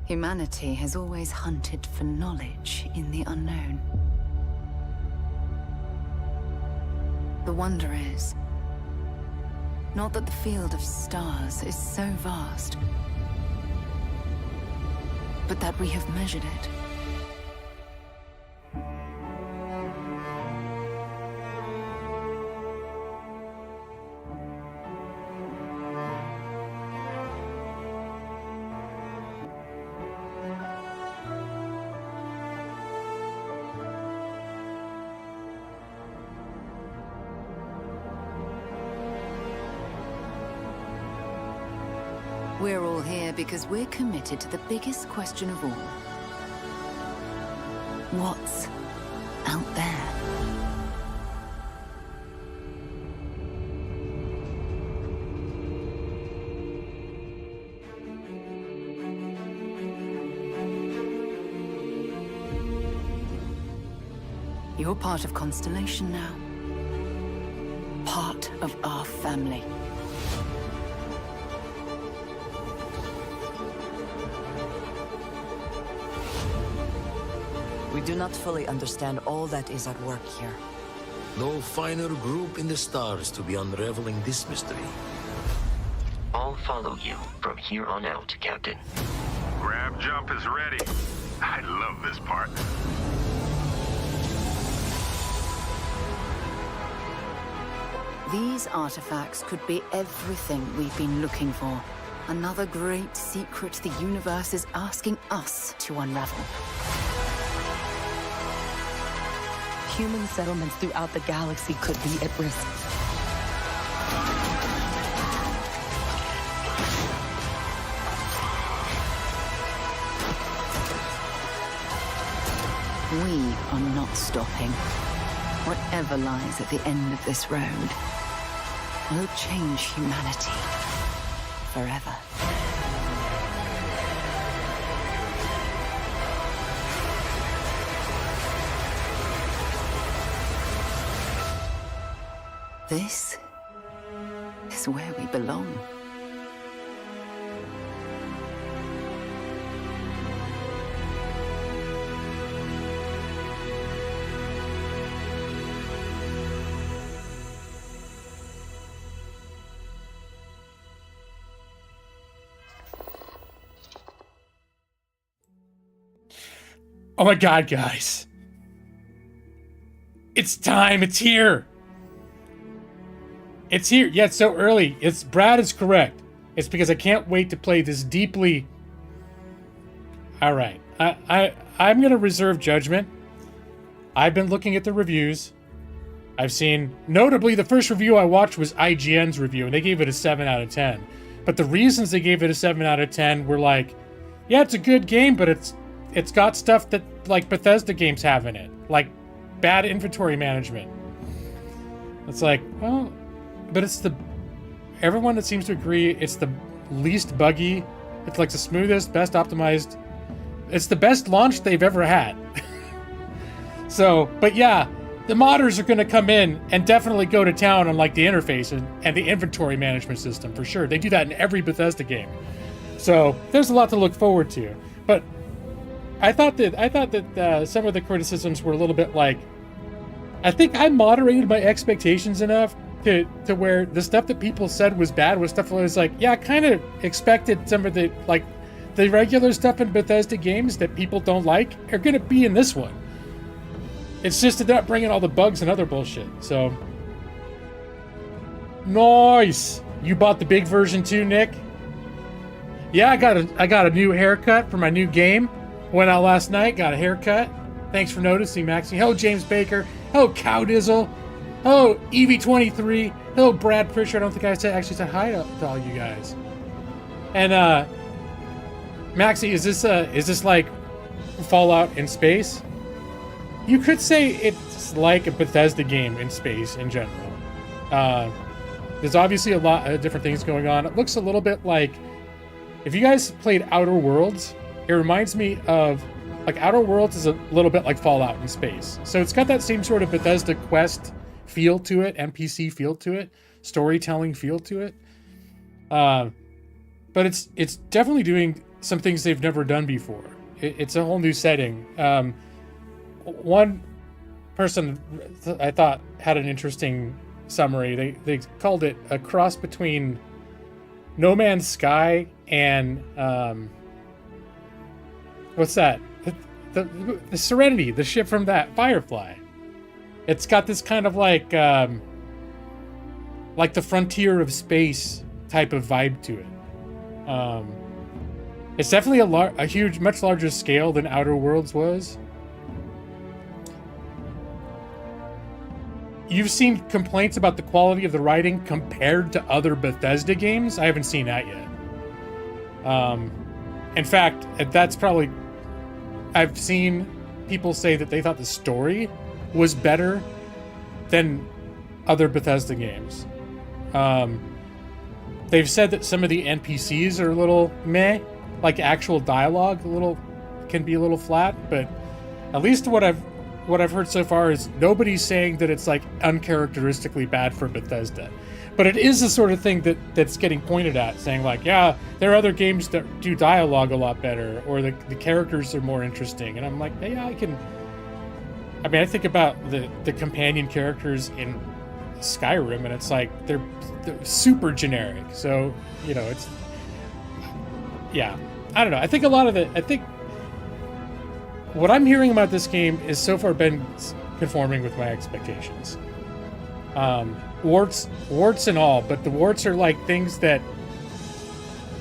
Humanity has always hunted for knowledge in the unknown. The wonder is, not that the field of stars is so vast, but that we have measured it. We're all here because we're committed to the biggest question of all. What's out there? You're part of Constellation now. Part of our family. We do not fully understand all that is at work here. No finer group in the stars to be unraveling this mystery. I'll follow you from here on out, Captain. Grab jump is ready. I love this part. These artifacts could be everything we've been looking for. Another great secret the universe is asking us to unravel. Human settlements throughout the galaxy could be at risk. We are not stopping. Whatever lies at the end of this road will change humanity forever. This is where we belong. Oh my god, guys. It's time. It's here. It's here. Yeah, it's so early. Brad is correct. It's because I can't wait to play this deeply. All right. I'm going to reserve judgment. I've been looking at the reviews. I've seen, notably, the first review I watched was IGN's review, and they gave it a 7 out of 10. But the reasons they gave it a 7 out of 10 were like, yeah, it's a good game, but it's got stuff that, like, Bethesda games have in it. Like, bad inventory management. It's like, well, but everyone that seems to agree it's the least buggy. It's like the smoothest, best optimized. It's the best launch they've ever had. So, but yeah, the modders are going to come in and definitely go to town on like the interface and the inventory management system for sure. They do that in every Bethesda game. So there's a lot to look forward to. But I thought that some of the criticisms were a little bit like, I think I moderated my expectations enough to where the stuff that people said was bad was stuff that was like, yeah, I kind of expected some of the, like, the regular stuff in Bethesda games that people don't like are going to be in this one. It's just not bringing all the bugs and other bullshit. So, nice. You bought the big version too, Nick? Yeah, I got a new haircut for my new game. Went out last night, got a haircut. Thanks for noticing, Maxie. Hello, James Baker. Hello, Cowdizzle. Hello, Evie23. Hello, Brad Pritchard. I don't think I actually said hi to all you guys. And Maxie, is this like Fallout in space? You could say it's like a Bethesda game in space in general. There's obviously a lot of different things going on. It looks a little bit like, if you guys played Outer Worlds, it reminds me of, like, Outer Worlds is a little bit like Fallout in space. So it's got that same sort of Bethesda quest feel to it, NPC feel to it, storytelling feel to it. But it's definitely doing some things they've never done before. It's a whole new setting. One person I thought had an interesting summary. They called it a cross between No Man's Sky and what's that? The Serenity, the ship from that Firefly. It's got this kind of like the frontier of space type of vibe to it. It's definitely a huge, much larger scale than Outer Worlds was. You've seen complaints about the quality of the writing compared to other Bethesda games. I haven't seen that yet. In fact, that's probably... I've seen people say that they thought the story was better than other Bethesda games. They've said that some of the NPCs are a little meh, like actual dialogue can be a little flat, but at least what I've heard so far is nobody's saying that it's like uncharacteristically bad for Bethesda. But it is the sort of thing that's getting pointed at, saying like, yeah, there are other games that do dialogue a lot better, or the characters are more interesting. And I'm like, yeah, I think about the companion characters in Skyrim, and it's like they're super generic. So, it's, yeah, I don't know. I think what I'm hearing about this game is so far been conforming with my expectations. Warts and all, but the warts are like things that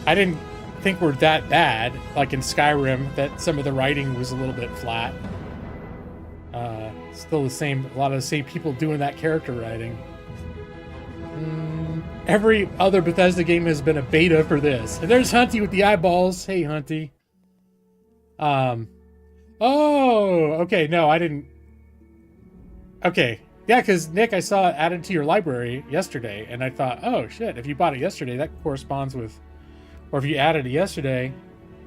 I didn't think were that bad, like in Skyrim, that some of the writing was a little bit flat. Still a lot of the same people doing that character writing. Every other Bethesda game has been a beta for this. And there's Hunty with the eyeballs. Hey, Hunty. Oh, okay. No, I didn't. Okay. Yeah, because Nick, I saw it added to your library yesterday, and I thought, oh shit, if you bought it yesterday, that corresponds with, or if you added it yesterday,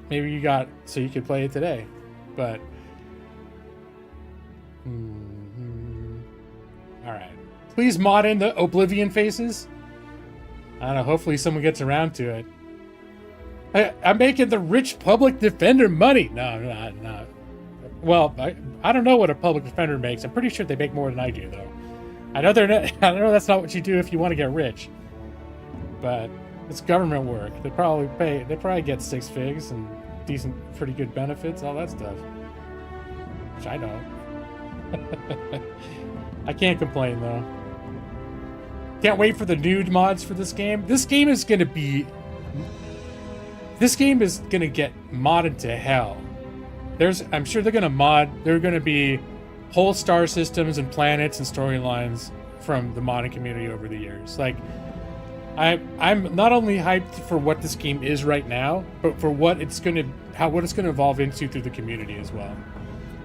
maybe you got, so you could play it today. But, all right. Please mod in the Oblivion faces. I don't know, hopefully someone gets around to it. I'm making the rich public defender money. No, I'm not. Well, I don't know what a public defender makes. I'm pretty sure they make more than I do, though. I know I know that's not what you do if you want to get rich. But it's government work. They probably get 6 figs and decent, pretty good benefits, all that stuff. Which I know. I can't complain, though. Can't wait for the nude mods for this game. This game is gonna get modded to hell. I'm sure there are gonna be whole star systems and planets and storylines from the modding community over the years. Like, I'm not only hyped for what this game is right now, but for what it's gonna evolve into through the community as well.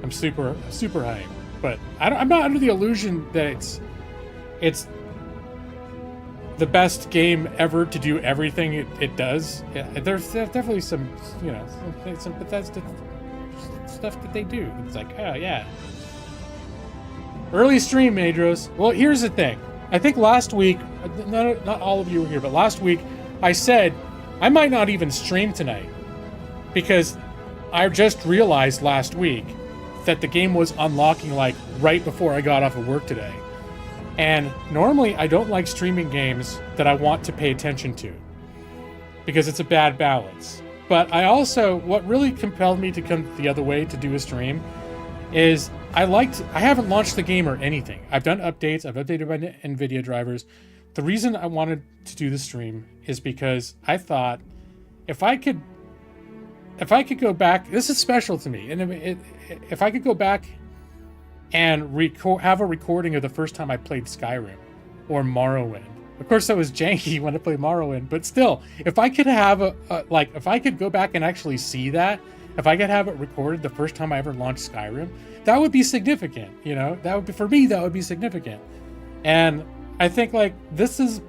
I'm super hyped. But I'm not under the illusion that it's the best game ever to do everything it does. Yeah, there's definitely some Bethesda stuff that they do. It's like, oh yeah. Early stream, Madros. Well, here's the thing. I think last week, not all of you were here, but last week I said I might not even stream tonight because I just realized last week that the game was unlocking like right before I got off of work today. And normally I don't like streaming games that I want to pay attention to because it's a bad balance. But what really compelled me to come the other way to do a stream is I haven't launched the game or anything. I've done updates. I've updated my NVIDIA drivers. The reason I wanted to do the stream is because I thought if I could go back, this is special to me. And if I could go back and have a recording of the first time I played Skyrim or Morrowind. Of course, that was janky when I played Morrowind, but still, if I could have if I could go back and actually see that, if I could have it recorded the first time I ever launched Skyrim, that would be significant. For me, that would be significant. And I think it's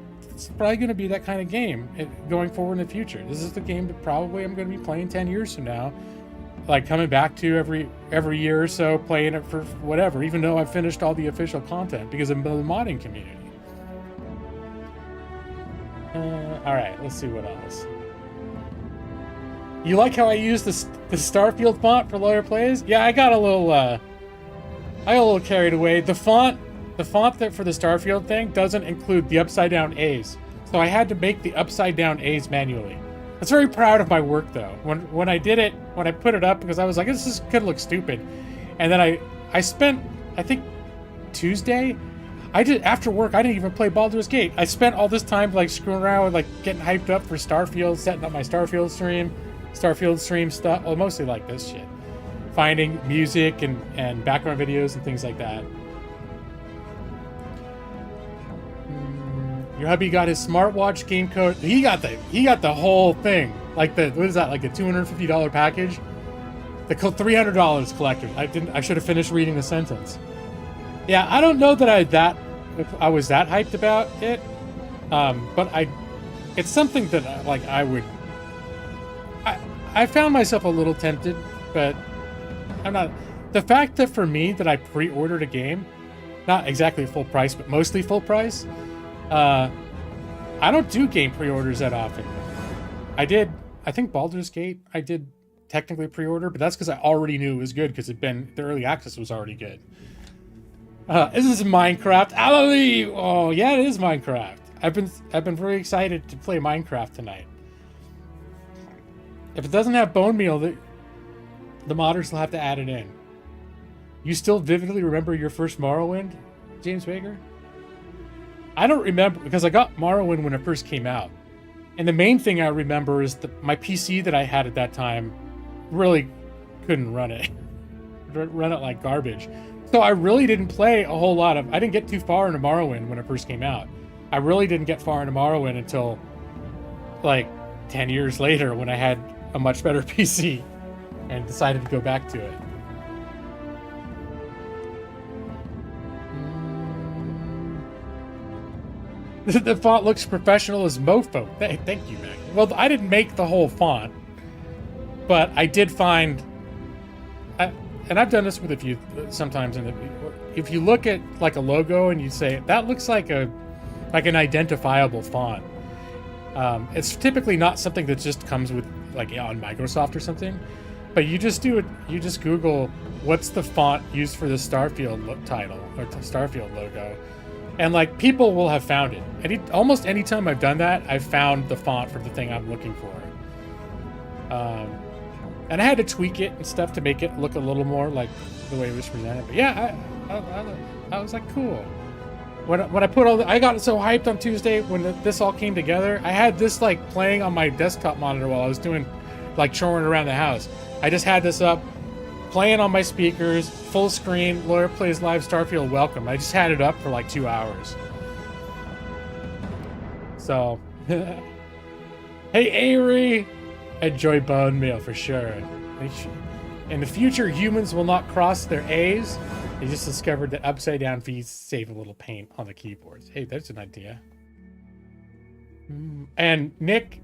probably going to be that kind of game going forward in the future. This is the game that probably I'm going to be playing 10 years from now. Like coming back to every year or so, playing it for whatever, even though I've finished all the official content because of the modding community. All right, let's see what else. You like how I use the Starfield font for lower plays? Yeah, I got a little carried away. The font that for the Starfield thing doesn't include the upside down A's. So I had to make the upside down A's manually. I was very proud of my work though. When I did it, when I put it up, because I was like, this is gonna look stupid. And then I spent, I think Tuesday, after work, I didn't even play Baldur's Gate. I spent all this time like screwing around with like getting hyped up for Starfield, setting up my Starfield stream stuff. Well, mostly like this shit. Finding music and background videos and things like that. Your hubby got his smartwatch game code. He got the whole thing. Like what is that? Like a $250 package? The $300 collector. I should have finished reading the sentence. Yeah, I don't know that I was that hyped about it. But it's something that I found myself a little tempted, but I'm not. The fact that for me that I pre-ordered a game, not exactly full price, but mostly full price. I don't do game pre-orders that often. I think Baldur's Gate, I did technically pre-order, but that's because I already knew it was good because the early access was already good. This is Minecraft. Hallelujah! Oh yeah, it is Minecraft. I've been very excited to play Minecraft tonight. If it doesn't have bone meal, the modders will have to add it in. You still vividly remember your first Morrowind, James Baker? I don't remember, because I got Morrowind when it first came out. And the main thing I remember is that my PC that I had at that time really couldn't run it. Run it like garbage. So I really didn't play a whole lot of... I didn't get too far into Morrowind when it first came out. I really didn't get far into Morrowind until, like, 10 years later when I had a much better PC and decided to go back to it. The font looks professional as mofo. Thank you, Mac. Well, I didn't make the whole font, but I did find... and I've done this with a few sometimes. If you look at like a logo and you say, that looks like an identifiable font. It's typically not something that just comes with like on Microsoft or something, but you just do it. You just Google what's the font used for the Starfield title or the Starfield logo. And like people will have found it. Almost any time I've done that, I've found the font for the thing I'm looking for. And I had to tweak it and stuff to make it look a little more like the way it was presented. But yeah, I was like, cool. When I put I got so hyped on Tuesday when this all came together. I had this like playing on my desktop monitor while I was doing like choring around the house. I just had this up, playing on my speakers, full screen, Lawyer Plays Live Starfield Welcome. I just had it up for like 2 hours. So, hey Avery, enjoy bone meal for sure. In the future, humans will not cross their A's. They just discovered that upside down V's save a little paint on the keyboards. Hey, that's an idea. And Nick,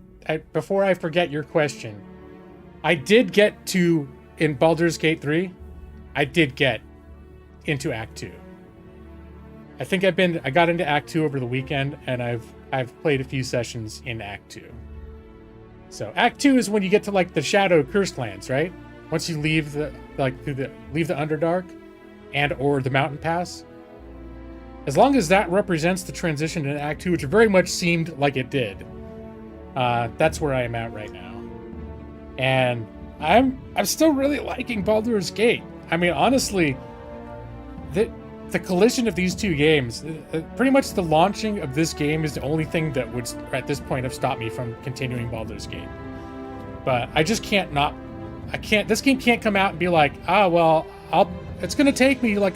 before I forget your question, I did get to... In Baldur's Gate 3, I did get into Act 2. I think I got into Act 2 over the weekend, and I've played a few sessions in Act 2. So Act 2 is when you get to like the Shadow Cursed Lands, right? Once you leave leave the Underdark and or the Mountain Pass. As long as that represents the transition in Act 2, which very much seemed like it did. That's where I am at right now. And I'm still really liking Baldur's Gate. I mean, honestly, the collision of these two games, pretty much the launching of this game is the only thing that would, at this point, have stopped me from continuing Baldur's Gate. But I just can't not... This game can't come out and be like, it's going to take me like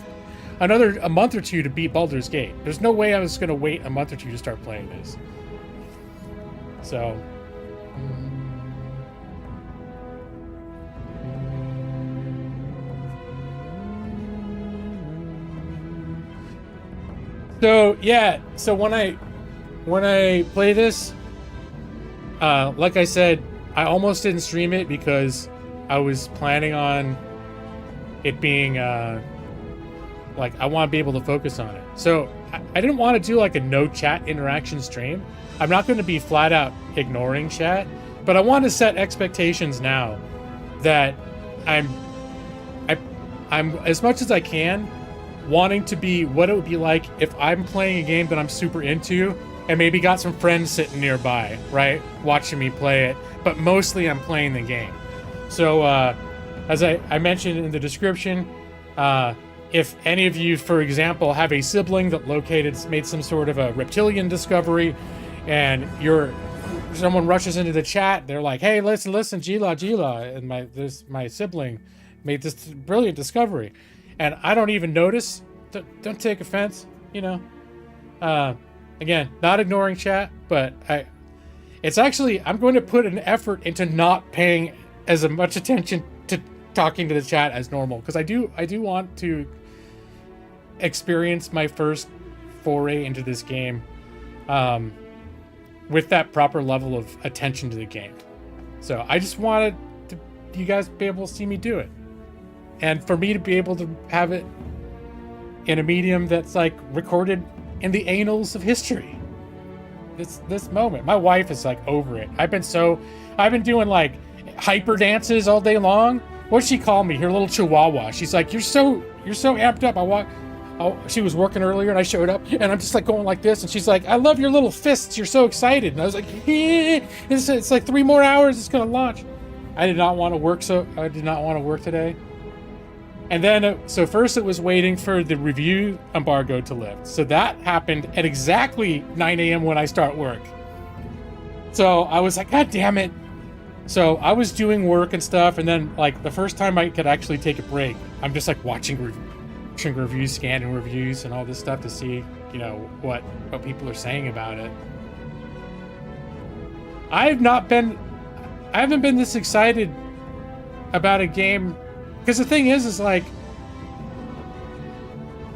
a month or two to beat Baldur's Gate. There's no way I was going to wait a month or two to start playing this. So... So yeah, so when I play this, like I said, I almost didn't stream it because I was planning on it being like I want to be able to focus on it. So I didn't want to do like a no chat interaction stream. I'm not going to be flat out ignoring chat, But I want to set expectations now that I'm as much as I can wanting to be what it would be like if I'm playing a game that I'm super into and maybe got some friends sitting nearby, right? Watching me play it. But mostly I'm playing the game. So as I mentioned in the description, if any of you, for example, have a sibling that made some sort of a reptilian discovery, and someone rushes into the chat, they're like, "Hey, listen, Gila, and my sibling made this brilliant discovery," and I don't even notice. Don't take offense, you know. Again, not ignoring chat, but I'm going to put an effort into not paying as much attention to talking to the chat as normal, because I do want to experience my first foray into this game with that proper level of attention to the game. So I just wanted you guys to be able to see me do it, and for me to be able to have it in a medium that's like recorded in the annals of history. This moment, my wife is like over it. I've been doing like hyper dances all day long. What'd she call me? Her little chihuahua. She's like, you're so amped up. She was working earlier and I showed up and I'm just like going like this, and she's like, I love your little fists. You're so excited. And I was like, it's like 3 more hours. It's gonna launch. I did not want to work today. And then, so first it was waiting for the review embargo to lift. So that happened at exactly 9 a.m. when I start work. So I was like, God damn it. So I was doing work and stuff, and then like the first time I could actually take a break, I'm just like watching reviews, scanning reviews and all this stuff to see, you know, what people are saying about it. I haven't been this excited about a game, because the thing is like,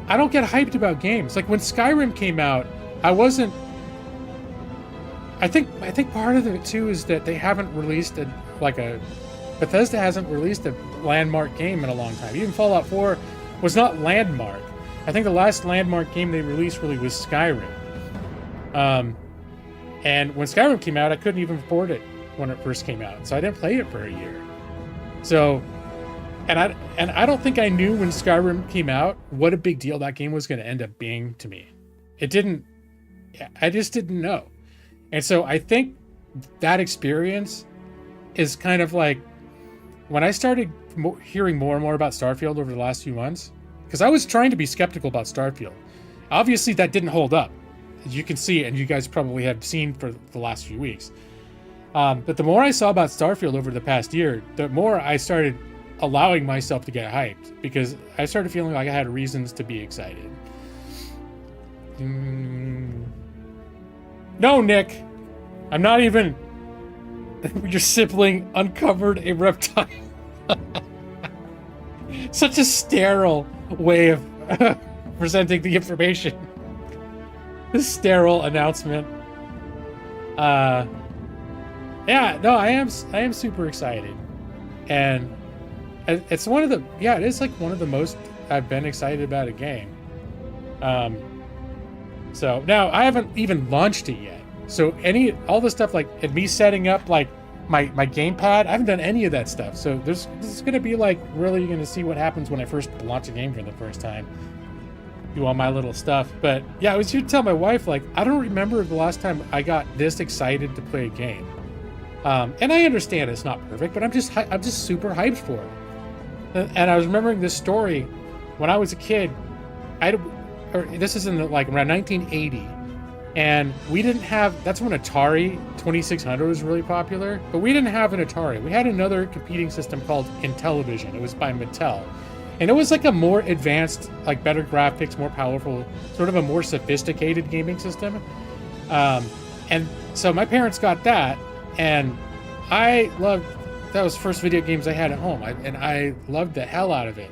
I don't get hyped about games. Like when Skyrim came out, I think part of it too is that they haven't released Bethesda hasn't released a landmark game in a long time. Even Fallout 4 was not landmark. I think the last landmark game they released really was Skyrim. And when Skyrim came out, I couldn't even afford it when it first came out, so I didn't play it for a year. So, and I don't think I knew when Skyrim came out what a big deal that game was going to end up being to me. I just didn't know. And so I think that experience is kind of like when I started hearing more and more about Starfield over the last few months, because I was trying to be skeptical about Starfield. Obviously that didn't hold up. As you can see, and you guys probably have seen for the last few weeks. But the more I saw about Starfield over the past year, the more I started allowing myself to get hyped, because I started feeling like I had reasons to be excited. No, Nick, I'm not even. Your sibling uncovered a reptile. Such a sterile way of presenting the information. This sterile announcement. Yeah, no, I am super excited, and it's one of the it is like one of the most I've been excited about a game. So now I haven't even launched it yet. So all the stuff like me setting up like my gamepad, I haven't done any of that stuff. So this is gonna be like really gonna see what happens when I first launch a game for the first time. Do all my little stuff. But yeah, I was here to tell my wife, like, I don't remember the last time I got this excited to play a game. And I understand it's not perfect, but I'm just super hyped for it. And I was remembering this story when I was a kid. This is in around 1980, and we didn't have. That's when Atari 2600 was really popular, but we didn't have an Atari. We had another competing system called Intellivision. It was by Mattel, and it was like a more advanced, like better graphics, more powerful, sort of a more sophisticated gaming system. And so my parents got that. And I loved, that was the first video games I had at home. And I loved the hell out of it.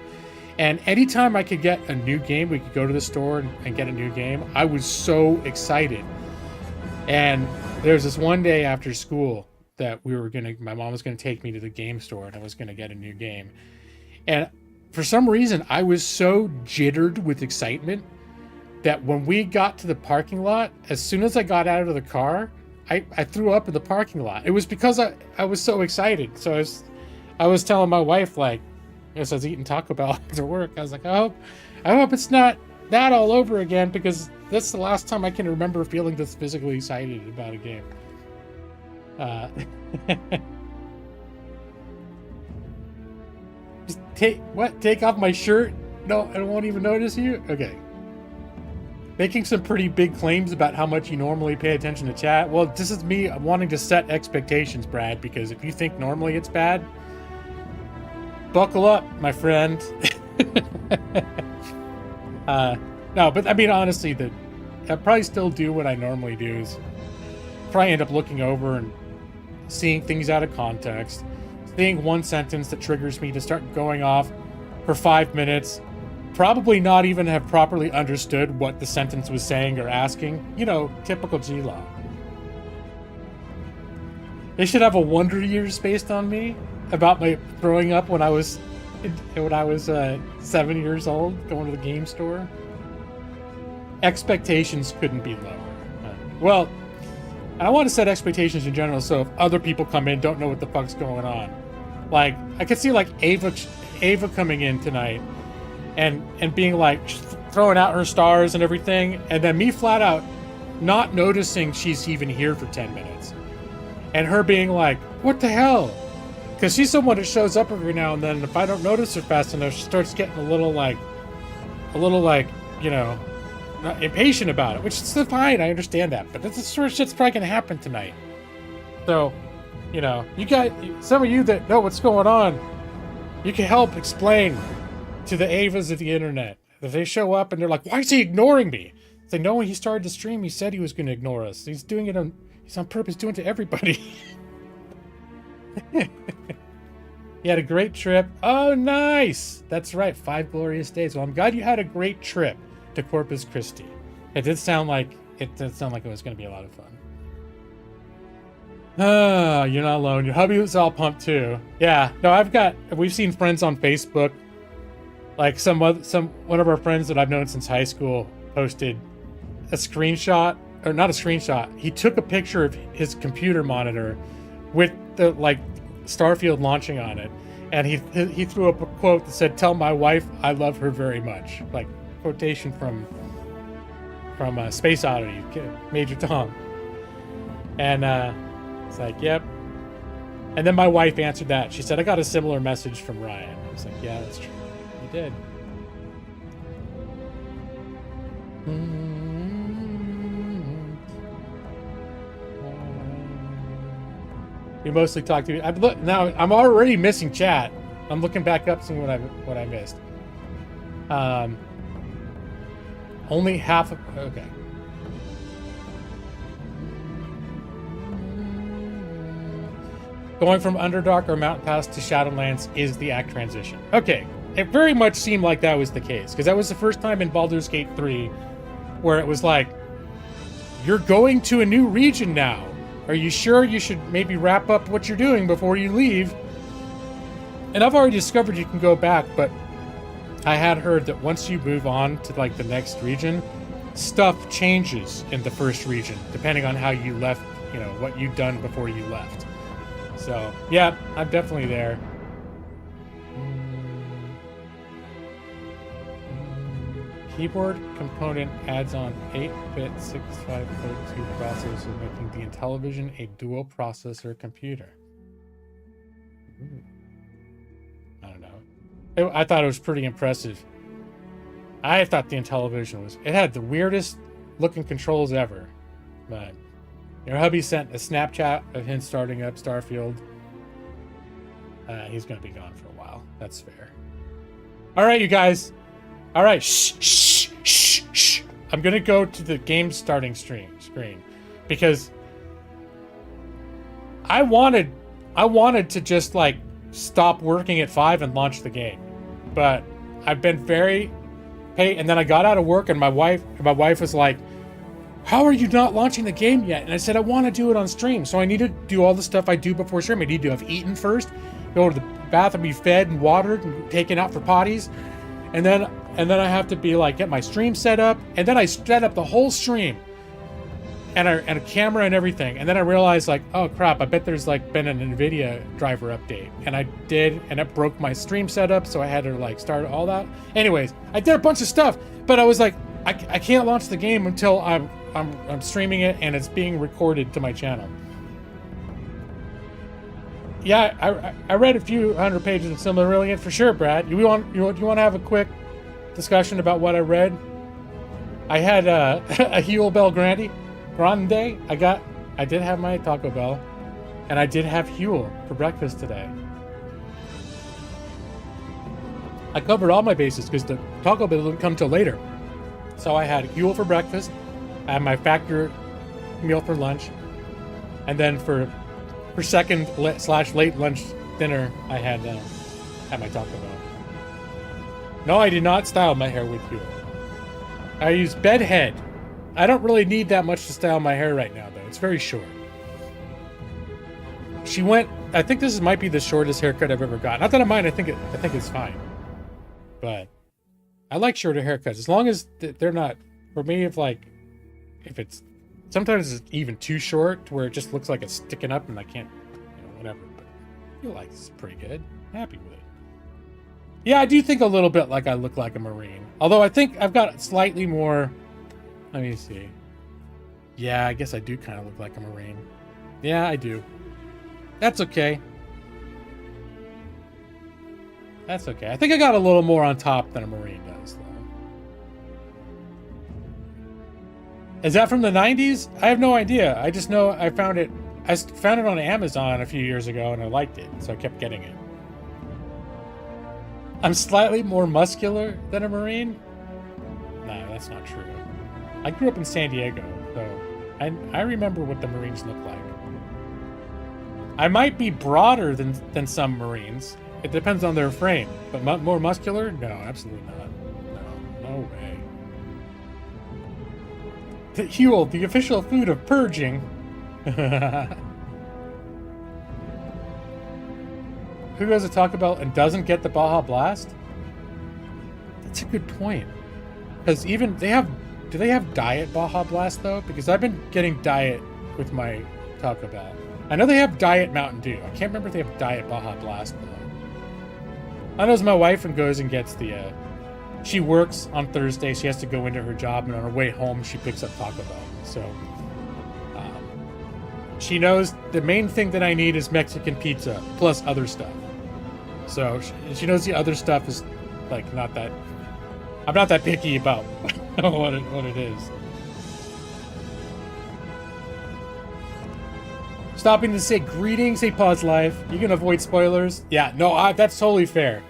And anytime I could get a new game, we could go to the store and get a new game, I was so excited. And there was this one day after school that my mom was going to take me to the game store and I was going to get a new game. And for some reason, I was so jittered with excitement that when we got to the parking lot, as soon as I got out of the car, I threw up in the parking lot. It was because I was so excited. So I was telling my wife, like, as I was eating Taco Bell after work, I was like, I hope it's not that all over again, because that's the last time I can remember feeling this physically excited about a game. Just take off my shirt? No, I won't even notice you? Okay. Making some pretty big claims about how much you normally pay attention to chat. Well, this is me wanting to set expectations, Brad, because if you think normally it's bad, buckle up, my friend. No, but I mean, honestly, I probably still do what I normally do, is probably end up looking over and seeing things out of context, seeing one sentence that triggers me to start going off for 5 minutes, probably not even have properly understood what the sentence was saying or asking. You know, typical G-Law. They should have a Wonder Years based on me about my throwing up when I was 7 years old, going to the game store. Expectations couldn't be lower. Well, I want to set expectations in general, so if other people come in, don't know what the fuck's going on. Like, I could see like Ava coming in tonight and being like throwing out her stars and everything, and then me flat out not noticing she's even here for 10 minutes. And her being like, what the hell? Because she's someone that shows up every now and then, and if I don't notice her fast enough, she starts getting a little like, you know, not impatient about it, which is still fine. I understand that, but that's the sort of shit's probably gonna happen tonight. So, you know, you got some of you that know what's going on. You can help explain to the Avas of the internet. If they show up and they're like, "Why is he ignoring me?" Say, "No, when he started the stream, he said he was going to ignore us. He's doing it on. He's on purpose doing it to everybody." You had a great trip. Oh, nice. That's right. 5 glorious days. Well, I'm glad you had a great trip to Corpus Christi. It did sound like it was going to be a lot of fun. You're not alone. Your hubby was all pumped too. Yeah. No, we've seen friends on Facebook. Like one of our friends that I've known since high school posted a screenshot, or not a screenshot. He took a picture of his computer monitor with the like Starfield launching on it, and he threw up a quote that said, "Tell my wife I love her very much." Like quotation from Space Oddity, Major Tom. And it's like, yep. And then my wife answered that. She said, "I got a similar message from Ryan." I was like, yeah, that's true. You did. We mostly talk to you. Now I'm already missing chat. I'm looking back up, seeing what I missed. Only half of, okay. Going from Underdark or Mountain Pass to Shadowlands is the act transition. Okay, it very much seemed like that was the case, because that was the first time in Baldur's Gate 3 where it was like, you're going to a new region now. Are you sure you should maybe wrap up what you're doing before you leave? And I've already discovered you can go back, but I had heard that once you move on to like the next region, stuff changes in the first region, depending on how you left, you know, what you've done before you left. So, yeah, I'm definitely there. Keyboard component adds on 8-bit 6502 processor, making the Intellivision a dual processor computer. Ooh. I don't know. I thought it was pretty impressive. I thought the Intellivision it had the weirdest looking controls ever. But your hubby sent a Snapchat of him starting up Starfield. He's going to be gone for a while. That's fair. All right, you guys. All right, shh. I'm gonna go to the game starting screen because I wanted to just like stop working at 5 and launch the game, but I've been very and then I got out of work and my wife was like, "How are you not launching the game yet?" And I said, "I want to do it on stream, so I need to do all the stuff I do before stream. I need to have eaten first, go to the bathroom, be fed and watered and taken out for potties, and then I have to be like, get my stream set up, and then I set up the whole stream. and a camera and everything. And then I realized, like, oh crap, I bet there's like been an NVIDIA driver update. And I did, and it broke my stream setup, so I had to like start all that. Anyways, I did a bunch of stuff, but I was like, I can't launch the game until I'm streaming it and it's being recorded to my channel. Yeah, I read a few hundred pages of Silmarillion for sure, Brad. You want to have a quick discussion about what I read? I had a Huel Bell Grande. I did have my Taco Bell, and I did have Huel for breakfast today. I covered all my bases because the Taco Bell didn't come till later. So I had Huel for breakfast, I had my factor meal for lunch, and then for second / late lunch dinner, I had my Taco Bell. No, I did not style my hair with Huel. I use bedhead. I don't really need that much to style my hair right now, though. It's very short. She went. I think this might be the shortest haircut I've ever got. Not that I mind. I think it's fine. But I like shorter haircuts as long as they're not. For me, if it's sometimes it's even too short to where it just looks like it's sticking up and I can't, whatever. But I feel like it's pretty good. I'm happy with it. Yeah, I do think a little bit like I look like a Marine. Although I think I've got slightly more. Let me see. Yeah, I guess I do kind of look like a Marine. Yeah, I do. That's okay. That's okay. I think I got a little more on top than a Marine does, though. Is that from the 90s? I have no idea. I just know I found it on Amazon a few years ago and I liked it, so I kept getting it. I'm slightly more muscular than a Marine? No, that's not true. I grew up in San Diego, so I remember what the Marines look like. I might be broader than some Marines. It depends on their frame. But more muscular? No, absolutely not. No way. The Huel, the official food of purging. Who goes to Taco Bell and doesn't get the Baja Blast? That's a good point. Because even do they have Diet Baja Blast though? Because I've been getting Diet with my Taco Bell. I know they have Diet Mountain Dew. I can't remember if they have Diet Baja Blast though. I know my wife and goes and gets the. She works on Thursday. She has to go into her job, and on her way home, she picks up Taco Bell. So she knows the main thing that I need is Mexican pizza plus other stuff. So she knows the other stuff is like not that. I'm not that picky about what it is. Stopping to say greetings, hey Pause Life. You can avoid spoilers. Yeah, no, that's totally fair.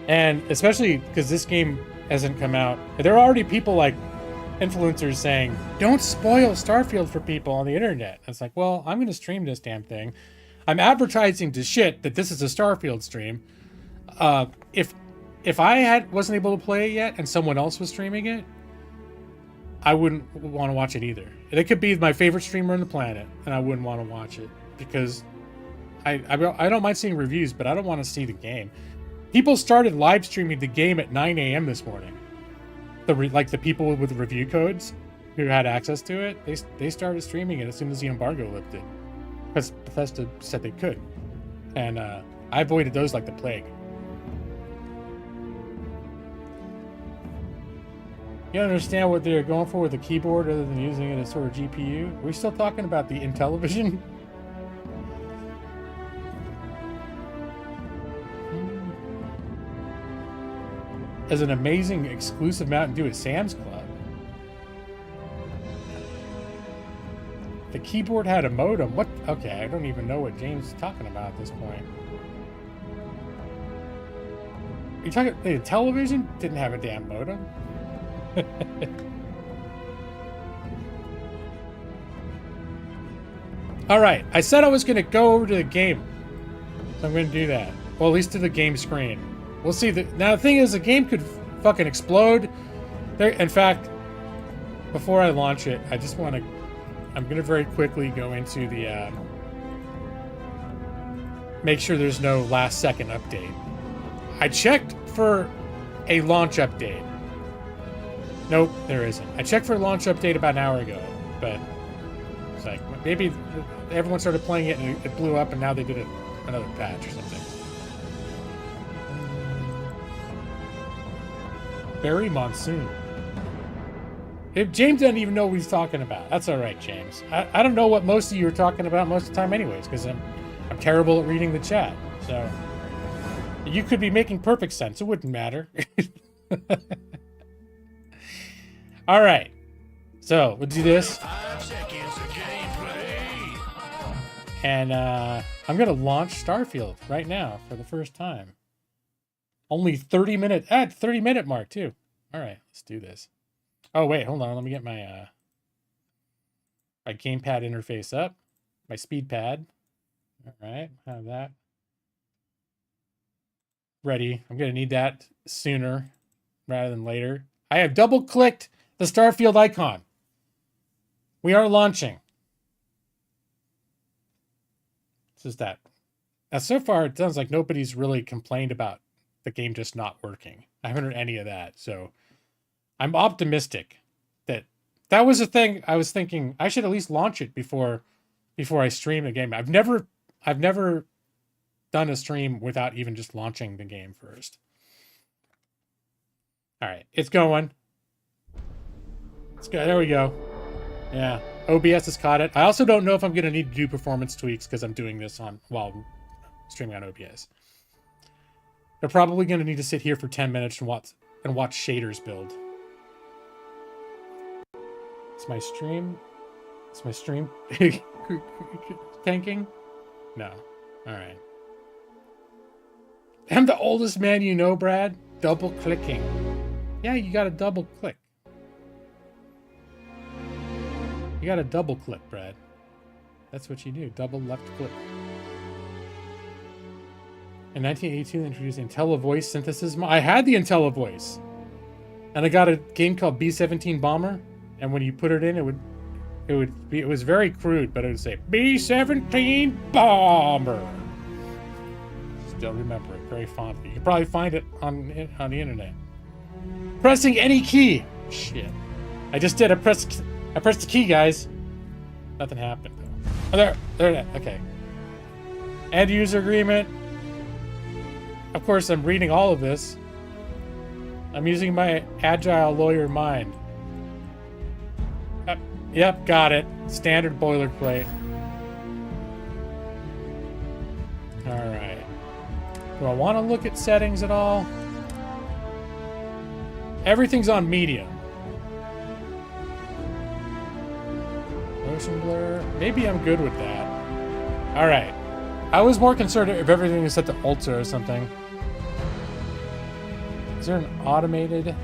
And especially because this game hasn't come out. There are already people like influencers saying, don't spoil Starfield for people on the internet. And it's like, well, I'm going to stream this damn thing. I'm advertising to shit that this is a Starfield stream. If I wasn't able to play it yet and someone else was streaming it, I wouldn't want to watch it either. It could be my favorite streamer on the planet, and I wouldn't want to watch it because I don't mind seeing reviews, but I don't want to see the game. People started live streaming the game at 9 a.m. this morning. The people with the review codes who had access to it, they started streaming it as soon as the embargo lifted, because Bethesda said they could, and I avoided those like the plague. You don't understand what they're going for with the keyboard other than using it as sort of GPU? Are we still talking about the Intellivision? As an amazing exclusive Mountain Dew at Sam's Club. The keyboard had a modem. What? Okay, I don't even know what James is talking about at this point. Are you talking? The television didn't have a damn modem. All right, I said I was going to go over to the game, so I'm going to do that. Well, at least to the game screen. We'll see. Now, the thing is, the game could fucking explode. In fact, before I launch it, I just want to... I'm going to very quickly go into the... make sure there's no last-second update. I checked for a launch update. Nope, there isn't. I checked for a launch update about an hour ago, but It's like maybe everyone started playing it and it blew up, and now they did another patch or something. Barry Monsoon. If James doesn't even know what he's talking about. That's all right, James. I don't know what most of you are talking about most of the time anyways, because I'm terrible at reading the chat. So you could be making perfect sense. It wouldn't matter. All right. So we'll do this. 5 seconds of gameplay. And I'm going to launch Starfield right now for the first time. Only 30 minutes. 30-minute mark, too. All right, let's do this. Oh, wait, hold on. Let me get my my gamepad interface up. My speed pad. All right, have that. Ready. I'm going to need that sooner rather than later. I have double-clicked the Starfield icon. We are launching. This is that. Now, so far, it sounds like nobody's really complained about the game just not working. I haven't heard any of that, so I'm optimistic that was the thing. I was thinking I should at least launch it before I stream the game. I've never done a stream without even just launching the game first. All right, it's going. Let's go. There we go. Yeah, OBS has caught it. I also don't know if I'm going to need to do performance tweaks because I'm doing this while streaming on OBS. They're probably going to need to sit here for 10 minutes and watch shaders build. Is my stream tanking? No. All right. I'm the oldest man you know, Brad. Double clicking. Yeah, you got to double click. You got to double click, Brad. That's what you do. Double left click. In 1982, they introduced the IntelliVoice synthesis. I had the IntelliVoice, and I got a game called B-17 Bomber. And when you put it in, it was very crude, but it would say B-17 Bomber. Still remember it very fondly. You can probably find it on the internet. Pressing any key. Shit. I just did. I pressed the key, guys. Nothing happened though. Oh, there. Okay. End user agreement. Of course, I'm reading all of this. I'm using my agile lawyer mind. Yep, got it. Standard boilerplate. Alright. Do I want to look at settings at all? Everything's on medium. Motion blur. Maybe I'm good with that. Alright. I was more concerned if everything is set to Ultra or something. Is there an automated...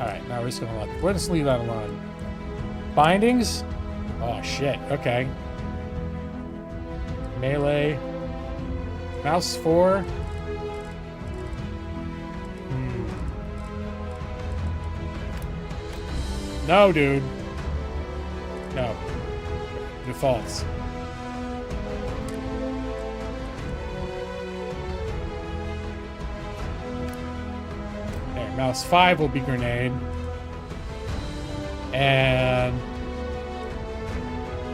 Alright, now we're just gonna let's leave that alone. Bindings? Oh shit, okay. Melee. Mouse 4. No, dude. No. Defaults. Mouse 5 will be grenade. And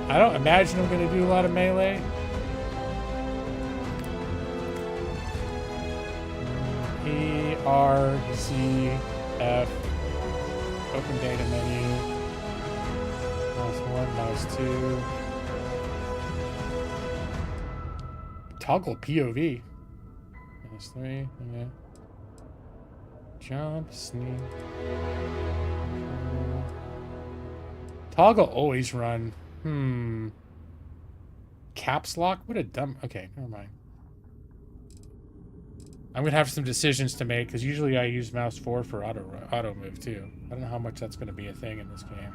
I don't imagine I'm going to do a lot of melee. E, R, Z, F. Open data menu. Mouse 1, mouse 2. Toggle POV. Mouse 3, yeah. Jump, sneak. Toggle always run. Caps lock? What a dumb... Okay, never mind. I'm going to have some decisions to make, because usually I use mouse 4 for auto move, too. I don't know how much that's going to be a thing in this game.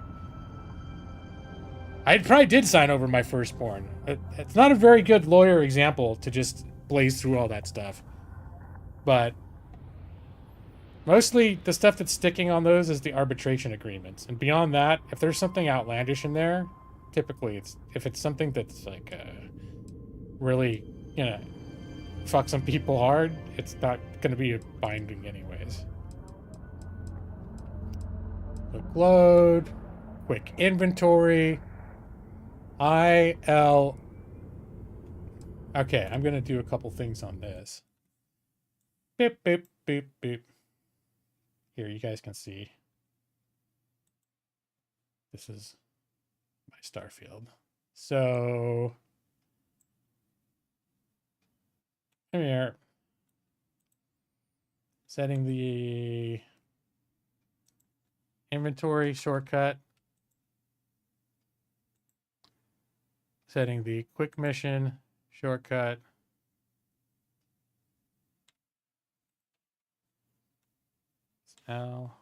I probably did sign over my firstborn. It's not a very good lawyer example to just blaze through all that stuff. But... mostly, the stuff that's sticking on those is the arbitration agreements. And beyond that, if there's something outlandish in there, typically if it's something that's like really, fuck some people hard, it's not going to be a binding anyways. Look, load. quick inventory. IL. Okay, I'm going to do a couple things on this. Beep, beep, beep, beep. Here, you guys can see. This is my Starfield. So, come here. Setting the inventory shortcut. Setting the quick mission shortcut. L.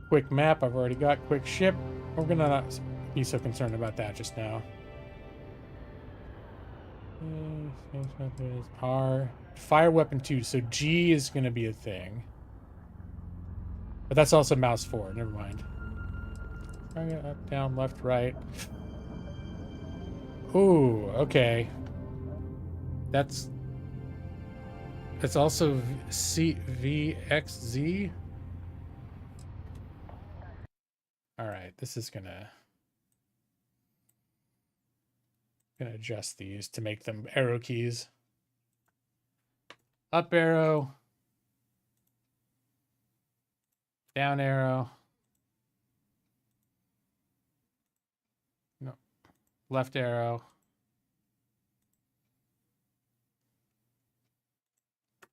Quick map, I've already got quick ship. We're gonna not be so concerned about that just now. R. Fire weapon 2, so G is gonna be a thing. But that's also mouse 4, never mind. Up, down, left, right. Ooh, okay. That's also VXZ. All right, this is gonna adjust these to make them arrow keys. Up arrow, down arrow. No, left arrow.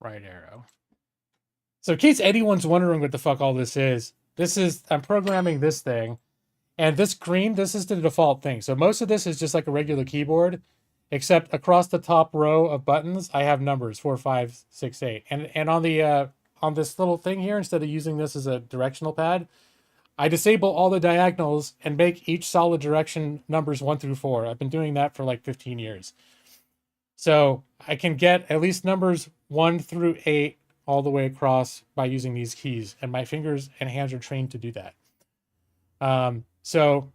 Right arrow. So in case anyone's wondering what the fuck all this is, I'm programming this thing, and this green, this is the default thing. So most of this is just like a regular keyboard, except across the top row of buttons, I have numbers 4, 5, 6, 8. And on the on this little thing here, instead of using this as a directional pad, I disable all the diagonals and make each solid direction numbers 1 through 4. I've been doing that for like 15 years. So I can get at least numbers 1 through 8 all the way across by using these keys, and my fingers and hands are trained to do that. So,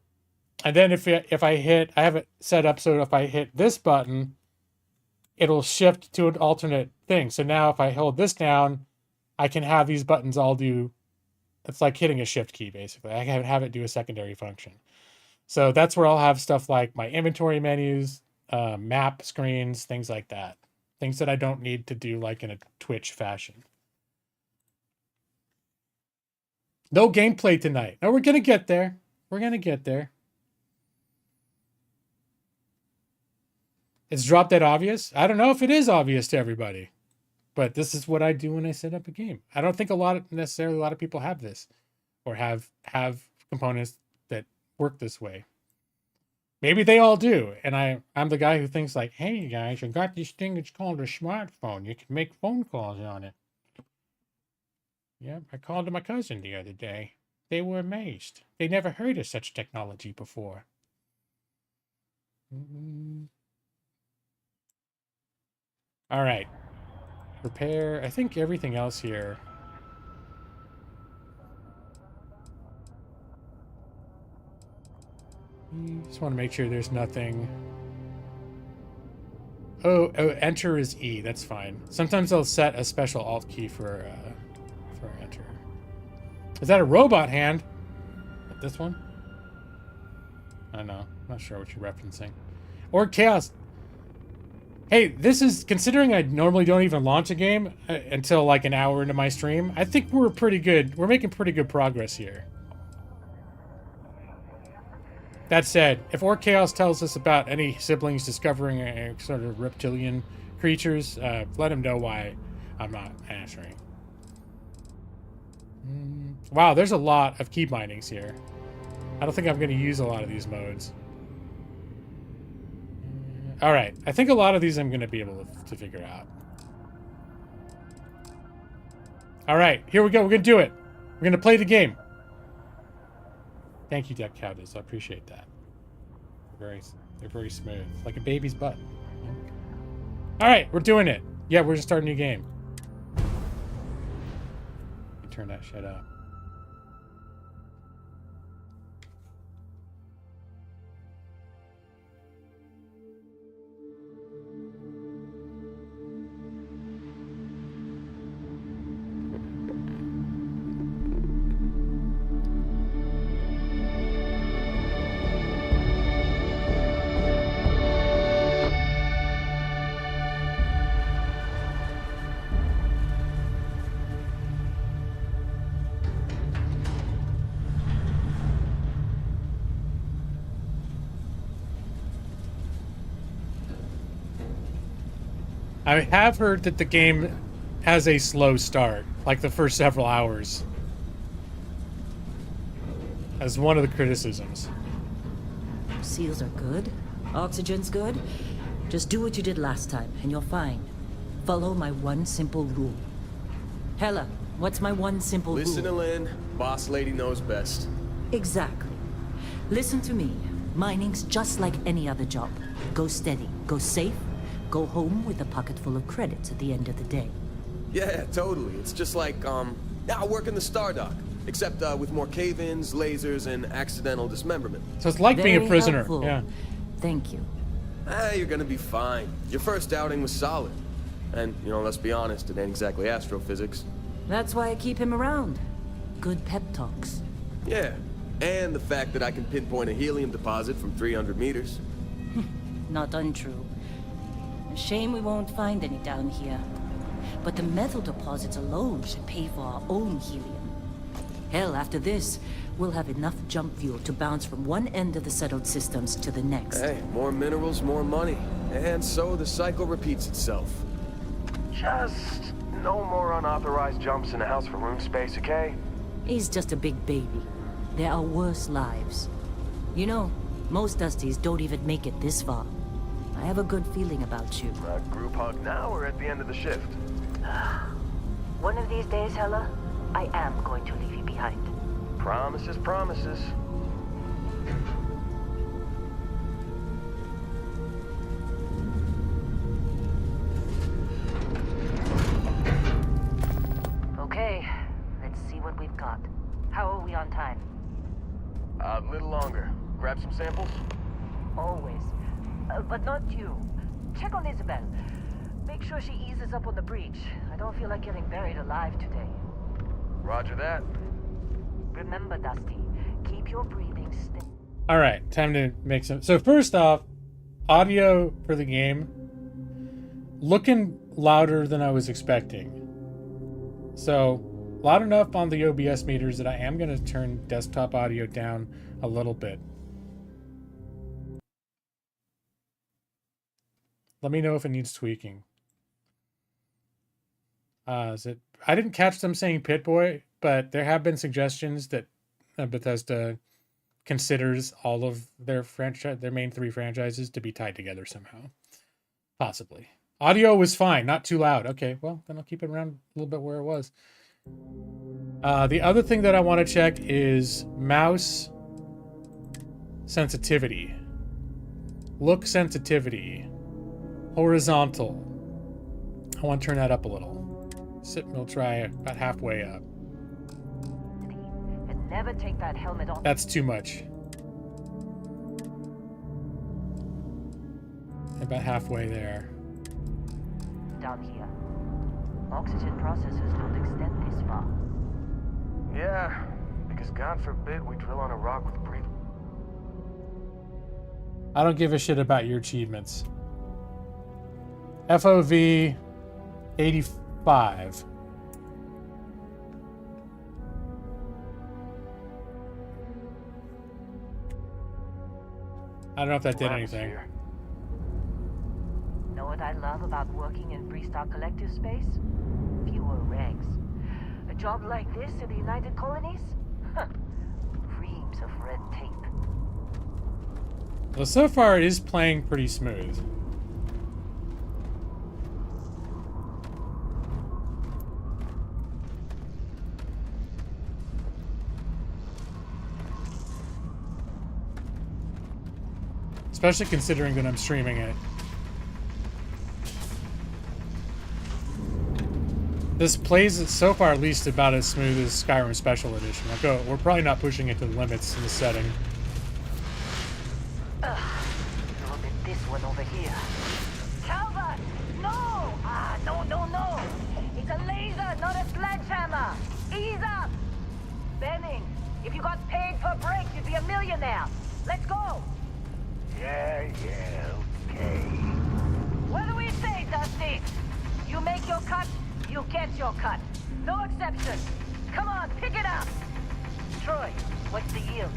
and then if I hit, I have it set up so if I hit this button, it'll shift to an alternate thing. So now if I hold this down, I can have these buttons all do, it's like hitting a shift key basically. I can have it do a secondary function. So that's where I'll have stuff like my inventory menus, map screens, things like that. Things that I don't need to do like in a Twitch fashion. No gameplay tonight. No, we're going to get there. We're going to get there. It's drop dead obvious. I don't know if it is obvious to everybody, but this is what I do when I set up a game. I don't think necessarily a lot of people have this or have components that work this way. Maybe they all do. And I'm the guy who thinks like, hey guys, I got this thing that's called a smartphone. You can make phone calls on it. Yeah, I called to my cousin the other day. They were amazed. They never heard of such technology before. All right. Prepare. I think everything else here. Just want to make sure there's nothing. Oh, enter is E. That's fine. Sometimes I'll set a special alt key for enter. Is that a robot hand? This one? I don't know. I'm not sure what you're referencing. Or chaos. Hey, this is, considering I normally don't even launch a game until like an hour into my stream, I think we're pretty good. We're making pretty good progress here. That said, if Orc Chaos tells us about any siblings discovering a sort of reptilian creatures, let him know why I'm not answering. Wow, there's a lot of key bindings here. I don't think I'm going to use a lot of these modes. All right, I think a lot of these I'm going to be able to figure out. All right, here we go. We're going to do it. We're going to play the game. Thank you, Deck Counters. I appreciate that. They're very smooth. Like a baby's butt. All right, we're doing it. Yeah, we're just starting a new game. Turn that shit up. I have heard that the game has a slow start, like the first several hours. As one of the criticisms. Seals are good. Oxygen's good. Just do what you did last time, and you're fine. Follow my one simple rule. Hella, what's my one simple rule? Listen to Lynn. Boss lady knows best. Exactly. Listen to me. Mining's just like any other job. Go steady, go safe, go home with a pocket full of credits at the end of the day. Yeah, totally. It's just like, I work in the Star Dock. Except with more cave-ins, lasers, and accidental dismemberment. So it's like being a Very prisoner. helpful. Yeah. Thank you. You're gonna be fine. Your first outing was solid. And, you know, let's be honest, it ain't exactly astrophysics. That's why I keep him around. Good pep talks. Yeah, and the fact that I can pinpoint a helium deposit from 300 meters. Not untrue. A shame we won't find any down here. But the metal deposits alone should pay for our own helium. Hell, after this, we'll have enough jump fuel to bounce from one end of the settled systems to the next. Hey, more minerals, more money. And so the cycle repeats itself. Just no more unauthorized jumps in the house for room space, okay? He's just a big baby. There are worse lives. You know, most Dusties don't even make it this far. I have a good feeling about you. A group hug now or at the end of the shift? One of these days, Hella, I am going to leave you behind. Promises, promises. Okay, let's see what we've got. How are we on time? A little longer. Grab some samples? Always. But not you. Check on Isabel. Make sure she eases up on the breach. I don't feel like getting buried alive today. Roger that. Remember, Dusty, keep your breathing steady. All right, time to make some. So first off, audio for the game looking louder than I was expecting. So loud enough on the OBS meters that I am going to turn desktop audio down a little bit. Let me know if it needs tweaking. Is it? I didn't catch them saying Pit Boy, but there have been suggestions that Bethesda considers all of their main 3 franchises to be tied together somehow. Possibly. Audio was fine, not too loud. Okay, well, then I'll keep it around a little bit where it was. The other thing that I want to check is mouse sensitivity. Look sensitivity. Horizontal. I want to turn that up a little. We'll try about halfway up. And never take that helmet off. That's too much. About halfway there. Down here. Oxygen processors don't extend this far. Yeah, because God forbid we drill on a rock with breathing. I don't give a shit about your achievements. FOV 85. I don't know if that did anything. Know what I love about working in Freestar Collective space? Fewer regs. A job like this in the United Colonies? Reams of red tape. Well, so far it is playing pretty smooth. Especially considering that I'm streaming it. This plays so far at least about as smooth as Skyrim Special Edition. Like, we're probably not pushing it to the limits in the setting. Look at this one over here. Calvert! No! No. It's a laser, not a sledgehammer. Ease up! Benning, if you got paid for brakes, you'd be a millionaire. Let's go! Yeah, okay. What do we say, Dusty? You make your cut, you get your cut. No exceptions. Come on, pick it up. Troy, what's the yield?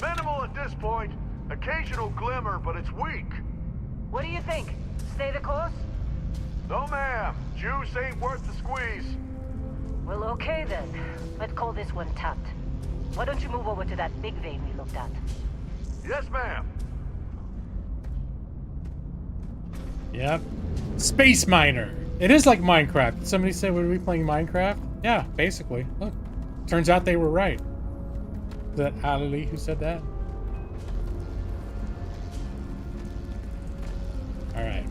Minimal at this point. Occasional glimmer, but it's weak. What do you think? Stay the course? No, ma'am. Juice ain't worth the squeeze. Well, okay then. Let's call this one tapped. Why don't you move over to that big vein we looked at? Yes, ma'am. Yep. Space Miner. It is like Minecraft. Did somebody say, were we playing Minecraft? Yeah, basically. Look. Turns out they were right. Is that Ali who said that? Alright.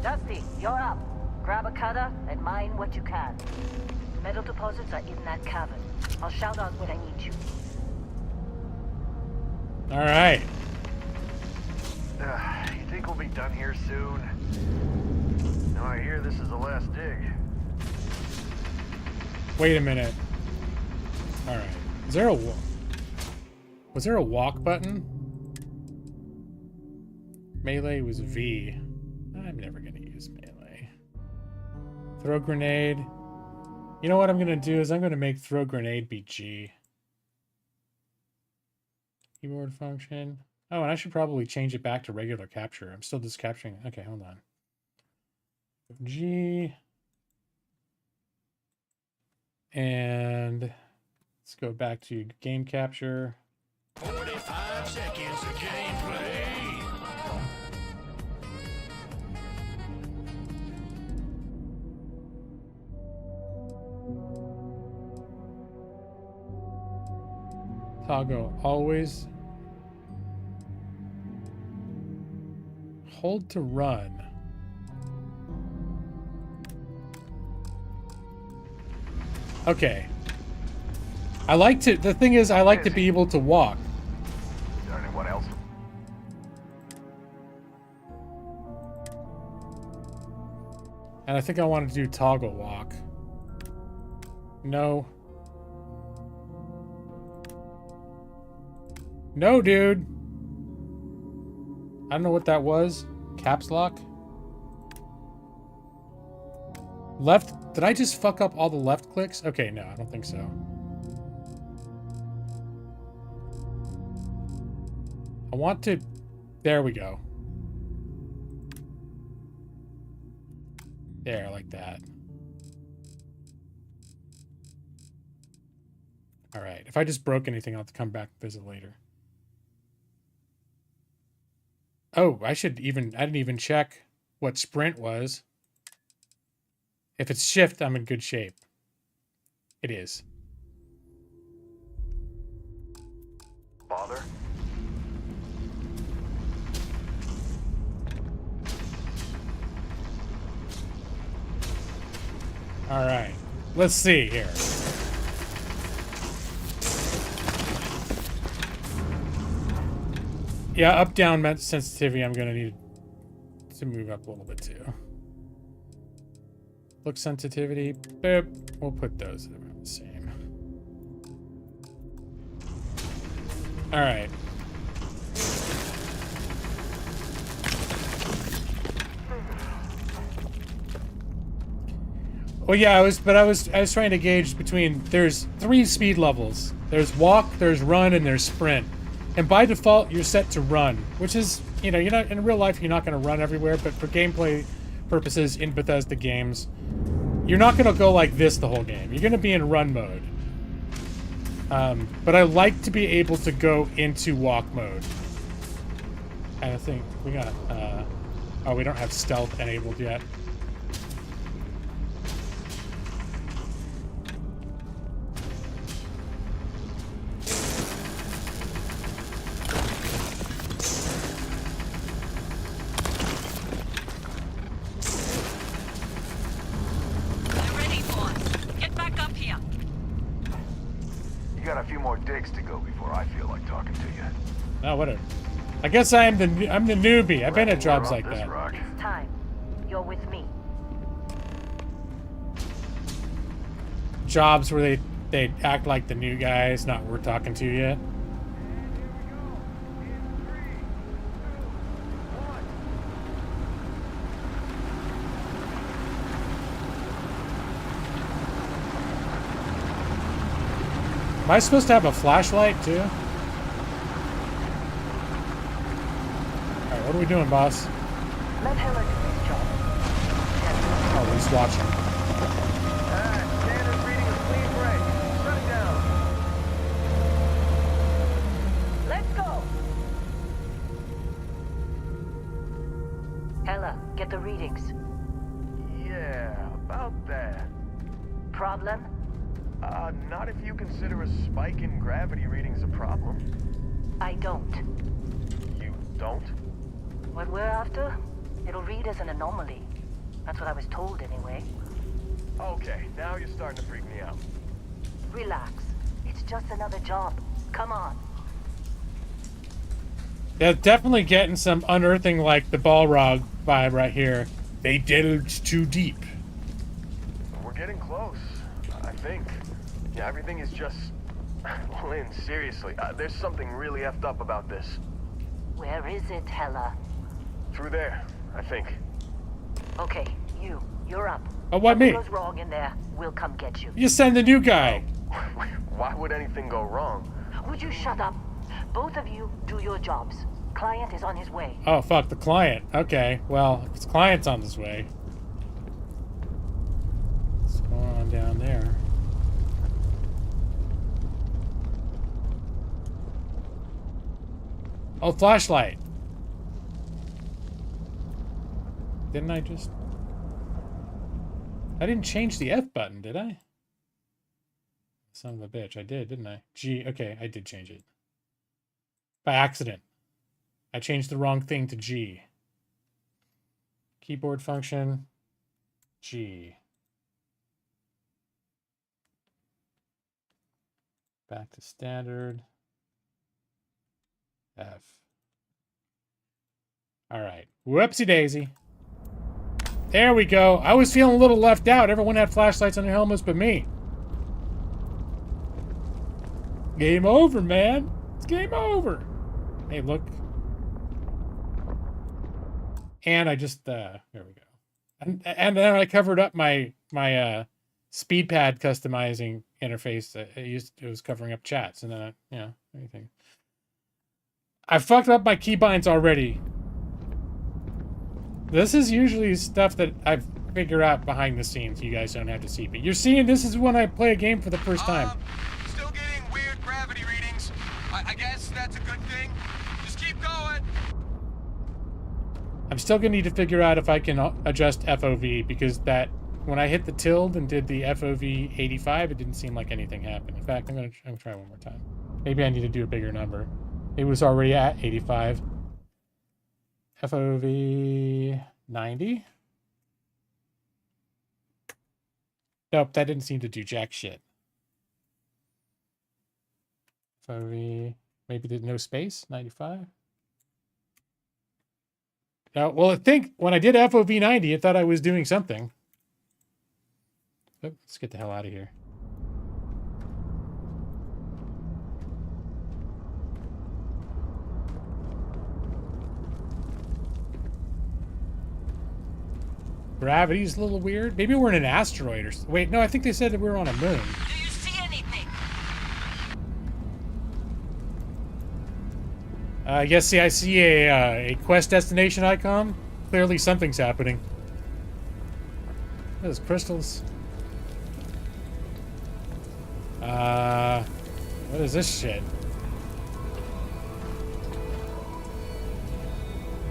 Dusty, you're up. Grab a cutter and mine what you can. Metal deposits are in that cavern. I'll shout out when I need you. Alright. You think we'll be done here soon? Now I hear this is the last dig. Wait a minute. Alright. Is there a was there a walk button? Melee was V. I'm never gonna use melee. Throw grenade. You know what I'm gonna do is I'm gonna make throw grenade be G. Keyboard function. Oh, and I should probably change it back to regular capture. I'm still just capturing. Okay, hold on. G. And let's go back to game capture. 45 seconds of gameplay. Toggle always hold to run. Okay. I like to, the thing is, I like to be able to walk. Is there anyone else? And I think I want to do toggle walk. No. No, dude. I don't know what that was. Caps lock? Left? Did I just fuck up all the left clicks? Okay, no, I don't think so. I want to... There we go. There, like that. Alright, if I just broke anything, I'll have to come back and visit later. Oh, I didn't even check what sprint was. If it's shift, I'm in good shape. It is. Bother? All right, let's see here. Yeah, up, down sensitivity, I'm gonna need to move up a little bit too. Look sensitivity, boop. We'll put those around the same. All right. Well, yeah, I was trying to gauge between, there's 3 speed levels. There's walk, there's run, and there's sprint. And by default, you're set to run, which is, you know, you're not in real life, you're not going to run everywhere, but for gameplay purposes in Bethesda games, you're not going to go like this the whole game. You're going to be in run mode. But I like to be able to go into walk mode. And I think we got, oh, we don't have stealth enabled yet. Oh, whatever. I guess I'm the newbie. I've been at jobs like that. It's time. You're with me. Jobs where they act like the new guys, not we're talking to yet. Am I supposed to have a flashlight too? Alright, what are we doing, boss? Let Heller do his job. Oh, just watching. Standard reading a clean break. Shut it down. Let's go! Hella, get the readings. Yeah, about that. Problem? Not if you consider a spike in gravity readings a problem. I don't. You don't? What we're after, it'll read as an anomaly. That's what I was told anyway. Okay, now you're starting to freak me out. Relax. It's just another job. Come on. They're definitely getting some unearthing like the Balrog vibe right here. They delved too deep. We're getting close, I think. Yeah, everything is just... Lynn, seriously, there's something really effed up about this. Where is it, Hella? Through there, I think. Okay, you're up. Oh, what, me? Something goes wrong in there, we'll come get you. You send the new guy. Why would anything go wrong? Would you shut up? Both of you do your jobs. Client is on his way. Oh, fuck, the client. Okay, well, if the client's on his way. What's going on down there? Oh, flashlight. Didn't I just... I didn't change the F button, did I? Son of a bitch, I did, didn't I? G, okay, I did change it. By accident. I changed the wrong thing to G. Keyboard function, G. Back to standard. F. All right. Whoopsie daisy. There we go. I was feeling a little left out. Everyone had flashlights on their helmets but me. Game over, man. It's game over. Hey, look. And I just, there we go. And then I covered up my speed pad customizing interface. It was covering up chats, and then anything. I fucked up my keybinds already. This is usually stuff that I figure out behind the scenes. You guys don't have to see, but you're seeing this is when I play a game for the first time. Still getting weird gravity readings. I guess that's a good thing. Just keep going. I'm still gonna need to figure out if I can adjust FOV, because that when I hit the tilde and did the FOV 85, it didn't seem like anything happened. In fact, I'm gonna try one more time. Maybe I need to do a bigger number. It was already at 85. FOV 90. Nope, that didn't seem to do jack shit. FOV, maybe there's no space, 95. No, well, I think when I did FOV 90, I thought I was doing something. Oh, let's get the hell out of here. Gravity's a little weird. Maybe we're in an asteroid or... Wait, no, I think they said that we were on a moon. Do you see anything? Yes, see, I see a quest destination icon. Clearly something's happening. Those crystals. What is this shit?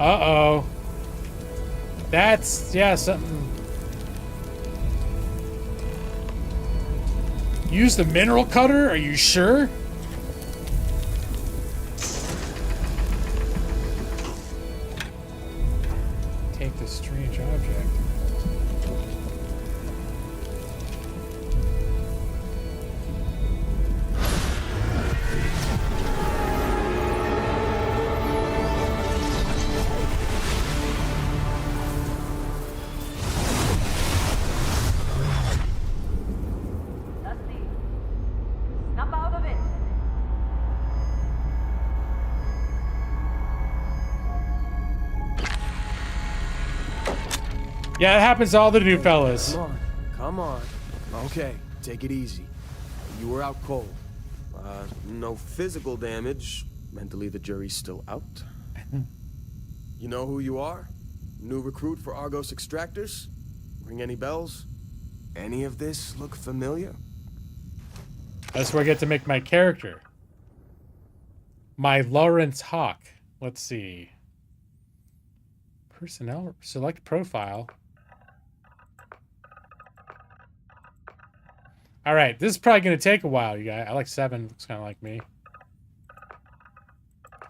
Uh-oh. That's, yeah, something. Use the mineral cutter? Are you sure? Take this strange object. Yeah, it happens to all the new fellas. Come on. Okay, take it easy. You were out cold. No physical damage. Mentally, the jury's still out. You know who you are? New recruit for Argos Extractors? Ring any bells? Any of this look familiar? That's where I get to make my character. My Lawrence Hawk. Let's see. Personnel, select profile. All right, this is probably going to take a while, you guys. I like 7. Looks kind of like me.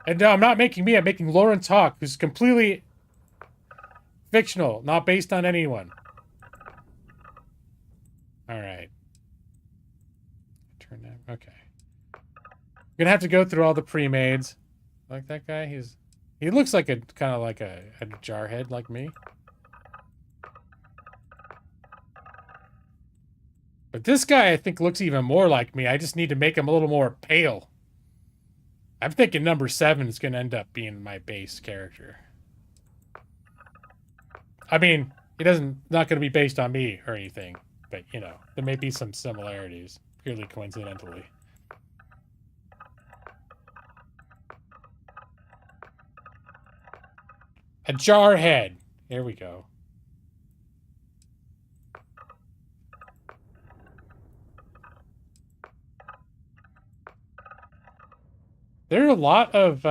And no, I'm not making me. I'm making Lawrence Hawk, who's completely fictional, not based on anyone. All right. Turn that. Okay. I'm gonna have to go through all the pre-mades. Like that guy. He looks like a kind of like a jarhead like me. But this guy, I think, looks even more like me. I just need to make him a little more pale. I'm thinking number 7 is going to end up being my base character. I mean, not going to be based on me or anything. But, you know, there may be some similarities, purely coincidentally. A jarhead. Here we go. There are a lot of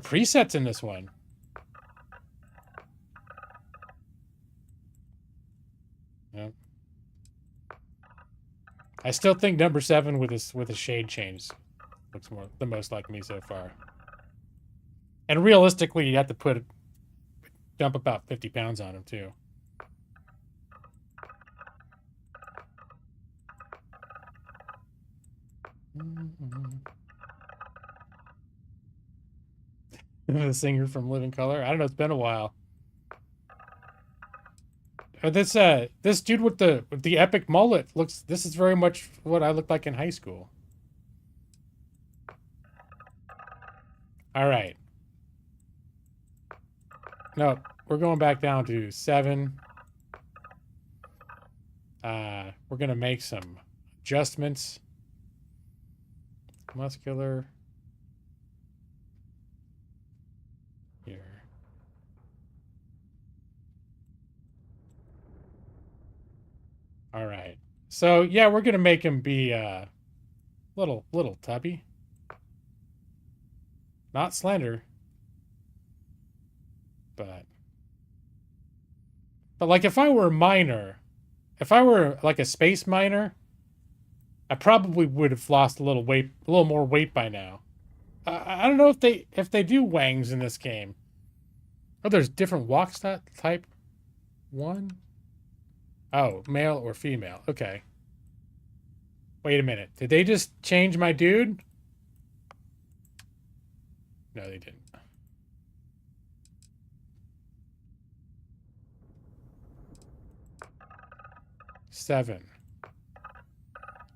presets in this one. Yep. I still think number 7 with a shade change looks the most like me so far. And realistically, you have to dump about 50 pounds on him too. The singer from Living Color. I don't know. It's been a while. This dude with the epic mullet looks. This is very much what I looked like in high school. All right. No, we're going back down to 7. We're gonna make some adjustments. Muscular. Here. All right. So, yeah, we're going to make him be little tubby. Not slender. But like if I were a miner, if I were like a space miner, I probably would have lost a little more weight by now. I don't know if they do wangs in this game. Oh, there's different walk type. 1. Oh, male or female. Okay. Wait a minute. Did they just change my dude? No, they didn't. Seven.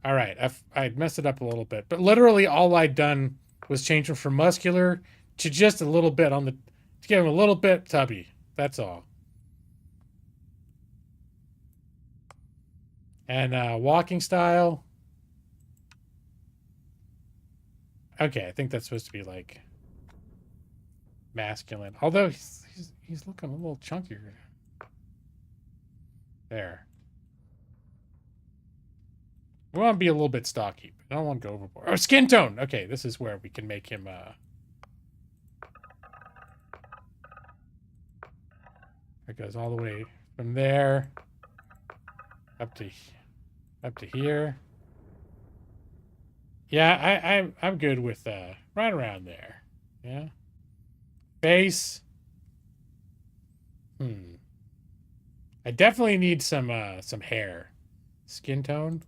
All right, I messed it up a little bit, but literally all I'd done was change him from muscular to just a little bit to give him a little bit tubby. That's all. And walking style. Okay, I think that's supposed to be like masculine. Although he's looking a little chunkier. There. We want to be a little bit stocky, but I don't want to go overboard. Oh, skin tone! Okay, this is where we can make him, it goes all the way from there up to here. Yeah, I'm good with right around there. Yeah. Face. I definitely need some hair. Skin tone.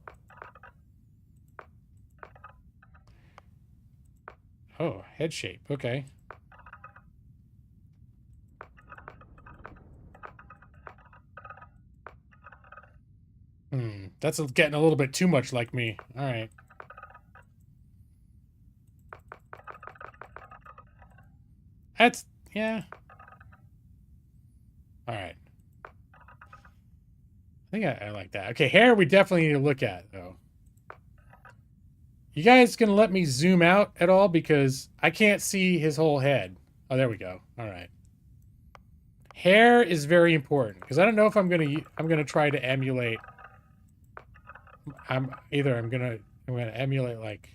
Oh, head shape. Okay. That's getting a little bit too much like me. All right. That's, yeah. All right. I think I like that. Okay, hair we definitely need to look at, though. You guys gonna let me zoom out at all? Because I can't see his whole head. Oh, there we go. All right. Hair is very important because I don't know if I'm gonna try to emulate. I'm gonna emulate like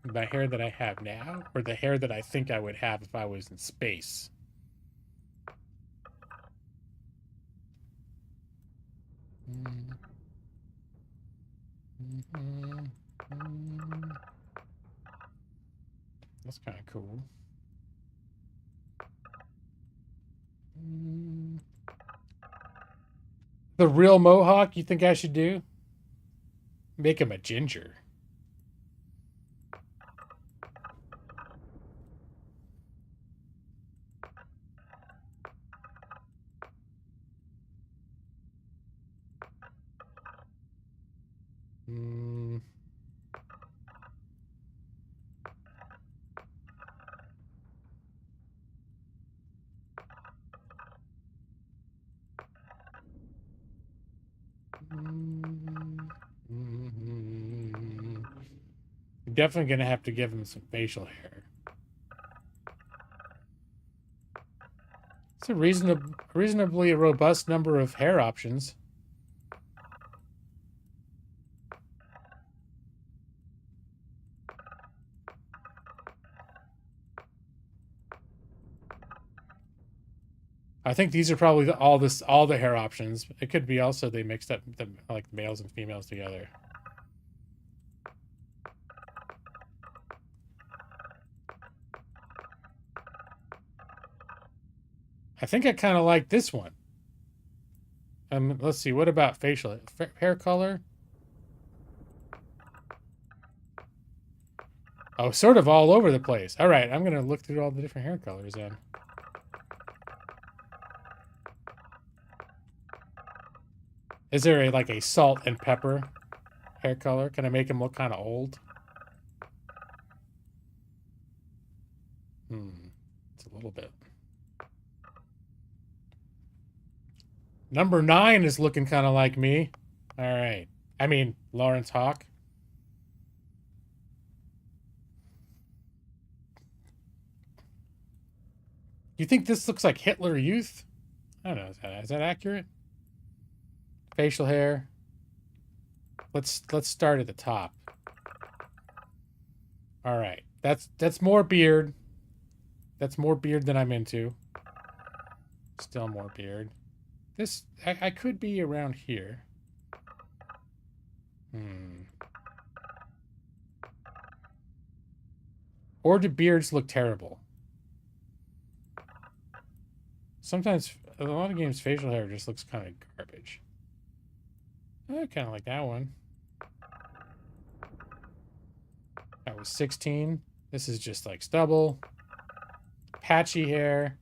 the hair that I have now or the hair that I think I would have if I was in space. That's kind of cool. The real mohawk you think I should do? Make him a ginger. You're definitely gonna have to give him some facial hair. It's a reasonably robust number of hair options. I think these are probably all the hair options. It could be also they mixed up the like males and females together. I think I kind of like this one. Let's see. What about facial hair color? Oh, sort of all over the place. All right, I'm gonna look through all the different hair colors then. Is there like a salt and pepper hair color? Can I make him look kind of old? It's a little bit. Number 9 is looking kind of like me. All right. I mean, Lawrence Hawk. You think this looks like Hitler Youth? I don't know. Is that accurate? Facial hair. Let's start at the top. All right. That's more beard. That's more beard than I'm into. Still more beard. This I could be around here. Or do beards look terrible? Sometimes a lot of games facial hair just looks kind of garbage. I kind of like that one. That was 16. This is just like stubble. Patchy hair.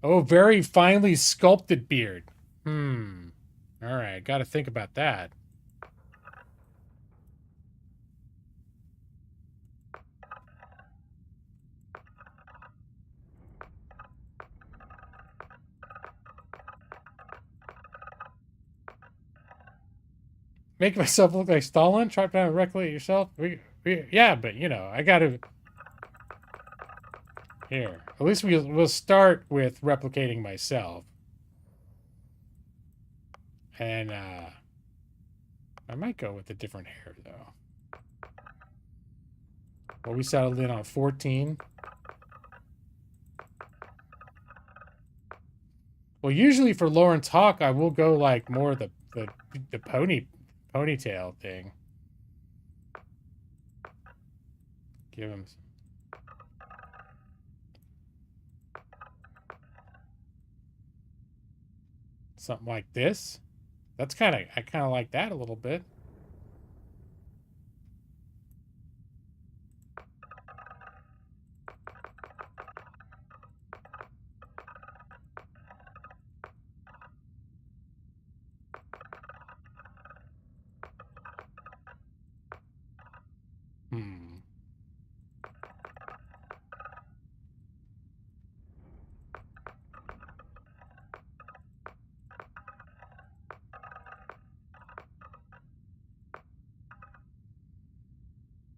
Oh, very finely sculpted beard. All right, got to think about that. Make myself look like Stalin? Try to regulate yourself? Yeah, but, you know, I got to... Here. At least we'll start with replicating myself. And, I might go with a different hair, though. Well, we settled in on 14. Well, usually for Lawrence Hawk, I will go, like, more the ponytail thing. Give him... something like this. I kind of like that a little bit.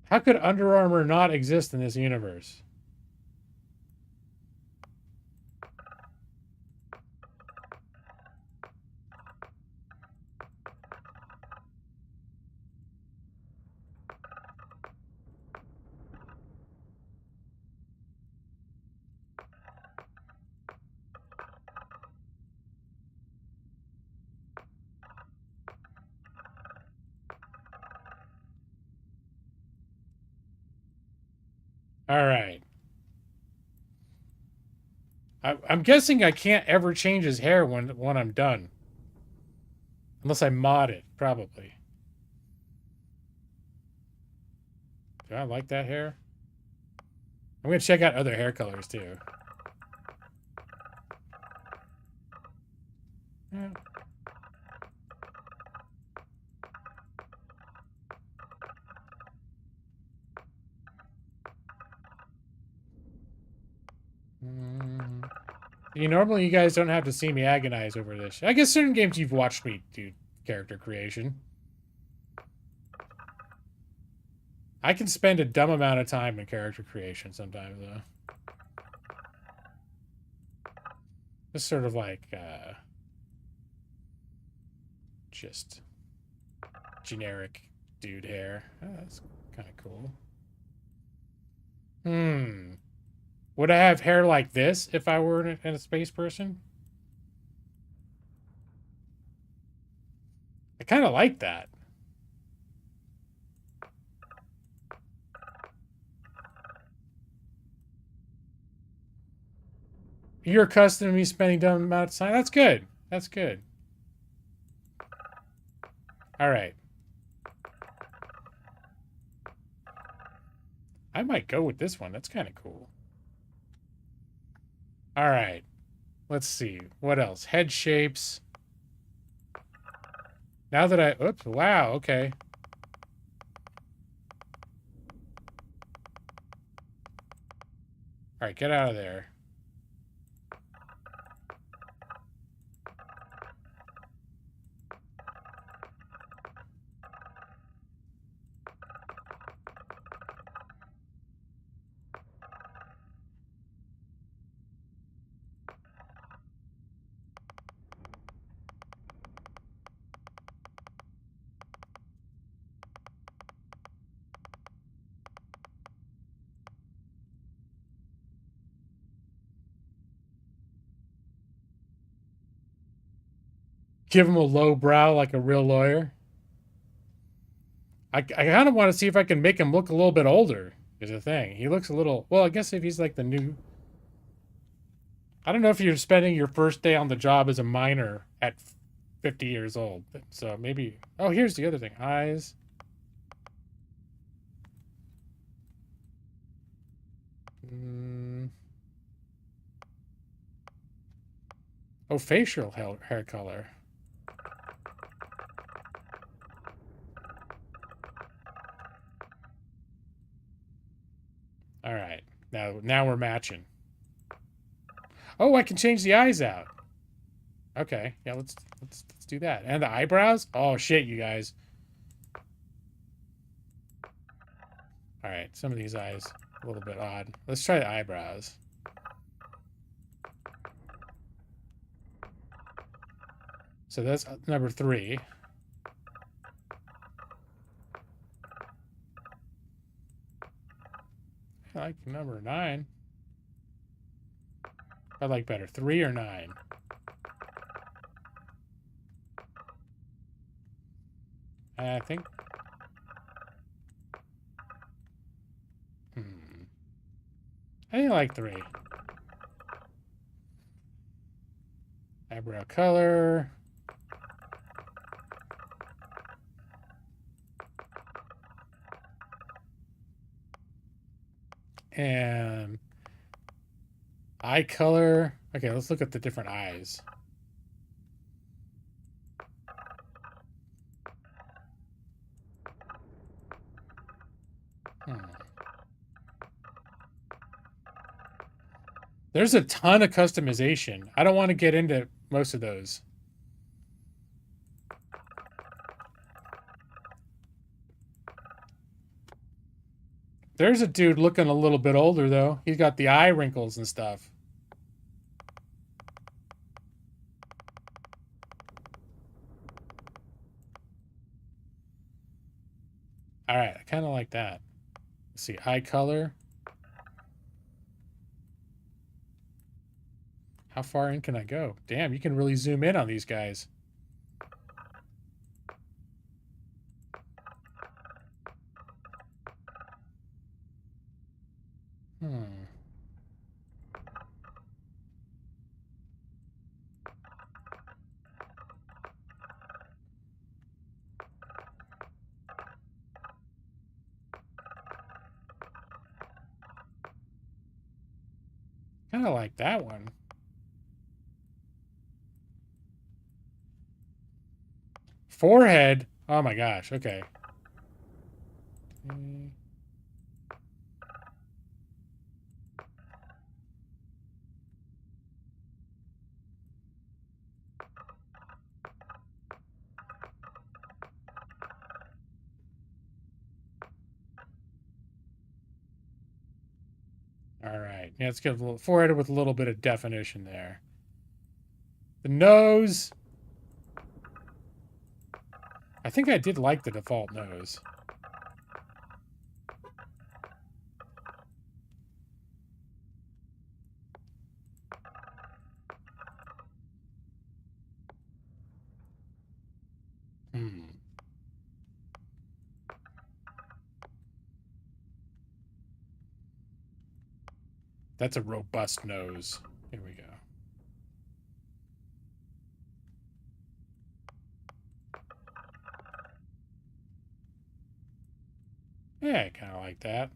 How could Under Armour not exist in this universe? All right. I'm guessing I can't ever change his hair when I'm done. Unless I mod it, probably. Do I like that hair? I'm going to check out other hair colors, too. Yeah. Normally you guys don't have to see me agonize over this. I guess certain games you've watched me do character creation. I can spend a dumb amount of time in character creation sometimes, though. Just sort of like, just generic dude hair. Oh, that's kind of cool. Would I have hair like this if I were a space person? I kind of like that. You're accustomed to me spending dumb amount of time. That's good. That's good. All right. I might go with this one. That's kind of cool. All right. Let's see. What else? Head shapes. Now that I... Oops. Wow. Okay. All right. Get out of there. Give him a low brow like a real lawyer. I kind of want to see if I can make him look a little bit older, is the thing. He looks a little... Well, I guess if he's like the new... I don't know if you're spending your first day on the job as a miner at 50 years old. So maybe... Oh, here's the other thing. Eyes. Oh, facial hair color. All right. Now we're matching. Oh, I can change the eyes out. Okay. Yeah, let's do that. And the eyebrows? Oh shit, you guys. All right, some of these eyes a little bit odd. Let's try the eyebrows. So that's number 3. I like number 9. I like better, 3 or 9. I think. I think I like 3. Eyebrow color. And eye color. Okay, let's look at the different eyes. There's a ton of customization. I don't want to get into most of those. There's a dude looking a little bit older, though. He's got the eye wrinkles and stuff. All right, I kind of like that. Let's see, eye color. How far in can I go? Damn, you can really zoom in on these guys. Kind of like that one. Forehead. Oh my gosh. Okay. All right. Yeah, let's give a little forehead with a little bit of definition there. The nose. I think I did like the default nose. That's a robust nose. Here we go. Yeah, I kind of like that.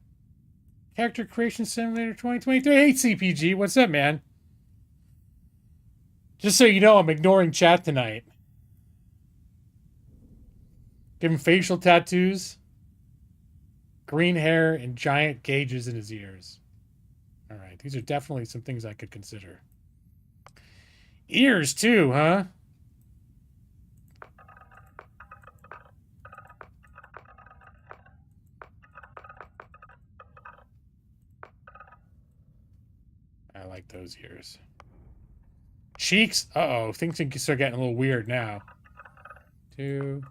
Character Creation Simulator 2023. Hey, CPG. What's up, man? Just so you know, I'm ignoring chat tonight. Give him facial tattoos, green hair, and giant gauges in his ears. All right, these are definitely some things I could consider. Ears, too, huh? I like those ears. Cheeks? Uh-oh, things can start getting a little weird now. 2.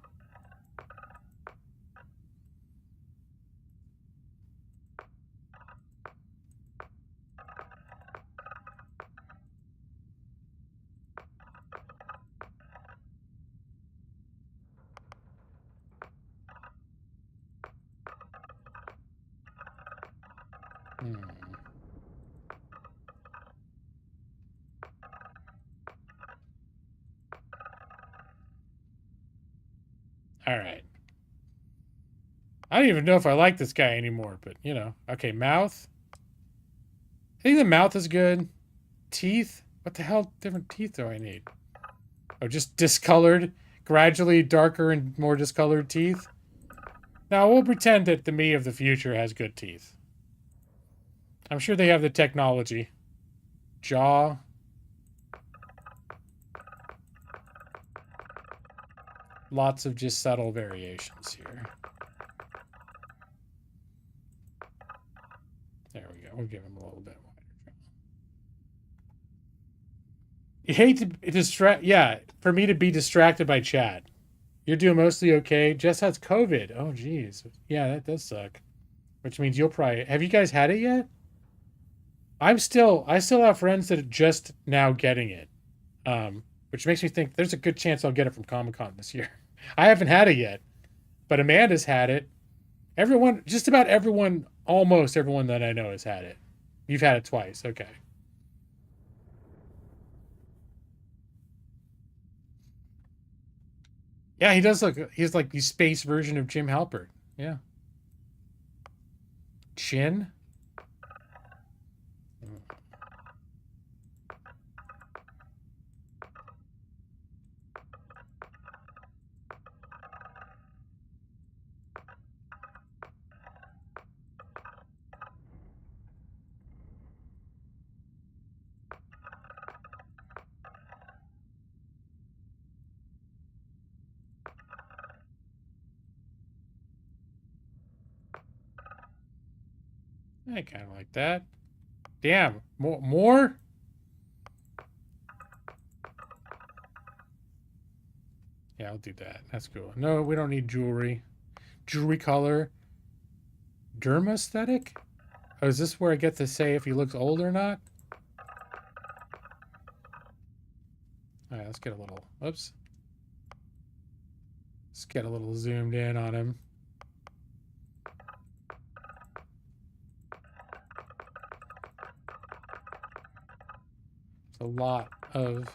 All right. I don't even know if I like this guy anymore, but, you know. Okay, mouth. I think the mouth is good. Teeth? What the hell different teeth do I need? Oh, just discolored, gradually darker and more discolored teeth? Now, we'll pretend that the me of the future has good teeth. I'm sure they have the technology. Jaw. Lots of just subtle variations here. There we go. We'll give him a little bit wider. You hate to distract. Yeah, for me to be distracted by chat. You're doing mostly okay. Jess has COVID. Oh, geez. Yeah, that does suck. Which means you'll probably... Have you guys had it yet? I still have friends that are just now getting it. Which makes me think there's a good chance I'll get it from Comic-Con this year. I haven't had it yet. But Amanda's had it. Everyone, just about everyone, almost everyone that I know has had it. You've had it twice. Okay. Yeah, he does look... He's like the space version of Jim Halpert. Yeah. Chin? I kind of like that. Damn, more? Yeah, I'll do that. That's cool. No, we don't need jewelry. Jewelry color. Derma aesthetic? Oh, is this where I get to say if he looks old or not? Alright, let's get a little... Whoops. Let's get a little zoomed in on him. It's a lot of...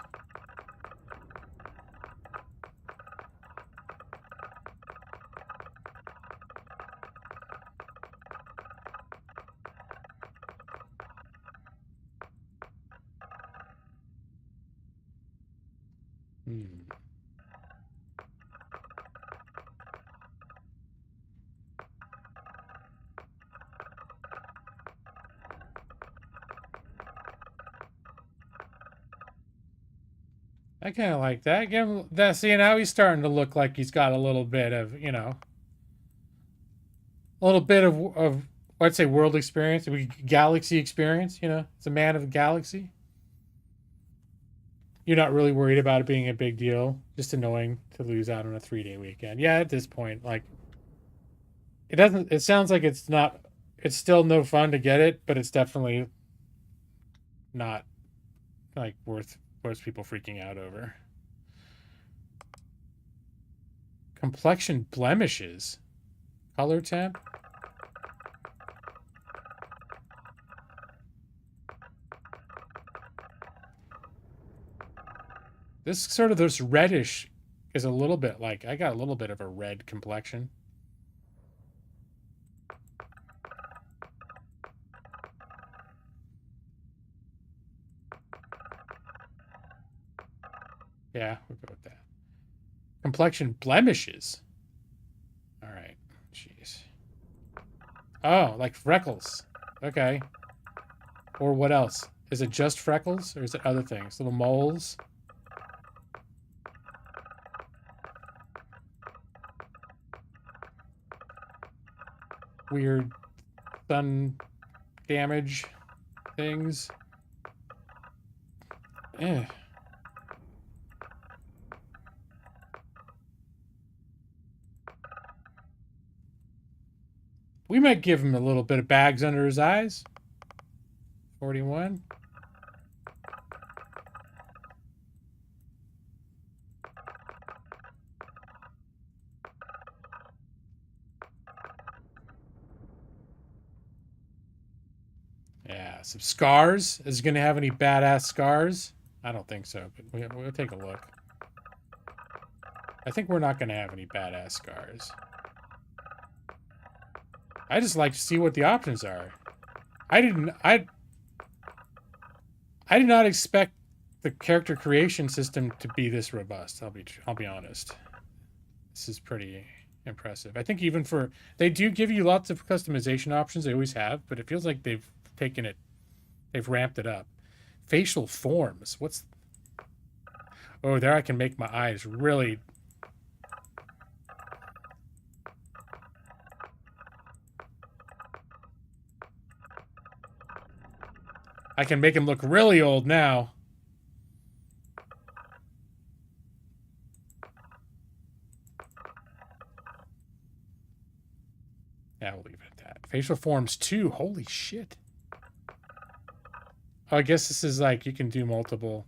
I kind of like that. Give him that. See, now he's starting to look like he's got a little bit of, you know, a little bit of I'd say world experience, galaxy experience. You know, it's a man of the galaxy. You're not really worried about it being a big deal. Just annoying to lose out on a 3-day weekend. Yeah, at this point, like, it doesn't. It sounds like it's not. It's still no fun to get it, but it's definitely not like worth people freaking out over. Complexion blemishes. Color temp. This sort of this reddish is a little bit like, I got a little bit of a red complexion. Yeah, we'll go with that. Complexion blemishes. All right. Jeez. Oh, like freckles. Okay. Or what else? Is it just freckles or is it other things? Little moles? Weird sun damage things. Eh. We might give him a little bit of bags under his eyes. 41. Yeah, some scars. Is he going to have any badass scars? I don't think so, but we'll take a look. I think we're not going to have any badass scars. I just like to see what the options are. I did not expect the character creation system to be this robust. I'll be honest. This is pretty impressive. I think even for, they do give you lots of customization options. They always have, but it feels like they've ramped it up. Facial forms. Oh, there I can make my eyes really. I can make him look really old now. Yeah, we'll leave it at that. Facial forms 2. Holy shit. Oh, I guess this is like, you can do multiple.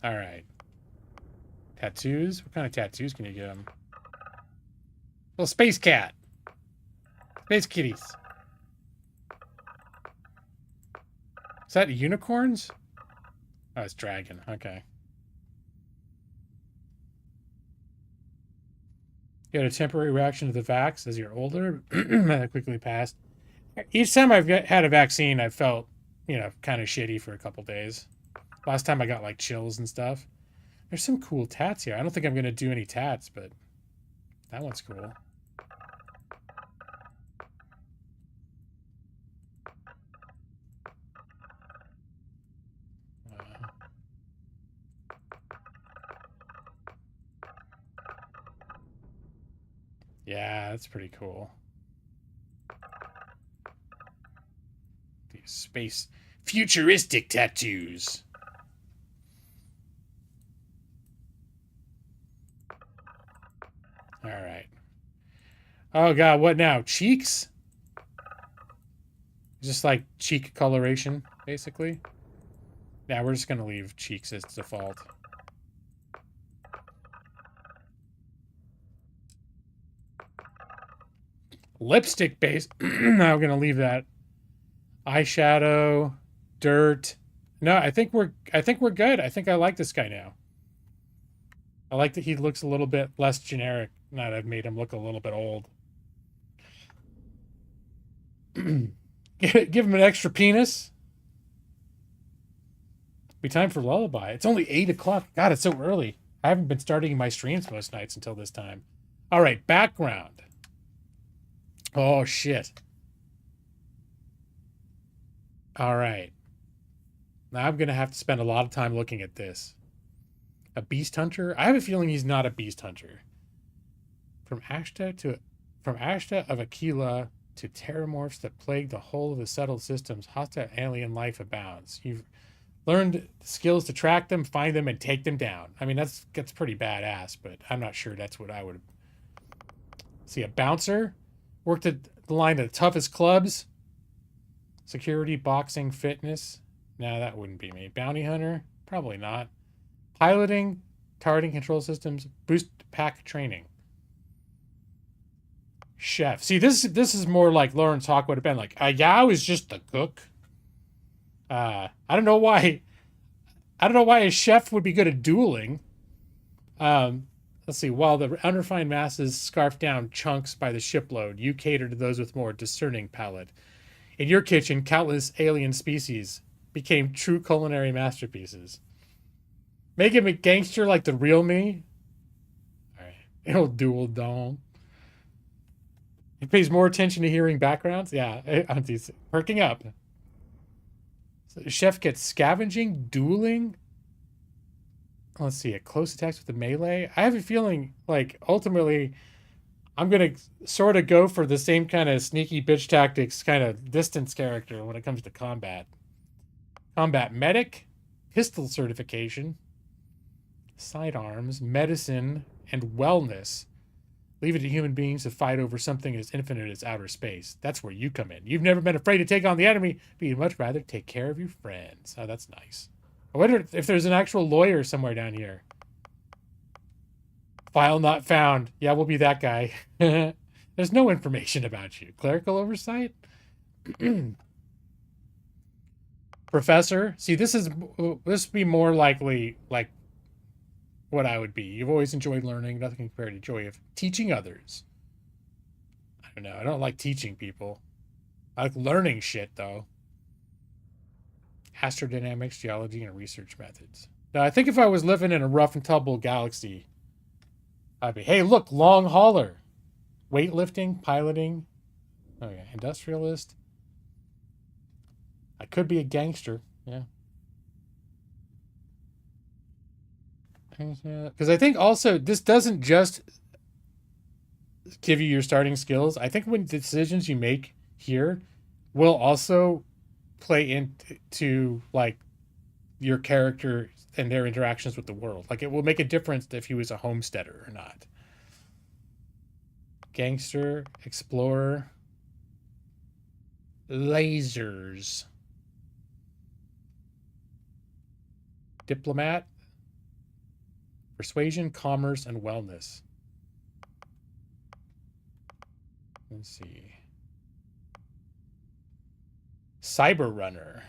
All right. Tattoos? What kind of tattoos can you get him? Little space cat. Space kitties. Is that unicorns? Oh, it's dragon. Okay. You had a temporary reaction to the vax as you're older. That quickly passed. Each time I've had a vaccine, I've felt, you know, kind of shitty for a couple days. Last time I got like chills and stuff. There's some cool tats here. I don't think I'm going to do any tats, but that one's cool. Yeah, that's pretty cool. These space futuristic tattoos. All right. Oh god, what now? Cheeks? Just like cheek coloration, basically. Yeah, we're just gonna leave cheeks as default. Lipstick base. Now I'm gonna leave that. Eyeshadow, dirt. No, I think we're good. I think I like this guy now. I like that he looks a little bit less generic now that I've made him look a little bit old. Give him an extra penis. Be time for lullaby. It's only 8 o'clock. God, it's so early. I haven't been starting my streams most nights until this time. All right, background. Oh, shit. All right. Now I'm going to have to spend a lot of time looking at this. A beast hunter? I have a feeling he's not a beast hunter. From Ashta of Aquila to terramorphs that plague the whole of the settled systems, hostile alien life abounds. You've learned skills to track them, find them, and take them down. I mean, that's pretty badass, but I'm not sure that's what I would... See, a bouncer? Worked at the line of the toughest clubs. Security, boxing, fitness. No, that wouldn't be me. Bounty hunter? Probably not. Piloting, targeting control systems, boost pack training. Chef. See, this is more like Lawrence Hawk would have been like, yeah, I was just the cook. I don't know why a chef would be good at dueling. Let's see. While the unrefined masses scarf down chunks by the shipload, you cater to those with more discerning palate. In your kitchen, countless alien species became true culinary masterpieces. Make him a gangster like the real me. All right. It'll duel dong. He pays more attention to hearing backgrounds. Yeah, he's perking up. So the chef gets scavenging, dueling. Let's see, at close attacks with the melee. I have a feeling, like, ultimately, I'm going to sort of go for the same kind of sneaky bitch tactics kind of distance character when it comes to combat. Combat medic, pistol certification, sidearms, medicine, and wellness. Leave it to human beings to fight over something as infinite as outer space. That's where you come in. You've never been afraid to take on the enemy, but you'd much rather take care of your friends. Oh, that's nice. I wonder if there's an actual lawyer somewhere down here. File not found. Yeah, we'll be that guy. There's no information about you. Clerical oversight? Professor? See, this would be more likely like what I would be. You've always enjoyed learning, nothing compared to joy of teaching others. I don't know. I don't like teaching people. I like learning shit, though. Astrodynamics, geology, and research methods. Now, I think if I was living in a rough and tumble galaxy, I'd be, hey, look, long hauler. Weightlifting, piloting. Oh, yeah, industrialist. I could be a gangster, yeah. Because I think also this doesn't just give you your starting skills. I think when decisions you make here will also play into like your character and their interactions with the world. Like it will make a difference if he was a homesteader or not. Gangster, explorer, lasers, diplomat, persuasion, commerce, and wellness. Let's see. Cyber runner.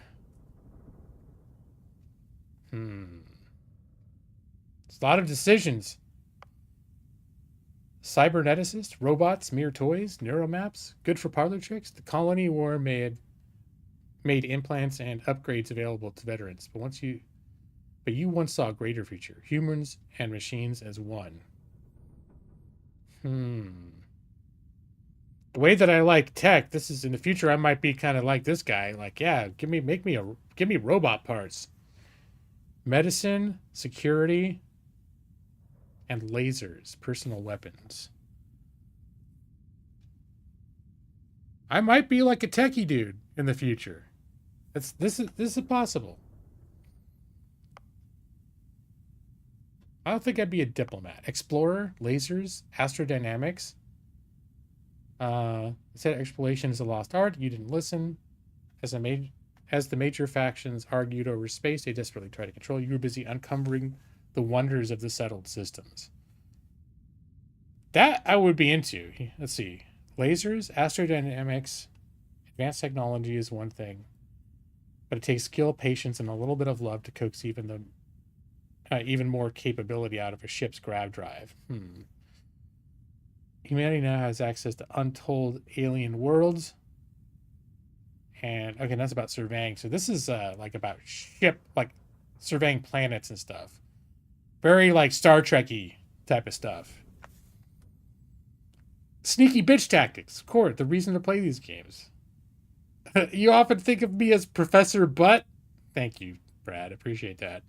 It's a lot of decisions. Cyberneticist, robots, mere toys, neuromaps, good for parlor tricks. The colony war made implants and upgrades available to veterans, but you once saw a greater future, humans and machines as one. The way that I like tech, this is in the future. I might be kind of like this guy. Like, yeah, give me robot parts. Medicine, security, and lasers, personal weapons. I might be like a techie dude in the future. This is possible. I don't think I'd be a diplomat. Explorer, lasers, astrodynamics. It said exploration is a lost art. You didn't listen. As the major factions argued over space, they desperately tried to control you. You were busy uncumbering the wonders of the settled systems. That I would be into. Let's see. Lasers, astrodynamics, advanced technology is one thing. But it takes skill, patience, and a little bit of love to coax even more capability out of a ship's grav drive. Humanity now has access to untold alien worlds. And, okay, that's about surveying. So this is, like, about ship, like, surveying planets and stuff. Very like Star Trek-y type of stuff. Sneaky bitch tactics. Court, the reason to play these games. You often think of me as Professor Butt. Thank you, Brad. Appreciate that.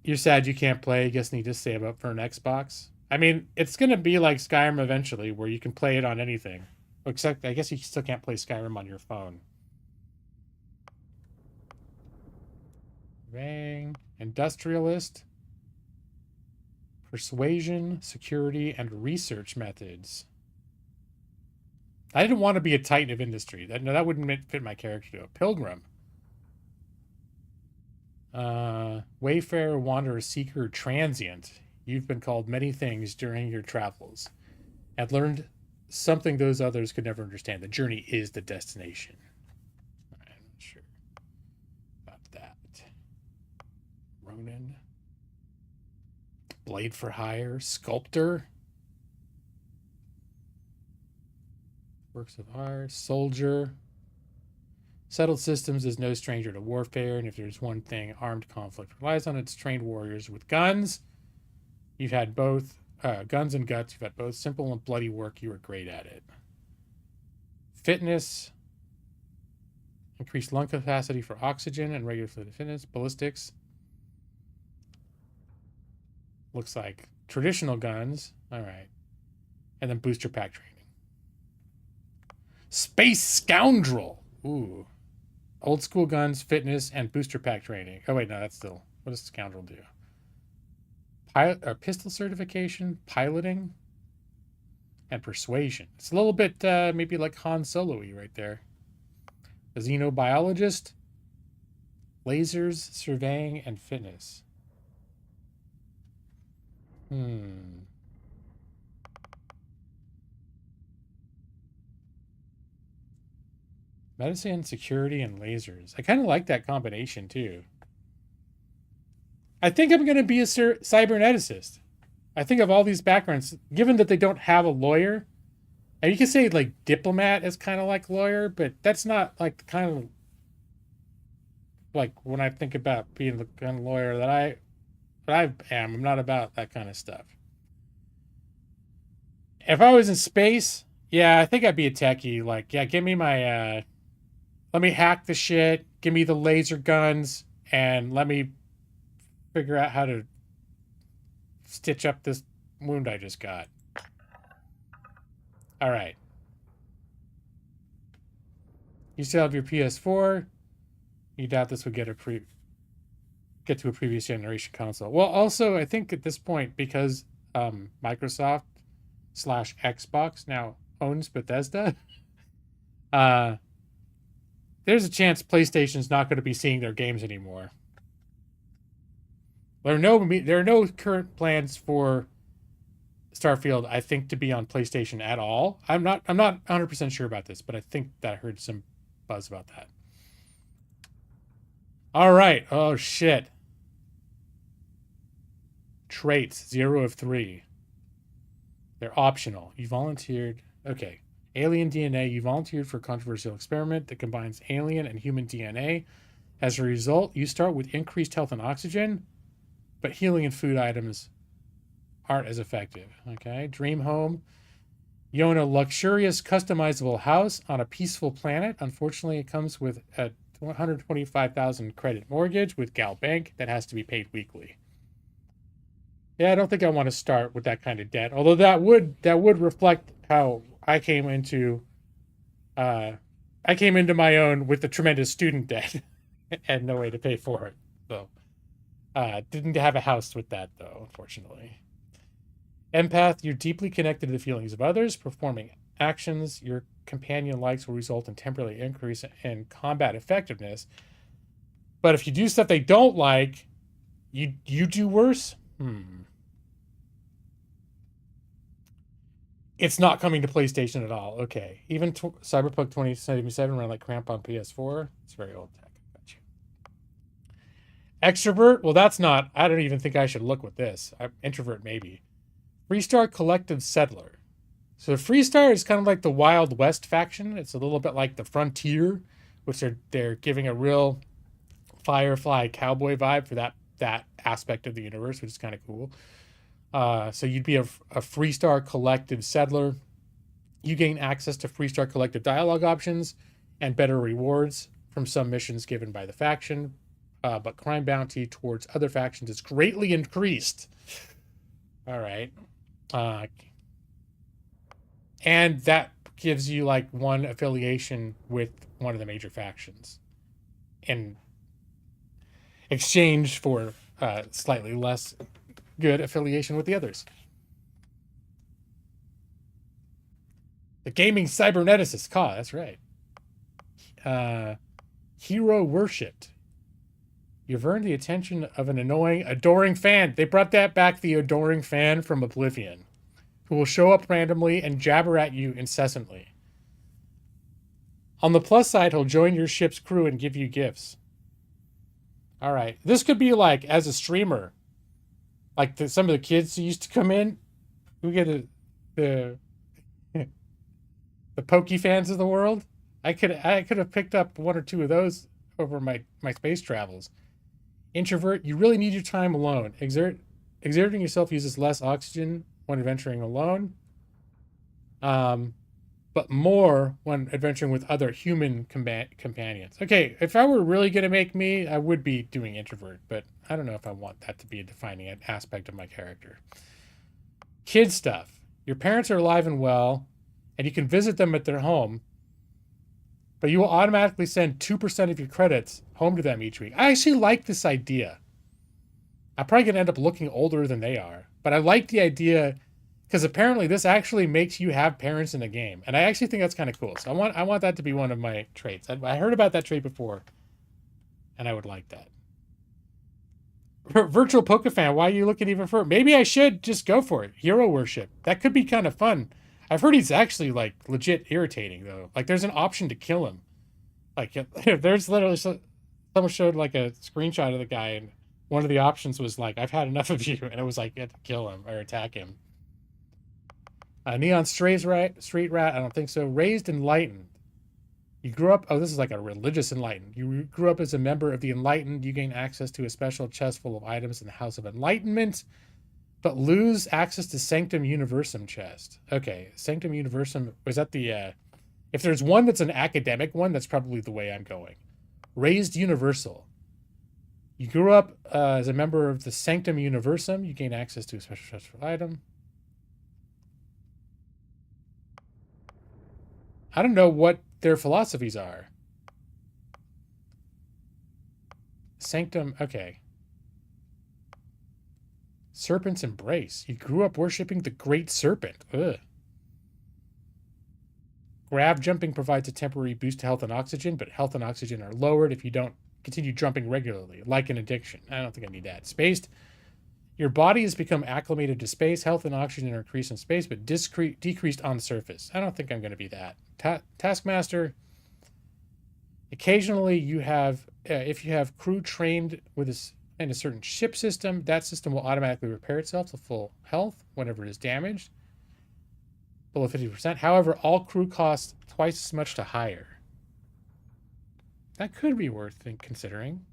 You're sad you can't play. Guess need to save up for an Xbox. I mean, it's going to be like Skyrim eventually, where you can play it on anything. Except, I guess you still can't play Skyrim on your phone. Bang. Industrialist. Persuasion, security, and research methods. I didn't want to be a titan of industry. That wouldn't fit my character. A pilgrim. Wayfarer, wanderer, seeker, transient. You've been called many things during your travels and learned something those others could never understand. The journey is the destination. I'm not sure about that. Ronin. Blade for hire. Sculptor. Works of art. Soldier. Settled systems is no stranger to warfare, and if there's one thing armed conflict relies on, it's trained warriors with guns. You've had both guns and guts. You've had both simple and bloody work. You were great at it. Fitness. Increased lung capacity for oxygen and regular fluid fitness. Ballistics. Looks like traditional guns. All right. And then booster pack training. Space Scoundrel. Ooh. Old school guns, fitness, and booster pack training. Oh, wait, no, that's still... What does Scoundrel do? Pilot, or pistol certification, piloting, and persuasion. It's a little bit maybe like Han Solo-y right there. A xenobiologist, lasers, surveying, and fitness. Medicine, security, and lasers. I kind of like that combination, too. I think I'm going to be a cyberneticist. I think of all these backgrounds, given that they don't have a lawyer, and you can say, like, diplomat is kind of like lawyer, but that's not, like, the kind of, like, when I think about being the kind of lawyer that I am. I'm not about that kind of stuff. If I was in space, yeah, I think I'd be a techie. Like, yeah, give me my, let me hack the shit, give me the laser guns, and let me figure out how to stitch up this wound I just got. All right. You still have your PS4. You doubt this would get to a previous generation console. Well, also, I think at this point, because Microsoft / Xbox now owns Bethesda, there's a chance PlayStation's not going to be seeing their games anymore. There are no current plans for Starfield, I think, to be on PlayStation at all. I'm not 100% sure about this, but I think that I heard some buzz about that. All right. Oh shit. Traits 0 of 3. They're optional. You volunteered. Okay. Alien DNA. You volunteered for a controversial experiment that combines alien and human DNA. As a result, you start with increased health and oxygen, but healing and food items aren't as effective. Okay. Dream home. You own a luxurious, customizable house on a peaceful planet. Unfortunately, it comes with a 125,000 credit mortgage with Gal Bank that has to be paid weekly. Yeah, I don't think I want to start with that kind of debt. Although that would reflect how I came into my own with the tremendous student debt and no way to pay for it. So didn't have a house with that though, unfortunately. Empath, you're deeply connected to the feelings of others. Performing actions your companion likes will result in temporary increase in combat effectiveness. But if you do stuff they don't like, you do worse. It's not coming to PlayStation at all. Okay. Even Cyberpunk 2077 ran like cramp on PS4. It's very old tech. Got you. Extrovert? Well, that's not... I don't even think I should look with this. Introvert, maybe. Freestar Collective Settler. So Freestar is kind of like the Wild West faction. It's a little bit like the Frontier, which they're giving a real Firefly cowboy vibe for that aspect of the universe, which is kind of cool. So you'd be a Freestar Collective settler. You gain access to Freestar Collective dialogue options and better rewards from some missions given by the faction, but crime bounty towards other factions is greatly increased. All right. And that gives you like one affiliation with one of the major factions in exchange for slightly less good affiliation with the others. The gaming cyberneticist. That's right. Hero worshipped. You've earned the attention of an annoying, adoring fan. They brought that back, the adoring fan from Oblivion, who will show up randomly and jabber at you incessantly. On the plus side, he'll join your ship's crew and give you gifts. All right. This could be like, as a streamer, like some of the kids who used to come in, who get the Pokey fans of the world. I could have picked up one or two of those over my space travels. Introvert, you really need your time alone. Exerting yourself uses less oxygen when adventuring alone, but more when adventuring with other human companions. Okay, if I were really going to make me, I would be doing introvert, but I don't know if I want that to be a defining aspect of my character. Kid stuff. Your parents are alive and well, and you can visit them at their home, but you will automatically send 2% of your credits home to them each week. I actually like this idea. I'm probably going to end up looking older than they are, but I like the idea because apparently this actually makes you have parents in the game, and I actually think that's kind of cool. So I want that to be one of my traits. I heard about that trait before, and I would like that. Virtual Pokefan, why are you looking even further? Maybe I should just go for it. Hero worship. That could be kind of fun. I've heard he's actually like legit irritating though. Like there's an option to kill him. Like there's literally someone showed like a screenshot of the guy, and one of the options was like, "I've had enough of you," and it was like you had to kill him or attack him. Neon Street Rat. I don't think so. Raised Enlightened. You grew up. Oh, this is like a religious enlightened. You grew up as a member of the Enlightened. You gain access to a special chest full of items in the House of Enlightenment, but lose access to Sanctum Universum chest. Okay, Sanctum Universum, was that the, if there's one that's an academic one, that's probably the way I'm going. Raised Universal. You grew up as a member of the Sanctum Universum. You gain access to a special chest full item. I don't know what their philosophies are. Sanctum, okay. Serpent's Embrace. You grew up worshipping the Great Serpent. Ugh. Grab jumping provides a temporary boost to health and oxygen, but health and oxygen are lowered if you don't continue jumping regularly, like an addiction. I don't think I need that. Spaced. Your body has become acclimated to space. Health and oxygen are increased in space, but decreased on surface. I don't think I'm going to be that. Taskmaster. Occasionally, you have, if you have crew trained with in a certain ship system, that system will automatically repair itself to full health whenever it is damaged, below 50%. However, all crew cost twice as much to hire. That could be worth considering.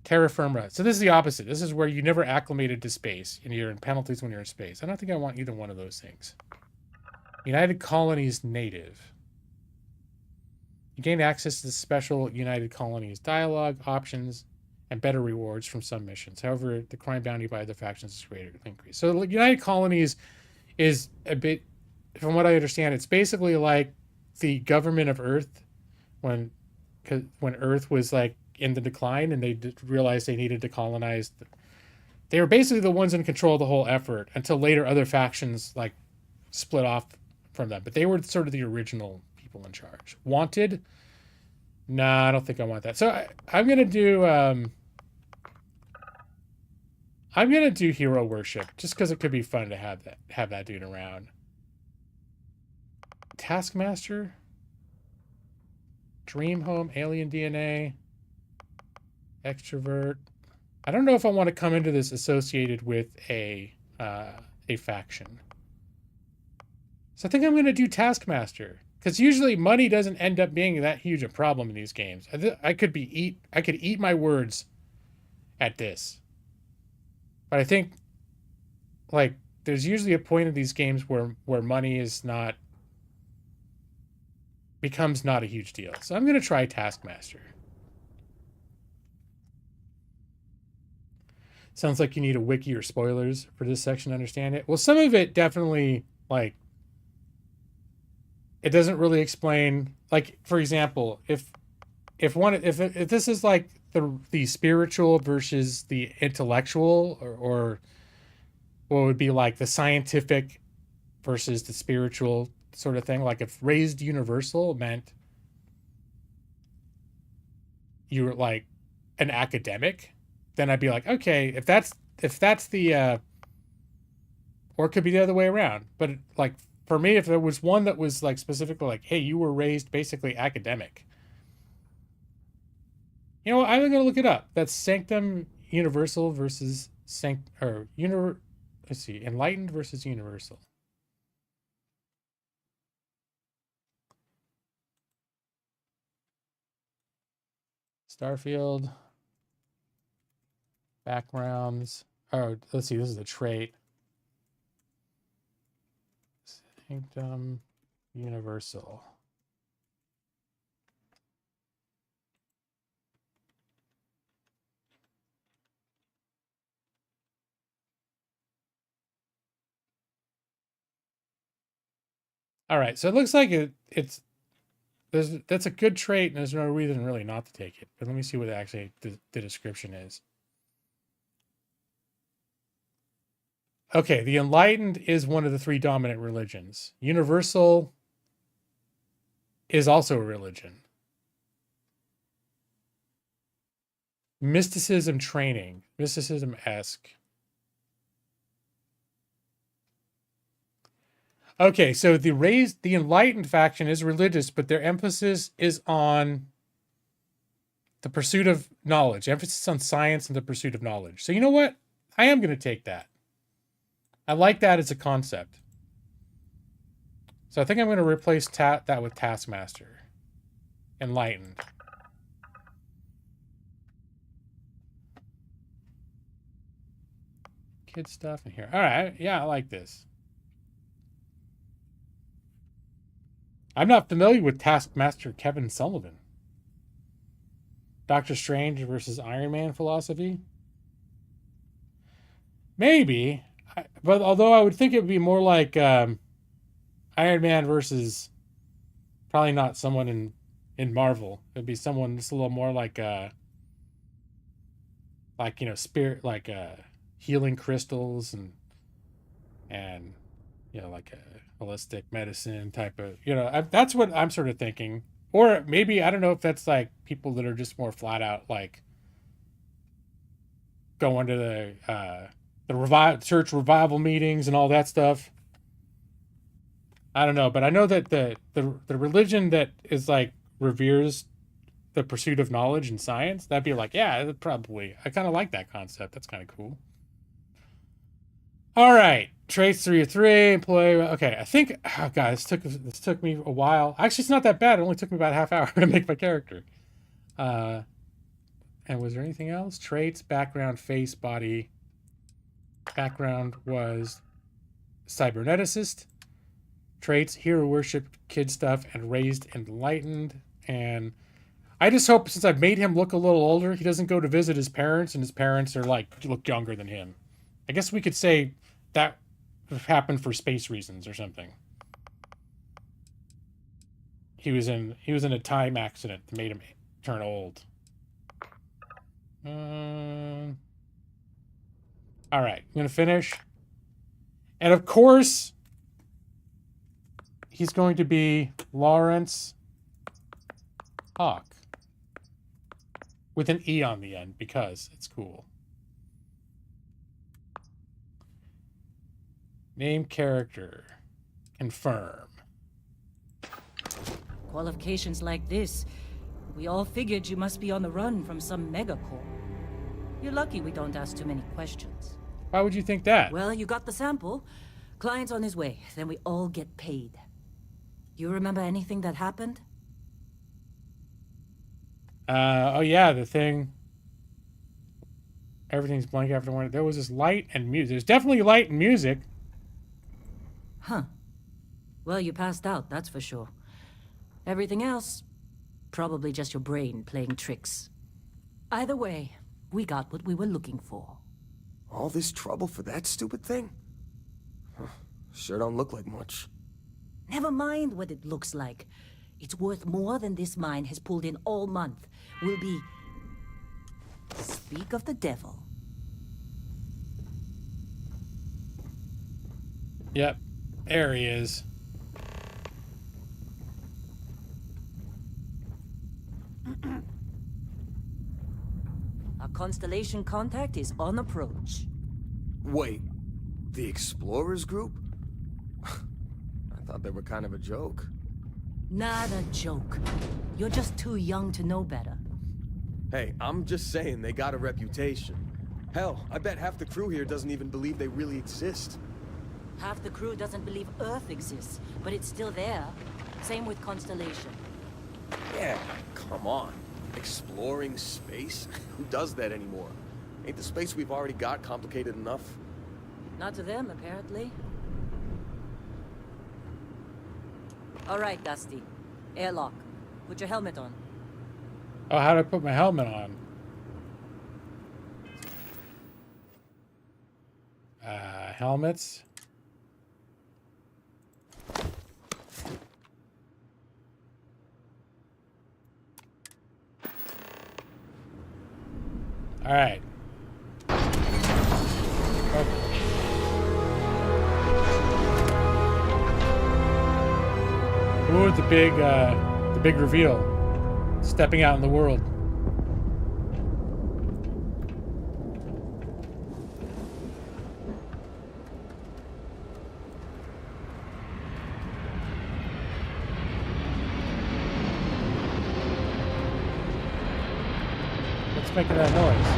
Terra Firma. So this is the opposite. This is where you never acclimated to space, and you're in penalties when you're in space. I don't think I want either one of those things. United Colonies Native. You gain access to the special United Colonies dialogue options and better rewards from some missions. However, the crime bounty by other factions is greatly increased. So United Colonies is a bit, from what I understand, it's basically like the government of Earth when Earth was like in the decline and they realized they needed to colonize. They were basically the ones in control of the whole effort until later other factions like split off from them. But they were sort of the original people in charge. Wanted? Nah, I don't think I want that. So I'm gonna do hero worship just because it could be fun to have that dude around. Taskmaster, Dream Home, Alien DNA, Extrovert. I don't know if I want to come into this associated with a faction. So I think I'm going to do Taskmaster. Because usually money doesn't end up being that huge a problem in these games. I could eat my words at this. But I think, like, there's usually a point in these games where money is not, becomes not a huge deal. So I'm going to try Taskmaster. Sounds like you need a wiki or spoilers for this section to understand it. Well, some of it definitely, like, it doesn't really explain, like, for example, if this is like the spiritual versus the intellectual, or what would be like the scientific versus the spiritual sort of thing, like if raised universal meant you were like an academic, then I'd be like, okay, if that's the or it could be the other way around. But like for me, if there was one that was like specifically like, hey, you were raised basically academic, you know what, I'm gonna look it up. That's Sanctum Universal versus let's see, Enlightened versus Universal. Starfield. Backgrounds. Oh, let's see, this is a trait. Sanctum Universal. All right, so it looks like that's a good trait, and there's no reason really not to take it. But let me see what actually the description is. Okay, the Enlightened is one of the three dominant religions. Universal is also a religion. Mysticism training, mysticism-esque. Okay, so the Enlightened faction is religious, but their emphasis is on the pursuit of knowledge, emphasis on science and the pursuit of knowledge. So you know what? I am going to take that. I like that as a concept. So I think I'm going to replace that with Taskmaster. Enlightened. Kid stuff in here. All right. Yeah, I like this. I'm not familiar with Taskmaster Kevin Sullivan. Doctor Strange versus Iron Man philosophy? Maybe. But although I would think it would be more like Iron Man versus probably not someone in Marvel. It'd be someone just a little more like spirit, like healing crystals and like a holistic medicine type of, that's what I'm sort of thinking. Or maybe, I don't know if that's like people that are just more flat out like going to the church revival meetings and all that stuff. I don't know, but I know that the religion that is like reveres the pursuit of knowledge and science, that'd be like, yeah, probably. I kind of like that concept. That's kind of cool. All right, traits 3 of 3, employee. Okay, I think, oh god, this took me a while. Actually, it's not that bad. It only took me about a half hour to make my character. And was there anything else? Traits, background, face, body. Background was cyberneticist. Traits, hero worship, kid stuff, and raised enlightened. And I just hope, since I've made him look a little older, he doesn't go to visit his parents, and his parents are like look younger than him. I guess we could say that happened for space reasons or something. He was in a time accident that made him turn old. All right, I'm gonna finish. And of course, he's going to be Lawrence Hawk with an E on the end because it's cool. Name character. Confirm. Qualifications like this, we all figured you must be on the run from some megacorp. You're lucky we don't ask too many questions. Why would you think that? Well, you got the sample. Client's on his way. Then we all get paid. You remember anything that happened? Oh yeah, the thing. Everything's blank after one. There was this light and music. There's definitely light and music. Huh. Well, you passed out, that's for sure. Everything else, probably just your brain playing tricks. Either way, we got what we were looking for. All this trouble for that stupid thing? Huh. Sure don't look like much. Never mind what it looks like. It's worth more than this mine has pulled in all month. Will be... Speak of the devil. Yep. There he is. Our constellation contact is on approach. Wait, the Explorers group? I thought they were kind of a joke. Not a joke. You're just too young to know better. Hey, I'm just saying they got a reputation. Hell, I bet half the crew here doesn't even believe they really exist. Half the crew doesn't believe Earth exists, but it's still there. Same with Constellation. Yeah, come on. Exploring space? Who does that anymore? Ain't the space we've already got complicated enough? Not to them, apparently. All right, Dusty. Airlock. Put your helmet on. Oh, how do I put my helmet on? Helmets. All right. Ooh, the big reveal. Stepping out in the world. What's making that noise?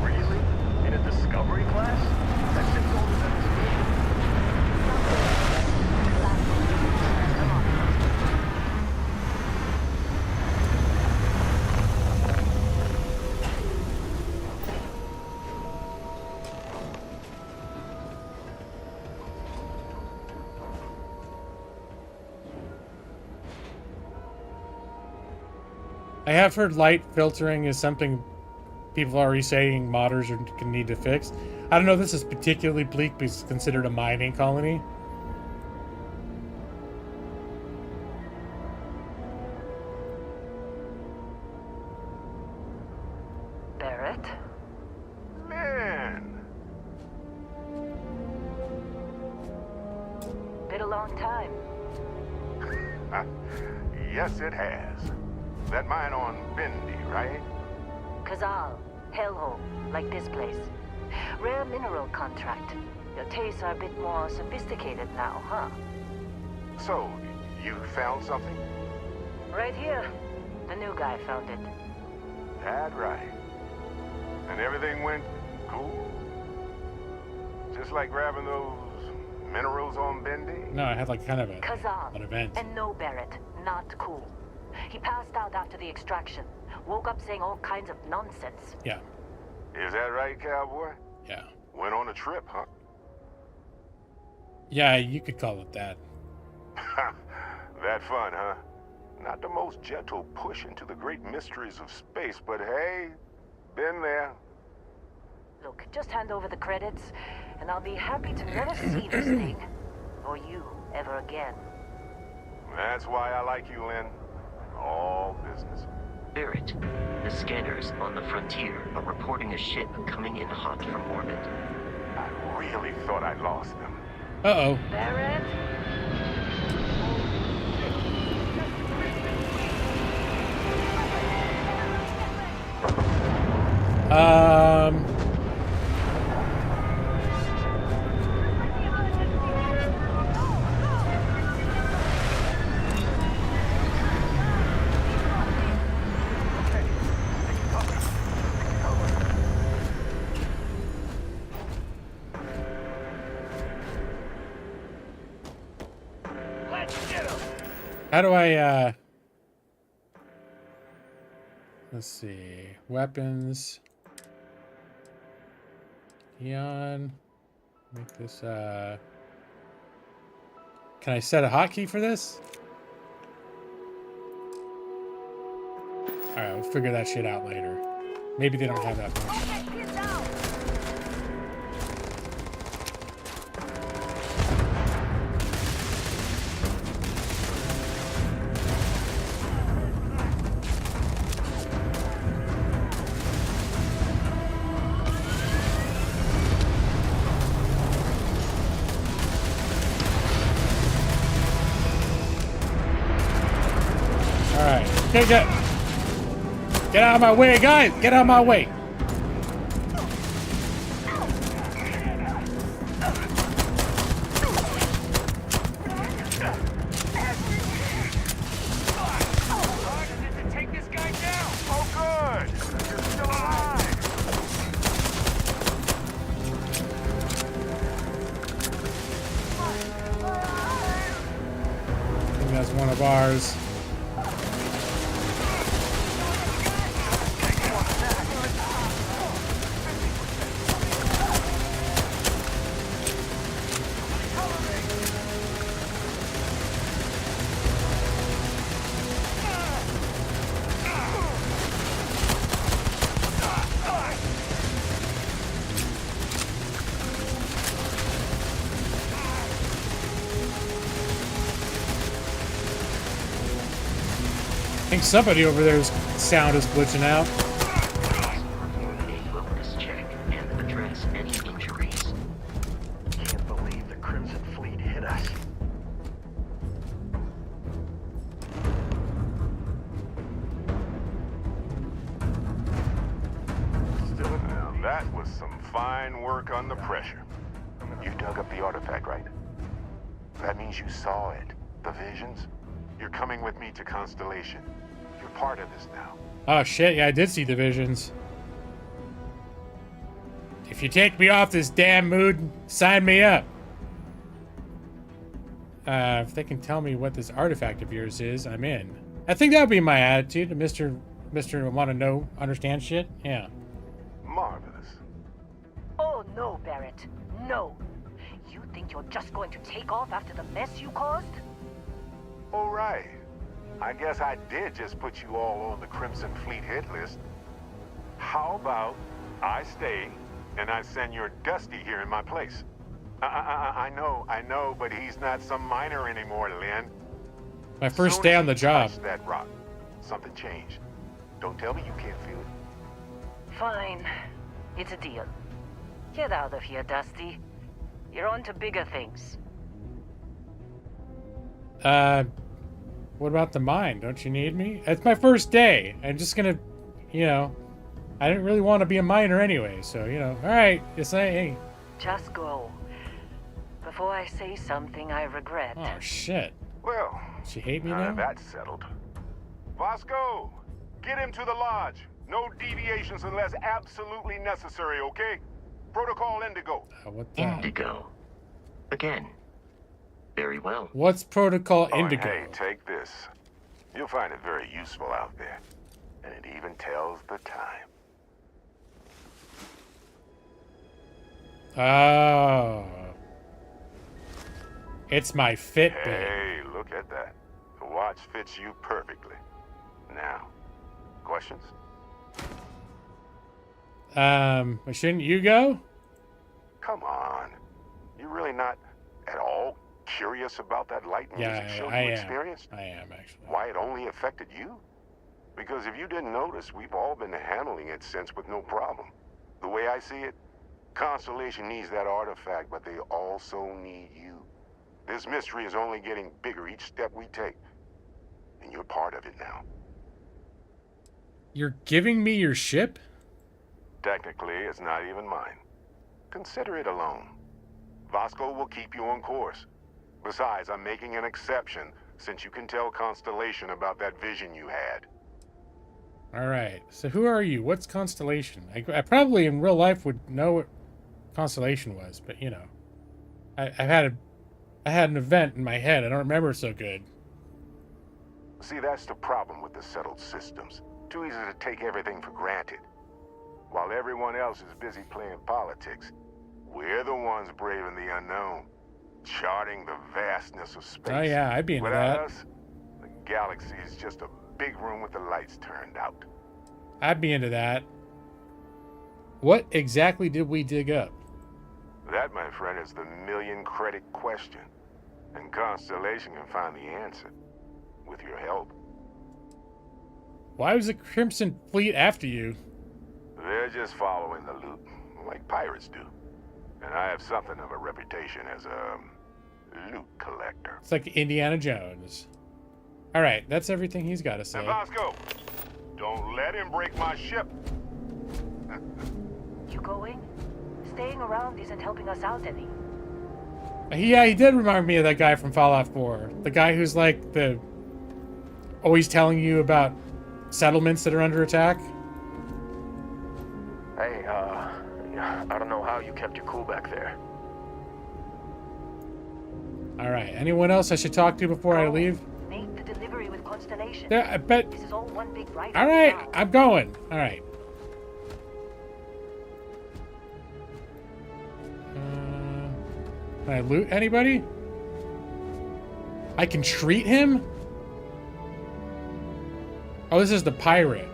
Really? In a Discovery class? That shit's older than the I have heard light filtering is something people are already saying modders can need to fix. I don't know if this is particularly bleak because it's considered a mining colony. Barrett? Man! Been a long time. Yes, it has. That mine on Bendy, right? Kazal, hellhole, like this place. Rare mineral contract. Your tastes are a bit more sophisticated now, huh? So, you found something? Right here. The new guy found it. That right. And everything went cool? Just like grabbing those minerals on Bendy? No, I had like kind of Kazal. an event. And no Barrett. Not cool. He passed out after the extraction. Woke up saying all kinds of nonsense. Yeah. Is that right, cowboy? Yeah. Went on a trip, huh? Yeah, you could call it that. That fun, huh? Not the most gentle push into the great mysteries of space, but hey, been there. Look, just hand over the credits, and I'll be happy to never see this thing, or you, ever again. That's why I like you, Lynn. All business. Barrett, the scanners on the frontier are reporting a ship coming in hot from orbit. I really thought I lost them. Uh-oh. Barrett? How do I, let's see. Weapons. Neon. Make this, can I set a hotkey for this? Alright, we'll figure that shit out later. Maybe they don't have that function. Alright, okay, get out of my way, guys! Get out of my way! I think that's one of ours. I think somebody over there's sound is glitching out. Perform a wellness check and address any injuries. Can't believe the Crimson Fleet hit us. Now, that was some fine work under pressure. You dug up the artifact, right? That means you saw it. The visions? You're coming with me to Constellation. You're part of this now. Oh shit, yeah, I did see the visions. If you take me off this damn mood, sign me up. If they can tell me what this artifact of yours is, I'm in. I think that would be my attitude, Mr. Want to know, understand shit. Yeah. Marvelous. Oh no, Barrett. No. You think you're just going to take off after the mess you caused? All right. I guess I did just put you all on the Crimson Fleet hit list. How about I stay and I send your Dusty here in my place? I know, but he's not some miner anymore, Lynn. My first day on the job. Touch that rock. Something changed. Don't tell me you can't feel it. Fine. It's a deal. Get out of here, Dusty. You're on to bigger things. What about the mine? Don't you need me? It's my first day. I'm just gonna, you know, I didn't really want to be a miner anyway, so, you know, alright, just say, hey. Just go. Before I say something I regret. Oh, shit. Well, She hate me now? that's settled. Vasco, get him to the lodge. No deviations unless absolutely necessary, okay? Protocol Indigo. What that? Indigo. Again. Very well. What's Protocol Oh, and Indigo? hey, take this. You'll find it very useful out there. And it even tells the time. Oh. It's my Fitbit. Hey, look at that. The watch fits you perfectly. Now, questions? Shouldn't you go? Come on. You're really not at all curious about that light music show I you am. experienced? I am, actually. Why it only affected you? Because if you didn't notice, we've all been handling it since with no problem. The way I see it, Constellation needs that artifact, but they also need you. This mystery is only getting bigger each step we take. And you're part of it now. You're giving me your ship? Technically, it's not even mine. Consider it a loan. Vasco will keep you on course. Besides, I'm making an exception since you can tell Constellation about that vision you had. Alright, so who are you? What's Constellation? I probably in real life would know what Constellation was, but you know. I've I had an event in my head. I don't remember it so good. See, that's the problem with the settled systems. Too easy to take everything for granted. While everyone else is busy playing politics, we're the ones braving the unknown, charting the vastness of space. Oh yeah, I'd be into Without that. us, the galaxy is just a big room with the lights turned out. I'd be into that. What exactly did we dig up? That, my friend, is the million-credit question. And Constellation can find the answer. With your help. Why was the Crimson Fleet after you? They're just following the loot, like pirates do. And I have something of a reputation as a loot collector. It's like Indiana Jones. Alright, that's everything he's got to say. And Vasco, don't let him break my ship. You going? Staying around isn't helping us out any. Yeah, he did remind me of that guy from Fallout 4. The guy who's like the... always telling you about settlements that are under attack. Hey, I don't know how you kept your cool back there. Alright, anyone else I should talk to before I leave? Make the delivery with Constellation. Yeah, I bet... This is all one big ride. Alright, I'm going. Alright. Can I loot anybody? I can treat him? Oh, this is the pirate.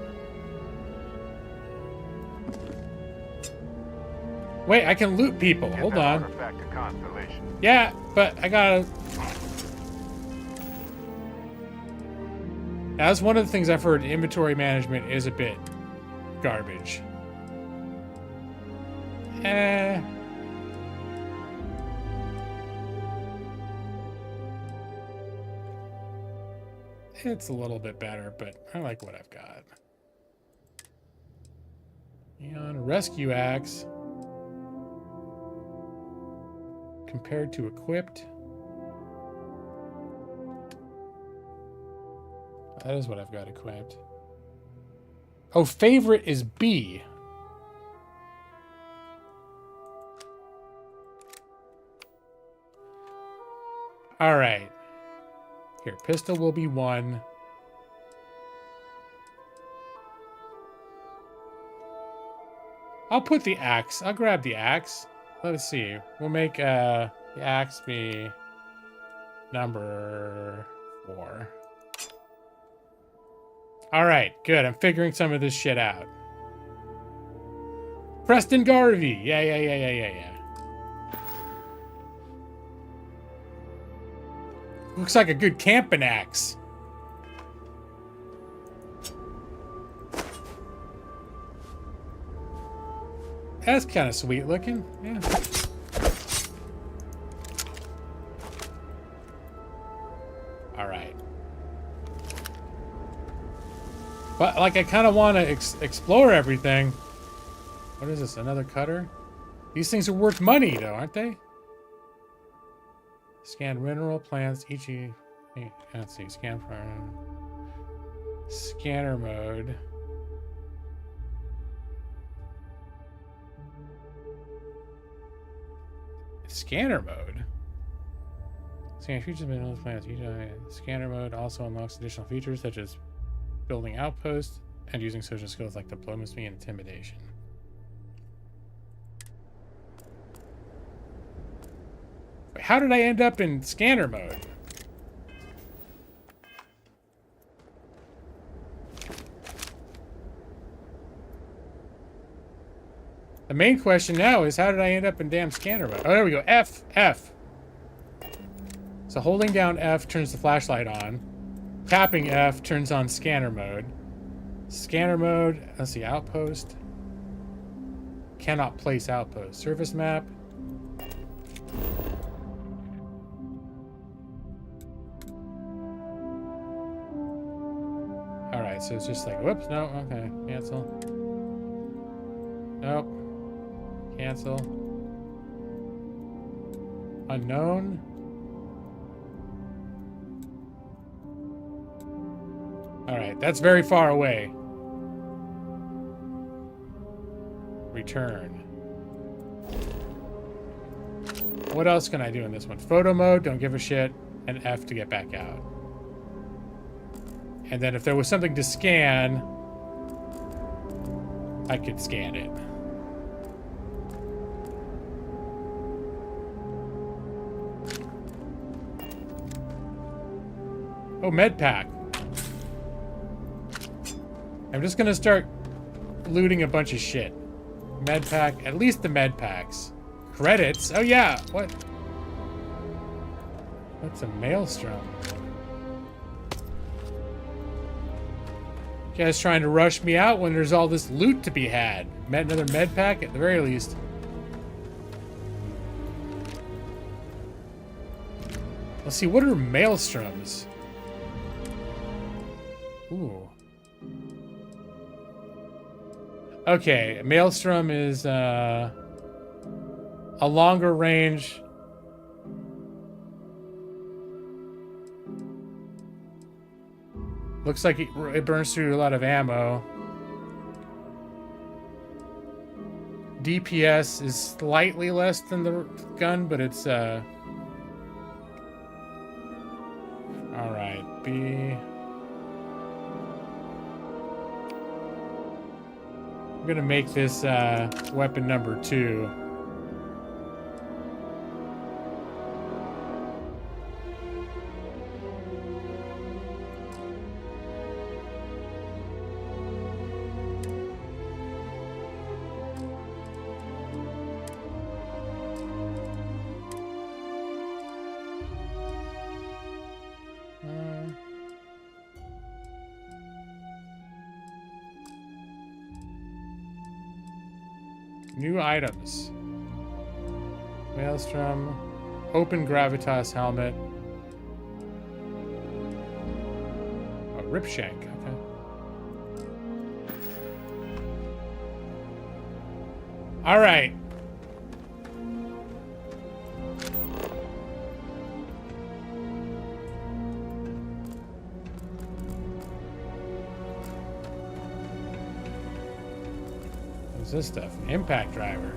Wait, I can loot people. Get Hold that on. artifact to Constellation. Yeah, but I gotta... That's one of the things I've heard. Inventory management is a bit garbage. It's a little bit better, but I like what I've got. Neon rescue axe. Compared to equipped. That is what I've got equipped. Oh, favorite is B. All right. Here, pistol will be 1. I'll put the axe. I'll grab the axe. Let's see. We'll make the axe be number 4. All right, good. I'm figuring some of this shit out. Preston Garvey. Yeah. Looks like a good camping axe. That's kind of sweet looking. Yeah. All right. But like, I kind of want to explore everything. What is this? Another cutter? These things are worth money, though, aren't they? Scan mineral plants. Let's see. Scan for scanner mode. Scanner mode. Scan features of mineral plants. Scanner mode also unlocks additional features such as building outposts and using social skills like diplomacy and intimidation. Wait, how did I end up in scanner mode? The main question now is, how did I end up in damn scanner mode? Oh, there we go. F. So holding down F turns the flashlight on. Tapping F turns on scanner mode. Scanner mode, let's see, outpost. Cannot place outpost. Surface map. Alright, so it's just like, whoops, no, okay, cancel. Nope. Cancel. Unknown. Alright, that's very far away. Return. What else can I do in this one? Photo mode, don't give a shit, and F to get back out. And then if there was something to scan, I could scan it. Oh, med pack. I'm just gonna start looting a bunch of shit. Med pack, at least the med packs. Credits? Oh yeah, what? What's a maelstrom? You guys trying to rush me out when there's all this loot to be had. Another med pack at the very least. Let's see, what are maelstroms? Ooh. Okay, maelstrom is a longer range. Looks like it burns through a lot of ammo. DPS is slightly less than the gun, but it's alright, B. I'm gonna make this weapon number 2. New items. Maelstrom. Open gravitas helmet. A ripshank. Okay. All right. What's this stuff? Impact driver.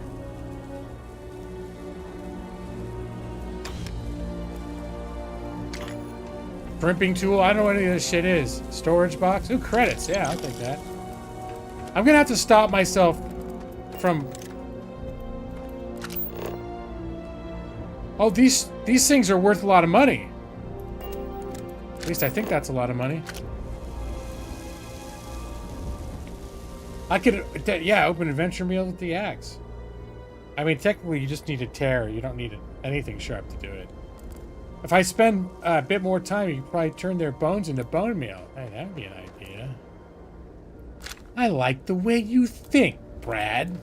Crimping tool. I don't know what any of this shit is. Storage box. Ooh, credits. Yeah, I'll take that. I'm gonna have to stop myself from. Oh, these things are worth a lot of money. At least I think that's a lot of money. I could, yeah, open adventure meal with the axe. I mean, technically, you just need a tear. You don't need anything sharp to do it. If I spend a bit more time, you could probably turn their bones into bone meal. Hey, that'd be an idea. I like the way you think, Brad.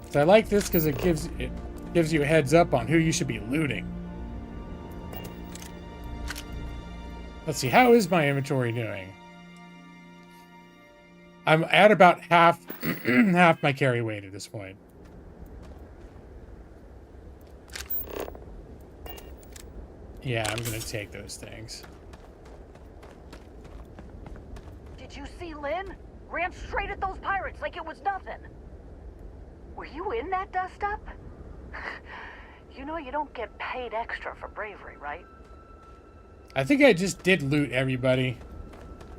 So I like this because it gives you a heads up on who you should be looting. Let's see, how is my inventory doing? I'm at about half half my carry weight at this point. Yeah, I'm gonna take those things. Did you see Lynn? Ran straight at those pirates like it was nothing. Were you in that dust-up? You know you don't get paid extra for bravery, right? I think I just did loot everybody.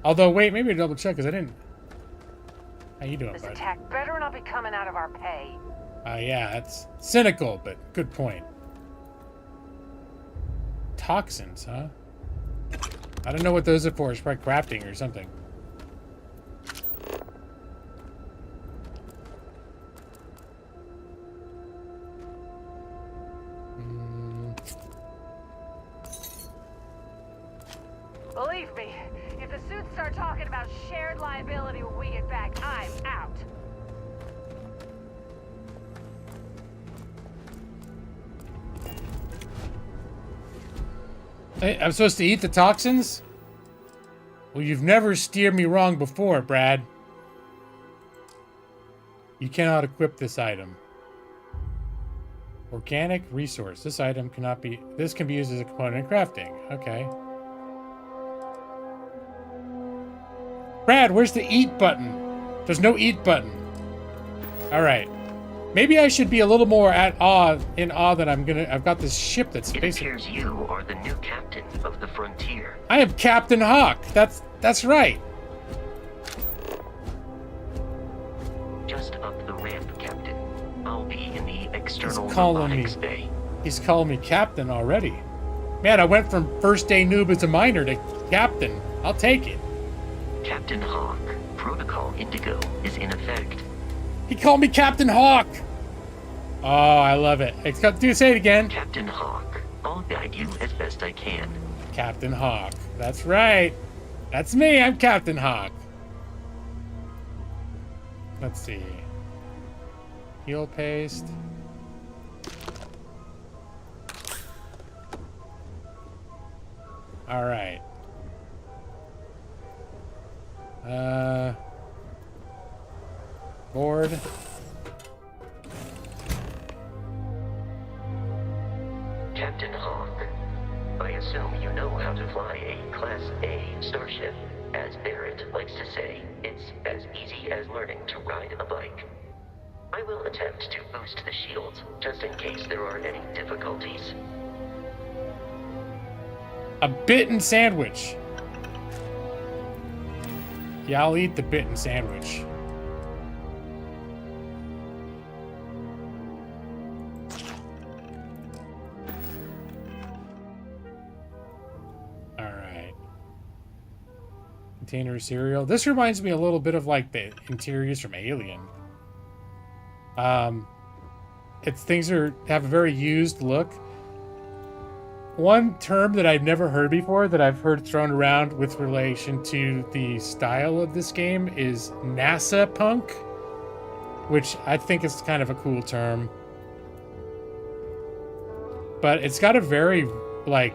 Although, wait, maybe double check, because I didn't... How you doing, This bud? attack better not be coming out of our pay. Yeah, that's cynical, but good point. Toxins, huh? I don't know what those are for. It's probably crafting or something. Believe me, if the suits start talking about shared liability when we get back, I'm out. Hey, I'm supposed to eat the toxins? Well, you've never steered me wrong before, Brad. You cannot equip this item. Organic resource. This item cannot be... This can be used as a component in crafting. Okay. Brad, where's the eat button? There's no eat button. All right. Maybe I should be a little more in awe that I've got this ship that's It basically... appears you are the new captain of the Frontier. I am Captain Hawk. That's right. Just up the ramp, Captain. I'll be in the external calling me. robotics bay. He's calling me Captain already. Man, I went from first day noob as a miner to Captain. I'll take it. Captain Hawk, Protocol Indigo is in effect. He called me Captain Hawk. Oh, I love it. Say it again. Captain Hawk, I'll guide you as best I can. Captain Hawk. That's right. That's me. I'm Captain Hawk. Let's see. Heal paste. All right. Board. Captain Hawk, I assume you know how to fly a Class A starship. As Barrett likes to say, it's as easy as learning to ride a bike. I will attempt to boost the shields, just in case there are any difficulties. A bitten sandwich. Yeah, I'll eat the bitten sandwich. Alright. Container of cereal. This reminds me a little bit of like the interiors from Alien. Things have a very used look. One term that I've never heard before that I've heard thrown around with relation to the style of this game is NASA punk, which I think is kind of a cool term. But it's got a very, like,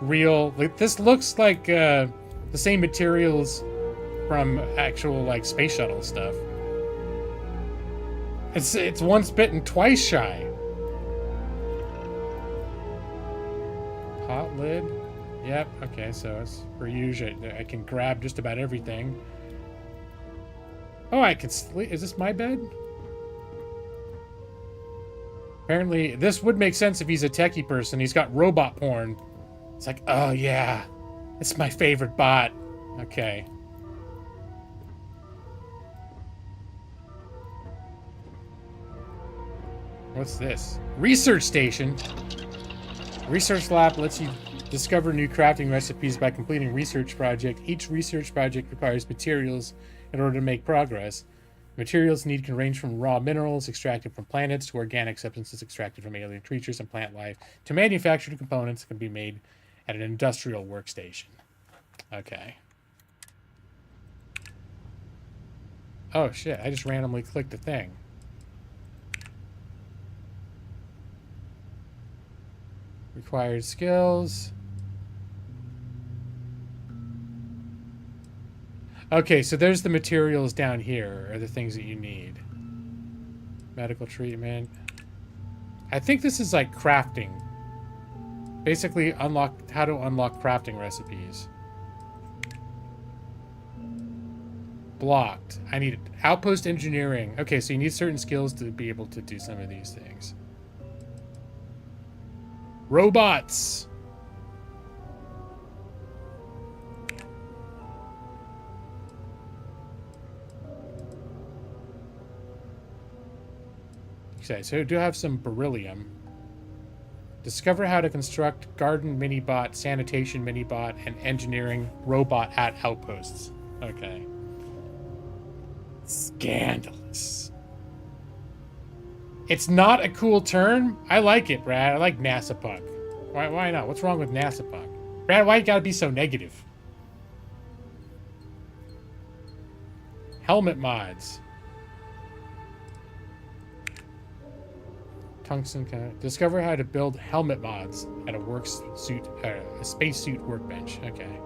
real... Like, this looks like the same materials from actual, like, space shuttle stuff. It's once bitten, twice shy. Hot lid. Yep. Okay, so it's for usual. I can grab just about everything. Oh, I can sleep. Is this my bed? Apparently, this would make sense if he's a techie person. He's got robot porn. It's like, oh yeah, it's my favorite bot. Okay. What's this? Research station. Research lab lets you discover new crafting recipes by completing research project. Each research project requires materials in order to make progress. Materials needed can range from raw minerals extracted from planets to organic substances extracted from alien creatures and plant life to manufactured components that can be made at an industrial workstation. Okay. Oh shit, I just randomly clicked the thing. Required skills. Okay, so there's the materials down here, are the things that you need. Medical treatment. I think this is like crafting. Basically, how to unlock crafting recipes. Blocked. I need outpost engineering. Okay, so you need certain skills to be able to do some of these things. Robots. Okay, so I do have some beryllium. Discover how to construct garden mini-bot, sanitation mini-bot, and engineering robot at outposts. Okay. Scandalous. It's not a cool term. I like it, Brad. I like NASA punk. Why not? What's wrong with NASA punk? Brad, why you gotta be so negative? Helmet mods. Tungsten discover how to build helmet mods at a spacesuit workbench. Okay.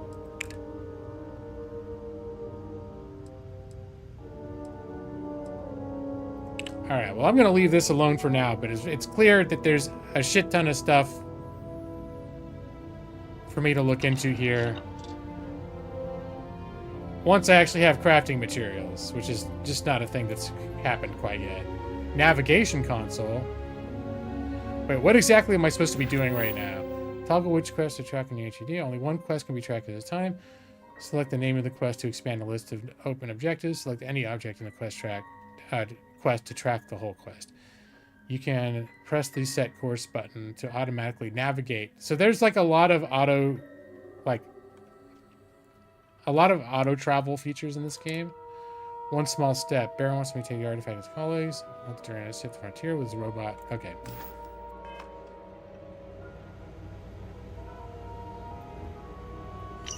All right. Well, I'm gonna leave this alone for now, but it's clear that there's a shit ton of stuff for me to look into here. once I actually have crafting materials, which is just not a thing that's happened quite yet. Navigation console. Wait, what exactly am I supposed to be doing right now? Toggle which quest to track in the HUD. Only one quest can be tracked at a time. Select the name of the quest to expand the list of open objectives. Select any object in the quest to track the whole quest. You can press the set course button to automatically navigate. So there's like a lot of auto travel features in this game. One small step. Baron wants me to take the artifact as colleagues. During a shift frontier with his robot. Okay.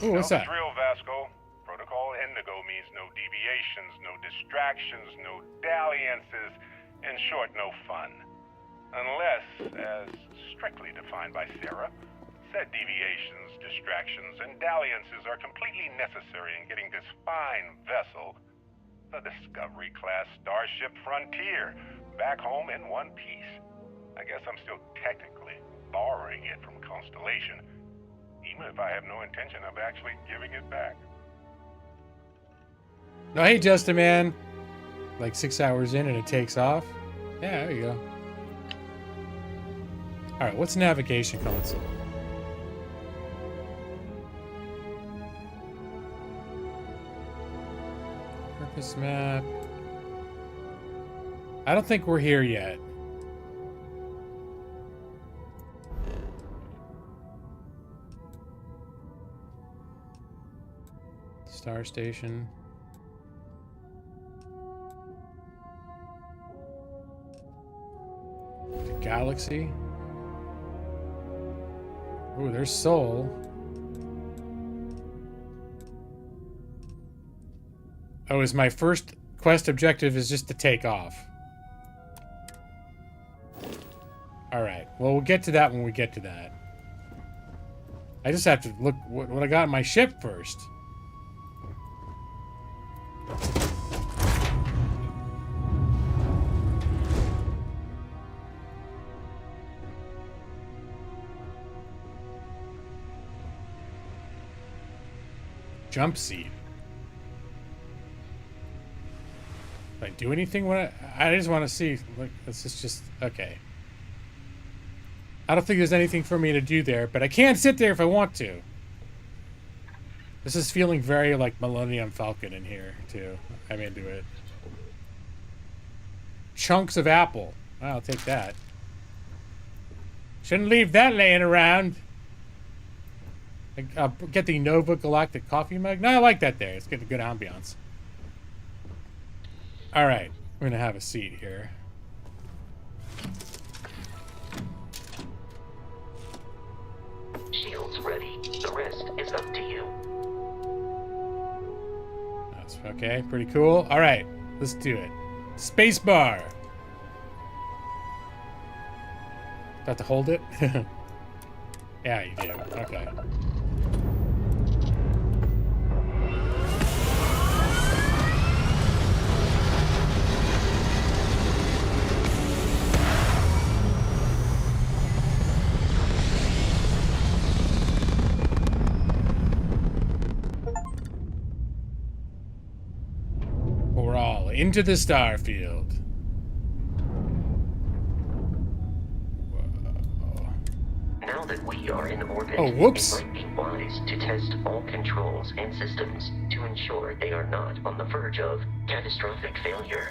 Ooh, what's that? Drill, Vasco. Protocol Indigo means no deviations, no distractions, no dalliances, in short, no fun. Unless, as strictly defined by Sarah, said deviations, distractions, and dalliances are completely necessary in getting this fine vessel, the Discovery-class Starship Frontier, back home in one piece. I guess I'm still technically borrowing it from Constellation, even if I have no intention of actually giving it back. No, hey, Justin, man. Like 6 hours in and it takes off. Yeah, there you go. All right, what's navigation console? Purpose map. I don't think we're here yet. Star station. The galaxy. Ooh, there's Sol. Oh, is my first quest objective is just to take off. Alright, well, we'll get to that when we get to that. I just have to look what I got in my ship first. Jump seat. Did I do anything when I just want to see. Look, this is just okay. I don't think there's anything for me to do there, but I can sit there if I want to. This is feeling very like Millennium Falcon in here too. I'm into it. Chunks of apple. I'll take that. Shouldn't leave that laying around. Get the Nova Galactic coffee mug. No, I like that there. It's got a good ambiance. All right, we're gonna have a seat here. Shields ready. The rest is up to you. That's okay. Pretty cool. All right, let's do it. Space bar. Got to hold it? Yeah, you do. Okay. We're all into the Starfield. Now that we are in orbit, oh, whoops. it might be wise to test all controls and systems to ensure they are not on the verge of catastrophic failure.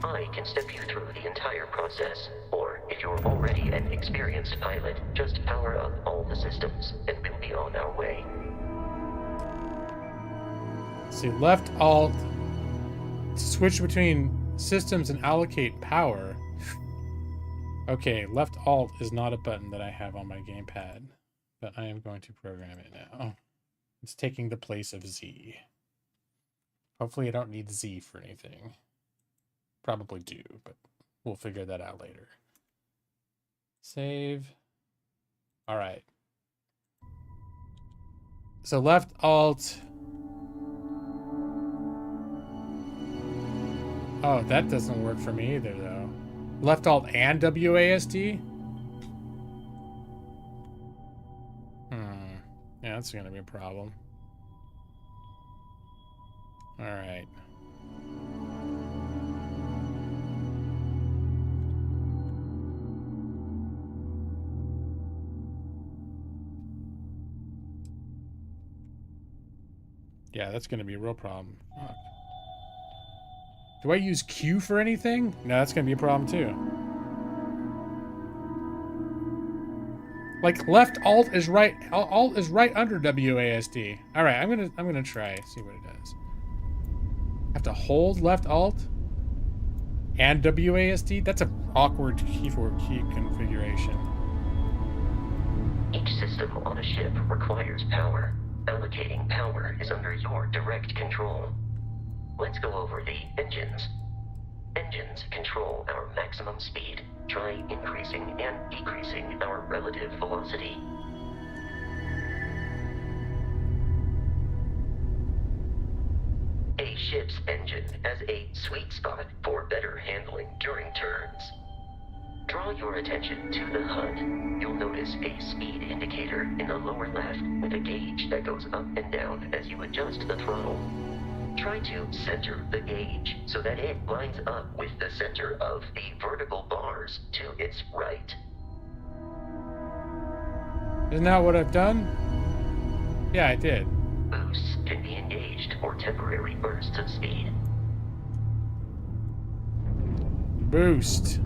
I can step you through the entire process, or if you're already an experienced pilot, just power up all the systems and we'll be on our way. See, left alt to switch between systems and allocate power. Okay, left alt is not a button that I have on my gamepad, but I am going to program it now. It's taking the place of Z. Hopefully I don't need Z for anything. Probably do, but we'll figure that out later. Save. All right. So left alt. Oh, that doesn't work for me either, though. Left alt and WASD? Yeah, that's gonna be a problem. All right. Yeah, that's going to be a real problem. Fuck. Do I use Q for anything? No, that's going to be a problem too. Like left alt is right under WASD. All right, I'm gonna try see what it does. I have to hold left alt and WASD. That's an awkward keyboard key configuration. Each system on a ship requires power. Allocating power is under your direct control. Let's go over the engines. Engines control our maximum speed. Try increasing and decreasing our relative velocity. A ship's engine has a sweet spot for better handling during turns. Draw your attention to the HUD. You'll notice a speed indicator in the lower left with a gauge that goes up and down as you adjust the throttle. Try to center the gauge so that it lines up with the center of the vertical bars to its right. Isn't that what I've done? Yeah, I did. Boosts can be engaged for temporary bursts of speed. Boost.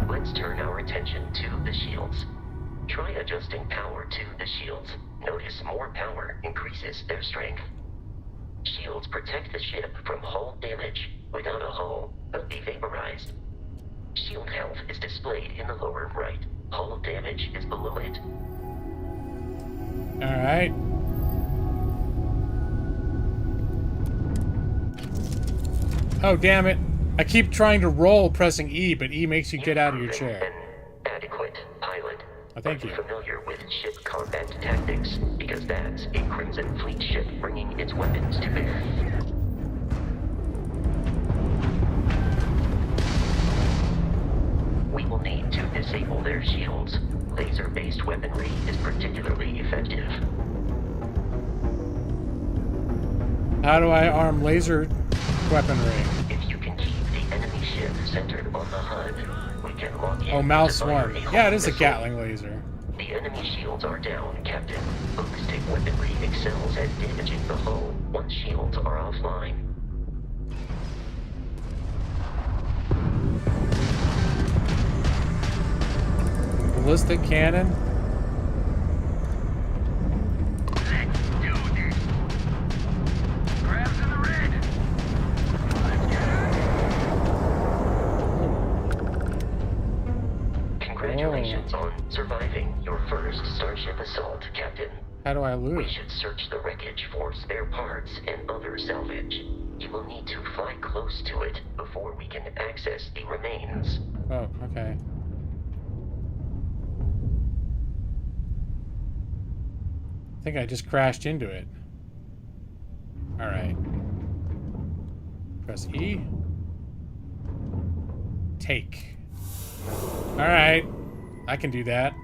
Let's turn our attention to the shields. Try adjusting power to the shields. Notice more power increases their strength. Shields protect the ship from hull damage. Without a hull, they'll be vaporized. Shield health is displayed in the lower right. Hull damage is below it. Alright. Oh, damn it. I keep trying to roll pressing E, but E makes you get out of your chair. An adequate pilot. Oh, thank you. Familiar with ship combat tactics, because that's a Crimson Fleet ship bringing its weapons to bear. We will need to disable their shields. Laser-based weaponry is particularly effective. How do I arm laser weaponry? If you can keep the enemy ship centered on the HUD, we can lock in. Oh, mouse one. Yeah, it is a Gatling laser. The enemy shields are down, Captain. Ballistic weaponry excels at damaging the hull once shields are offline. Ballistic cannon. Let's do this. Grabs in the red. Let's get it. Congratulations on surviving your first Starship assault, Captain. How do I We loot? should search the wreckage for spare parts and other salvage. You will need to fly close to it before we can access the remains. Oh, okay. I think I just crashed into it. Alright. Press E. Take. Alright. I can do that.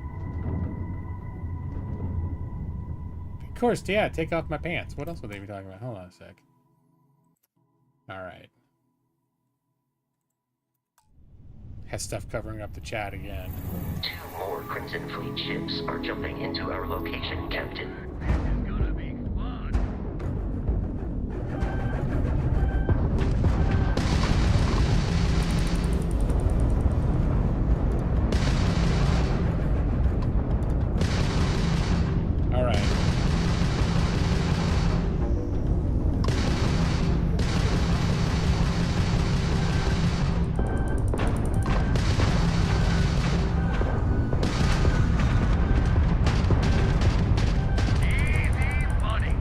Of course, yeah, take off my pants. What else would they be talking about? Hold on a sec. Alright. Has stuff covering up the chat again. 2 more Crimson Fleet ships are jumping into our location, Captain. This is gonna be fun. Alright. Easy money.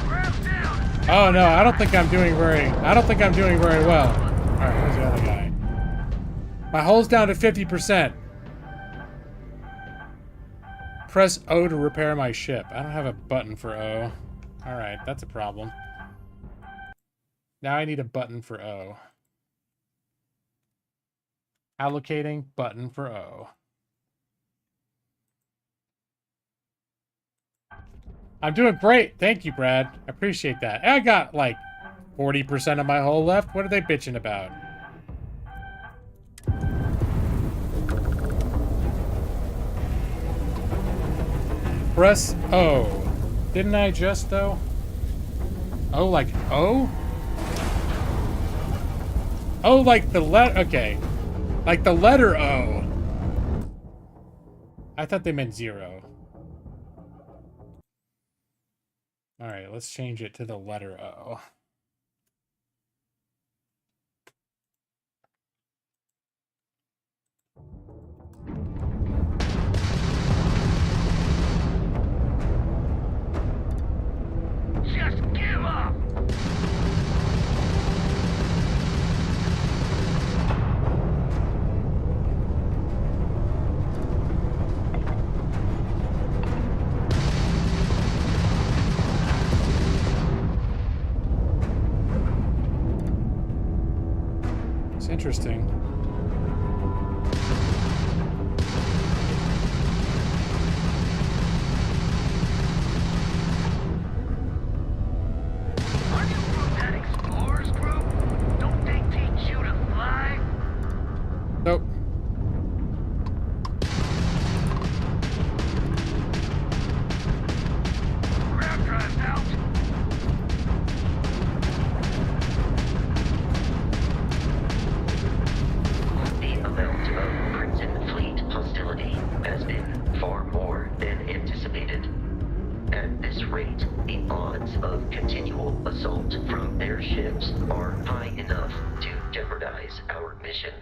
Grabs down. Oh no, I don't think I'm doing very well. Alright, where's the other guy? My hull's down to 50%. Press O to repair my ship. I don't have a button for O. Alright, that's a problem. Now I need a button for O. Allocating button for O. I'm doing great. Thank you, Brad. I appreciate that. I got like 40% of my hull left. What are they bitching about? Press O. Didn't I just, though? Oh, like O? Oh, like the letter... Okay. Like the letter O. I thought they meant 0. Alright, let's change it to the letter O. Just give up! It's interesting. Aren't you from that explorers group? Don't they teach you to fly? Nope. Ground drive's out. The amount of Crimson Fleet hostility has been far more than anticipated. At this rate, the odds of continual assault from their ships are high enough to jeopardize our mission.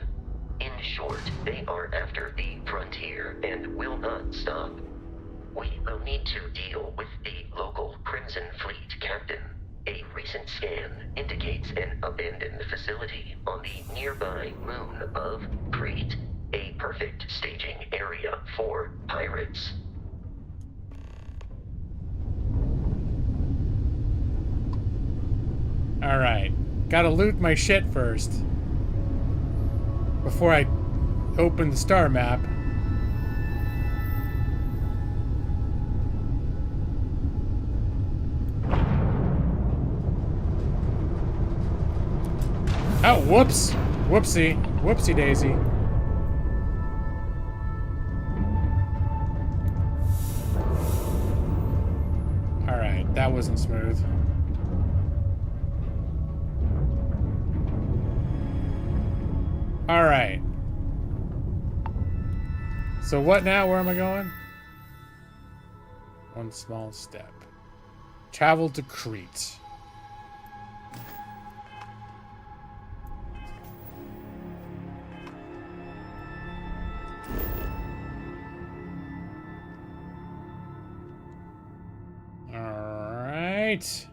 In short, they are after the frontier and will not stop. We will need to deal with the local Crimson Fleet captain. A recent scan indicates an abandoned facility on the nearby moon of Crete, a perfect staging area for pirates. Alright. Gotta loot my shit first. Before I open the star map. Oh, whoops. Whoopsie. Whoopsie daisy. Alright, that wasn't smooth. Alright. So what now? Where am I going? One small step. Travel to Crete. Alright.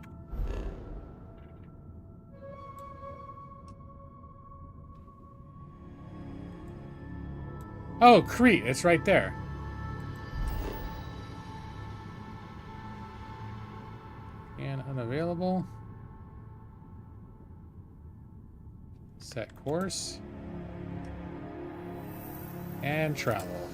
Oh, Crete. It's right there. And unavailable. Set course. And travel.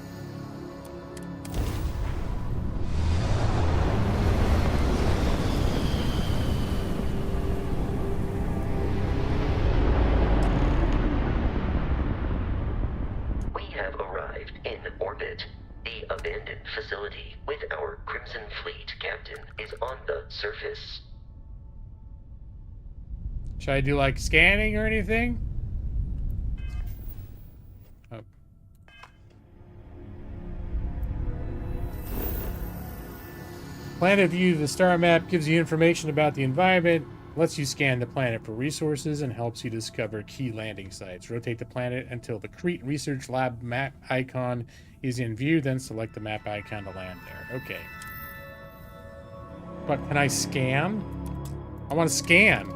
We have arrived in orbit. The abandoned facility with our Crimson Fleet captain is on the surface. Should I do like scanning or anything? Oh. Planet view. The star map gives you information about the environment, lets you scan the planet for resources, and helps you discover key landing sites. Rotate the planet until the Crete Research Lab map icon is in view, then select the map icon to land there. Okay. But can I scan? I want to scan.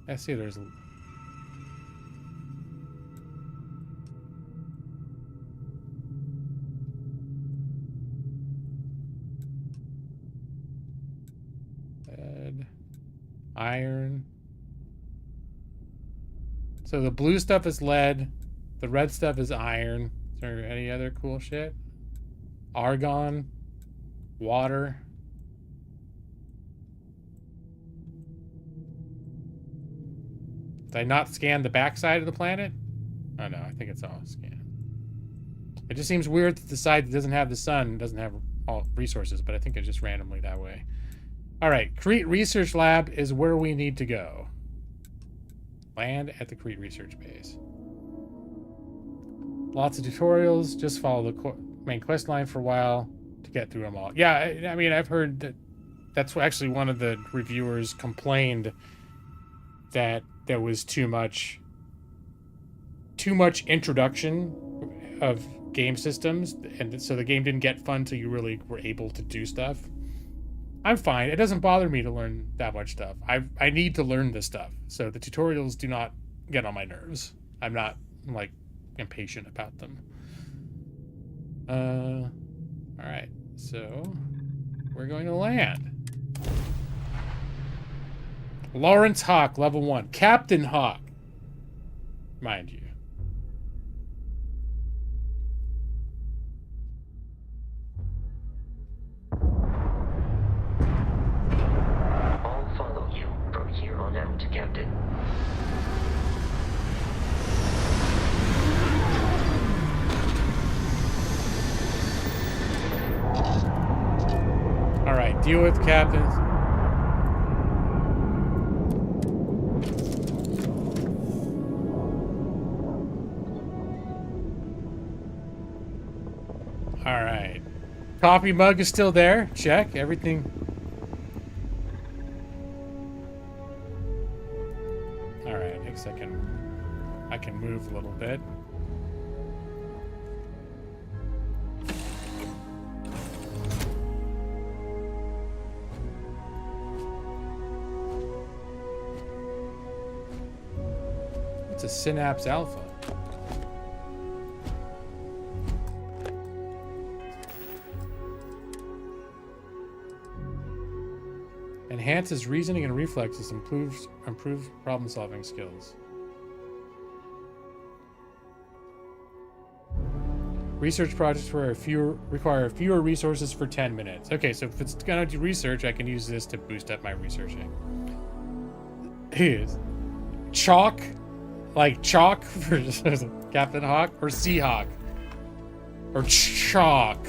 I see there's... Lead, iron. So the blue stuff is lead. The red stuff is iron. Is there any other cool shit? Argon. Water. Did I not scan the backside of the planet? Oh no, I think it's all scanned. It just seems weird that the side that doesn't have the sun doesn't have all resources, but I think it's just randomly that way. Alright, Crete Research Lab is where we need to go. Land at the Crete Research Base. Lots of tutorials, just follow the main quest line for a while to get through them all. Yeah, I mean, I've heard that that's actually one of the reviewers complained that there was too much introduction of game systems, and so the game didn't get fun till you really were able to do stuff. I'm fine. It doesn't bother me to learn that much stuff. I need to learn this stuff, so the tutorials do not get on my nerves. I'm not, like, impatient about them. Alright, so we're going to land. Lawrence Hawk, level 1. Captain Hawk, mind you. I'll follow you from here on out, Captain. Alright, deal with captains. Alright. Coffee mug is still there. Check. Everything. Alright, I guess I can move a little bit. It's a Synapse Alpha. Enhances reasoning and reflexes, improves problem-solving skills. Research projects require fewer resources for 10 minutes. Okay, so if it's gonna do research, I can use this to boost up my researching. Here's chalk, like chalk for Captain Hawk, or Seahawk, or chalk.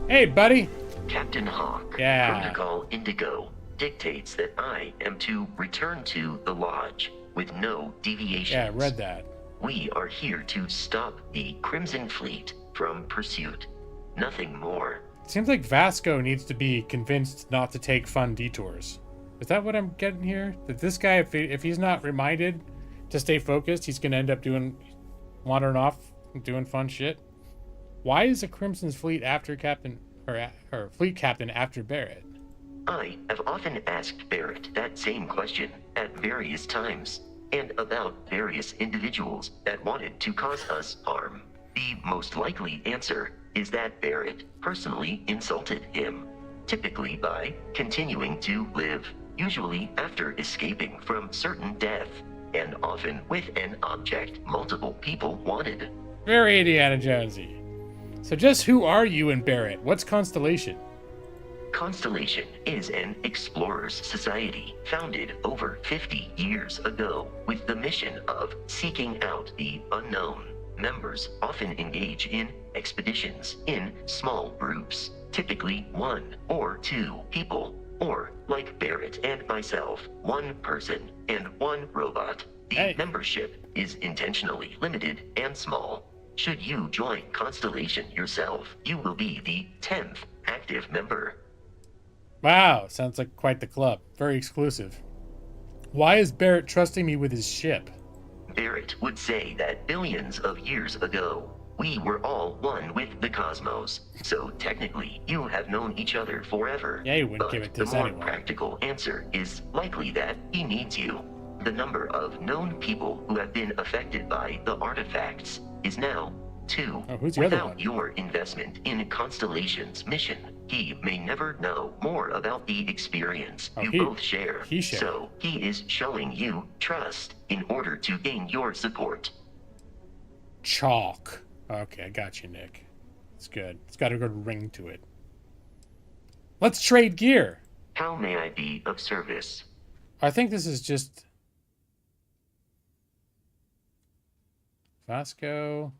Hey, buddy. Captain Hawk, yeah. Protocol Indigo dictates that I am to return to the Lodge with no deviations. Yeah, I read that. We are here to stop the Crimson Fleet from pursuit. Nothing more. Seems like Vasco needs to be convinced not to take fun detours. Is that what I'm getting here? That this guy, if he's not reminded to stay focused, he's gonna end up wandering off and doing fun shit? Why is the Crimson's Fleet after Captain... or fleet captain after Barrett? I have often asked Barrett that same question at various times, and about various individuals that wanted to cause us harm. The most likely answer is that Barrett personally insulted him, typically by continuing to live, usually after escaping from certain death, and often with an object multiple people wanted. Very Indiana Jonesy. So just who are you and Barrett? What's Constellation? Constellation is an explorers society founded over 50 years ago with the mission of seeking out the unknown. Members often engage in expeditions in small groups, typically 1 or 2 people, or like Barrett and myself, 1 person and 1 robot. The membership is intentionally limited and small. Should you join Constellation yourself, you will be the 10th active member. Wow, sounds like quite the club. Very exclusive. Why is Barrett trusting me with his ship? Barrett would say that billions of years ago, we were all one with the cosmos. So technically, you have known each other forever. Yeah, he wouldn't give it to us anyway. anyway. The more practical answer is likely that he needs you. The number of known people who have been affected by the artifacts is now 2. Oh, who's the other Without one? your investment in Constellation's mission, He may never know more about the experience Oh, you both share. he shared. So he is showing you trust in order to gain your support. Chalk. Okay, I got you, Nick. It's good. It's got a good ring to it. Let's trade gear. How may I be of service? I think this is just Vasco.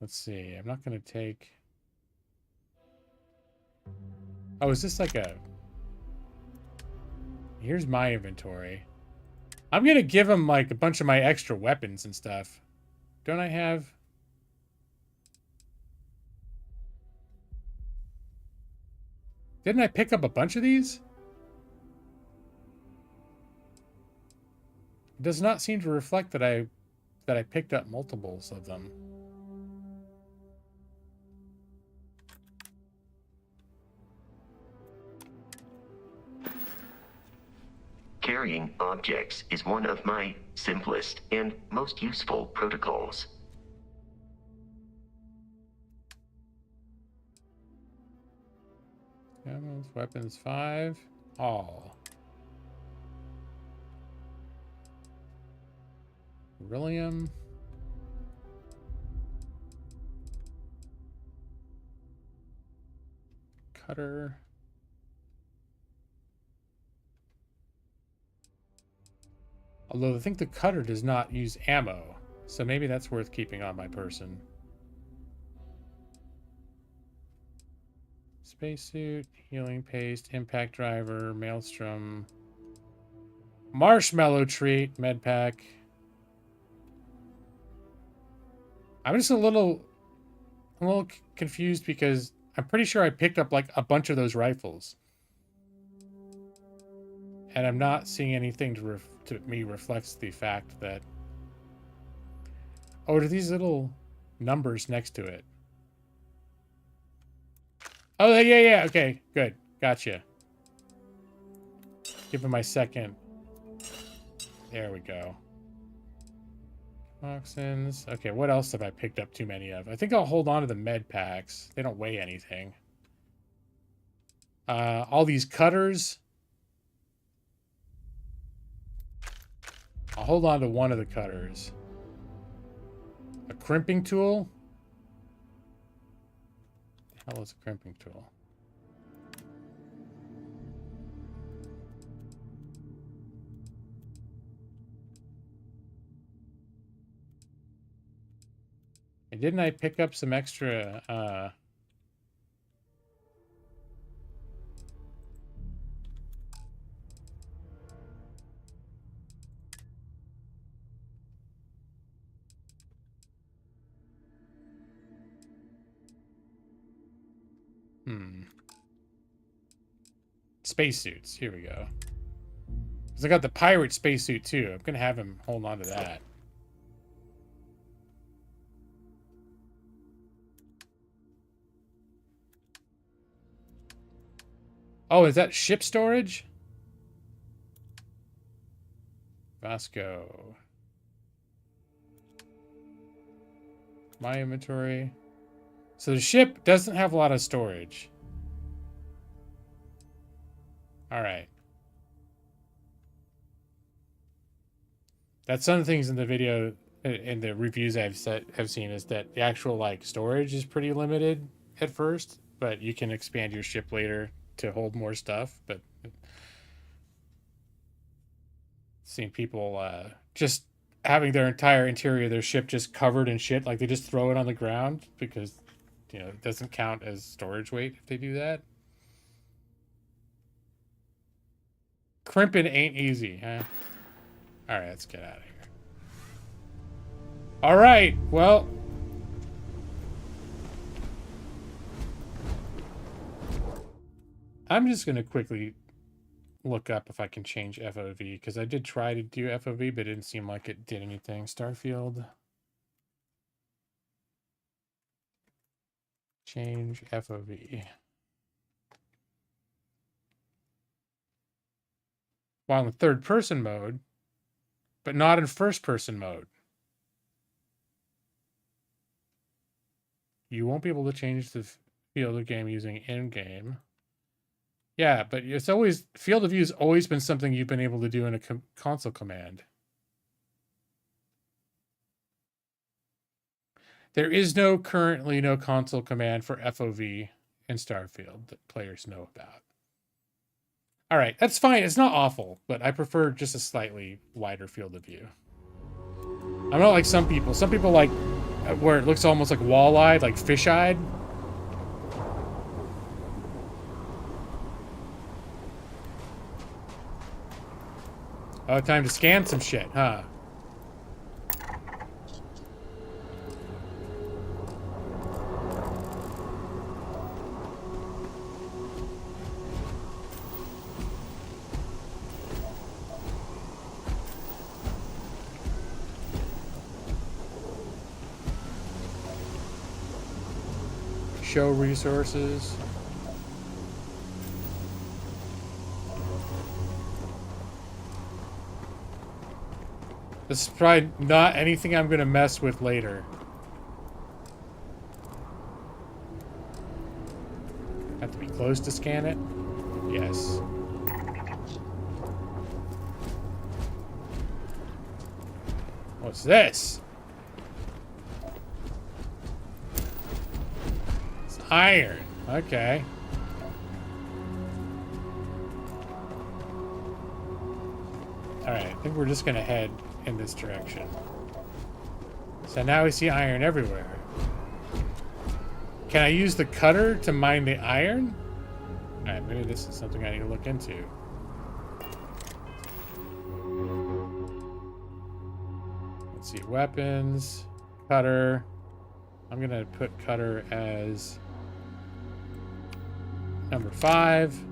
Let's see. I'm not going to take... Oh, is this like a... Here's my inventory. I'm going to give him like a bunch of my extra weapons and stuff. Don't I have... Didn't I pick up a bunch of these? It does not seem to reflect that I picked up multiples of them. Carrying objects is one of my simplest and most useful protocols. Weapons 5. All. Beryllium. Cutter. Although I think the cutter does not use ammo, so maybe that's worth keeping on my person. Spacesuit, healing paste, impact driver, maelstrom, marshmallow treat, med pack. I'm just a little confused because I'm pretty sure I picked up like a bunch of those rifles, and I'm not seeing anything to me reflects the fact that. Oh, do these little numbers next to it? Oh, yeah. Okay, good. Gotcha. Give him my second. There we go. Toxins. Okay, what else have I picked up too many of? I think I'll hold on to the med packs. They don't weigh anything. All these cutters. I'll hold on to one of the cutters. A crimping tool. What the hell is a crimping tool? And didn't I pick up some extra, spacesuits. Here we go. Because I got the pirate spacesuit too. I'm going to have him hold on to that. Oh, is that ship storage? Vasco. My inventory. So the ship doesn't have a lot of storage. All right. That's some of the things in the video, in the reviews have seen, is that the actual like storage is pretty limited at first, but you can expand your ship later to hold more stuff. But seeing people just having their entire interior of their ship just covered in shit, like they just throw it on the ground because, you know, it doesn't count as storage weight if they do that. Crimping ain't easy, huh? All right, let's get out of here. All right, well. I'm just going to quickly look up if I can change FOV, because I did try to do FOV, but it didn't seem like it did anything. Starfield. Change FOV. While in third person mode, but not in first person mode. You won't be able to change the field of game using in-game. Yeah, but it's always... Field of view has always been something you've been able to do in a console command. There is currently no console command for FOV in Starfield that players know about. All right, that's fine. It's not awful, but I prefer just a slightly wider field of view. I'm not like some people. Some people like where it looks almost like wall-eyed, like fish-eyed. Oh, time to scan some shit, huh? Show resources. This is probably not anything I'm going to mess with later. Have to be close to scan it? Yes. What's this? It's iron. Okay. Alright, I think we're just going to head in this direction. So now we see iron everywhere. Can I use the cutter to mine the iron? Alright, maybe this is something I need to look into. Let's see, weapons, cutter. I'm gonna put cutter as number 5.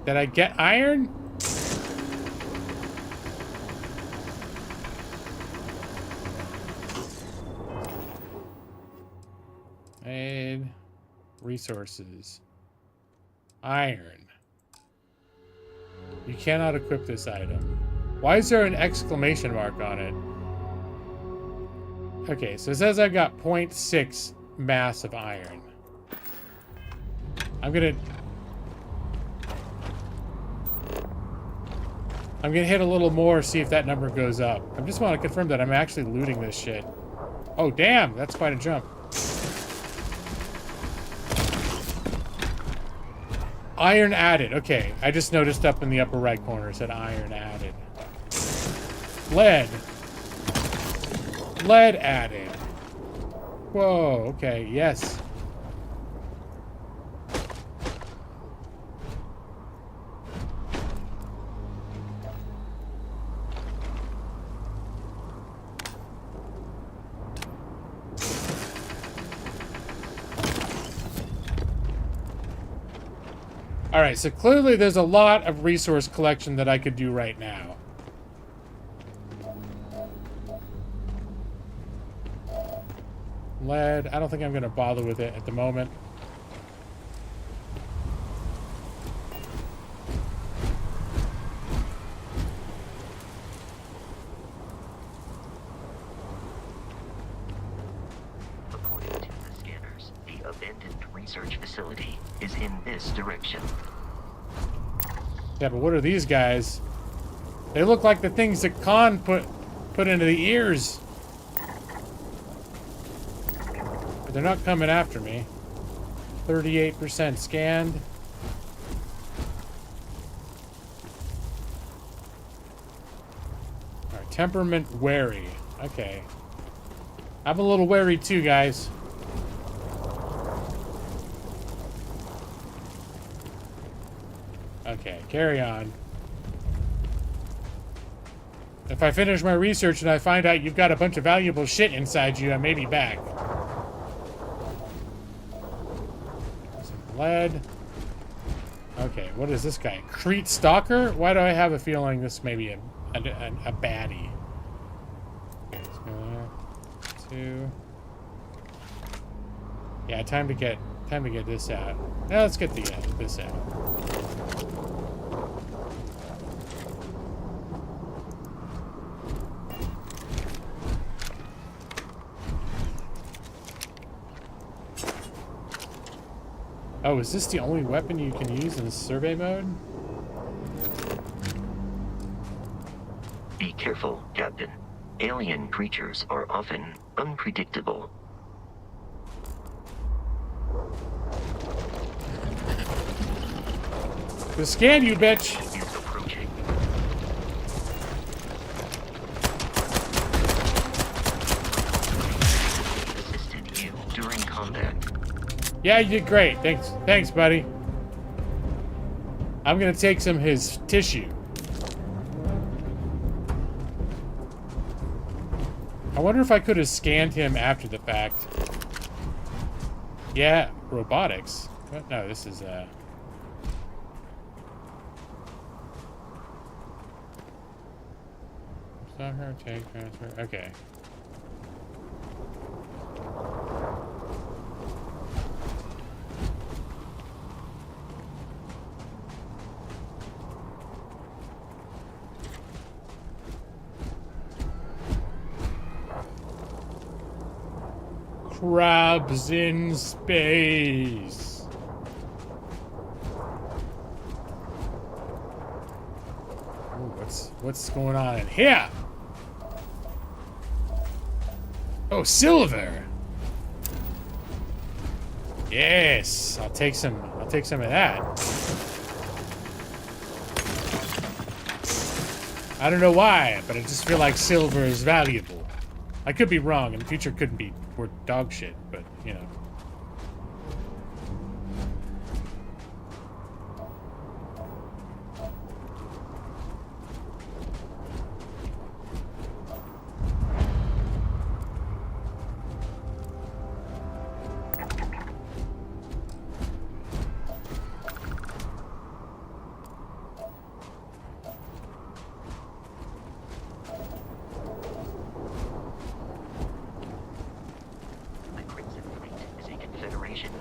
Did I get iron? Made resources. Iron. You cannot equip this item. Why is there an exclamation mark on it? Okay, so it says I've got 0.6 mass of iron. I'm gonna hit a little more, see if that number goes up. I just want to confirm that I'm actually looting this shit. Oh, damn! That's quite a jump. Iron added. Okay, I just noticed up in the upper right corner it said iron added. Lead. Lead added. Whoa, okay, yes. Alright, so clearly there's a lot of resource collection that I could do right now. Lead, I don't think I'm going to bother with it at the moment. According to the scanners, the abandoned research facility is in this direction. Yeah, but what are these guys? They look like the things that Khan put into the ears. But they're not coming after me. 38% scanned. Alright, temperament wary. Okay. I'm a little wary too, guys. Okay, carry on. If I finish my research and I find out you've got a bunch of valuable shit inside you, I may be back. Some lead. Okay, what is this guy? Crete Stalker? Why do I have a feeling this may be a baddie? Let's go there. 2. Yeah, time to get time to get this out. Now let's get this out. Oh, is this the only weapon you can use in survey mode? Be careful, Captain. Alien creatures are often unpredictable. To scan you, bitch! Is approaching. Assisted you during combat. Yeah, you did great. Thanks, buddy. I'm gonna take some of his tissue. I wonder if I could have scanned him after the fact. Yeah, robotics. What? No, this is Stop her, take, transfer. Okay. Crabs in space. Ooh, what's going on in here? Oh, silver. Yes, I'll take some of that. I don't know why, but I just feel like silver is valuable. I could be wrong, and the future couldn't be worth dog shit, but, you know.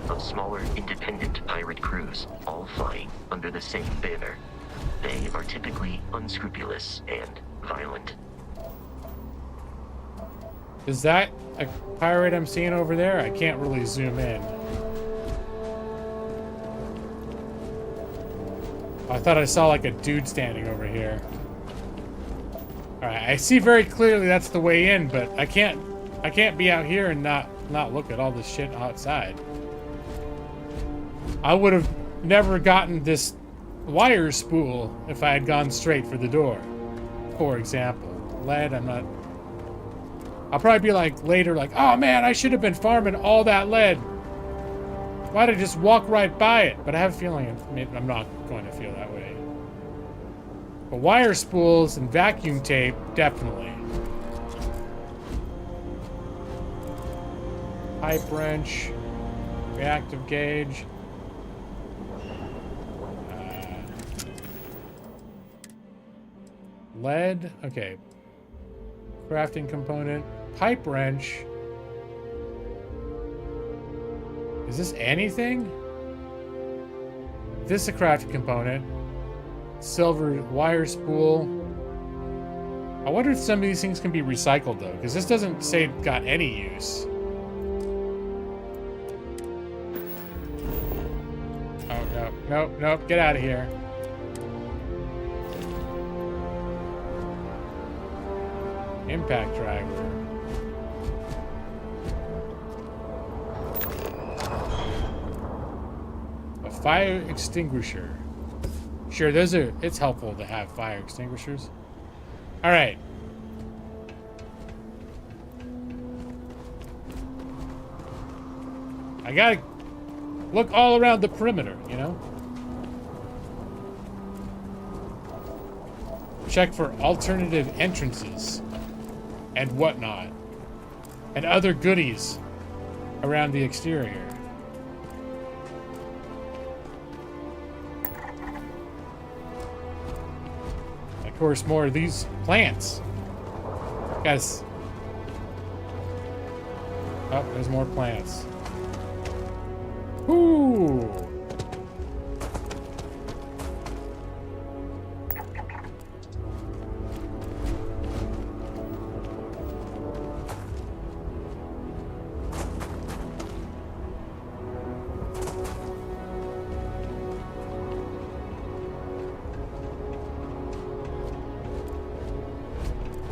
Of smaller, independent pirate crews, all flying under the same banner. They are typically unscrupulous and violent. Is that a pirate I'm seeing over there? I can't really zoom in. I thought I saw like a dude standing over here. Alright, I see very clearly that's the way in, but I can't be out here and not look at all this shit outside. I would have never gotten this wire spool if I had gone straight for the door, for example. Lead, I'll probably be like later, like, oh man, I should have been farming all that lead. Why'd I just walk right by it? But I have a feeling I'm not going to feel that way. But wire spools and vacuum tape, definitely. Pipe wrench, reactive gauge. Lead, okay. Crafting component, pipe wrench. Is this anything? This is a crafting component. Silver wire spool. I wonder if some of these things can be recycled though, because this doesn't say it got any use. Oh, nope, get out of here. Impact dragger. A fire extinguisher. Sure, it's helpful to have fire extinguishers. All right. I gotta look all around the perimeter, you know? Check for alternative entrances and whatnot, and other goodies around the exterior. And of course, more of these plants. Guys. Oh, there's more plants. Ooh.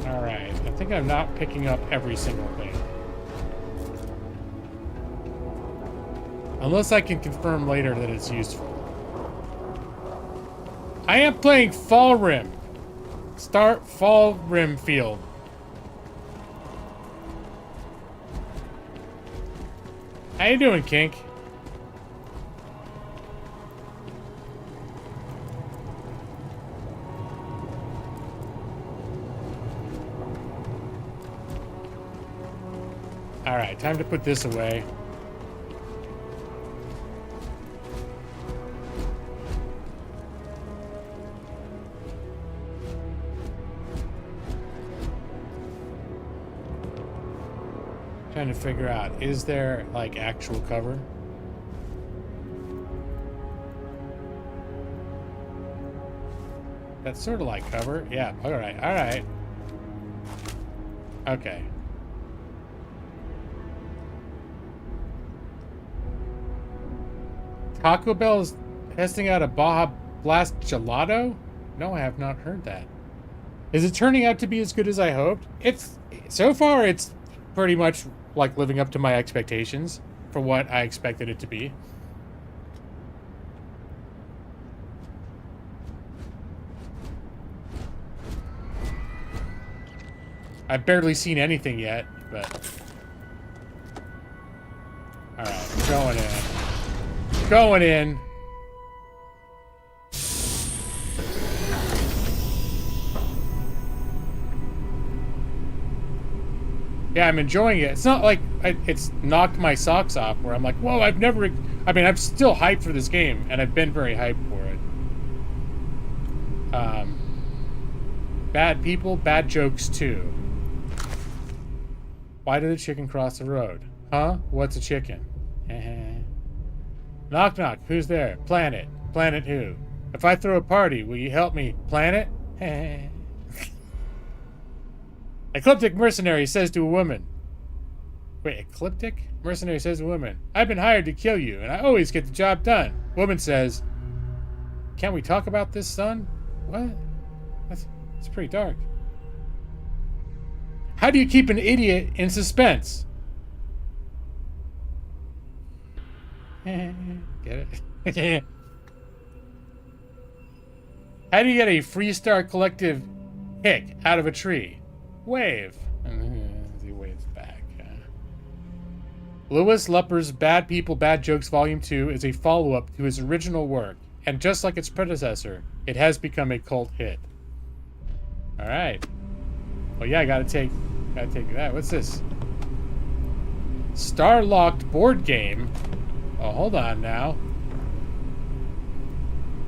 Alright, I think I'm not picking up every single thing. Unless I can confirm later that it's useful. I am playing Fall Rim. Fall Rim Field. How you doing, Kink? Alright, time to put this away. Trying to figure out, is there like actual cover? That's sort of like cover. Yeah, alright, alright. Okay. Taco Bell is testing out a Baja Blast Gelato? No, I have not heard that. Is it turning out to be as good as I hoped? So far, it's pretty much like living up to my expectations for what I expected it to be. I've barely seen anything yet, but... Alright, going in. Going in. Yeah, I'm enjoying it. It's not like it's knocked my socks off where I'm like, whoa, I mean, I'm still hyped for this game, and I've been very hyped for it. Bad people, bad jokes too. Why did the chicken cross the road? Huh? What's a chicken? Knock knock, who's there? Planet. Planet who? If I throw a party, will you help me plan it? Ecliptic mercenary says to a woman. Wait, ecliptic? Mercenary says to a woman, I've been hired to kill you, and I always get the job done. Woman says, can't we talk about this, son? What? That's pretty dark. How do you keep an idiot in suspense? Get it? How do you get a Freestar Collective kick out of a tree? Wave. He waves back. Louis Lupper's Bad People, Bad Jokes Volume 2 is a follow-up to his original work, and just like its predecessor, it has become a cult hit. Alright. Well, yeah, I gotta take that. What's this? Star-locked board game? Oh, hold on now.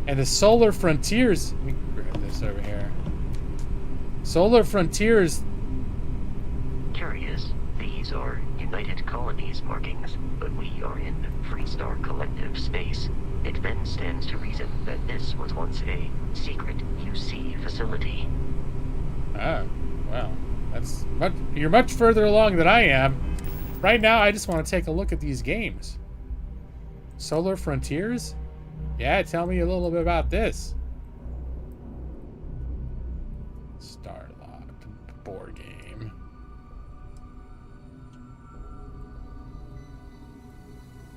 And the Solar Frontiers... Let me grab this over here. Solar Frontiers... Curious. These are United Colonies markings, but we are in Freestar Collective space. It then stands to reason that this was once a secret UC facility. Oh, well, you're much further along than I am. Right now, I just want to take a look at these games. Solar Frontiers? Yeah, tell me a little bit about this. Starlocked board game.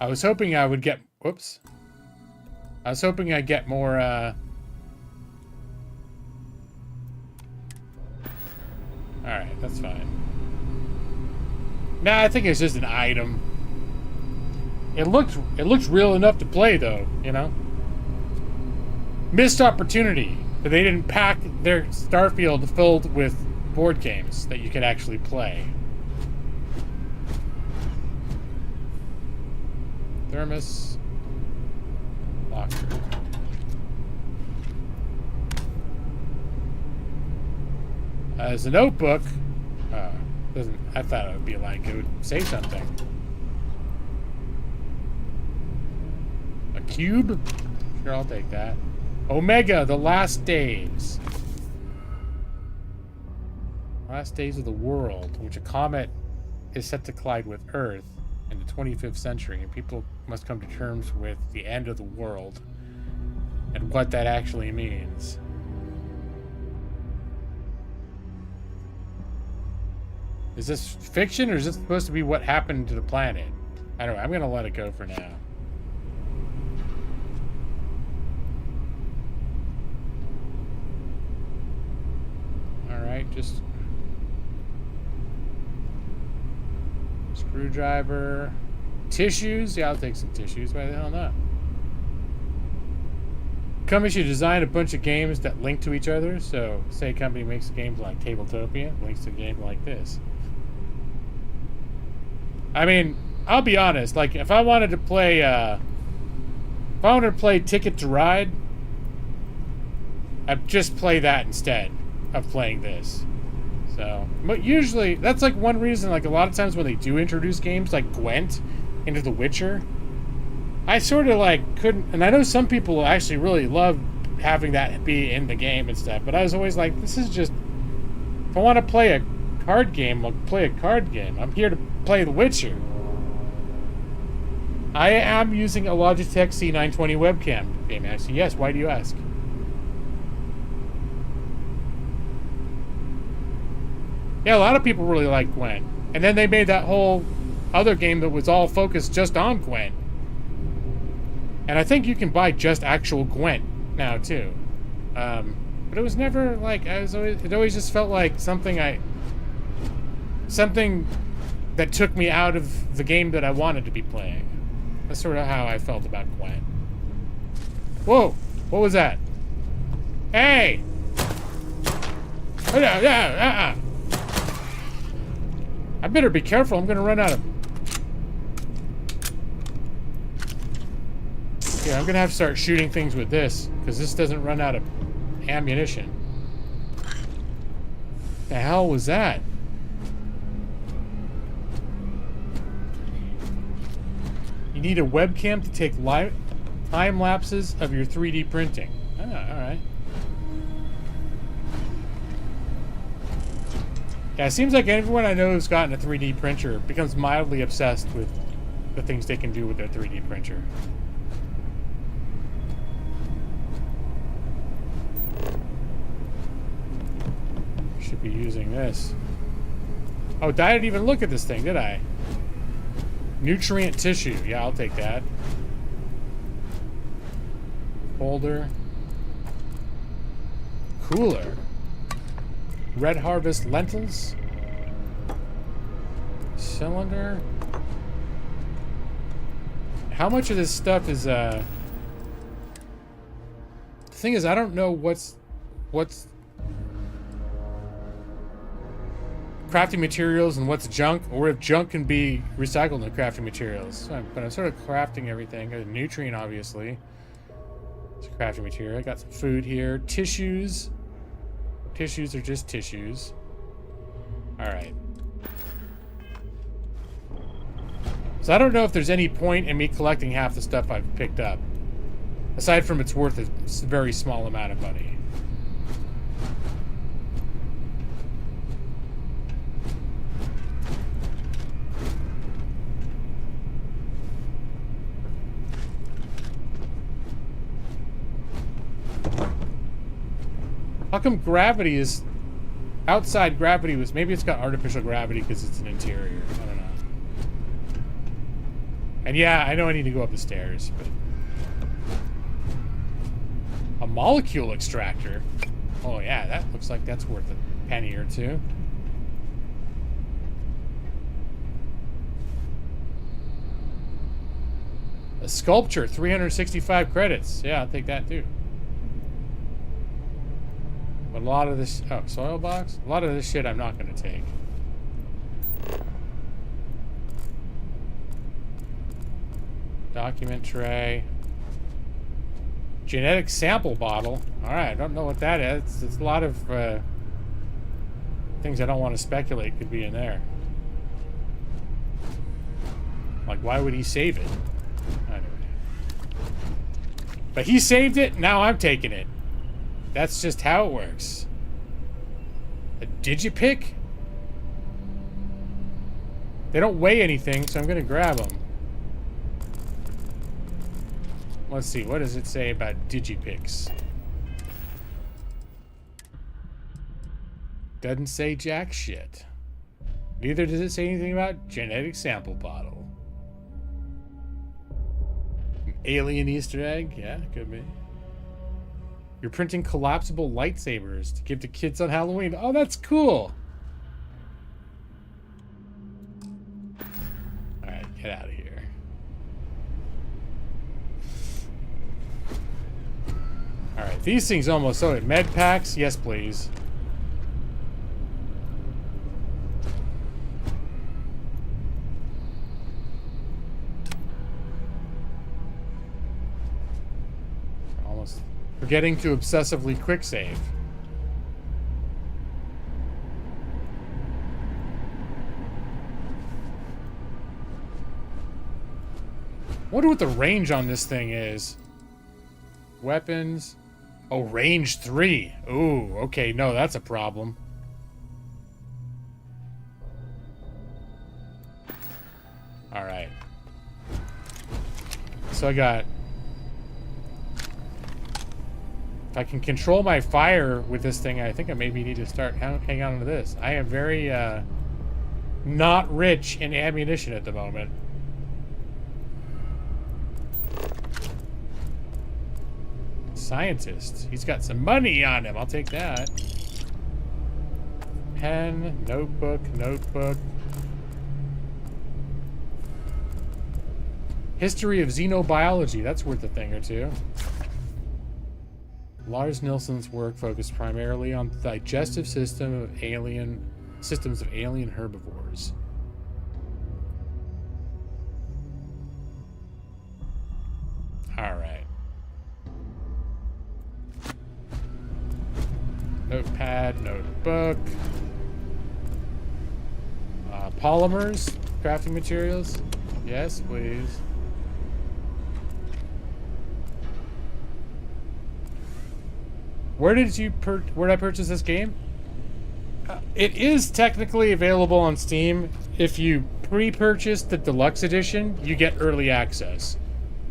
I was hoping I would get... Whoops. I was hoping I'd get more, Alright, that's fine. Nah, I think it's just an item. It looks real enough to play, though, you know? Missed opportunity that they didn't pack their Starfield filled with board games that you could actually play. Thermos. Locker. As a notebook, I thought it would be like, it would say something. cube? Sure, I'll take that. Omega, the last days. Last days of the world, in which a comet is set to collide with Earth in the 25th century, and people must come to terms with the end of the world and what that actually means. Is this fiction, or is this supposed to be what happened to the planet? I don't know. I'm going to let it go for now. Alright, just... Screwdriver. Tissues? Yeah, I'll take some tissues. Why the hell not? Company should design a bunch of games that link to each other. So, say a company makes games like Tabletopia, links to a game like this. I mean, I'll be honest. Like, if I wanted to play, Ticket to Ride, I'd just play that instead of playing this. So, but usually, that's like one reason, like a lot of times when they do introduce games like Gwent into The Witcher, I sort of like couldn't, and I know some people actually really love having that be in the game and stuff, but I was always like, this is just, if I want to play a card game, I'll play a card game. I'm here to play The Witcher. I am using a Logitech C920 webcam game, actually. Yes, why do you ask? Yeah, a lot of people really like Gwent. And then they made that whole other game that was all focused just on Gwent. And I think you can buy just actual Gwent now, too. But it was never, like, it always just felt like something that took me out of the game that I wanted to be playing. That's sort of how I felt about Gwent. Whoa! What was that? Hey! I better be careful. I'm gonna run out of... Yeah, I'm gonna have to start shooting things with this, because this doesn't run out of ammunition. The hell was that? You need a webcam to take time lapses of your 3D printing. Ah, alright. Yeah, it seems like everyone I know who's gotten a 3D printer becomes mildly obsessed with the things they can do with their 3D printer. Should be using this. Oh, I didn't even look at this thing, did I? Nutrient tissue. Yeah, I'll take that. Folder. Cooler. Red Harvest lentils. Cylinder. How much of this stuff is the thing is, I don't know what's crafting materials and what's junk, or if junk can be recycled into crafting materials. So but I'm sort of crafting everything. Got a nutrient, obviously. It's a crafting material. I got some food here. Tissues. Tissues are just tissues. Alright. So I don't know if there's any point in me collecting half the stuff I've picked up. Aside from it's worth a very small amount of money. How come gravity is... Outside gravity was... Maybe it's got artificial gravity because it's an interior. I don't know. And yeah, I know I need to go up the stairs, but... A molecule extractor? Oh yeah, that looks like that's worth a penny or two. A sculpture, 365 credits. Yeah, I'll take that too. But a lot of this... Oh, soil box? A lot of this shit I'm not going to take. Document tray. Genetic sample bottle. Alright, I don't know what that is. It's a lot of things I don't want to speculate could be in there. Like, why would he save it? Anyway. But he saved it, now I'm taking it. That's just how it works. A digipick? They don't weigh anything, so I'm gonna grab them. Let's see, what does it say about digipicks? Doesn't say jack shit. Neither does it say anything about genetic sample bottle. An alien Easter egg? Yeah, could be. You're printing collapsible lightsabers to give to kids on Halloween. Oh, that's cool. Alright, get out of here. Alright, these things almost so med packs? Yes, please. Forgetting to obsessively quick save. Wonder what the range on this thing is. Weapons. Oh, range 3. Ooh, okay, no, that's a problem. Alright. So I got... If I can control my fire with this thing, I think I maybe need to start hang on to this. I am very, not rich in ammunition at the moment. Scientist. He's got some money on him. I'll take that. Pen, notebook, notebook. History of xenobiology. That's worth a thing or two. Lars Nilsson's work focused primarily on the digestive systems of alien herbivores. All right. Notepad, notebook. Polymers, crafting materials. Yes, please. Where did I purchase this game? It is technically available on Steam. If you pre-purchase the deluxe edition, you get early access.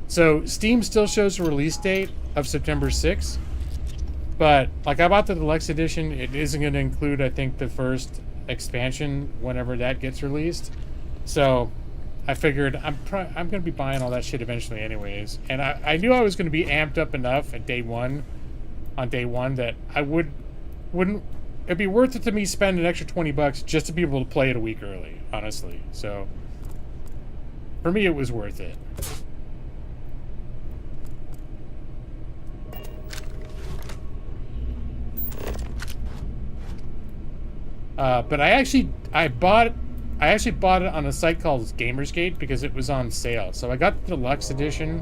So Steam still shows a release date of September 6th. But like I bought the deluxe edition, it isn't going to include, I think, the first expansion whenever that gets released. So I figured I'm going to be buying all that shit eventually anyways. And I knew I was going to be amped up enough at day one. On day one, that I wouldn't. It'd be worth it to me spend an extra $20 just to be able to play it a week early, honestly. So for me, it was worth it. But I actually bought it on a site called Gamersgate because it was on sale. So I got the deluxe edition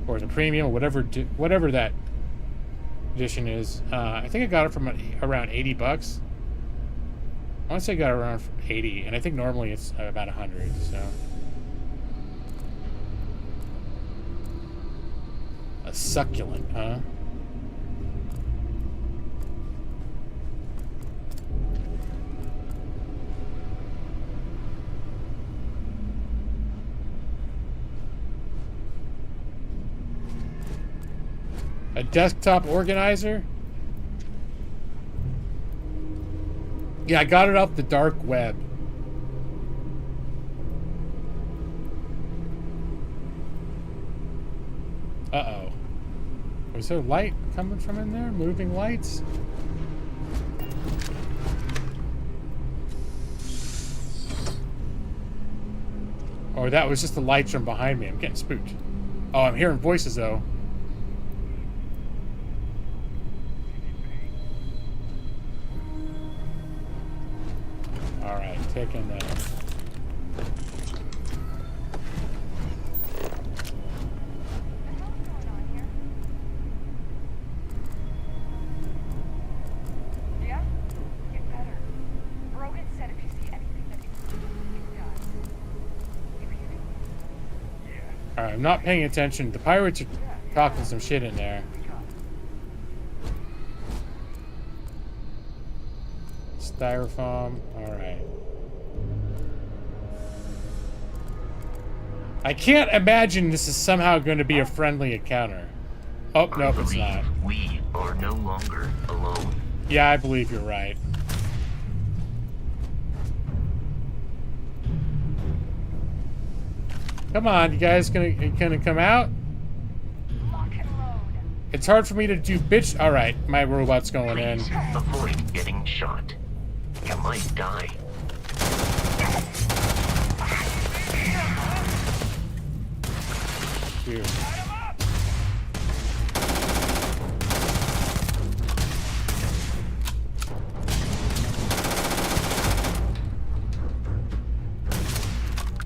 or the premium or whatever that edition is. I think I got it from around $80. I want to say I got it around 80, and I think normally it's about 100. So a succulent, huh? A desktop organizer? Yeah, I got it off the dark web. Uh-oh. Was there light coming from in there? Moving lights? Or that was just the lights from behind me. I'm getting spooked. Oh, I'm hearing voices, though. Alright, taking that. Alright, I'm not paying attention. The pirates are Talking some shit in there. Styrofoam. Alright. I can't imagine this is somehow going to be a friendly encounter. Oh, nope, it's not. We are no longer alone. Yeah, I believe you're right. Come on, you guys gonna come out? It's hard for me to do bitch. All right, my robot's going in. Avoid getting shot. You might die. Dude.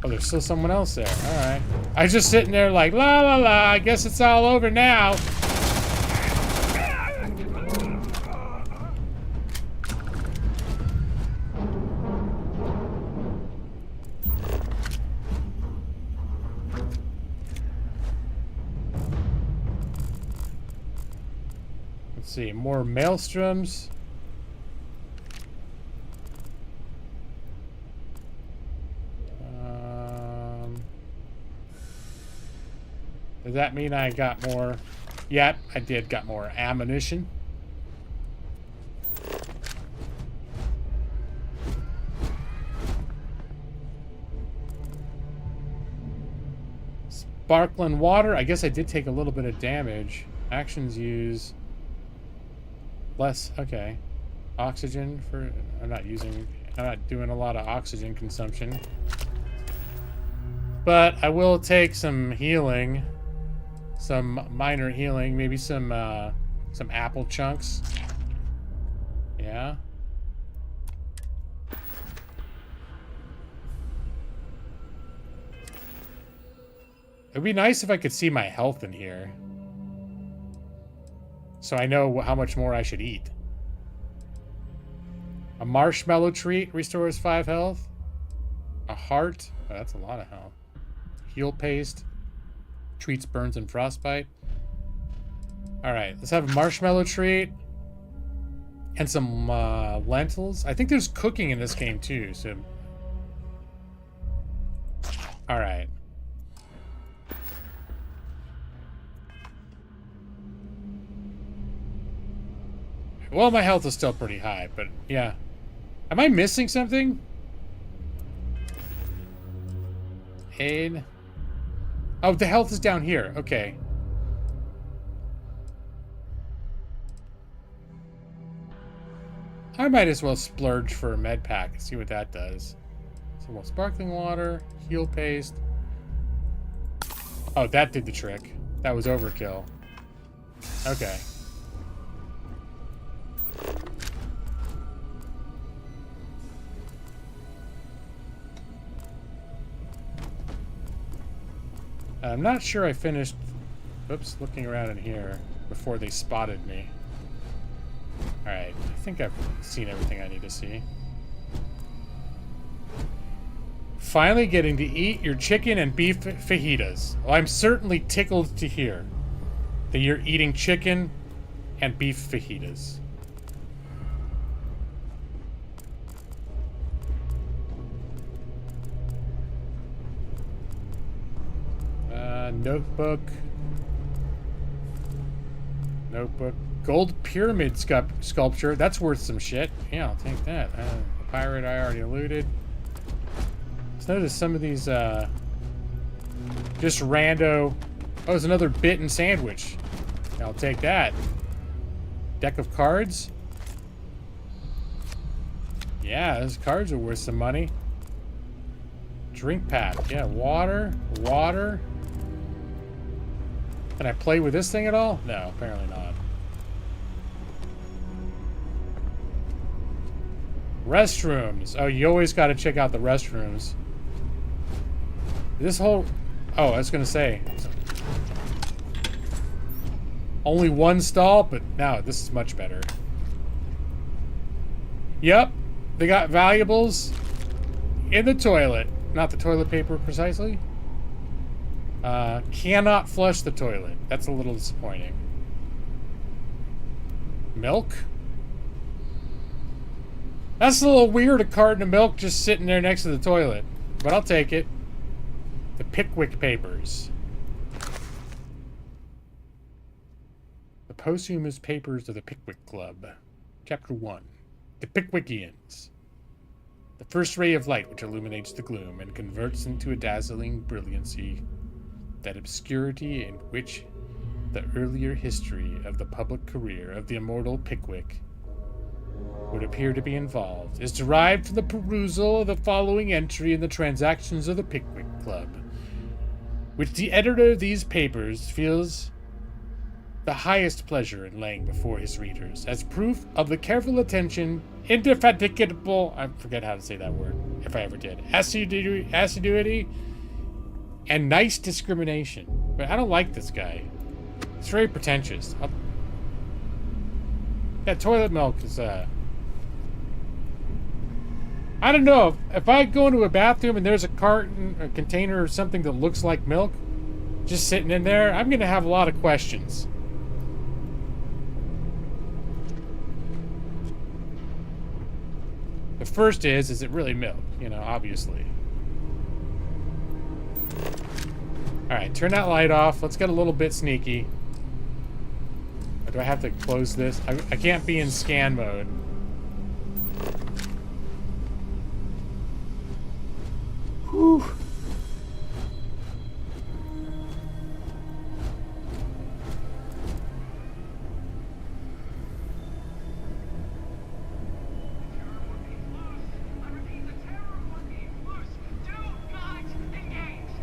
Oh, there's still someone else there. All right. I was just sitting there like, la la la, I guess it's all over now. Let's see, more maelstroms. Does that mean I got more? Yeah, I did got more ammunition. Sparkling water. I guess I did take a little bit of damage. Actions use less. Okay. Oxygen for. I'm not doing a lot of oxygen consumption. But I will take some healing. Some minor healing, maybe some apple chunks. Yeah. It'd be nice if I could see my health in here, so I know how much more I should eat. A marshmallow treat restores 5 health. A heart. Oh, that's a lot of health. Heal paste. Treats burns and frostbite. Alright, let's have a marshmallow treat. And some lentils. I think there's cooking in this game too, so... Alright. Well, my health is still pretty high, but yeah. Am I missing something? Aid. Oh, the health is down here. Okay. I might as well splurge for a med pack and see what that does. Some more sparkling water, heal paste. Oh, that did the trick. That was overkill. Okay. I'm not sure I finished... Oops, looking around in here before they spotted me. Alright, I think I've seen everything I need to see. Finally getting to eat your chicken and beef fajitas. Well, I'm certainly tickled to hear that you're eating chicken and beef fajitas. Notebook. Notebook. Gold pyramid sculpture. That's worth some shit. Yeah, I'll take that. The pirate I already looted. Let's notice some of these, just rando. Oh, there's another bitten sandwich. I'll take that. Deck of cards. Yeah, those cards are worth some money. Drink pack. Yeah, water. Water. Can I play with this thing at all? No, apparently not. Restrooms. Oh, you always got to check out the restrooms. This whole... Oh, I was going to say. Only one stall, but no, this is much better. Yep, they got valuables in the toilet. Not the toilet paper precisely. Cannot flush the toilet. That's a little disappointing. Milk? That's a little weird, a carton of milk just sitting there next to the toilet. But I'll take it. The Pickwick Papers. The posthumous papers of the Pickwick Club. Chapter 1. The Pickwickians. The first ray of light which illuminates the gloom and converts into a dazzling brilliancy that obscurity in which the earlier history of the public career of the immortal Pickwick would appear to be involved, is derived from the perusal of the following entry in the Transactions of the Pickwick Club, which the editor of these papers feels the highest pleasure in laying before his readers as proof of the careful attention, indefatigable, I forget how to say that word, if I ever did, assiduity, and nice discrimination. But I don't like this guy. It's very pretentious. Yeah, toilet milk is, I don't know. If I go into a bathroom and there's a carton, a container or something that looks like milk just sitting in there, I'm going to have a lot of questions. The first is it really milk? You know, obviously. Alright, turn that light off. Let's get a little bit sneaky. Or do I have to close this? I can't be in scan mode. Whew.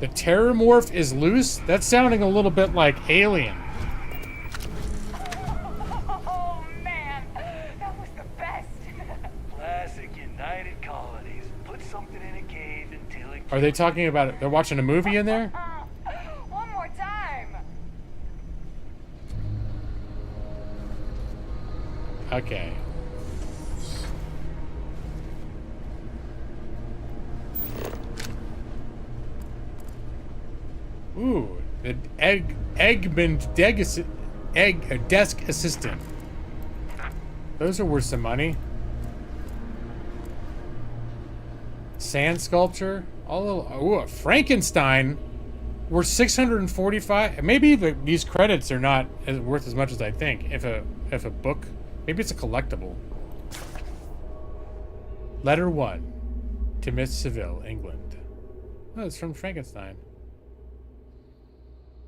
The Terramorph is loose? That's sounding a little bit like Alien. Oh, man. That was the best. Classic United Colonies. Put something in a cave until it... Are they talking about it? They're watching a movie in there? One more time. Okay. Ooh, the desk assistant. Those are worth some money. Sand sculpture. Ooh, a Frankenstein. Worth 645. Maybe these credits are not worth as much as I think. If a book, maybe it's a collectible. Letter 1 to Miss Seville, England. Oh, it's from Frankenstein.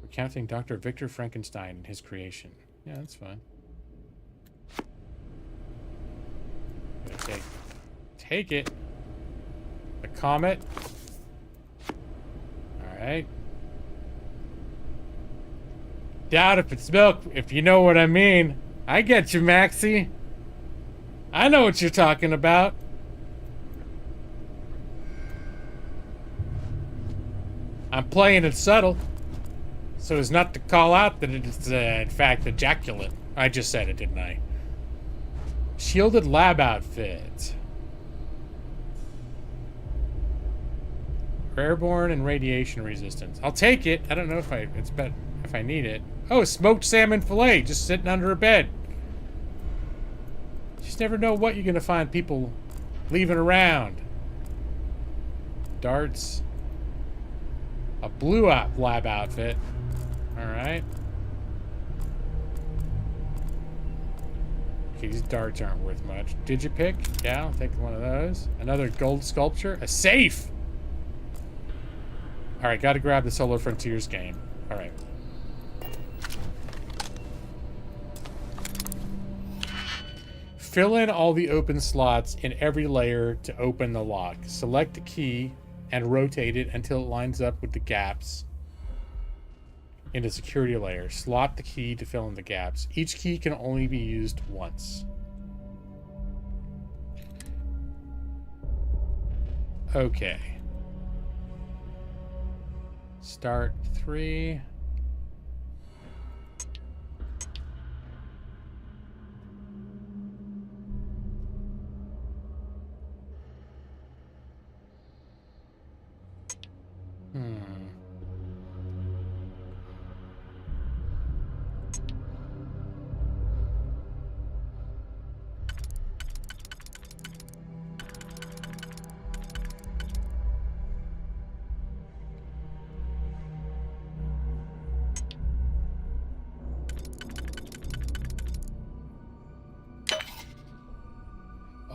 Recounting Dr. Victor Frankenstein and his creation. Yeah, that's fine. Take it. The comet. Alright. Doubt if it's milk, if you know what I mean. I get you, Maxie. I know what you're talking about. I'm playing it subtle, so as not to call out that it is, in fact, ejaculate. I just said it, didn't I? Shielded lab outfit. Airborne and radiation resistance. I'll take it. I don't know if I need it. Oh, smoked salmon fillet, just sitting under a bed. You just never know what you're gonna find people leaving around. Darts. A blue lab outfit. Alright. Okay, these darts aren't worth much. Digipick? Yeah, I'll take one of those. Another gold sculpture. A safe! Alright, gotta grab the Solar Frontiers game. Alright. Fill in all the open slots in every layer to open the lock. Select the key and rotate it until it lines up with the gaps in the security layer. Slot the key to fill in the gaps. Each key can only be used once. Okay. Start 3.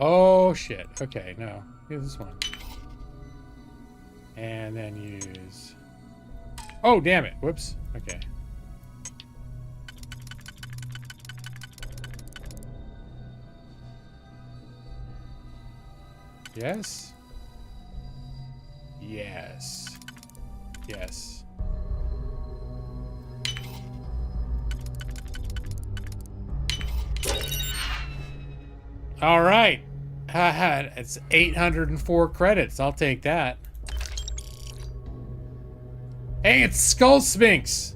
Oh, shit. Okay, no. Use this one. And then use... Oh, damn it. Whoops. Okay. Yes. Yes. Yes. All right. Haha, it's 804 credits. I'll take that. Hey, it's Skull Sphinx.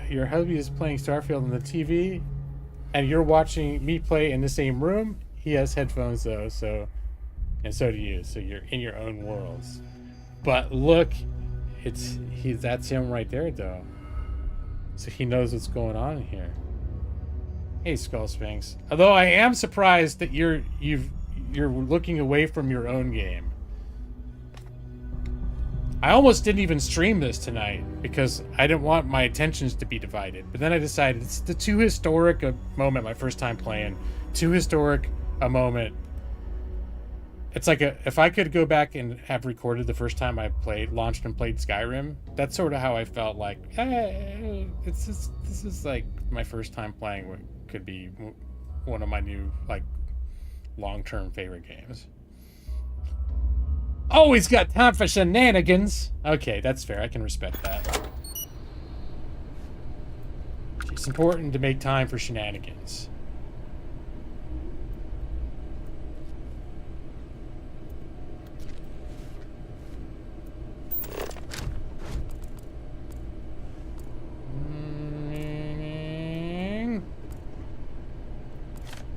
Your hubby is playing Starfield on the TV, and you're watching me play in the same room. He has headphones though, so do you. So you're in your own worlds. But look, that's him right there though. So he knows what's going on here. Hey, Skull Sphinx. Although I am surprised that you're looking away from your own game. I almost didn't even stream this tonight because I didn't want my attentions to be divided. But then I decided it's the too historic a moment, my first time playing. Too historic a moment. It's like if I could go back and have recorded the first time I launched and played Skyrim, that's sort of how I felt like, hey, this is like my first time playing what could be one of my new, like, long-term favorite games. Always got time for shenanigans. Okay, that's fair. I can respect that. It's important to make time for shenanigans.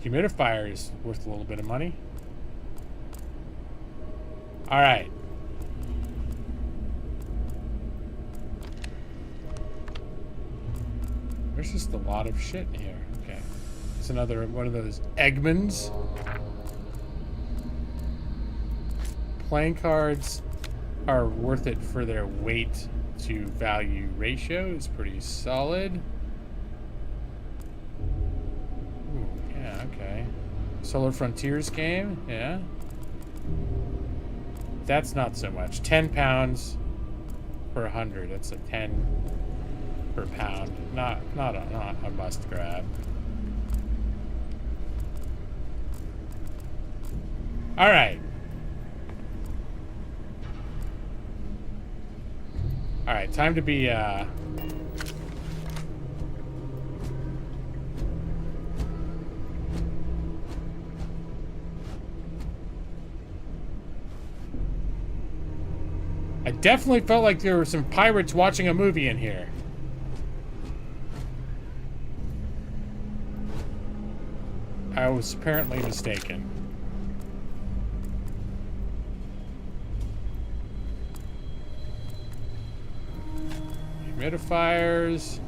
Humidifier is worth a little bit of money. All right. There's just a lot of shit in here. Okay. It's another one of those Eggmans. Playing cards are worth it for their weight to value ratio. It's pretty solid. Ooh, yeah, okay. Solar Frontiers game, yeah. That's not so much. 10 pounds per 100. That's a 10 per pound. Not a must grab. All right. All right, time to be I definitely felt like there were some pirates watching a movie in here. I was apparently mistaken. Humidifiers.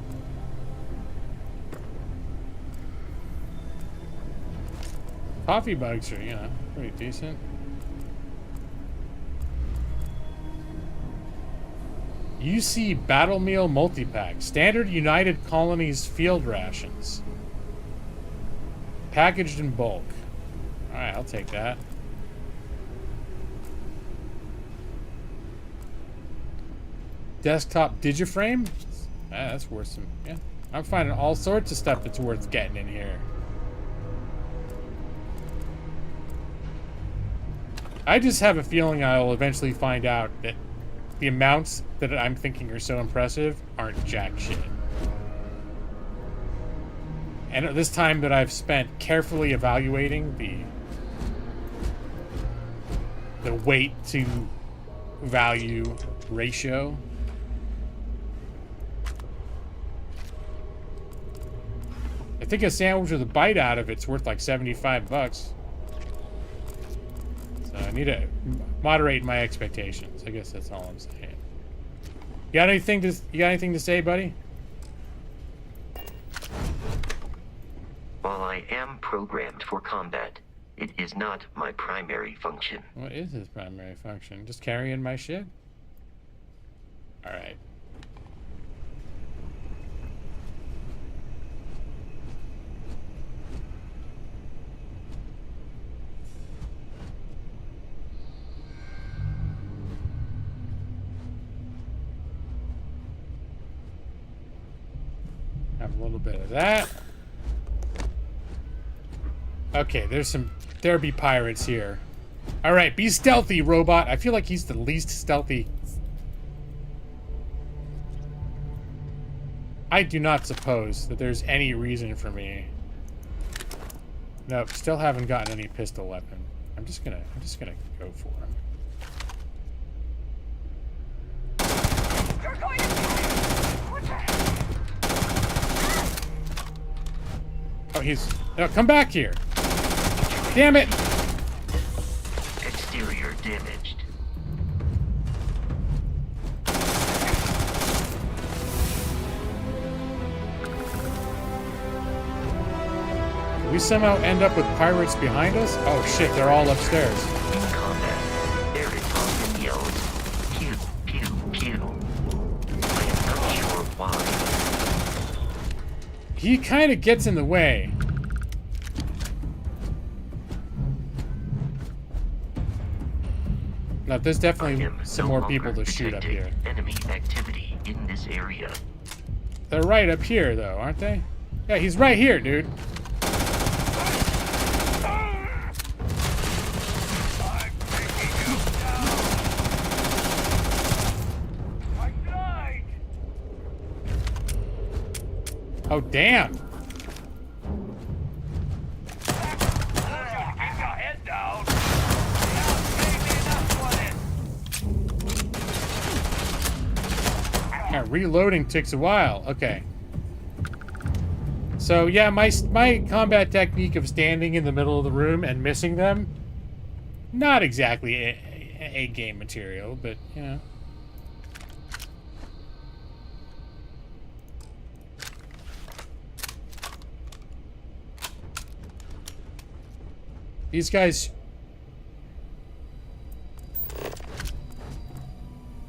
Coffee bugs are, you know, pretty decent. UC Battle Meal Multipack. Standard United Colonies Field Rations. Packaged in bulk. Alright, I'll take that. Desktop Digiframe? That's worth some, yeah. I'm finding all sorts of stuff that's worth getting in here. I just have a feeling I'll eventually find out that the amounts that I'm thinking are so impressive aren't jack shit. And at this time that I've spent carefully evaluating the weight to value ratio, I think a sandwich with a bite out of it's worth like 75 bucks. So I need to moderate my expectations. I guess that's all I'm saying. You got anything to say, buddy? While I am programmed for combat, it is not my primary function. What is his primary function? Just carrying my shit? Alright. a little bit of that. Okay, there be pirates here. All right, be stealthy, robot. I feel like he's the least stealthy. I do not suppose that there's any reason for me. Nope, still haven't gotten any pistol weapon. I'm just gonna go for him. You're going to what the hell? Oh, he's... Oh, come back here. Damn it. Exterior damaged. We somehow end up with pirates behind us? Oh shit, they're all upstairs. In combat, Barrett often yells, pew, pew, pew. I am not sure why. He kind of gets in the way. Now, there's definitely some more people to shoot up here. Enemy activity in this area. They're right up here, though, aren't they? Yeah, he's right here, dude. Oh, damn. Yeah, reloading takes a while. Okay. So, yeah, my combat technique of standing in the middle of the room and missing them, not exactly a game material, but, you know. These guys...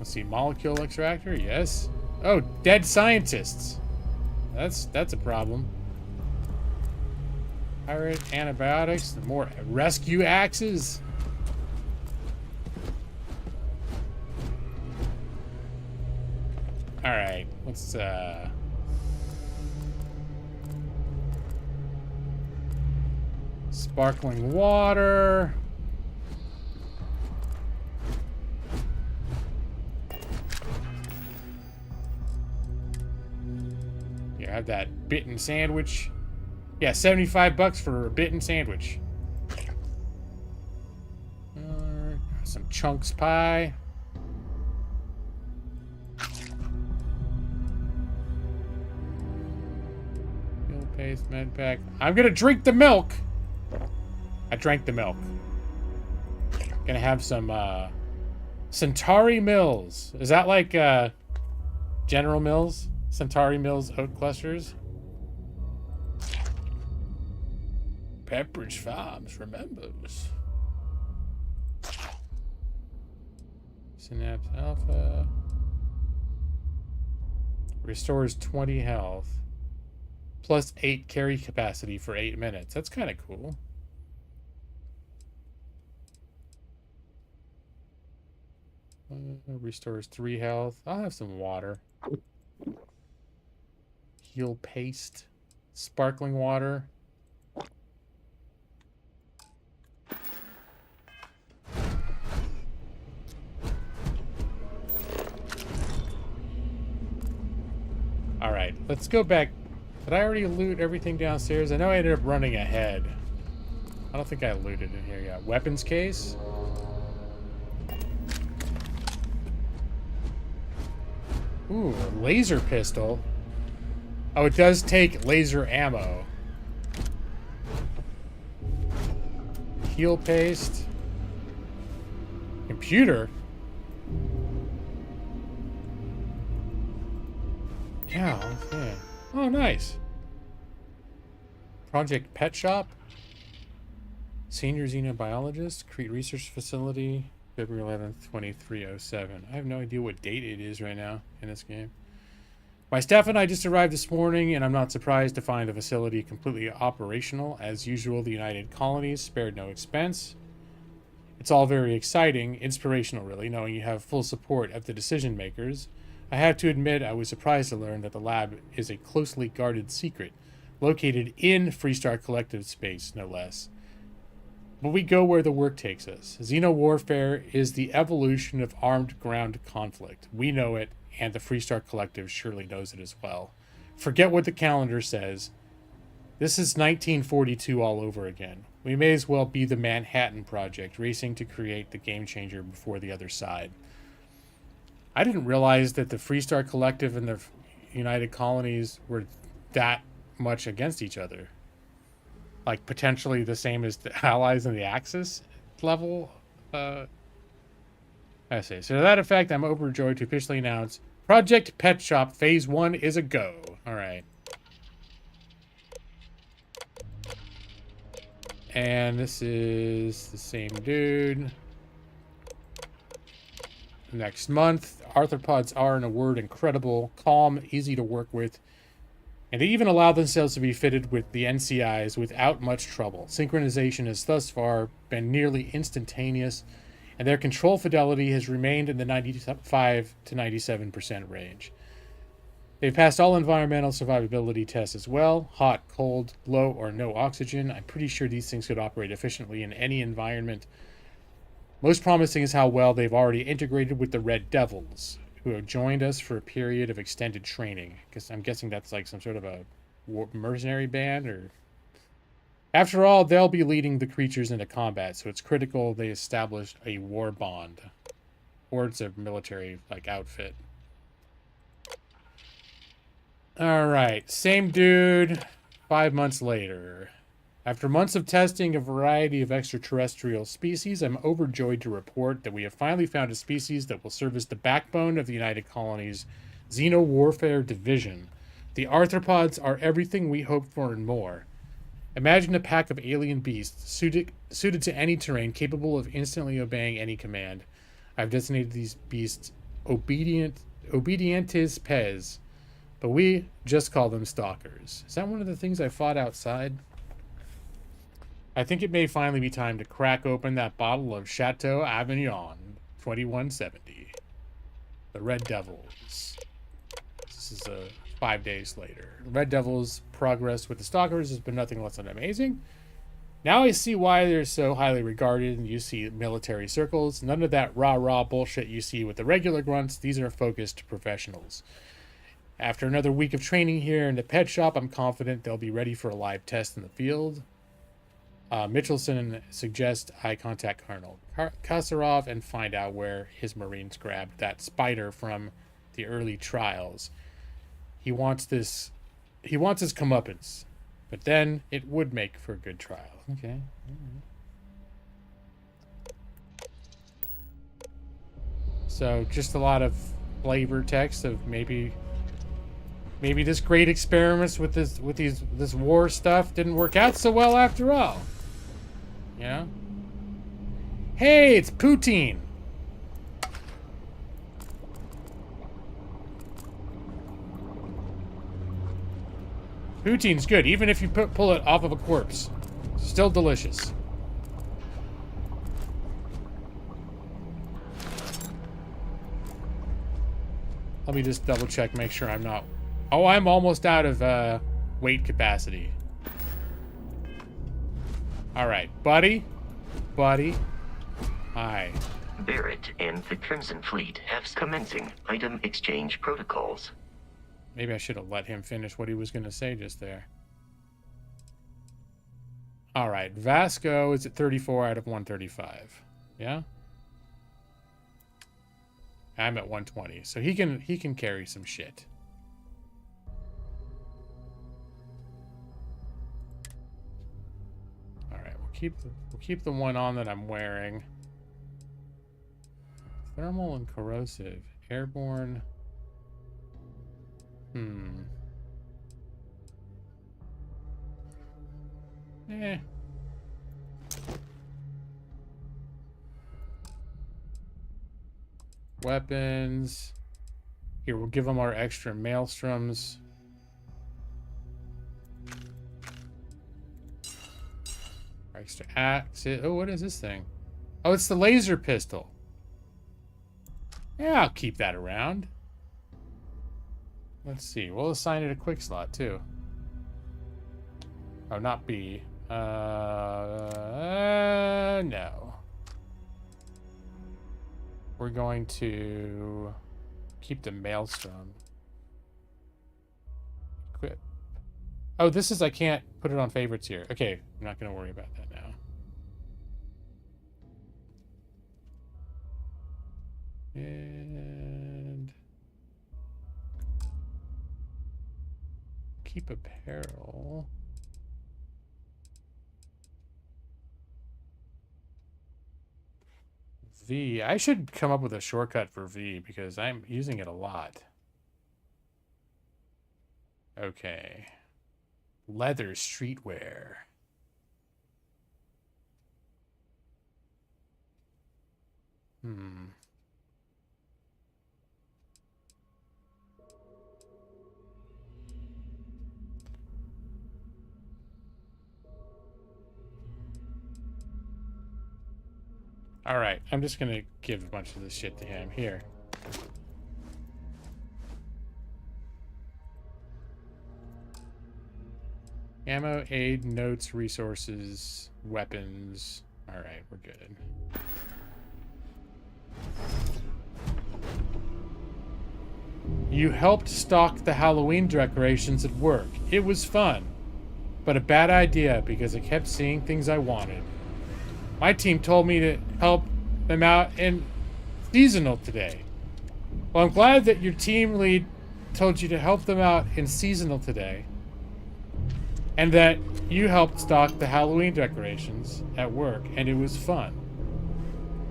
Let's see, molecule extractor, yes. Oh, dead scientists. That's a problem. Pirate antibiotics, more rescue axes. All right, let's sparkling water. You have that bitten sandwich. Yeah, $75 for a bitten sandwich. Some chunks pie. Fuel paste, med pack. I'm gonna drink the milk. I drank the milk. Gonna have some Centauri Mills. Is that like General Mills? Centauri Mills oat clusters? Pepperidge Farms remembers. Synapse Alpha. Restores 20 health. Plus 8 carry capacity for 8 minutes. That's kind of cool. Restores 3 health. I'll have some water. Heal paste. Sparkling water. Alright, let's go back. Did I already loot everything downstairs? I know I ended up running ahead. I don't think I looted in here yet. Weapons case? Ooh, a laser pistol. Oh, it does take laser ammo. Heal paste. Computer. Yeah, yeah. Oh, nice. Project Pet Shop. Senior Xenobiologist. Crete Research Facility. February 11th, 2307. I have no idea what date it is right now in this game. My staff and I just arrived this morning, and I'm not surprised to find the facility completely operational. As usual, the United Colonies spared no expense. It's all very exciting, inspirational really, knowing you have full support of the decision makers. I have to admit I was surprised to learn that the lab is a closely guarded secret, located in Freestar Collective space, no less. But we go where the work takes us. Xeno-warfare is the evolution of armed ground conflict. We know it, and the Freestar Collective surely knows it as well. Forget what the calendar says. This is 1942 all over again. We may as well be the Manhattan Project, racing to create the game changer before the other side. I didn't realize that the Freestar Collective and the United Colonies were that much against each other. Like, potentially the same as the Allies in the Axis level. I see. So to that effect, I'm overjoyed to officially announce Project Pet Shop Phase 1 is a go. Alright. And this is the same dude. Next month, arthropods are, in a word, incredible, calm, easy to work with, and they even allow themselves to be fitted with the NCIs without much trouble. Synchronization has thus far been nearly instantaneous, and their control fidelity has remained in the 95 to 97% range. They've passed all environmental survivability tests as well. Hot, cold, low, or no oxygen. I'm pretty sure these things could operate efficiently in any environment. Most promising is how well they've already integrated with the Red Devils, who have joined us for a period of extended training. Because I'm guessing that's like some sort of a mercenary band, or... After all, they'll be leading the creatures into combat, so it's critical they established a war bond. Or it's a military, like, outfit. Alright, same dude, 5 months later. After months of testing a variety of extraterrestrial species, I'm overjoyed to report that we have finally found a species that will serve as the backbone of the United Colonies' Xeno-warfare division. The arthropods are everything we hoped for and more. Imagine a pack of alien beasts suited to any terrain, capable of instantly obeying any command. I've designated these beasts Obedientes Pez, but we just call them stalkers. Is that one of the things I fought outside? I think it may finally be time to crack open that bottle of Chateau Avignon 2170. The Red Devils. This is 5 days later. The Red Devils' progress with the Stalkers has been nothing less than amazing. Now I see why they're so highly regarded in UC military circles. None of that rah-rah bullshit you see with the regular grunts. These are focused professionals. After another week of training here in the pet shop, I'm confident they'll be ready for a live test in the field. Mitchelson suggests I contact Colonel Kasarov and find out where his Marines grabbed that spider from the early trials. He wants his comeuppance, but then it would make for a good trial. Okay. So just a lot of flavor text of maybe this great experiments with this war stuff didn't work out so well after all. You know? Hey, it's Poutine. Poutine's good, even if you pull it off of a corpse. Still delicious. Let me just double check, make sure I'm not... Oh, I'm almost out of weight capacity. Alright, buddy. Hi. Barrett and the Crimson Fleet have commencing item exchange protocols. Maybe I should have let him finish what he was going to say just there. Alright, Vasco is at 34 out of 135. Yeah? I'm at 120, so he can carry some shit. Alright, we'll keep the one on that I'm wearing. Thermal and corrosive. Airborne. Weapons. Here, we'll give them our extra maelstroms. Our extra axe. Oh, what is this thing? Oh, it's the laser pistol. Yeah, I'll keep that around. Let's see. We'll assign it a quick slot too. Oh, not B. No. We're going to keep the maelstrom. Equip. Oh, this is, I can't put it on favorites here. Okay, I'm not going to worry about that now. And keep apparel. V. I should come up with a shortcut for V because I'm using it a lot. Okay. Leather streetwear. All right, I'm just gonna give a bunch of this shit to him. Here. Ammo, aid, notes, resources, weapons. All right, we're good. You helped stock the Halloween decorations at work. It was fun, but a bad idea because I kept seeing things I wanted. My team told me to help them out in seasonal today. Well, I'm glad that your team lead told you to help them out in seasonal today. And that you helped stock the Halloween decorations at work, and it was fun.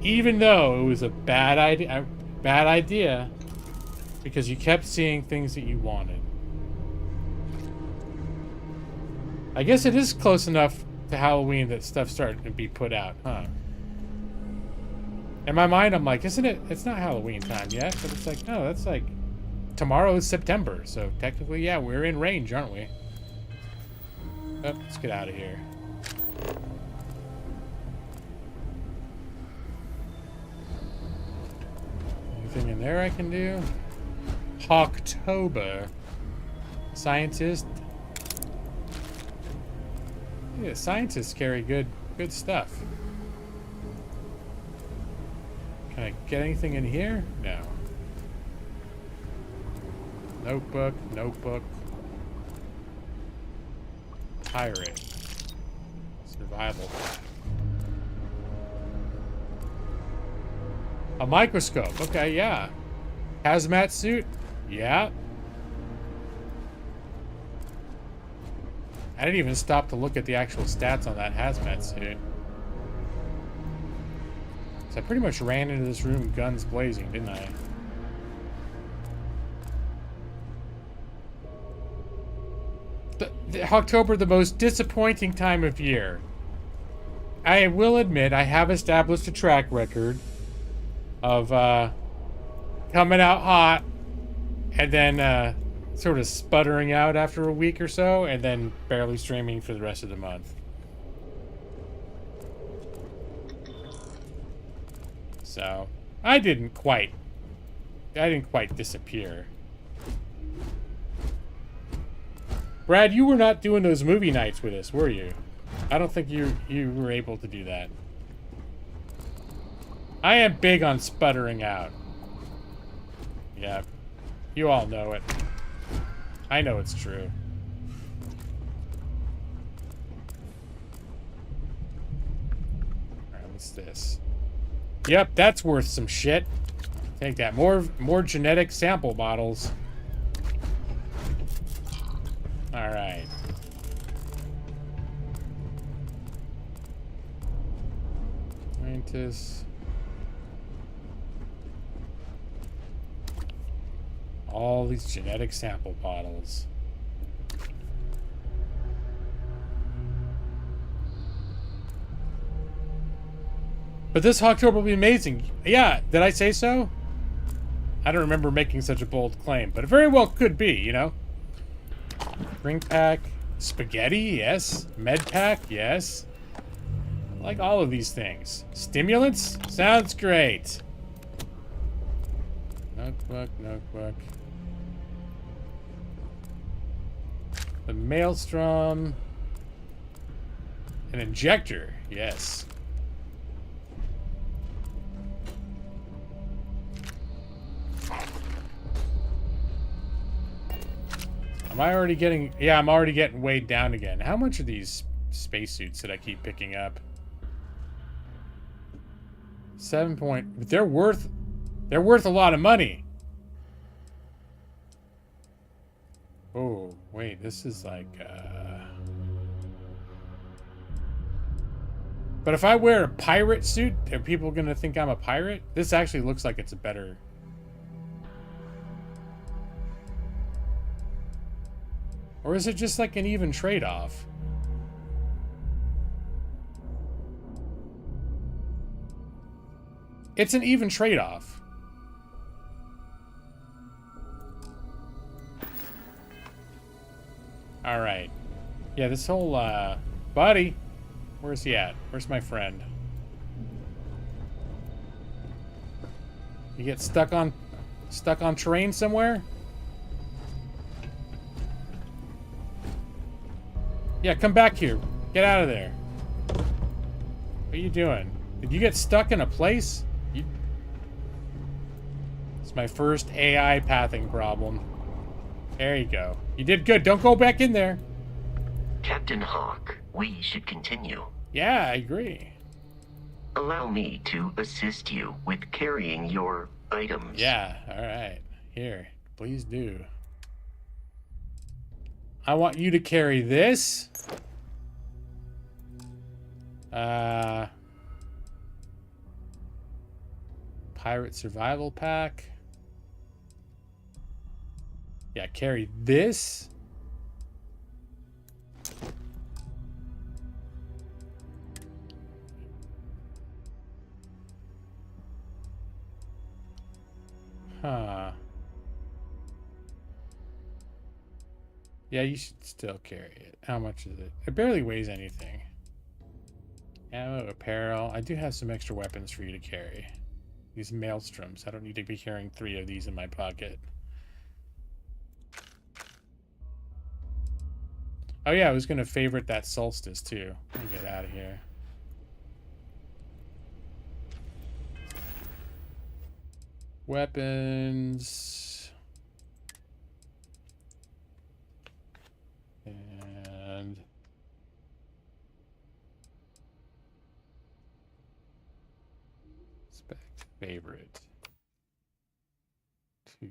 Even though it was a bad idea because you kept seeing things that you wanted. I guess it is close enough to Halloween that stuff's starting to be put out, huh? In my mind, I'm like, isn't it? It's not Halloween time yet, but it's like, no, that's like tomorrow is September, so technically, yeah, we're in range, aren't we? Oh, let's get out of here. Anything in there I can do? Hawktober. Scientist. Yeah, scientists carry good stuff. Can I get anything in here? No. Notebook. Pirate. Survival pack. A microscope. Okay, yeah. Hazmat suit? Yeah. I didn't even stop to look at the actual stats on that hazmat suit. So I pretty much ran into this room guns blazing, didn't I? October, the most disappointing time of year. I will admit I have established a track record of coming out hot and then sort of sputtering out after a week or so and then barely streaming for the rest of the month. So I didn't quite disappear. Brad, you were not doing those movie nights with us, were you? I don't think you were able to do that. I am big on sputtering out. Yeah, you all know it. I know it's true. Alright, what's this? Yep, that's worth some shit. Take that. More genetic sample bottles. Alright. Scientists. All these genetic sample bottles. But this October will be amazing. Yeah, did I say so? I don't remember making such a bold claim, but it very well could be, you know? Drink pack. Spaghetti, yes. Med pack, yes. I like all of these things. Stimulants? Sounds great. Notebook. The maelstrom. An injector, yes. Am I already getting... Yeah, I'm already getting weighed down again. How much are these spacesuits that I keep picking up? 7 point... They're worth a lot of money. Oh, wait, this is like... But if I wear a pirate suit, are people gonna think I'm a pirate? This actually looks like it's a better... Or is it just like an even trade-off? It's an even trade-off. Alright. Yeah, this whole, buddy. Where's he at? Where's my friend? You get stuck on terrain somewhere? Yeah, come back here. Get out of there. What are you doing? Did you get stuck in a place? It's my first AI pathing problem. There you go. You did good. Don't go back in there. Captain Hawk, we should continue. Yeah, I agree. Allow me to assist you with carrying your items. Yeah, alright. Here, please do. I want you to carry this. Pirate Survival Pack. Yeah, carry this. Huh. Yeah, you should still carry it. How much is it? It barely weighs anything. Ammo, apparel. I do have some extra weapons for you to carry. These maelstroms. I don't need to be carrying 3 of these in my pocket. Oh yeah, I was gonna favorite that solstice too. Let me get out of here. Weapons. And spec favorite. 2,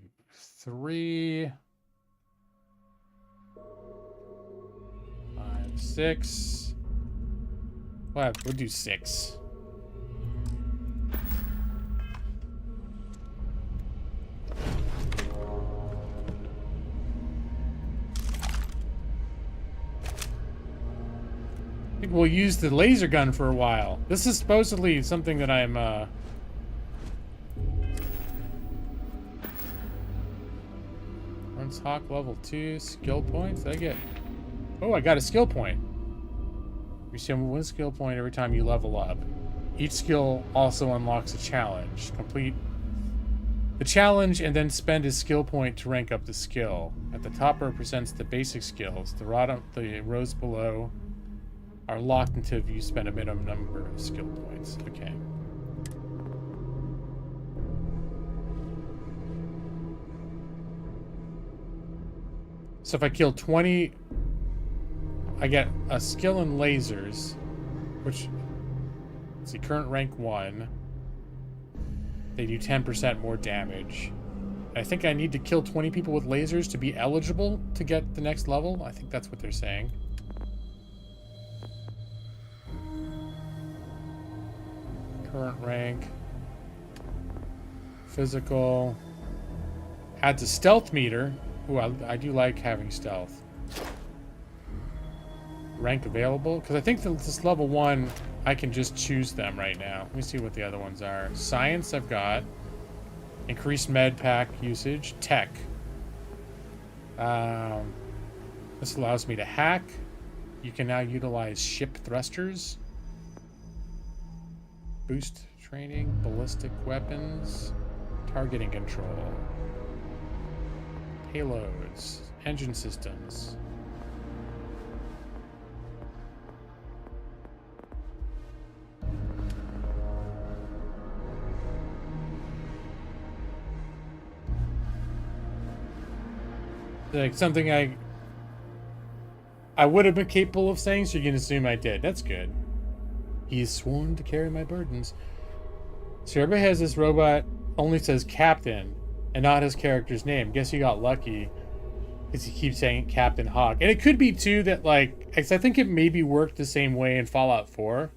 3. 5, 6. Well, we'll do 6. I think we'll use the laser gun for a while. This is supposedly something that I'm, Runs Hawk level 2, skill points. Did I get... Oh, I got a skill point. You receive 1 skill point every time you level up. Each skill also unlocks a challenge. Complete the challenge and then spend a skill point to rank up the skill. At the top represents the basic skills. The rows below are locked until you spend a minimum number of skill points. Okay. So if I kill 20, I get a skill in lasers, which, let's see, current rank 1. They do 10% more damage. I think I need to kill 20 people with lasers to be eligible to get the next level. I think that's what they're saying. Current rank. Physical. Adds a stealth meter. Ooh, I do like having stealth. Rank available? Because I think that this level 1, I can just choose them right now. Let me see what the other ones are. Science I've got. Increased med pack usage. Tech. This allows me to hack. You can now utilize ship thrusters. Boost training, ballistic weapons, targeting control, payloads, engine systems. Like something I would have been capable of saying, so you can assume I did. That's good. He's sworn to carry my burdens. So everybody has this robot only says Captain and not his character's name. Guess you got lucky because he keeps saying Captain Hawk. And it could be too that like, 'cause I think it maybe worked the same way in Fallout 4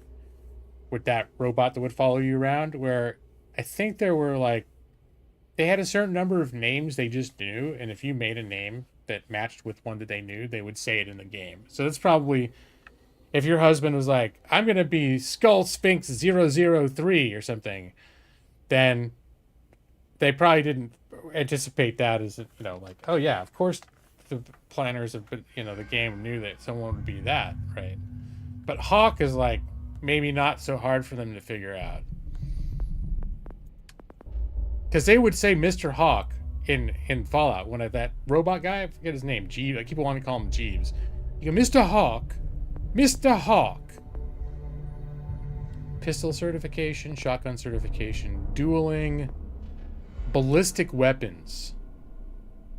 with that robot that would follow you around, where I think there were like, they had a certain number of names they just knew, and if you made a name that matched with one that they knew, they would say it in the game. So that's probably, if your husband was like, I'm going to be Skull Sphinx 003 or something, then they probably didn't anticipate that as, you know, like, oh yeah, of course the planners of, you know, the game knew that someone would be that, right? But Hawk is like, maybe not so hard for them to figure out. Because they would say Mr. Hawk in Fallout. When that robot guy, I forget his name, Jeeves. I keep wanting to call him Jeeves. You go, Mr. Hawk, Mr. Hawk. Pistol certification, shotgun certification, dueling, ballistic weapons.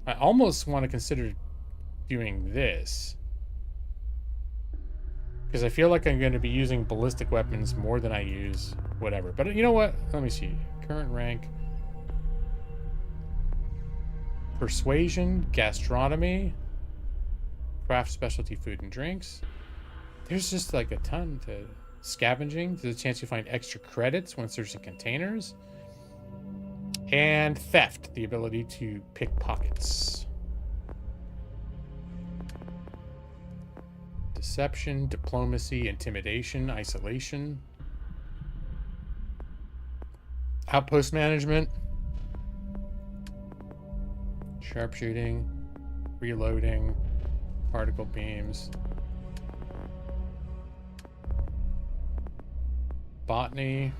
I almost want to consider doing this. Because I feel like I'm going to be using ballistic weapons more than I use whatever. But you know what? Let me see. Current rank. Persuasion, gastronomy, craft specialty food and drinks. There's just like a ton to scavenging. There's a chance you find extra credits when searching containers. And theft, the ability to pick pockets. Deception, diplomacy, intimidation, isolation. Outpost management. Sharpshooting, reloading, particle beams, botany,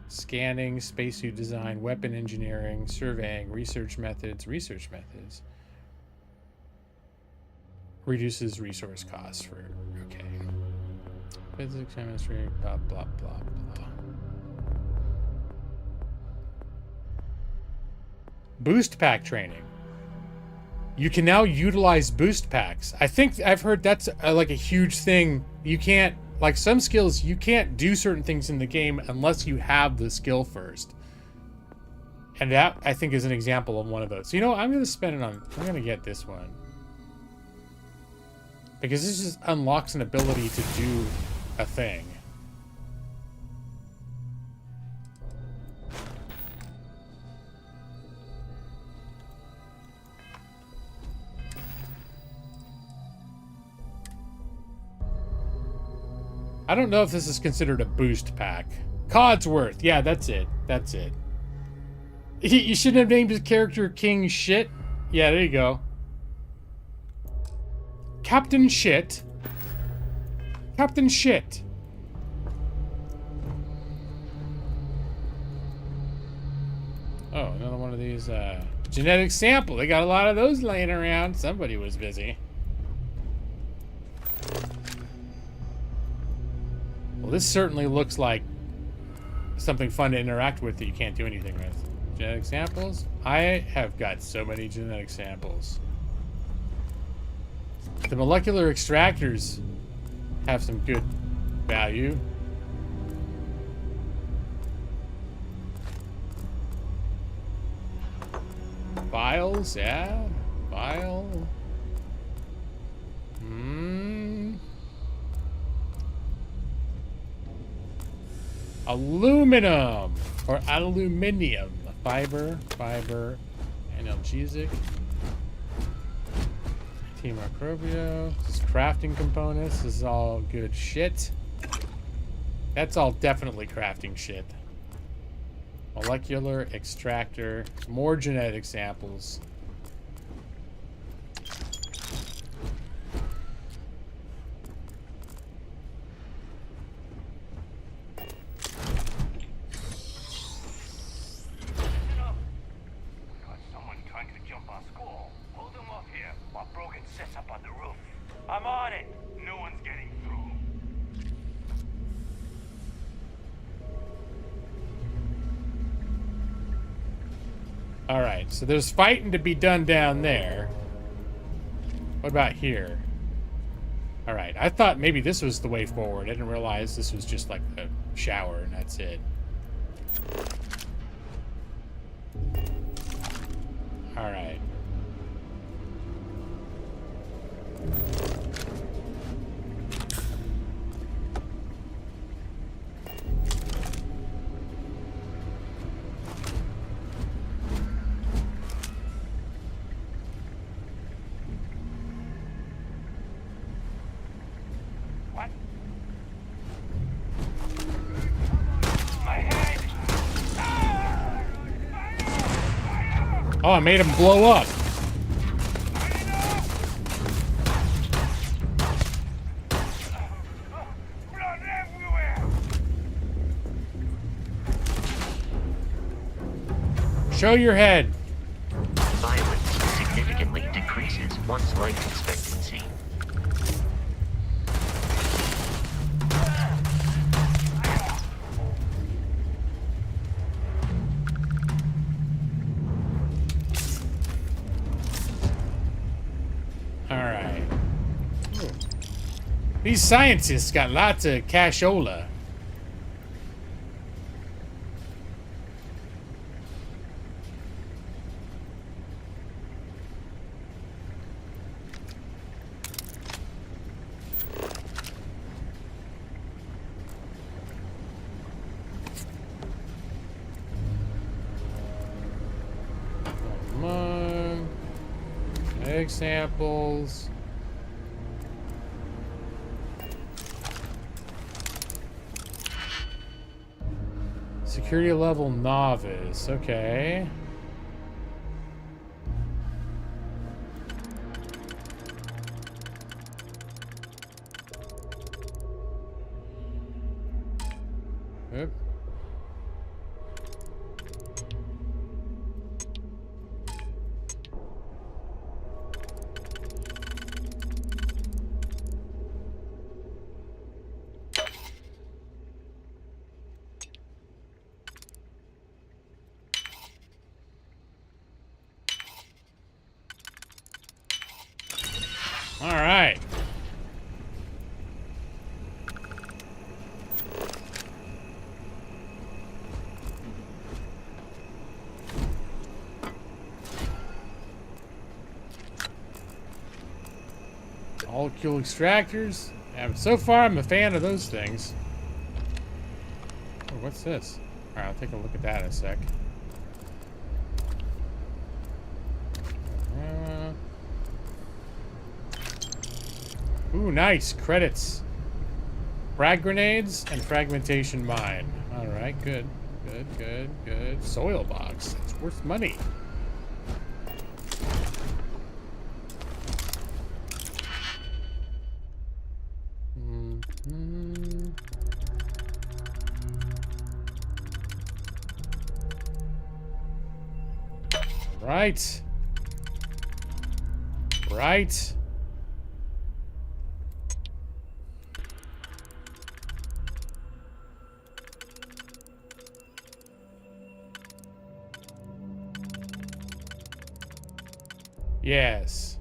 scanning, spacesuit design, weapon engineering, surveying, research methods, reduces resource costs for, okay. Physics, chemistry, blah, blah, blah, blah. Boost pack training. You can now utilize boost packs. I think I've heard that's like a huge thing. You can't, like some skills, you can't do certain things in the game unless you have the skill first. And that, I think, is an example of one of those. So, you know, I'm going to spend it on, I'm going to get this one. Because this just unlocks an ability to do a thing. I don't know if this is considered a boost pack. Codsworth. Yeah, that's it. That's it. You shouldn't have named his character King Shit. Yeah, there you go. Captain Shit. Captain Shit. Oh, another one of these genetic sample. They got a lot of those laying around. Somebody was busy. Well, this certainly looks like something fun to interact with that you can't do anything with. Genetic samples? I have got so many genetic samples. The molecular extractors have some good value. Vials, yeah. Vial. Aluminum or aluminium. Fiber, analgesic. Antimicrobial. This is crafting components. This is all good shit. That's all definitely crafting shit. Molecular extractor. More genetic samples. I'm on it. No one's getting through. Alright, so there's fighting to be done down there. What about here? Alright, I thought maybe this was the way forward. I didn't realize this was just like a shower and that's it. Alright. What? My head! Oh, I made him blow up. Blood everywhere! Show your head. Violence significantly decreases one's life expectancy. Alright. These scientists got lots of cashola. Come on. Egg samples. Security level novice. Okay. Oop. All right. Molecule extractors. And so far, I'm a fan of those things. Oh, what's this? All right, I'll take a look at that in a sec. Ooh, nice. Credits. Frag grenades and fragmentation mine. Alright, good. Good, good, good. Soil box. It's worth money. Right. Right. Yes.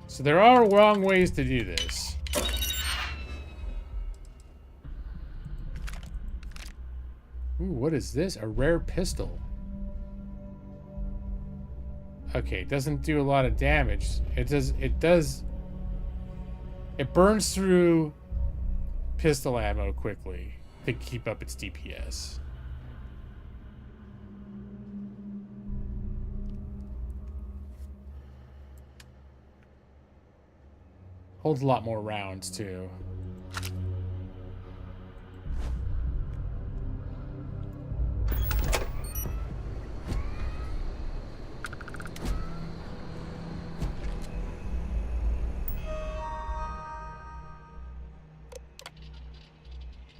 So there are wrong ways to do this. Ooh, what is this? A rare pistol. Okay, it doesn't do a lot of damage. It burns through pistol ammo quickly to keep up its DPS. Holds a lot more rounds, too.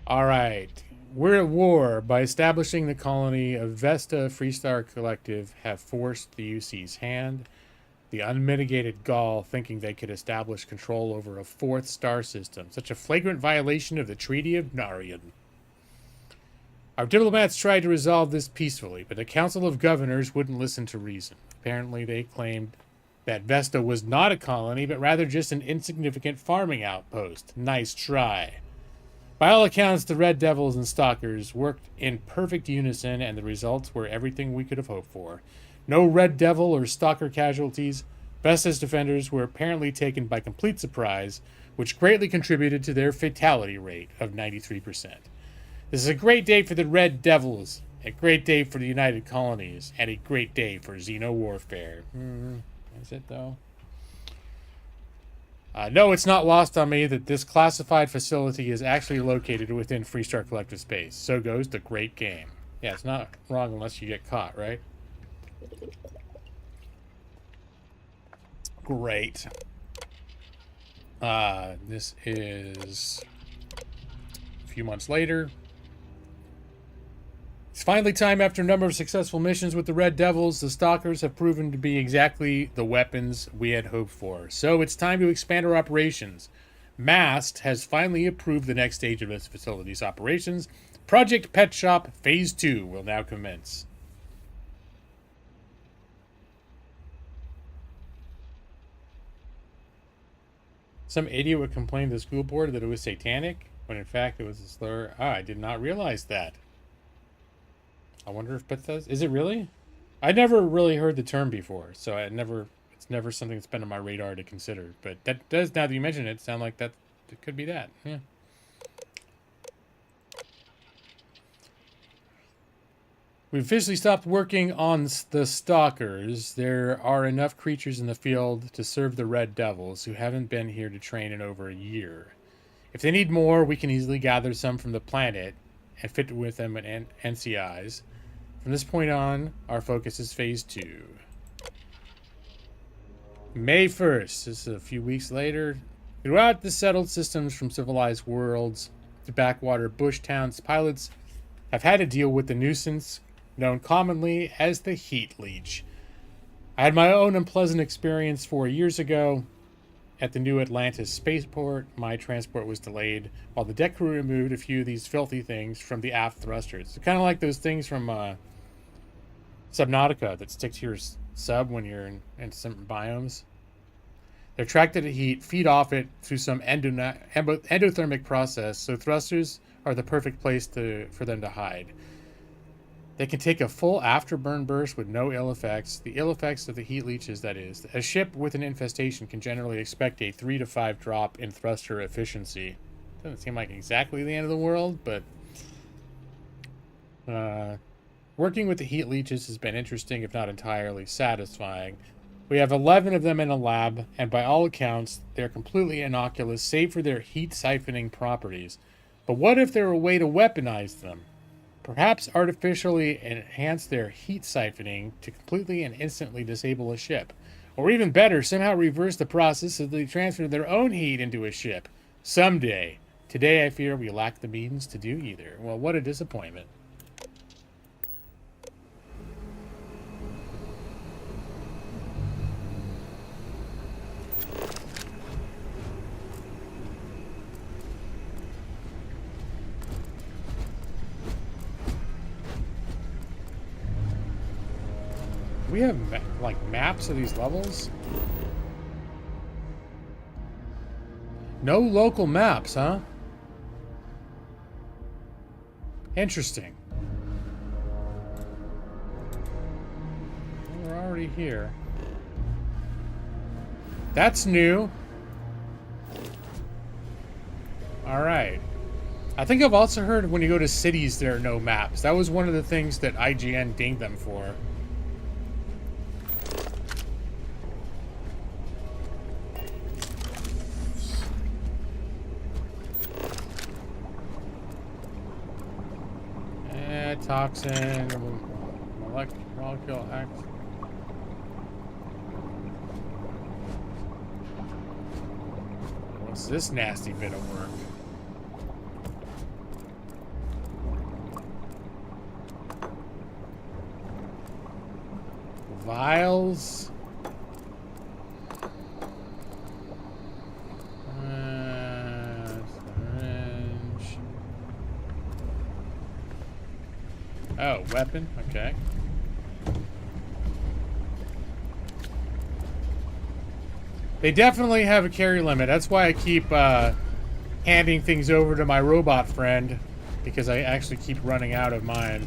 All right. We're at war. By establishing the colony of Vesta, Freestar Collective have forced the UC's hand. The unmitigated gall, thinking they could establish control over a fourth star system. Such a flagrant violation of the Treaty of Narian. Our diplomats tried to resolve this peacefully, but the Council of Governors wouldn't listen to reason. Apparently, they claimed that Vesta was not a colony, but rather just an insignificant farming outpost. Nice try. By all accounts, the Red Devils and Stalkers worked in perfect unison, and the results were everything we could have hoped for. No Red Devil or Stalker casualties. Vesta's defenders were apparently taken by complete surprise, which greatly contributed to their fatality rate of 93%. This is a great day for the Red Devils, a great day for the United Colonies, and a great day for xeno-warfare. Is it, though? No, it's not lost on me that this classified facility is actually located within Freestar Collective Space. So goes the great game. Yeah, it's not wrong unless you get caught, right? Great. This is a few months later. It's finally time. After a number of successful missions with the Red Devils, the Stalkers have proven to be exactly the weapons we had hoped for. So it's time to expand our operations. MAST has finally approved the next stage of this facility's operations. Project Pet Shop Phase 2 will now commence. Some idiot would complain to the school board that it was satanic, when in fact it was a slur. I did not realize that. I wonder if Bethesda... Is it really? I never really heard the term before, so it's never something that's been on my radar to consider. But that does, now that you mention it, sound like that it could be that. Yeah. We've officially stopped working on the Stalkers. There are enough creatures in the field to serve the Red Devils, who haven't been here to train in over a year. If they need more, we can easily gather some from the planet and fit with them in NCIs. From this point on, our focus is Phase 2. May 1st, this is a few weeks later. Throughout the settled systems from civilized worlds to backwater bush towns, pilots have had to deal with the nuisance known commonly as the heat leech. I had my own unpleasant experience 4 years ago. At the new Atlantis spaceport, my transport was delayed while the deck crew removed a few of these filthy things from the aft thrusters. It's kind of like those things from Subnautica that stick to your sub when you're in some biomes. They're attracted to heat, feed off it through some endothermic process, so thrusters are the perfect place for them to hide. They can take a full afterburn burst with no ill effects. The ill effects of the heat leeches, that is. A ship with an infestation can generally expect a 3 to 5 drop in thruster efficiency. Doesn't seem like exactly the end of the world, but... working with the heat leeches has been interesting, if not entirely satisfying. We have 11 of them in a lab, and by all accounts, they're completely innocuous, save for their heat siphoning properties. But what if there were a way to weaponize them? Perhaps artificially enhance their heat siphoning to completely and instantly disable a ship. Or even better, somehow reverse the process so they transfer their own heat into a ship. Someday. Today, I fear we lack the means to do either. Well, what a disappointment. We have like maps of these levels? No local maps, huh? Interesting. We're already here. That's new. Alright. I think I've also heard when you go to cities there are no maps. That was one of the things that IGN dinged them for. Toxin, molecule X. What's this nasty bit of work? Vials. Syringe. Oh, weapon? Okay. They definitely have a carry limit. That's why I keep handing things over to my robot friend, because I actually keep running out of mine.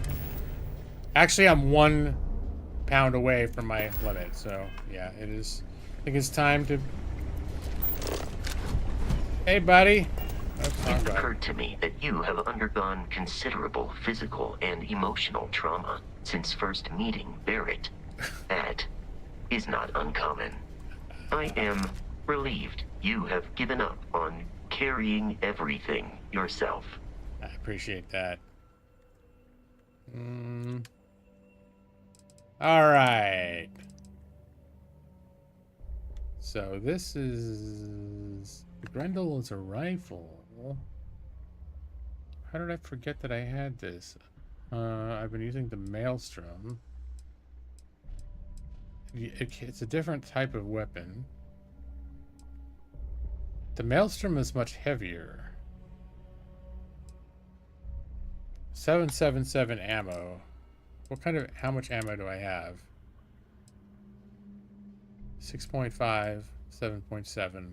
Actually, I'm 1 pound away from my limit, so yeah, it is. I think it's time to... Hey, buddy. It occurred to me that you have undergone considerable physical and emotional trauma since first meeting Barrett. That is not uncommon. I am relieved you have given up on carrying everything yourself. I appreciate that. All right. So this is... The Grendel is a rifle. How did I forget that I had this? I've been using the Maelstrom. It's a different type of weapon. The Maelstrom is much heavier. 777 ammo. What kind of... How much ammo do I have? 6.5, 7.7.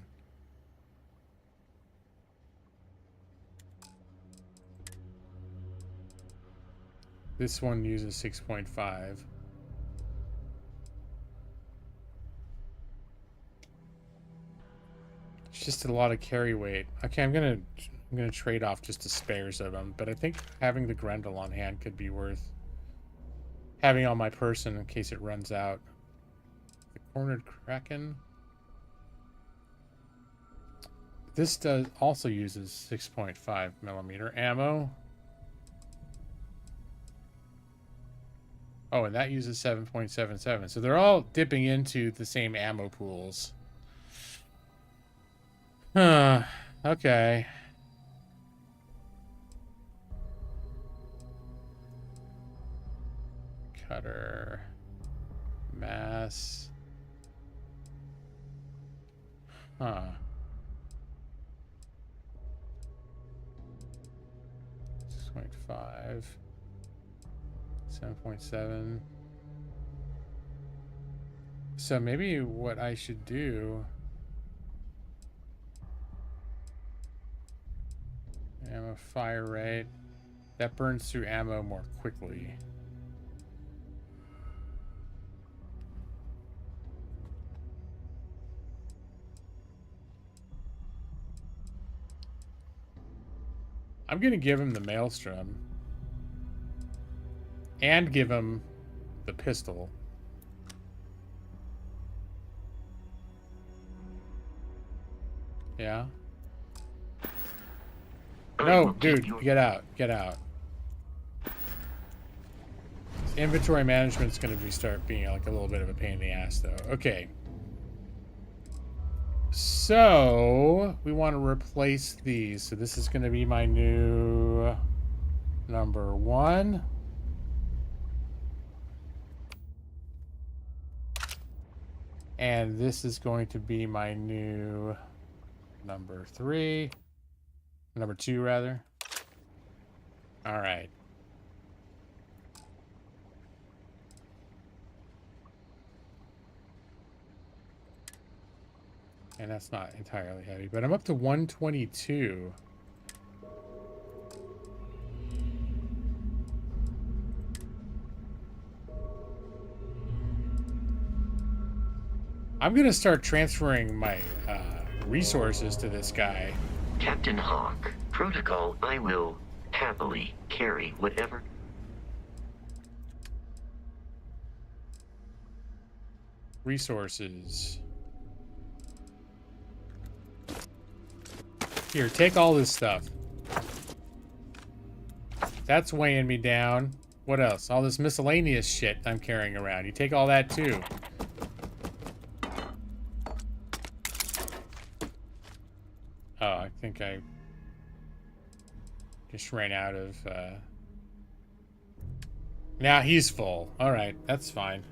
This one uses 6.5. It's just a lot of carry weight. Okay, I'm gonna trade off just the spares of them, but I think having the Grendel on hand could be worth having on my person in case it runs out. The Cornered Kraken. This also uses 6.5 millimeter ammo. Oh, and that uses 7.77. So they're all dipping into the same ammo pools. Okay. Cutter. Mass. 6.5. 7.7. So maybe what I should do... Ammo fire rate. That burns through ammo more quickly. I'm gonna give him the Maelstrom. And give him the pistol. Yeah. No, dude, get out. Get out. Inventory management's going to start being like a little bit of a pain in the ass, though. Okay. So, we want to replace these. So this is going to be my new number 1. And this is going to be my new number 3. Number 2, rather. All right. And that's not entirely heavy, but I'm up to 122. I'm going to start transferring my resources to this guy. Captain Hawk, protocol, I will happily carry whatever. Resources. Here, take all this stuff. That's weighing me down. What else? All this miscellaneous shit I'm carrying around. You take all that too. Oh, I think I just ran out of... Now he's full. Alright, that's fine.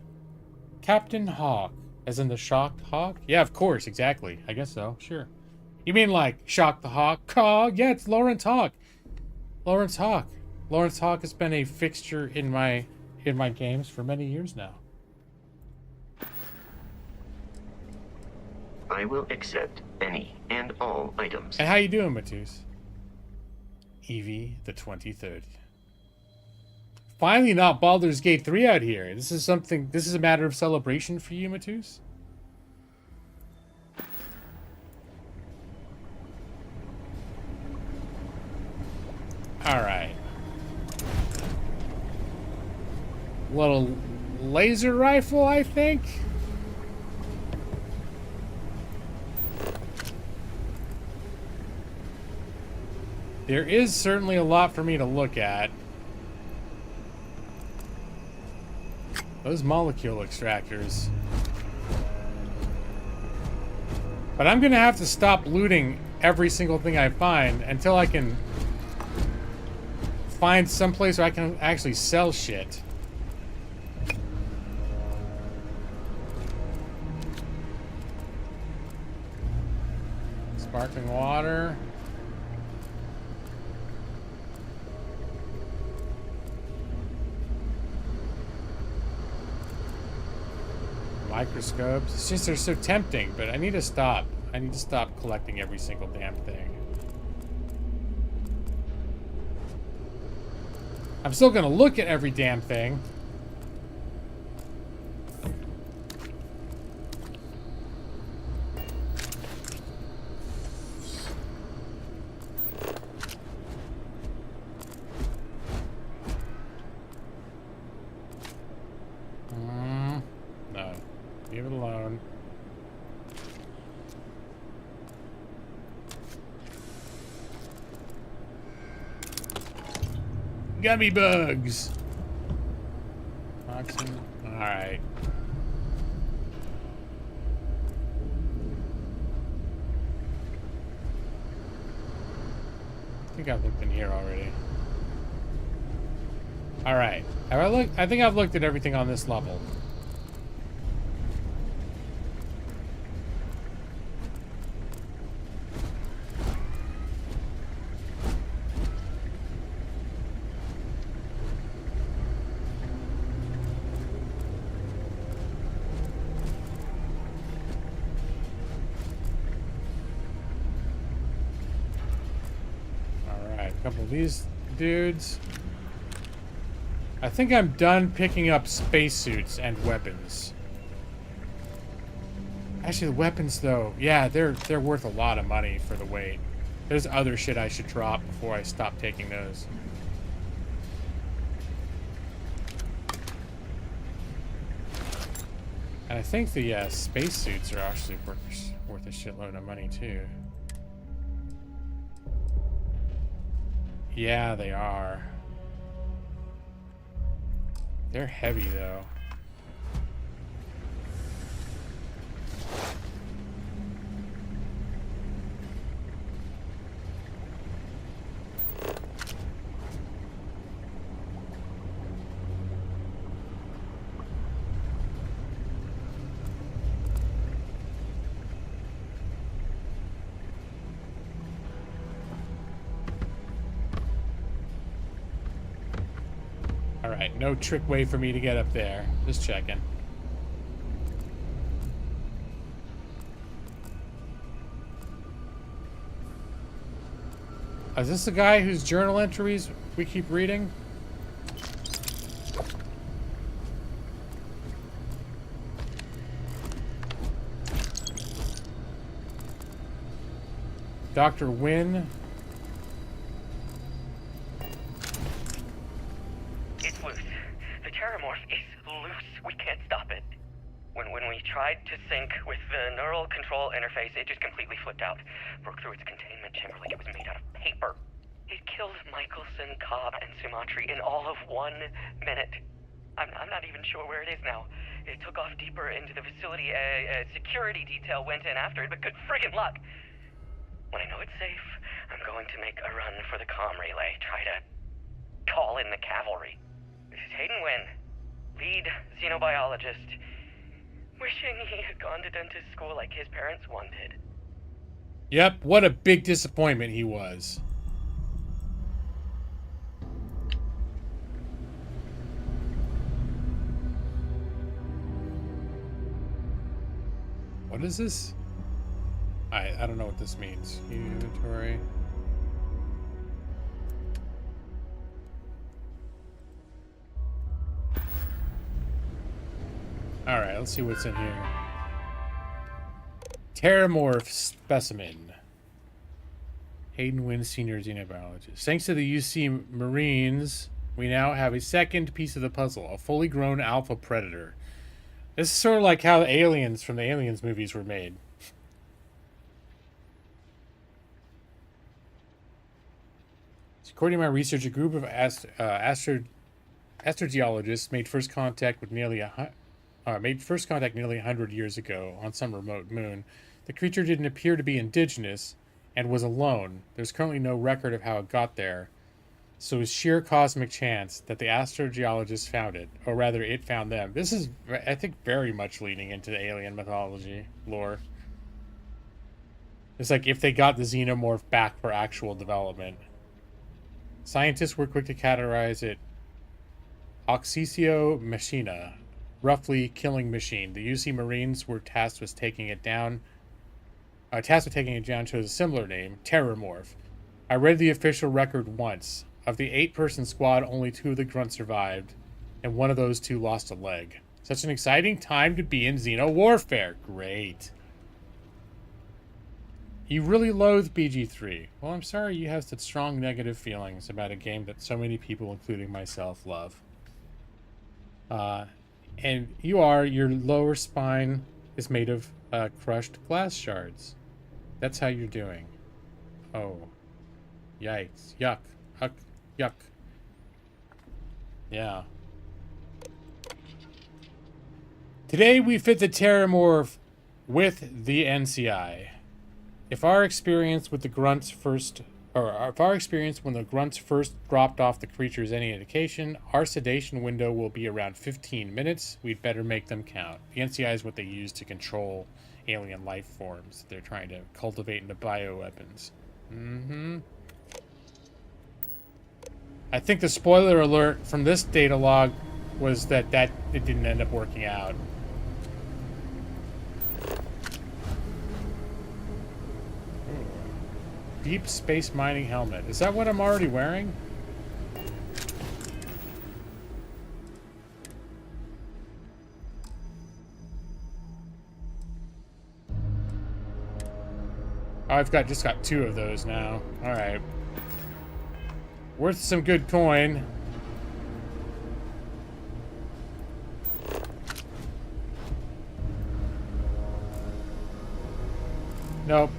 Captain Hawk. As in the Shocked Hawk? Yeah, of course, exactly. I guess so, sure. You mean like Shock the Hawk? Oh, yeah, it's Lawrence Hawk. Lawrence Hawk. Lawrence Hawk has been a fixture in my games for many years now. I will accept any and all items. And how you doing, Matus? Evie the 23rd. Finally, not Baldur's Gate 3 out here. This is a matter of celebration for you, Matus? Alright. Little laser rifle, I think? There is certainly a lot for me to look at. Those molecule extractors. But I'm gonna have to stop looting every single thing I find until I can find some place where I can actually sell shit. Sparkling water. Microscopes. It's just they're so tempting, but I need to stop. I need to stop collecting every single damn thing. I'm still gonna look at every damn thing. No. Leave it alone. Gummy bugs. Toxin. Alright. I think I've looked in here already. Alright. I think I've looked at everything on this level. Couple of these dudes. I think I'm done picking up spacesuits and weapons. Actually, the weapons, though, yeah, they're worth a lot of money for the weight. There's other shit I should drop before I stop taking those. And I think the spacesuits are actually worth a shitload of money, too. Yeah, they are. They're heavy, though. Alright, no trick way for me to get up there. Just checking. Is this the guy whose journal entries we keep reading? Dr. Wynn? It's loose. The terramorph is loose. We can't stop it. When we tried to sync with the neural control interface, it just completely flipped out. Broke through its containment chamber like it was made out of paper. It killed Michelson, Cobb, and Sumatri in all of 1 minute. I'm not even sure where it is now. It took off deeper into the facility. A security detail went in after it, but good friggin' luck. When I know it's safe, I'm going to make a run for the comm relay. Try to call in the cavalry. This is Hayden Wynn, lead xenobiologist. Wishing he had gone to dentist school like his parents wanted. Yep, what a big disappointment he was. What is this? I don't know what this means. Inventory. Alright, let's see what's in here. Terramorph specimen. Hayden Wynn, senior xenobiologist. Thanks to the UC Marines, we now have a second piece of the puzzle. A fully grown alpha predator. This is sort of like how the aliens from the Aliens movies were made. According to my research, a group of astrogeologists made first contact nearly 100 years ago on some remote moon. The creature didn't appear to be indigenous and was alone. There's currently no record of how it got there. So it's sheer cosmic chance that the astrogeologists found it, or rather it found them. This is, I think, very much leaning into the alien mythology lore. It's like if they got the xenomorph back for actual development. Scientists were quick to categorize it Oxycio Machina, roughly killing machine. The UC Marines were tasked with taking it down. Chose a similar name, Terramorph. I read the official record once. Of the 8-person squad, only 2 of the grunts survived, and one of those 2 lost a leg. Such an exciting time to be in Xeno warfare. Great. You really loathe BG3. Well, I'm sorry you have such strong negative feelings about a game that so many people, including myself, love. And your lower spine is made of crushed glass shards. That's how you're doing. Oh. Yikes. Yuck. Huck. Yuck. Yeah. Today we fit the Terramorph with the NCI. If our experience with the grunts first, if our experience when the grunts first dropped off the creature is any indication, our sedation window will be around 15 minutes. We'd better make them count. The NCI is what they use to control alien life forms they're trying to cultivate into bioweapons. Mm-hmm. I think the spoiler alert from this data log was that it didn't end up working out. Deep space mining helmet. Is that what I'm already wearing? Oh, I've just got 2 of those now. All right. Worth some good coin. Nope.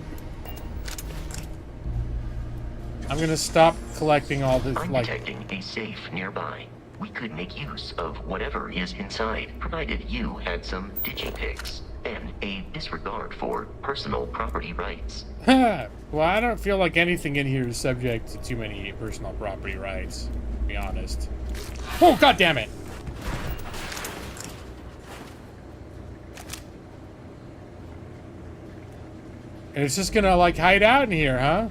I'm gonna stop collecting all this. I'm detecting a safe nearby. We could make use of whatever is inside, provided you had some digipics and a disregard for personal property rights. Well, I don't feel like anything in here is subject to too many personal property rights, to be honest. Oh, god damn it! And it's just gonna, like, hide out in here, huh?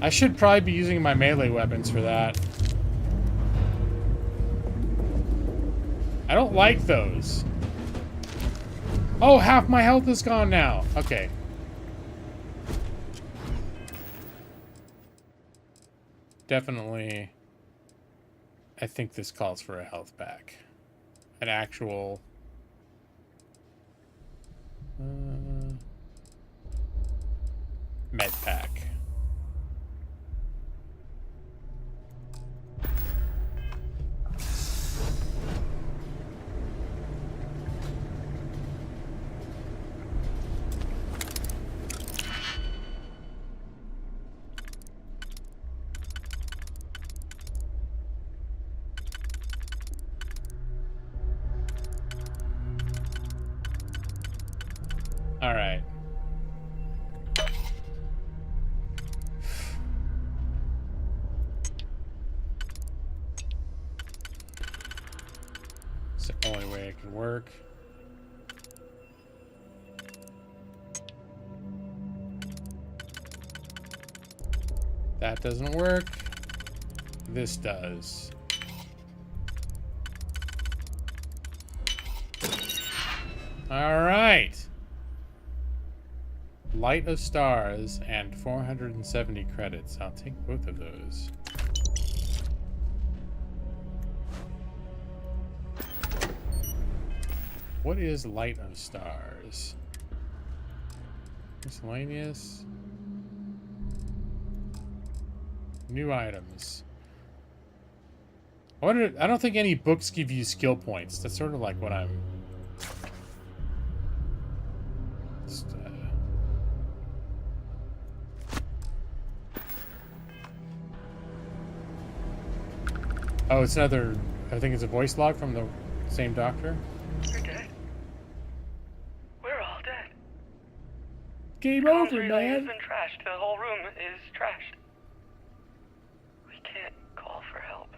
I should probably be using my melee weapons for that. I don't like those. Oh, half my health is gone now. Okay. Definitely, I think this calls for a health pack. An actual... med pack. All right. It's the only way it can work. That doesn't work. This does. All right. Light of Stars and 470 credits. I'll take both of those. What is Light of Stars? Miscellaneous. New items. I don't think any books give you skill points. That's sort of like what I'm... Just, Oh, it's another... I think it's a voice log from the same doctor. You're dead. We're all dead. Game Comms over, relay has man. been trashed. The whole room is trashed. We can't call for help.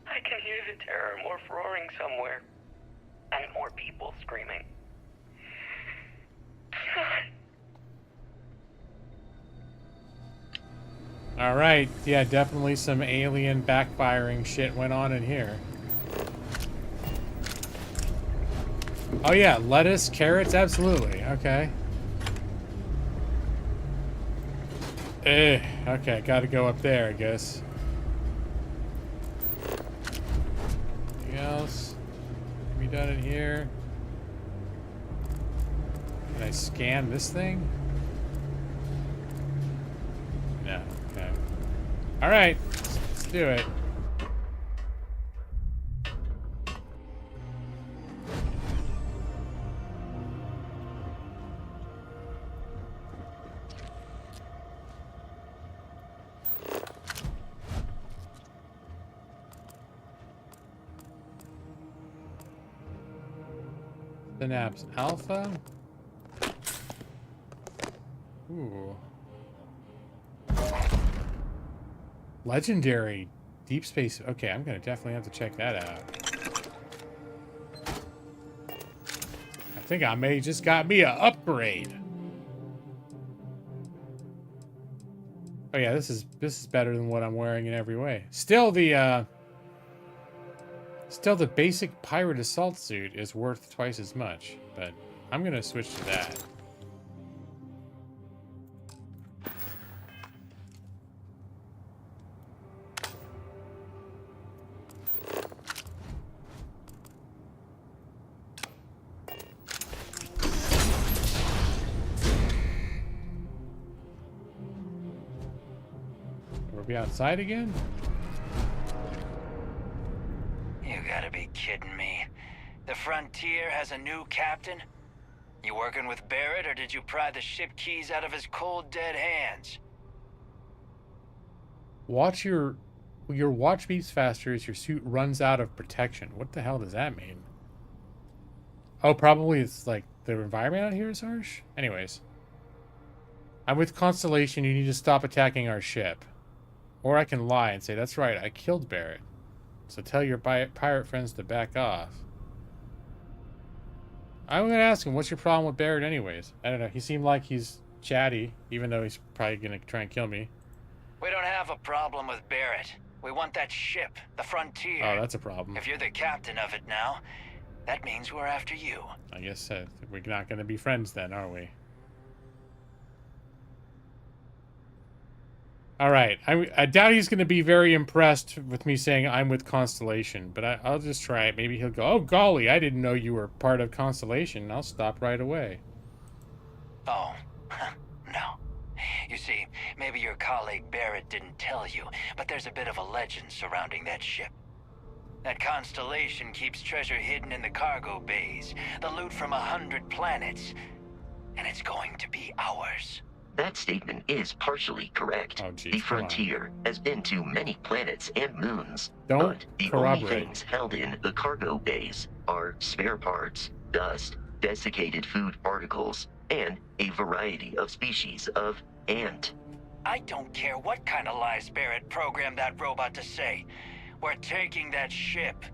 I can hear the terror morph roaring somewhere. And more people screaming. All right. Yeah, definitely some alien backfiring shit went on in here. Oh yeah, lettuce, carrots, absolutely. Okay. Okay, gotta go up there, I guess. Anything else? Can be done in here? Can I scan this thing? No, okay. Alright, let's do it. Synapse Alpha. Ooh. Legendary deep space. Okay, I'm gonna definitely have to check that out. I think I may just got me an upgrade. Oh yeah, this is better than what I'm wearing in every way. Still the basic pirate assault suit is worth twice as much, but I'm gonna switch to that. We'll be outside again? You gotta be kidding me. The Frontier has a new captain? You working with Barrett, or did you pry the ship keys out of his cold, dead hands? Watch your watch beeps faster as your suit runs out of protection. What the hell does that mean? Oh, probably it's like the environment out here is harsh? Anyways. I'm with Constellation. You need to stop attacking our ship. Or I can lie and say, that's right, I killed Barrett. So tell your pirate friends to back off. I'm going to ask him, what's your problem with Barrett anyways? I don't know. He seemed like he's chatty, even though he's probably going to try and kill me. We don't have a problem with Barrett. We want that ship, the Frontier. Oh, that's a problem. If you're the captain of it now, that means we're after you. I guess we're not going to be friends then, are we? All right. I doubt he's going to be very impressed with me saying I'm with Constellation, but I'll just try it. Maybe he'll go, oh, golly, I didn't know you were part of Constellation. I'll stop right away. Oh, no. You see, maybe your colleague Barrett didn't tell you, but there's a bit of a legend surrounding that ship. That Constellation keeps treasure hidden in the cargo bays, the loot from 100 planets, and it's going to be ours. That statement is partially correct. Oh, geez, the Frontier has been to many planets and moons, Don't but the corroborate. only things held in the cargo bays are spare parts, dust, desiccated food particles, and a variety of species of ant. I don't care what kind of lies Barrett programmed that robot to say. We're taking that ship.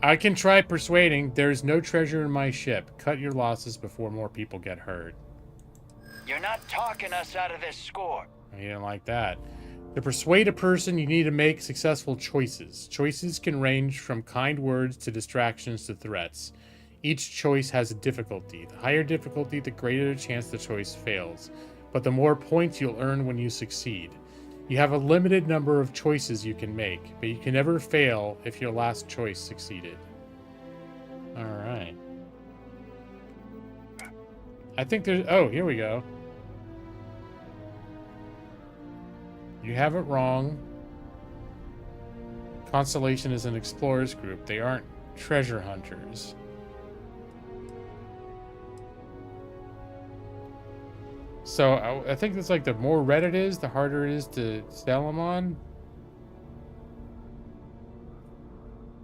I can try persuading. There's no treasure in my ship. Cut your losses before more people get hurt. You're not talking us out of this score. You didn't like that. To persuade a person, you need to make successful choices. Choices can range from kind words to distractions to threats. Each choice has a difficulty. The higher difficulty, the greater the chance the choice fails. But the more points you'll earn when you succeed. You have a limited number of choices you can make, but you can never fail if your last choice succeeded. Alright. I think there's... Oh, here we go. You have it wrong. Constellation is an explorers group. They aren't treasure hunters. So I think it's like the more red it is, the harder it is to sell them on.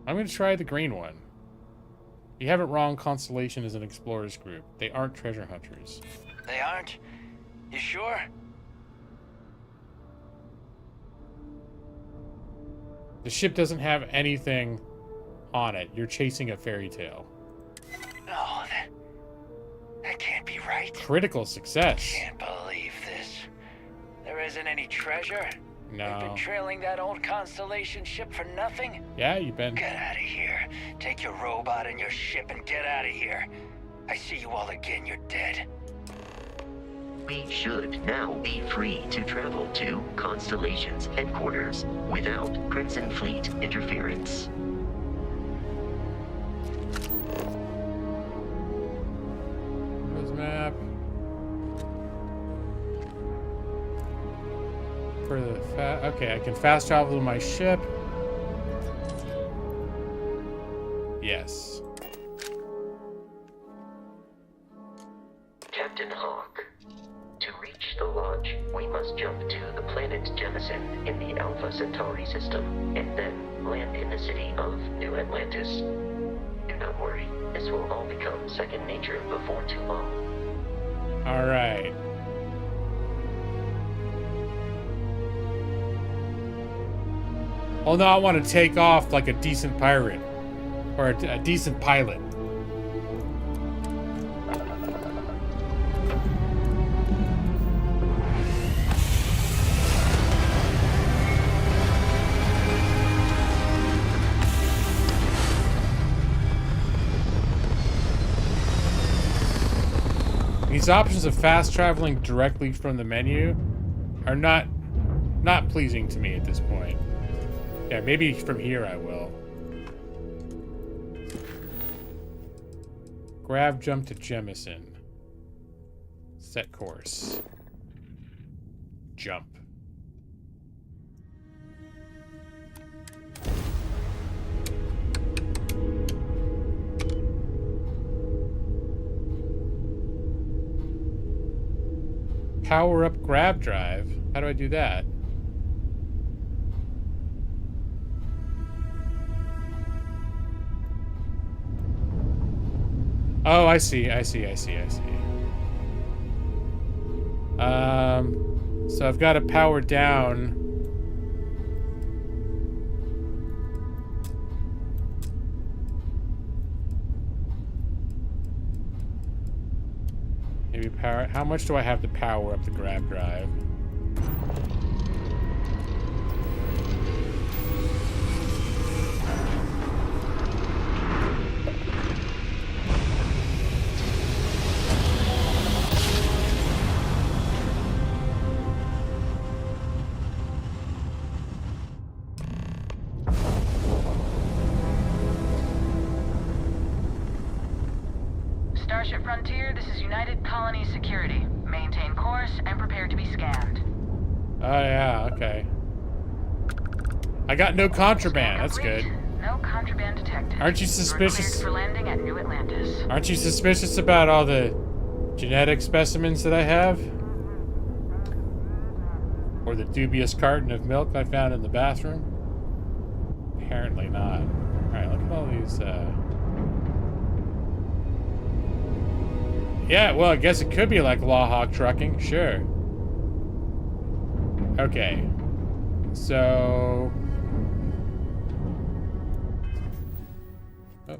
I'm going to try the green one. You have it wrong. Constellation is an explorers group. They aren't treasure hunters. They aren't? You sure? The ship doesn't have anything on it. You're chasing a fairy tale. No, that can't be right. Critical success. Can't believe this. There isn't any treasure? No. You've been trailing that old Constellation ship for nothing? Yeah, you've been. Get out of here. Take your robot and your ship and get out of here. I see you all again, you're dead. We should now be free to travel to Constellation's headquarters without Crimson Fleet interference. Here's map. For the okay, I can fast travel to my ship. Yes. Captain Hawk. To reach the lodge, we must jump to the planet Jemison in the Alpha Centauri system, and then land in the city of New Atlantis. Do not worry, this will all become second nature before too long. Alright. Well, now I want to take off like a decent pirate. Or a decent pilot. These options of fast traveling directly from the menu are not pleasing to me at this point. Yeah, maybe from here I will. Grab jump to Jemison. Set course. Jump. Power up grab drive. How do I do that? Oh, I see. So I've got to power down. Maybe power. How much do I have to power up the grab drive? Starship Frontier, this is United Colony Security. Maintain course and prepare to be scanned. Oh yeah, okay. I got no contraband. That's good. No contraband detected. Aren't you suspicious? For landing at New Atlantis. Aren't you suspicious about all the genetic specimens that I have? Or the dubious carton of milk I found in the bathroom? Apparently not. Alright, look at all these, Yeah, well, I guess it could be like Lawhawk trucking, sure. Okay. So... Oh.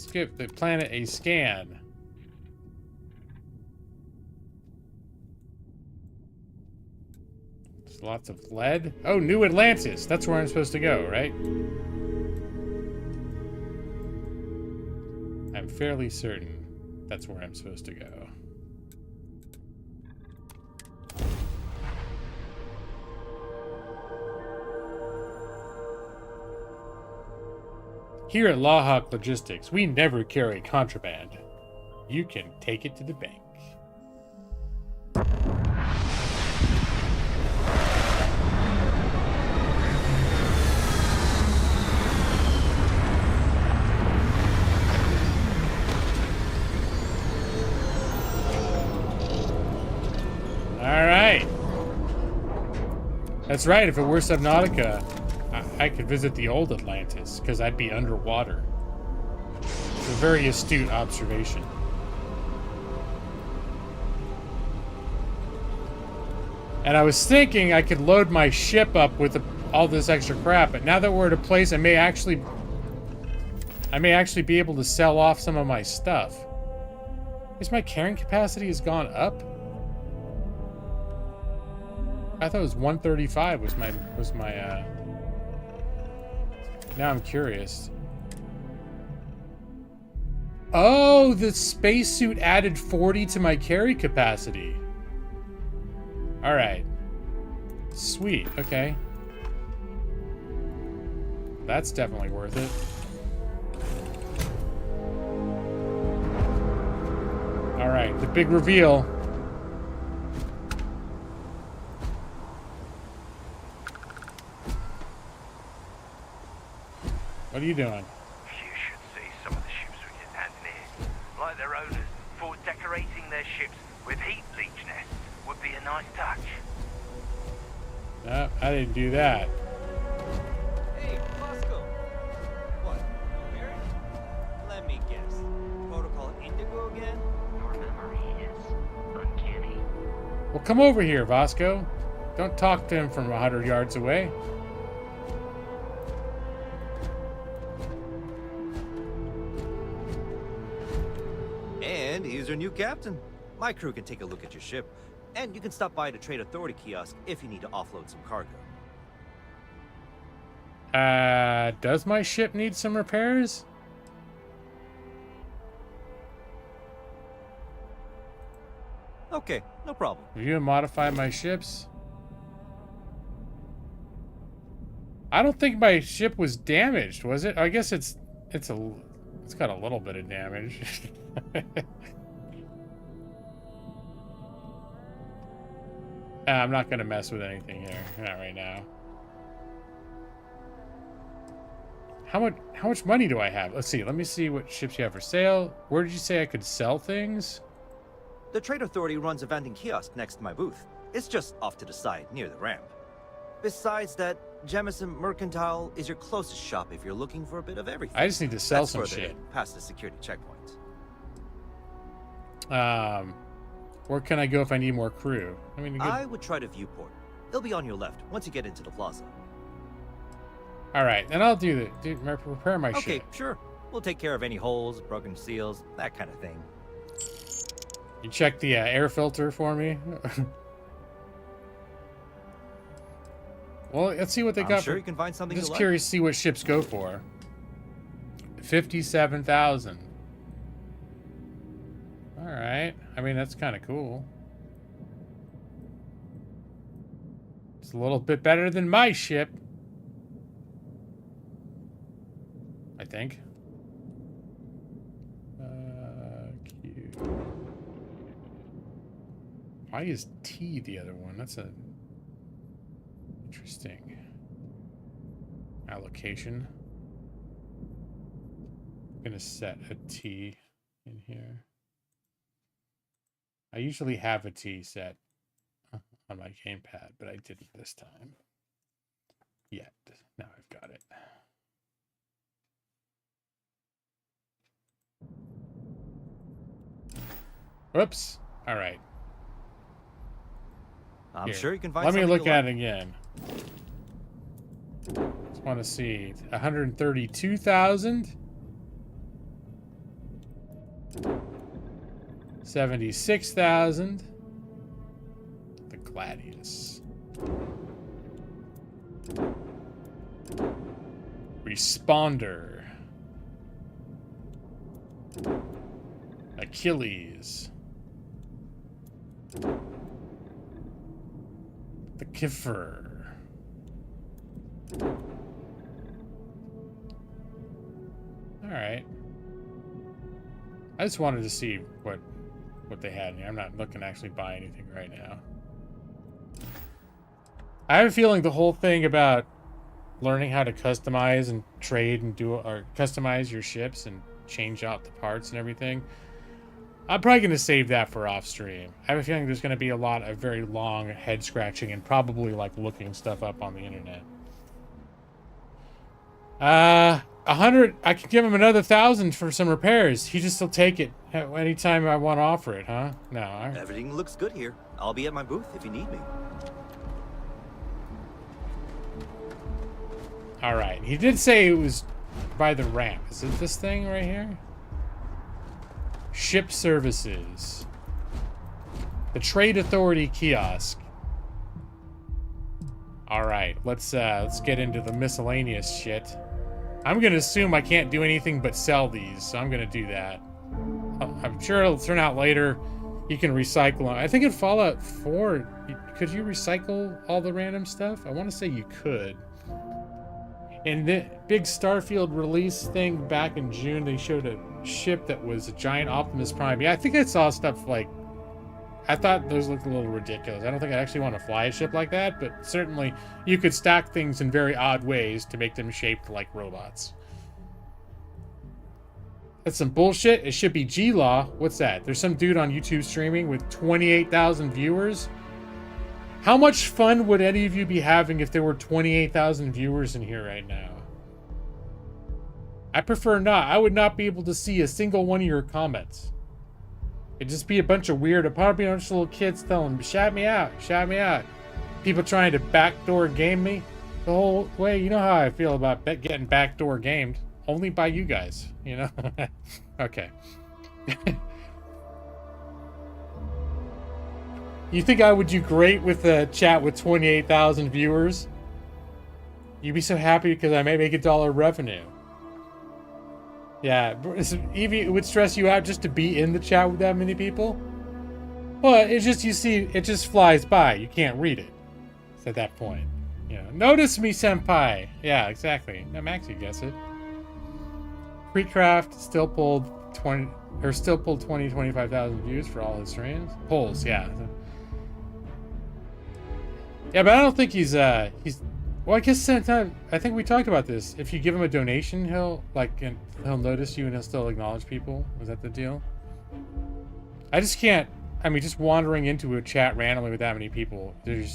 Let's give the planet a scan. There's lots of lead. Oh, New Atlantis. That's where I'm supposed to go, right? I'm fairly certain that's where I'm supposed to go. Here at Lawhawk Logistics, we never carry contraband. You can take it to the bank. Alright. That's right, if it were Subnautica, I could visit the old Atlantis, because I'd be underwater. It's a very astute observation. And I was thinking I could load my ship up with all this extra crap, but now that we're at a place I may actually be able to sell off some of my stuff. Is my carrying capacity has gone up? I thought it was 135 was my now I'm curious. Oh, the spacesuit added 40 to my carry capacity. All right. Sweet. Okay. That's definitely worth it. All right, the big reveal. What are you doing? You should see some of the ships we get landing here. Like their owners, thought decorating their ships with heat leech nests would be a nice touch. No, I didn't do that. Hey, Bosco. What? Married? Let me guess. Protocol Indigo again? Your memory is uncanny. Well, come over here, Vasco. Don't talk to him from 100 yards away. And he's your new captain. My crew can take a look at your ship, and you can stop by the Trade Authority kiosk if you need to offload some cargo. Does my ship need some repairs? Okay, no problem. Review and modify my ships. I don't think my ship was damaged, was it? I guess it's got a little bit of damage. I'm not gonna mess with anything here. Not right now. How much money do I have? Let's see. Let me see what ships you have for sale. Where did you say I could sell things? The Trade Authority runs a vending kiosk next to my booth. It's just off to the side, near the ramp. Besides that, Jemison Mercantile is your closest shop if you're looking for a bit of everything. I just need to sell That's some further shit. in, past the security checkpoint. Where can I go if I need more crew? I mean, I would try the viewport. It'll be on your left once you get into the plaza. All right, then I'll do repair my ship. Okay, sure. We'll take care of any holes, broken seals, that kind of thing. You check the air filter for me. Well, let's see what they I'm got. sure you can find something Just you like. curious to see what ships go for. 57,000. All right. I mean, that's kind of cool. It's a little bit better than my ship, I think. Q. Why is T the other one? That's a interesting allocation. I'm gonna set a T in here. I usually have a T set on my gamepad, but I didn't this time. Yet. Now I've got it. Whoops. All right. I'm Here. sure you can find Let me something look you at like. it again. Just want to see. 132,000. 76,000. The Gladius. Responder. Achilles. The Kiffer. Alright. I just wanted to see what they had in here. I'm not looking to actually buy anything right now. I have a feeling the whole thing about learning how to customize and trade and do or customize your ships and change out the parts and everything, I'm probably going to save that for off stream. I have a feeling there's going to be a lot of very long head scratching and probably like looking stuff up on the internet. 100. I could give him another 1,000 for some repairs. He just will take it anytime I want to offer it, huh? No. Everything looks good here. I'll be at my booth if you need me. All right. He did say it was by the ramp. Is it this thing right here? Ship services. The Trade Authority kiosk. All right. Let's get into the miscellaneous shit. I'm gonna assume I can't do anything but sell these, so I'm gonna do that. I'm sure it'll turn out later. You can recycle them. I think in Fallout 4, could you recycle all the random stuff? I want to say you could. In the big Starfield release thing back in June, they showed a ship that was a giant Optimus Prime. Yeah, I think I saw stuff like... I thought those looked a little ridiculous. I don't think I actually want to fly a ship like that, but certainly you could stack things in very odd ways to make them shaped like robots. That's some bullshit. It should be G-Law. What's that? There's some dude on YouTube streaming with 28,000 viewers. How much fun would any of you be having if there were 28,000 viewers in here right now? I prefer not. I would not be able to see a single one of your comments. It'd just be a bunch of weird, probably a bunch of little kids telling, shout me out, shout me out. People trying to backdoor game me the whole way. You know how I feel about getting backdoor gamed. Only by you guys, you know? Okay. You think I would do great with a chat with 28,000 viewers? You'd be so happy because I may make $1 revenue. Yeah, Evie, it would stress you out just to be in the chat with that many people? Well, it's just, you see, it just flies by. You can't read it. It's at that point. You know, notice me, senpai. Yeah, exactly. Now, Maxie gets it. Precraft still pulled 25,000 views for all his streams. Polls, yeah. Yeah, but I don't think he's well, I guess sometimes, I think we talked about this. If you give him a donation, he'll notice you and he'll still acknowledge people. Was that the deal? I just can't, I mean, just wandering into a chat randomly with that many people, they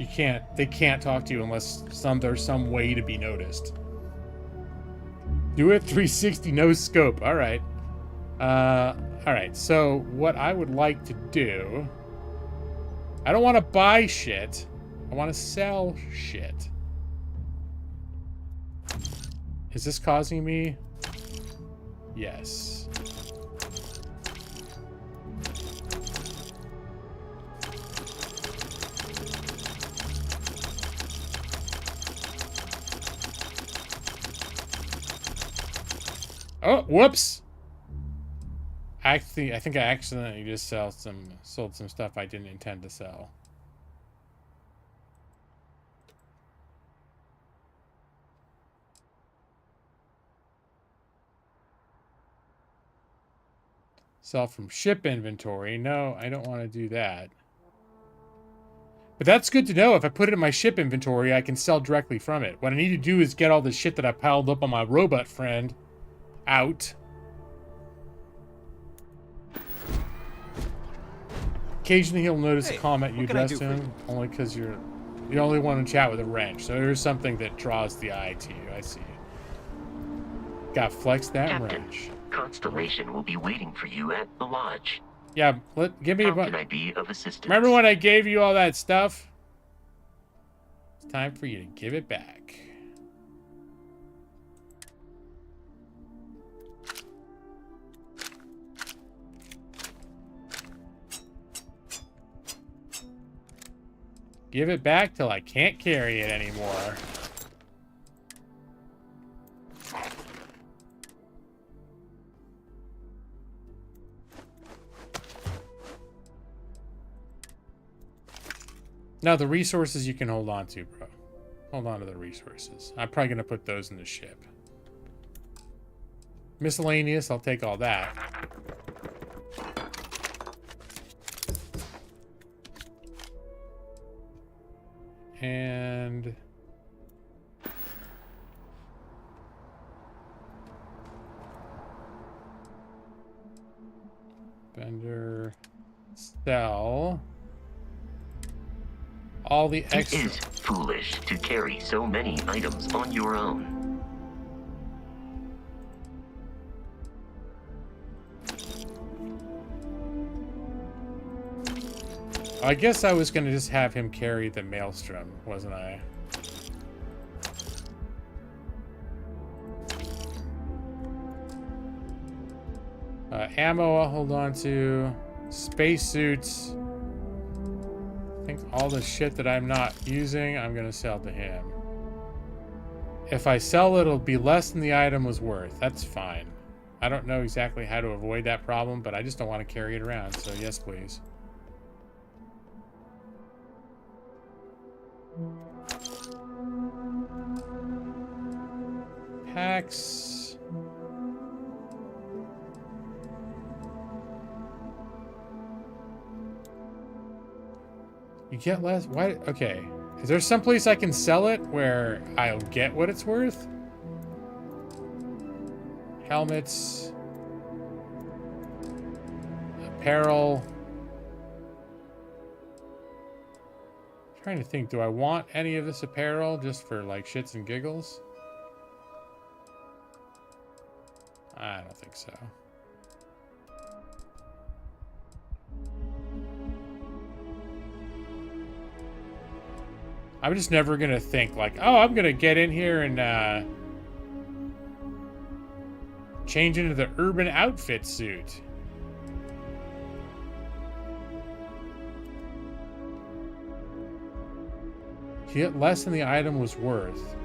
can't talk to you unless there's some way to be noticed. Do it 360 no scope. All right. All right. So what I would like to do, I don't want to buy shit. I want to sell shit. Is this causing me? Yes. Oh, whoops. I think I accidentally just sold some stuff I didn't intend to sell. Sell from ship inventory. No, I don't want to do that. But that's good to know. If I put it in my ship inventory, I can sell directly from it. What I need to do is get all the shit that I piled up on my robot friend out. Occasionally he'll notice a comment you address to him, only because you're the only one in chat with a wrench. So there's something that draws the eye to you. I see. Got flex that Captain, wrench. Constellation will be waiting for you at the lodge. Yeah, give me How can I be of assistance? Remember when I gave you all that stuff? It's time for you to give it back. give it back till I can't carry it anymore. Now, the resources you can hold on to, bro. Hold on to the resources. I'm probably going to put those in the ship. Miscellaneous, I'll take all that. And... vendor... sell... all the extra... It is foolish to carry so many items on your own. I guess I was going to just have him carry the maelstrom, wasn't I? Ammo I'll hold on to. Spacesuits. I think all the shit that I'm not using, I'm going to sell to him. If I sell it, it'll be less than the item was worth. That's fine. I don't know exactly how to avoid that problem, but I just don't want to carry it around, so yes, please. Packs. You get less? Why? Okay. Is there someplace I can sell it where I'll get what it's worth? Helmets. Apparel. I'm trying to think, do I want any of this apparel just for like shits and giggles? I don't think so. I'm just never gonna think like, oh, I'm gonna get in here and change into the urban outfit suit. You get less than the item was worth.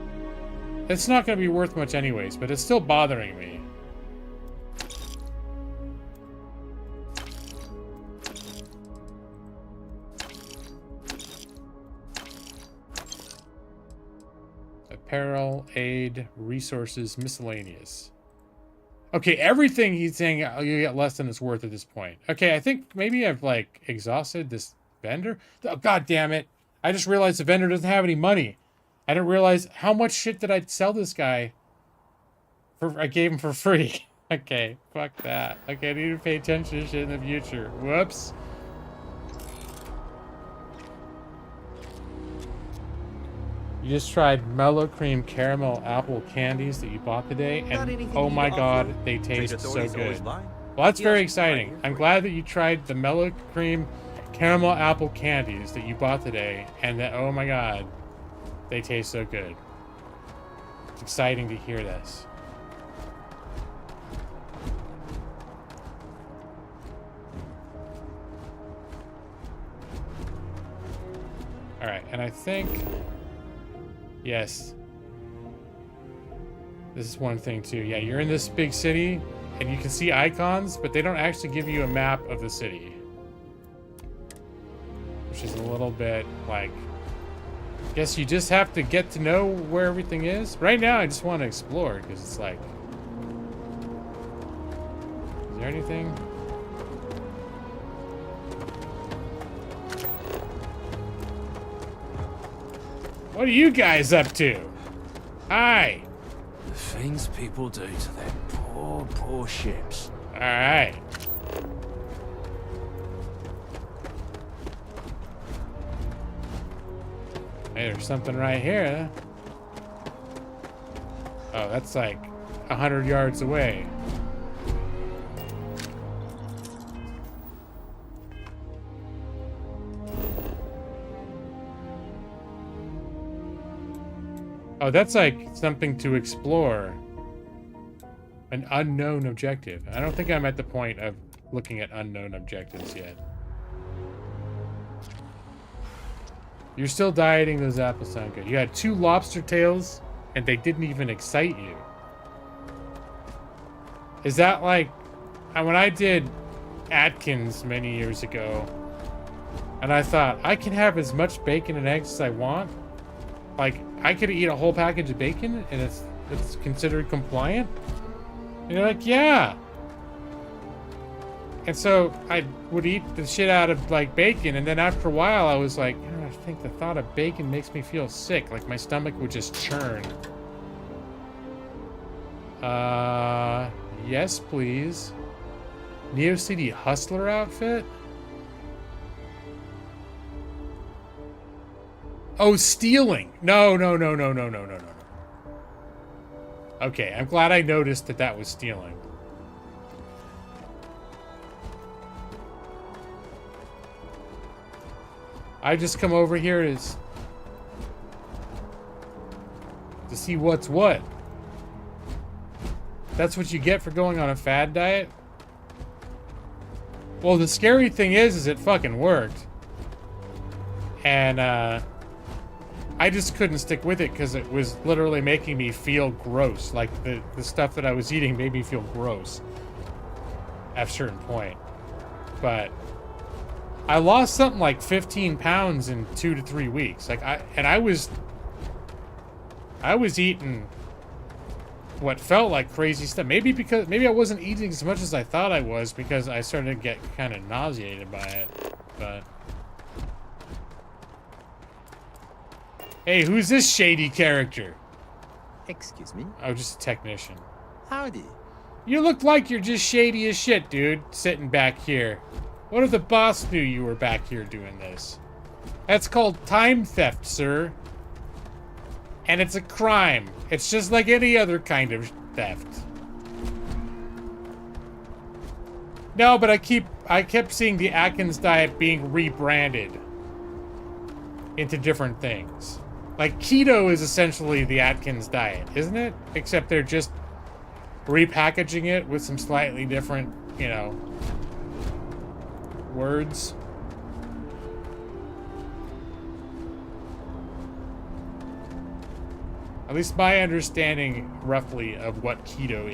It's not gonna be worth much anyways, but it's still bothering me. Apparel, aid, resources, miscellaneous. Okay, everything he's saying you get less than it's worth at this point. Okay, I think maybe I've like exhausted this vendor. Oh, God damn it. I just realized the vendor doesn't have any money. I didn't realize how much shit did I sell this guy for. I gave him for free. Okay, fuck that. Okay, I need to pay attention to shit in the future. Whoops. You just tried mellow cream caramel apple candies that you bought today, and oh my god, they taste so good. Well, that's very exciting. I'm glad that you tried the mellow cream caramel apple candies that you bought today, and that, oh my god, they taste so good. It's exciting to hear this. Alright, and I think... yes. This is one thing too. Yeah, you're in this big city and you can see icons, but they don't actually give you a map of the city. Which is a little bit like, I guess you just have to get to know where everything is. Right now I just want to explore because it's like, is there anything? What are you guys up to? Hi. The things people do to their poor, poor ships. All right. Hey, there's something right here. Oh, that's like 100 yards away. Oh, that's like something to explore. An unknown objective. I don't think I'm at the point of looking at unknown objectives yet. You're still dieting, those apples sound good. You had 2 lobster tails, and they didn't even excite you. Is that like... When I did Atkins many years ago, and I thought, I can have as much bacon and eggs as I want? Like, I could eat a whole package of bacon, and it's considered compliant? And you're like, yeah! And so I would eat the shit out of, like, bacon, and then after a while I was like, oh, I think the thought of bacon makes me feel sick. Like, my stomach would just churn. Yes, please. Neo City Hustler outfit? Oh, stealing. No. Okay, I'm glad I noticed that was stealing. I just come over here to see what's what. That's what you get for going on a fad diet? Well, the scary thing is it fucking worked. And, I just couldn't stick with it because it was literally making me feel gross. Like, the stuff that I was eating made me feel gross at a certain point. But I lost something like 15 pounds in 2 to 3 weeks. Like, I was eating what felt like crazy stuff. Maybe I wasn't eating as much as I thought I was because I started to get kind of nauseated by it. But hey, who's this shady character? Excuse me? Oh, just a technician. Howdy. You look like you're just shady as shit, dude, sitting back here. What if the boss knew you were back here doing this? That's called time theft, sir. And it's a crime. It's just like any other kind of theft. No, but I kept seeing the Atkins diet being rebranded into different things. Like, keto is essentially the Atkins diet, isn't it? Except they're just repackaging it with some slightly different, you know, words. At least my understanding, roughly, of what keto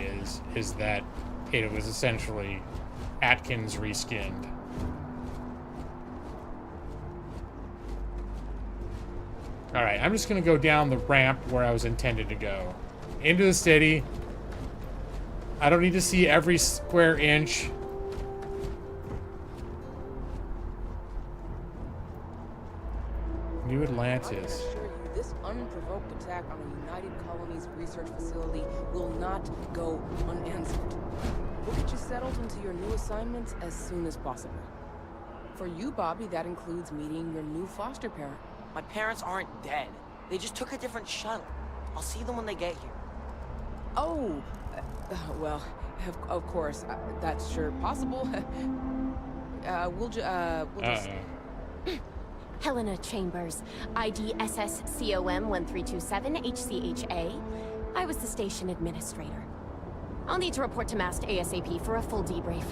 is that it was essentially Atkins reskinned. Alright, I'm just gonna go down the ramp where I was intended to go. Into the city. I don't need to see every square inch. New Atlantis. This unprovoked attack on a United Colonies research facility will not go unanswered. We'll get you settled into your new assignments as soon as possible. For you, Bobby, that includes meeting your new foster parent. My parents aren't dead. They just took a different shuttle. I'll see them when they get here. Oh, well, of course, that's sure possible. We'll just... Helena Chambers, ID SSCOM 1327 HCHA. I was the station administrator. I'll need to report to MAST ASAP for a full debrief.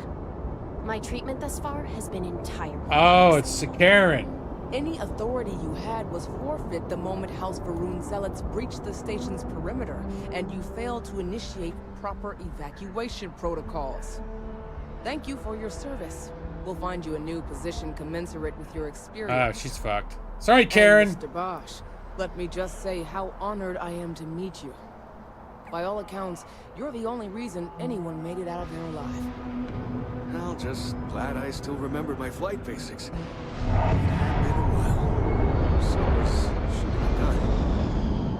My treatment thus far has been entirely... Oh, it's Karen. Any authority you had was forfeit the moment House Varun zealots breached the station's perimeter, and you failed to initiate proper evacuation protocols. Thank you for your service. We'll find you a new position commensurate with your experience. Oh, she's fucked. Sorry, Karen. And Mr. Bosch, let me just say how honored I am to meet you. By all accounts, you're the only reason anyone made it out of there alive. Well, just glad I still remembered my flight basics. It had been a while. So was shooting a gun.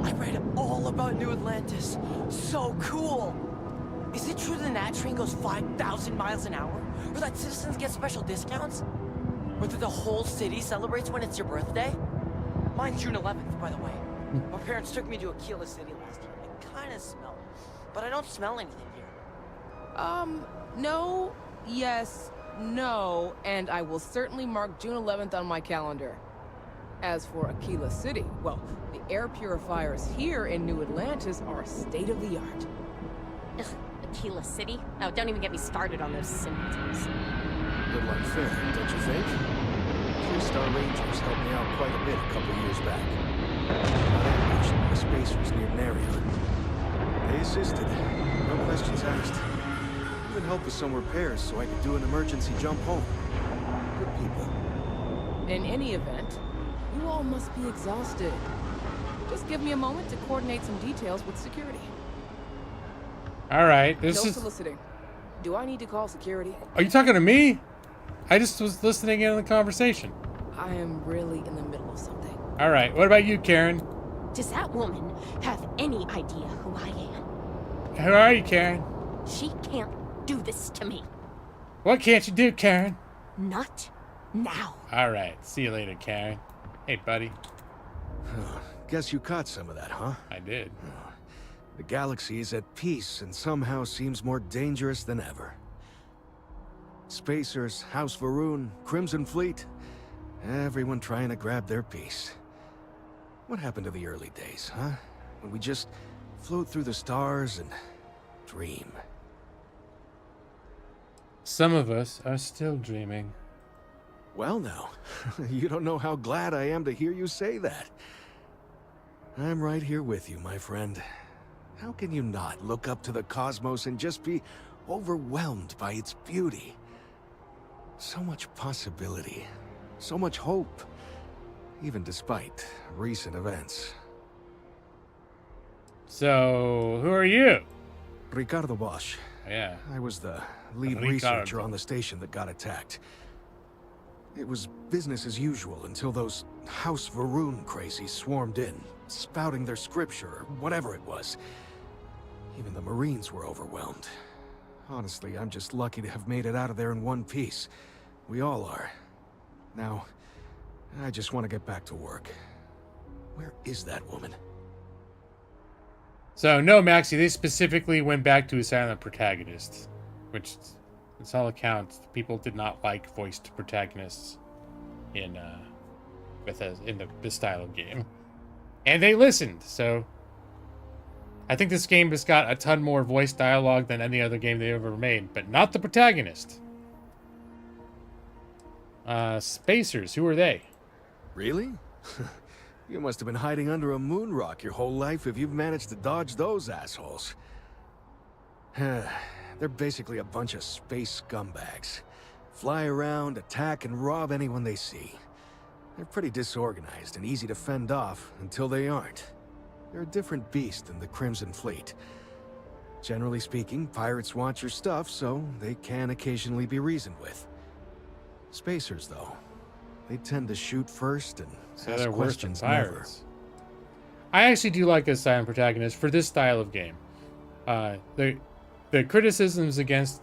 I read all about New Atlantis. So cool! Is it true the Nat train goes 5,000 miles an hour? Or that citizens get special discounts? Or that the whole city celebrates when it's your birthday? Mine's June 11th, by the way. My parents took me to Aquila City last year. I kinda smell it. But I don't smell anything here. No, yes, no, and I will certainly mark June 11th on my calendar. As for Aquila City, well, the air purifiers here in New Atlantis are state-of-the-art. Ugh, Aquila City? Oh, don't even get me started on those symptoms. A little unfair, don't you think? Star Rangers helped me out quite a bit a couple years back. Got ambushed by spacers near Marion. They assisted, no questions asked. Even helped with some repairs so I could do an emergency jump home. Good people. In any event, you all must be exhausted. Just give me a moment to coordinate some details with security. All right, No soliciting. Do I need to call security? Are you talking to me? I just was listening in on the conversation. I am really in the middle of something. All right, what about you, Karen? Does that woman have any idea who I am? Who are you, Karen? She can't do this to me. What can't you do, Karen? Not now. All right, see you later, Karen. Hey, buddy. Guess you caught some of that, huh? I did. The galaxy is at peace and somehow seems more dangerous than ever. Spacers, House Varun, Crimson Fleet, everyone trying to grab their piece. What happened to the early days, huh? When we just float through the stars and dream. Some of us are still dreaming. Well now, you don't know how glad I am to hear you say that. I'm right here with you, my friend. How can you not look up to the cosmos and just be overwhelmed by its beauty? So much possibility, so much hope, even despite recent events. So, who are you? Ricardo Bosch. Yeah. I was the lead Ricardo. researcher on the station that got attacked. It was business as usual until those House Varun crazies swarmed in, spouting their scripture or whatever it was. Even the Marines were overwhelmed. Honestly, I'm just lucky to have made it out of there in one piece. We all are. Now, I just want to get back to work. Where is that woman? So, no, Maxie, they specifically went back to a silent protagonist, which, it's all accounts, people did not like voiced protagonists in this style of game. And they listened, so I think this game has got a ton more voice dialogue than any other game they ever made, but not the protagonist. Spacers, who are they? Really? You must have been hiding under a moon rock your whole life if you've managed to dodge those assholes. They're basically a bunch of space scumbags. Fly around, attack, and rob anyone they see. They're pretty disorganized and easy to fend off until they aren't. They're a different beast than the Crimson Fleet. Generally speaking, pirates want your stuff, so they can occasionally be reasoned with. Spacers, though, they tend to shoot first and So ask they're worse than questions never. pirates. I actually do like a silent protagonist for this style of game. The criticisms against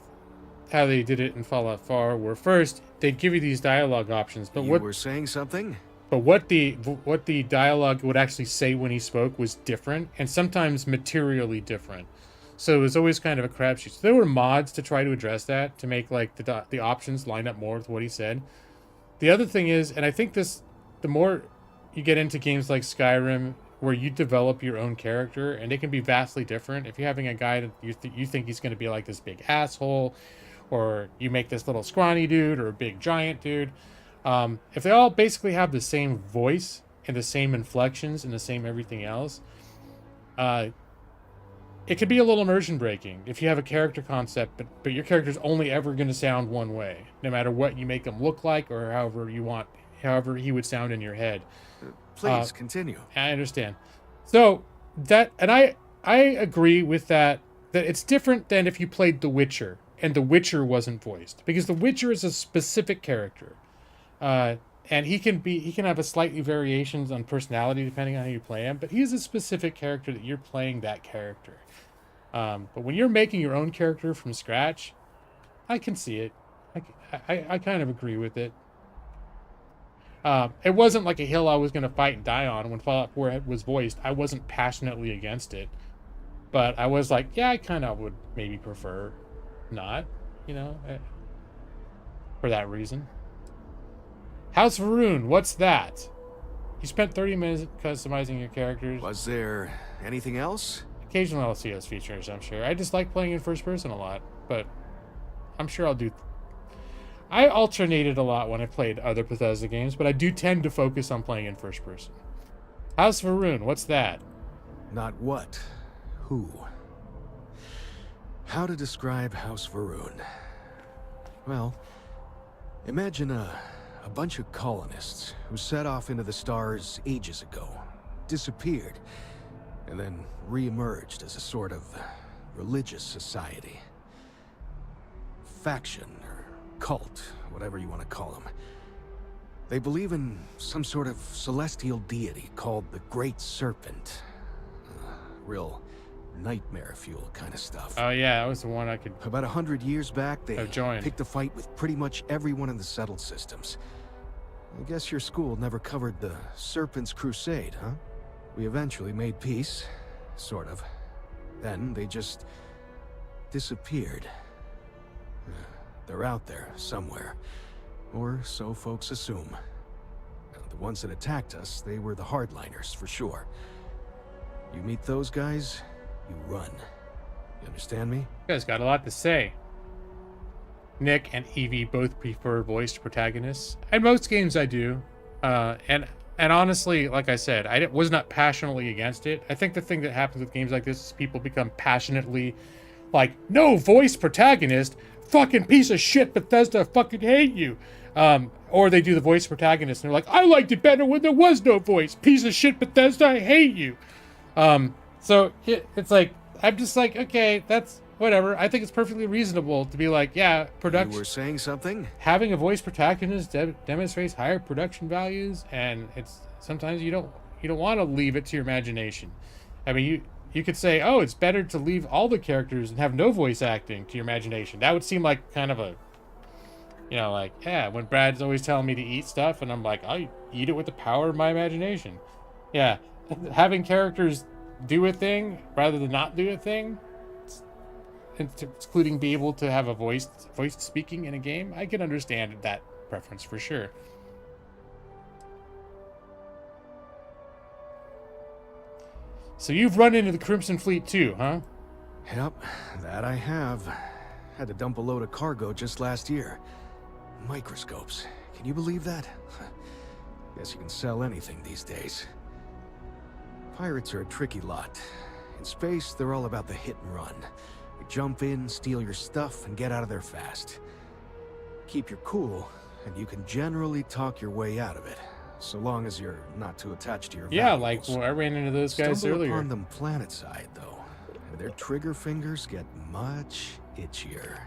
how they did it in Fallout 4 were, first, they'd give you these dialogue options, but You were saying something? But what the dialogue would actually say when he spoke was different, and sometimes materially different. So it was always kind of a crapshoot. So there were mods to try to address that, to make like the options line up more with what he said. The other thing is, and I think this, the more you get into games like Skyrim, where you develop your own character, and it can be vastly different. If you're having a guy that you think he's going to be like this big asshole, or you make this little scrawny dude or a big giant dude, if they all basically have the same voice and the same inflections and the same everything else, it could be a little immersion breaking if you have a character concept, but your character's only ever going to sound one way, no matter what you make him look like or however he would sound in your head. Please continue. I understand. So that, and I agree with that it's different than if you played The Witcher and The Witcher wasn't voiced, because The Witcher is a specific character. And he can have a slightly variations on personality depending on how you play him, but he's a specific character that you're playing that character. But when you're making your own character from scratch, I can see it. I kind of agree with it. It wasn't like a hill I was going to fight and die on when Fallout 4 was voiced. I wasn't passionately against it, but I was like, yeah, I kind of would maybe prefer not, for that reason. House Varun, what's that? You spent 30 minutes customizing your characters. Was there anything else? Occasional LCS features, I'm sure. I just like playing in first person a lot, but I'm sure I'll do I alternated a lot when I played other Bethesda games, but I do tend to focus on playing in first person. House Varun, what's that? Not what, who. How to describe House Varun? Well, imagine a bunch of colonists who set off into the stars ages ago, disappeared, and then re-emerged as a sort of religious society. Faction, or cult, whatever you want to call them. They believe in some sort of celestial deity called the Great Serpent. Real nightmare fuel kind of stuff. Oh yeah, that was the one I could... About 100 years back, they joined. picked a fight with pretty much everyone in the settled systems. I guess your school never covered the Serpent's Crusade, huh? We eventually made peace, sort of. Then they just disappeared. They're out there somewhere, or so folks assume. The ones that attacked us, they were the hardliners, for sure. You meet those guys, you run. You understand me? You guys got a lot to say. Nick and Evie both prefer voiced protagonists. In most games I do. And honestly, like I said, I was not passionately against it. I think the thing that happens with games like this is people become passionately like, no voice protagonist, fucking piece of shit Bethesda, fucking hate you. Or they do the voice protagonist and they're like, I liked it better when there was no voice. Piece of shit Bethesda, I hate you. So it's like, I'm just like, okay, that's whatever. I think it's perfectly reasonable to be like, yeah, production. You were saying something? Having a voice protagonist demonstrates higher production values, and it's sometimes you don't want to leave it to your imagination. I mean, you could say, oh, it's better to leave all the characters and have no voice acting to your imagination. That would seem like kind of a, you know, like, yeah, when Brad's always telling me to eat stuff, and I'm like, I eat it with the power of my imagination. Yeah, having characters do a thing rather than not do a thing, including be able to have a voice speaking in a game, I can understand that preference for sure. So you've run into the Crimson Fleet too, huh? Yep, that I have. Had to dump a load of cargo just last year. Microscopes. Can you believe that? Guess you can sell anything these days. Pirates are a tricky lot. In space, they're all about the hit and run. You jump in, steal your stuff, and get out of there fast. Keep your cool, and you can generally talk your way out of it, so long as you're not too attached to your valuables. Like, well, I ran into those guys Stumble earlier. upon them planetside, though, and their trigger fingers get much itchier.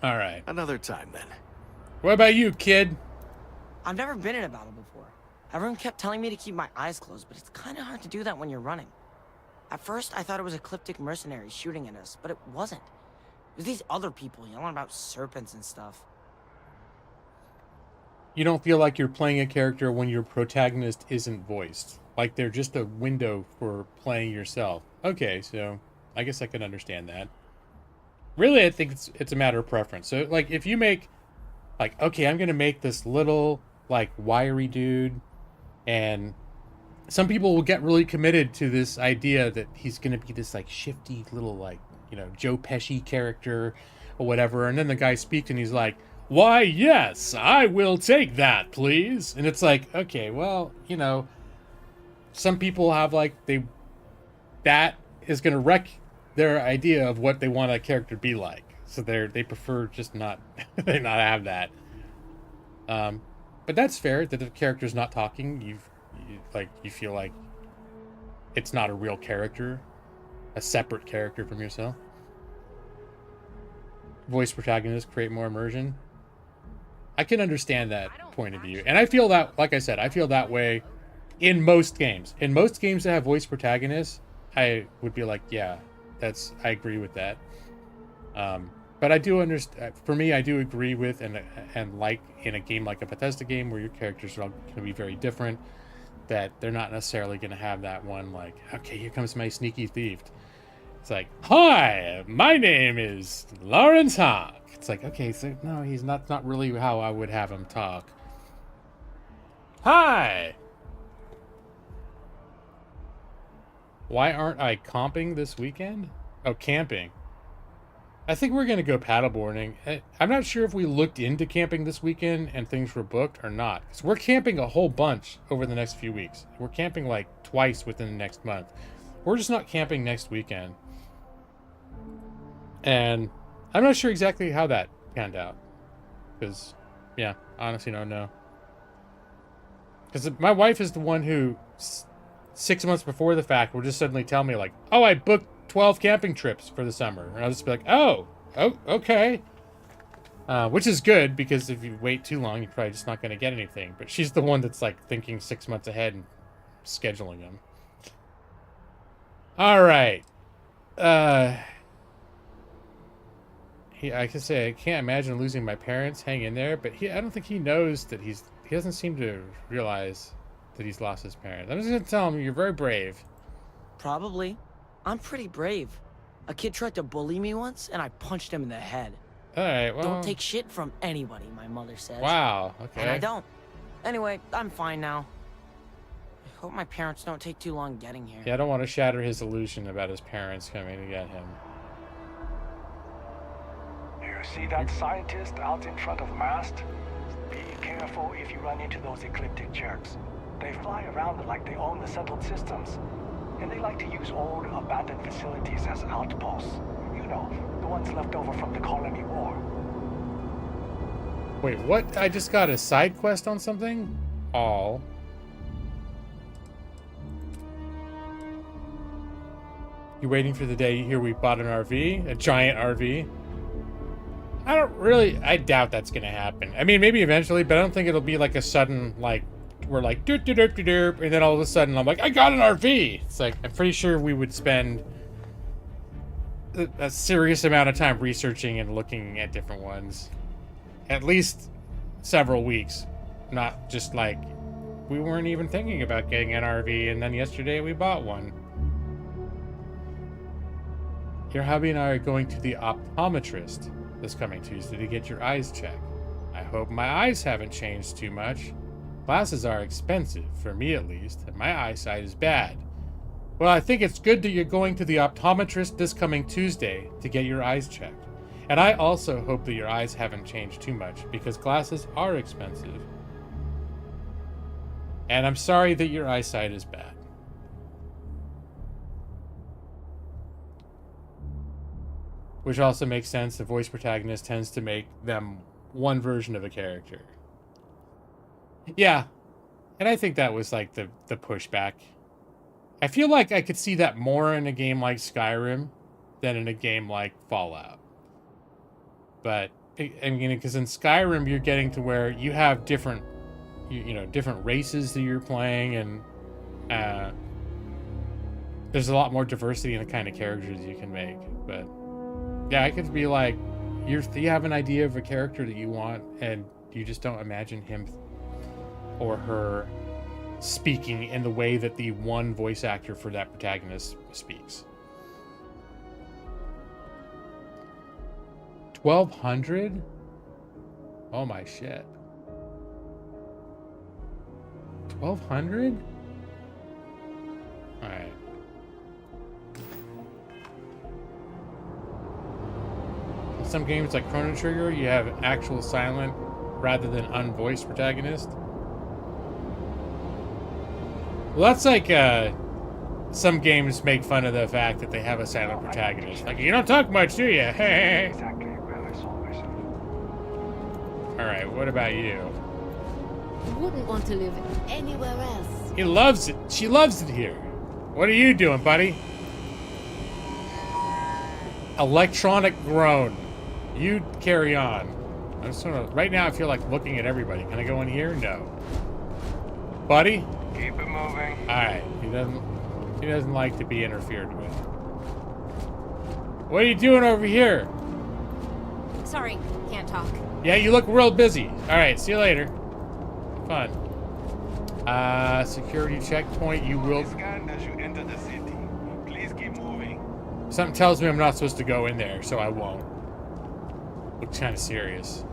All right. Another time, then. What about you, kid? I've never been in a battle before. Everyone kept telling me to keep my eyes closed, but it's kind of hard to do that when you're running. At first, I thought it was ecliptic mercenaries shooting at us, but it wasn't. It was these other people yelling about serpents and stuff. You don't feel like you're playing a character when your protagonist isn't voiced. Like they're just a window for playing yourself. Okay, so I guess I can understand that. Really, I think it's a matter of preference. So, like, if you make, like, okay, I'm going to make this little, like, wiry dude, and some people will get really committed to this idea that he's going to be this, like, shifty little, like, you know, Joe Pesci character or whatever, and then the guy speaks and he's like, why, yes, I will take that, please. And it's like, okay, well, you know, some people have, like, that is going to wreck their idea of what they want a character to be like. So they prefer just not, they not have that. But that's fair that the character's not talking. You feel like it's not a real character, a separate character from yourself. Voice protagonists create more immersion. I can understand that point of view. And I feel that, like I said, I feel that way in most games. In most games that have voice protagonists, I would be like, yeah, I agree with that. But I do understand, for me, I do agree with and like in a game like a Bethesda game where your characters are all going to be very different, that they're not necessarily going to have that one like, okay, here comes my sneaky thief. It's like, hi, my name is Lawrence Hawk. It's like, okay, so no, he's not really how I would have him talk. Hi! Why aren't I comping this weekend? Oh, camping. I think we're going to go paddleboarding. I'm not sure if we looked into camping this weekend and things were booked or not. Because we're camping a whole bunch over the next few weeks. We're camping like twice within the next month. We're just not camping next weekend. And I'm not sure exactly how that panned out. Because, yeah, honestly don't know. Because my wife is the one who, 6 months before the fact, will just suddenly tell me, like, oh, I booked 12 camping trips for the summer. And I'll just be like, oh, okay. Which is good, because if you wait too long, you're probably just not going to get anything. But she's the one that's, like, thinking 6 months ahead and scheduling them. All right. I can say I can't imagine losing my parents. Hang in there. But I don't think he knows that he doesn't seem to realize that he's lost his parents. I'm just going to tell him, you're very brave. Probably. I'm pretty brave. A kid tried to bully me once, and I punched him in the head. All right, well... Don't take shit from anybody, my mother says. Wow, okay. And I don't. Anyway, I'm fine now. I hope my parents don't take too long getting here. Yeah, I don't want to shatter his illusion about his parents coming to get him. You see that scientist out in front of mast? Be careful if you run into those ecliptic jerks. They fly around like they own the settled systems. And they like to use old, abandoned facilities as outposts. You know, the ones left over from the colony war. Wait, what? I just got a side quest on something? All. You waiting for the day you hear we bought an RV? A giant RV? I doubt that's gonna happen. I mean, maybe eventually, but I don't think it'll be like a sudden, like, we're like, doop, doop, doop, doop, doop, and then all of a sudden I'm like, I got an RV! It's like, I'm pretty sure we would spend a serious amount of time researching and looking at different ones. At least several weeks. Not just like, we weren't even thinking about getting an RV, and then yesterday we bought one. Your hubby and I are going to the optometrist this coming Tuesday to get your eyes checked. I hope my eyes haven't changed too much. Glasses are expensive, for me at least, and my eyesight is bad. Well, I think it's good that you're going to the optometrist this coming Tuesday to get your eyes checked. And I also hope that your eyes haven't changed too much, because glasses are expensive. And I'm sorry that your eyesight is bad. Which also makes sense. The voice protagonist tends to make them one version of a character. Yeah. And I think that was like the pushback. I feel like I could see that more in a game like Skyrim than in a game like Fallout. But, I mean, because in Skyrim you're getting to where you have different, you know, different races that you're playing, and there's a lot more diversity in the kind of characters you can make. But yeah, I could be like, you have an idea of a character that you want, and you just don't imagine him or her speaking in the way that the one voice actor for that protagonist speaks. 1,200? Oh my shit. 1,200? Alright. In some games like Chrono Trigger, you have actual silent rather than unvoiced protagonist. Well, that's like, some games make fun of the fact that they have a silent protagonist. Like, you don't talk much, do you? Hey. Alright, what about you? Wouldn't want to live anywhere else. He loves it. She loves it here. What are you doing, buddy? Electronic groan. You carry on. I'm just gonna, right now I feel like looking at everybody. Can I go in here? No. Buddy? Keep it moving. Alright. He doesn't like to be interfered with. What are you doing over here? Sorry, can't talk. Yeah, you look real busy. Alright, see you later. Fun. Security checkpoint, you will... As you enter the city. Please keep moving. Something tells me I'm not supposed to go in there, so I won't. Looks kind of serious.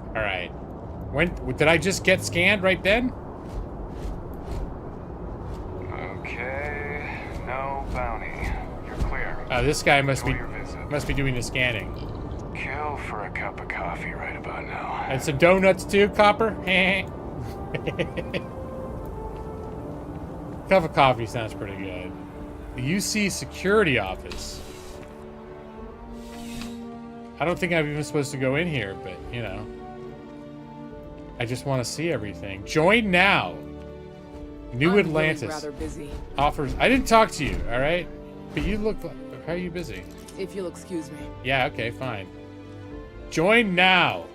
Alright. When did I just get scanned right then? Okay, no bounty. You're clear. This guy must Enjoy be... your visit. Must be doing the scanning. Kill for a cup of coffee right about now. And some donuts too, Copper? Cup of coffee sounds pretty good. The UC security office. I don't think I'm even supposed to go in here, but, you know. I just want to see everything. Join now. New Atlantis. Really rather busy. Offers. I didn't talk to you, all right? But you look like. How are you busy? If you'll excuse me. Yeah, okay, fine. Join now.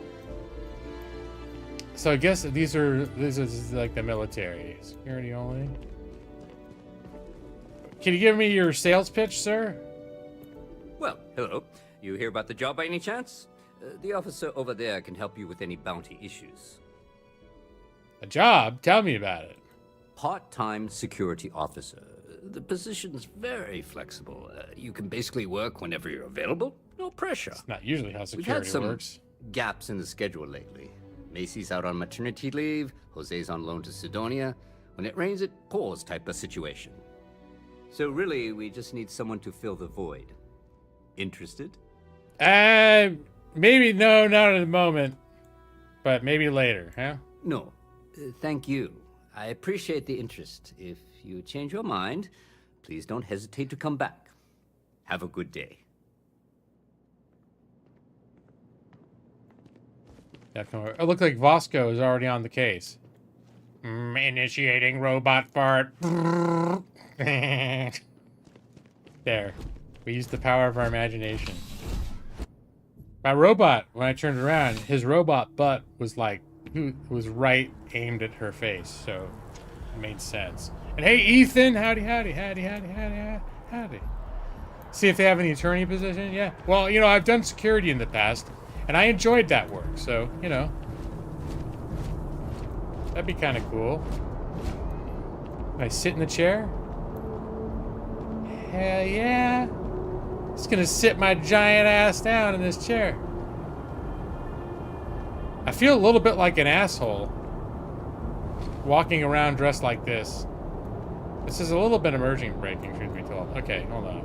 So I guess this is like the military. Security only. Can you give me your sales pitch, sir? Well, hello. You hear about the job by any chance? The officer over there can help you with any bounty issues. A job? Tell me about it. Part-time security officer. The position's very flexible. You can basically work whenever you're available. No pressure. It's not usually how We've had security some works. gaps in the schedule lately. Macy's out on maternity leave. Jose's on loan to Sidonia. When it rains, it pours type of situation. So really, we just need someone to fill the void. Interested? Maybe no, not at the moment. But maybe later, huh? No. Thank you. I appreciate the interest. If you change your mind, please don't hesitate to come back. Have a good day. Definitely. It looked like Vasco is already on the case. Initiating robot fart. There. We used the power of our imagination. My robot, when I turned around, his robot butt was like, was right aimed at her face, so it made sense. And hey, Ethan! Howdy, howdy, howdy, howdy, howdy, howdy. See if they have any attorney position? Yeah. Well, you know, I've done security in the past, and I enjoyed that work, so, you know. That'd be kind of cool. Can I sit in the chair? Hell yeah. Just gonna sit my giant ass down in this chair. I feel a little bit like an asshole walking around dressed like this. This is a little bit emerging breaking, truth be told. Okay, hold on.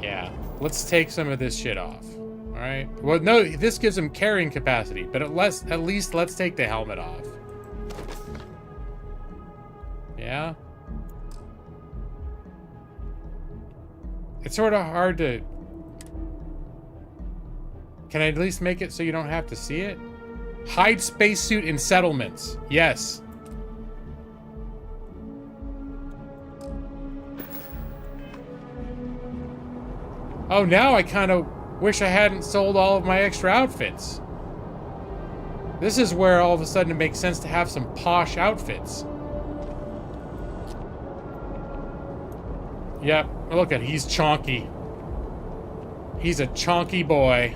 Yeah, let's take some of this shit off. All right. Well, no, this gives him carrying capacity, but at least let's take the helmet off. Yeah. It's sort of hard to... Can I at least make it so you don't have to see it? Hide spacesuit in settlements. Yes. Oh, now I kind of wish I hadn't sold all of my extra outfits. This is where all of a sudden it makes sense to have some posh outfits. Yep, look at he's chonky. He's a chonky boy.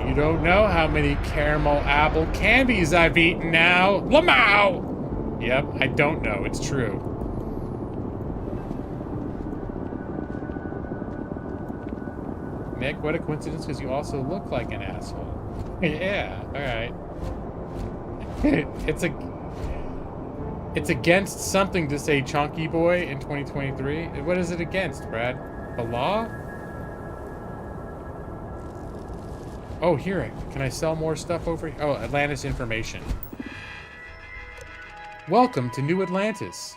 You don't know how many caramel apple candies I've eaten now. Lamau! Yep, I don't know. It's true. Nick, what a coincidence, because you also look like an asshole. Yeah, alright. It's against something to say chonky boy in 2023. What is it against, Brad? The law? Oh, here. Can I sell more stuff over here? Oh, Atlantis information. Welcome to New Atlantis.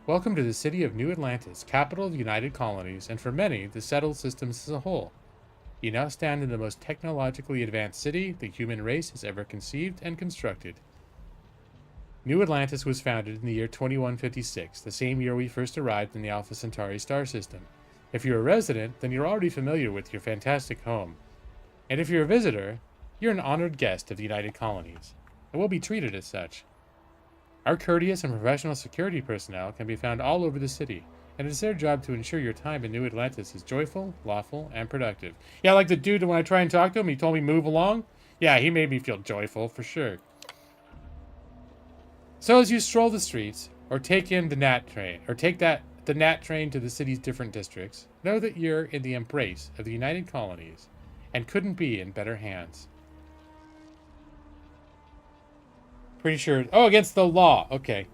Welcome to the city of New Atlantis, capital of the United Colonies, and for many, the settled systems as a whole. You now stand in the most technologically advanced city the human race has ever conceived and constructed. New Atlantis was founded in the year 2156, the same year we first arrived in the Alpha Centauri star system. If you're a resident, then you're already familiar with your fantastic home. And if you're a visitor, you're an honored guest of the United Colonies, and will be treated as such. Our courteous and professional security personnel can be found all over the city, and it's their job to ensure your time in New Atlantis is joyful, lawful, and productive. Yeah, like the dude when I try and talk to him, he told me move along. Yeah, he made me feel joyful, for sure. So as you stroll the streets, or take in the NAT train, or take that the Nat train to the city's different districts, know that you're in the embrace of the United Colonies and couldn't be in better hands. Pretty sure. Oh, against the law. Okay.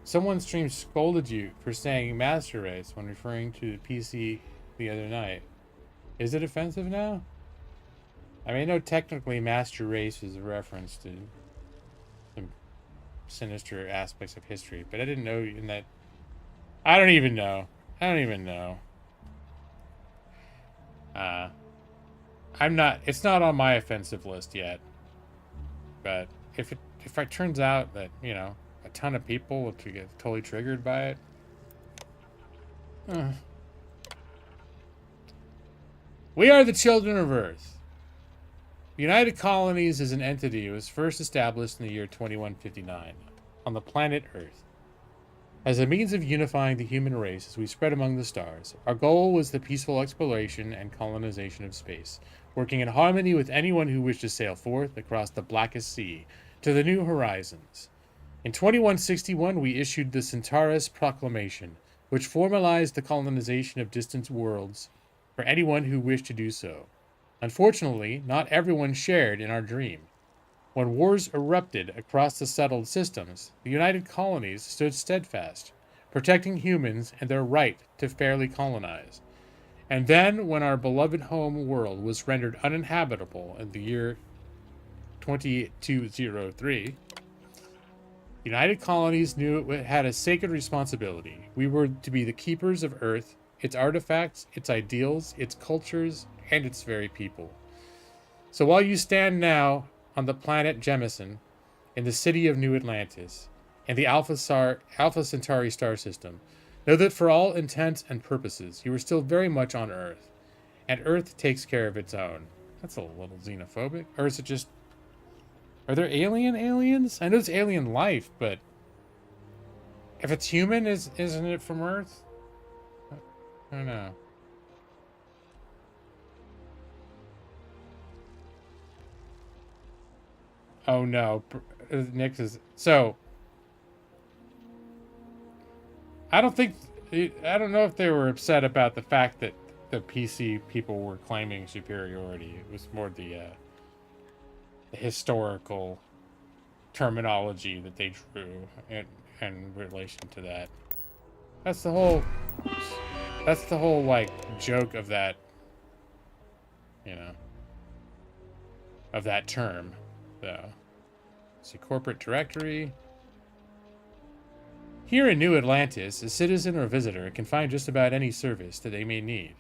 Someone stream scolded you for saying master race when referring to the PC the other night. Is it offensive now? I mean, I know technically master race is a reference to some sinister aspects of history, but I didn't know in that. I don't even know. I'm not. It's not on my offensive list yet. But if it turns out that, you know, a ton of people will get totally triggered by it. We are the children of Earth. The United Colonies is an entity that was first established in the year 2159 on the planet Earth. As a means of unifying the human race as we spread among the stars, our goal was the peaceful exploration and colonization of space, working in harmony with anyone who wished to sail forth across the blackest sea to the new horizons. In 2161, we issued the Centaurus Proclamation, which formalized the colonization of distant worlds for anyone who wished to do so. Unfortunately, not everyone shared in our dream. When wars erupted across the settled systems, the United Colonies stood steadfast, protecting humans and their right to fairly colonize. And then, when our beloved home world was rendered uninhabitable in the year 2203, the United Colonies knew it had a sacred responsibility. We were to be the keepers of Earth, its artifacts, its ideals, its cultures, and its very people. So while you stand now on the planet Jemison, in the city of New Atlantis, and the Alpha Centauri star system, know that for all intents and purposes, you are still very much on Earth, and Earth takes care of its own. That's a little xenophobic. Or is it just... Are there aliens? I know it's alien life, but... If it's human, isn't it from Earth? I don't know. Oh no, Nick is... So... I don't know if they were upset about the fact that the PC people were claiming superiority. It was more the historical terminology that they drew in relation to that. That's the whole like joke of that, you know, of that term, though. See, corporate directory. Here in New Atlantis, a citizen or visitor can find just about any service that they may need.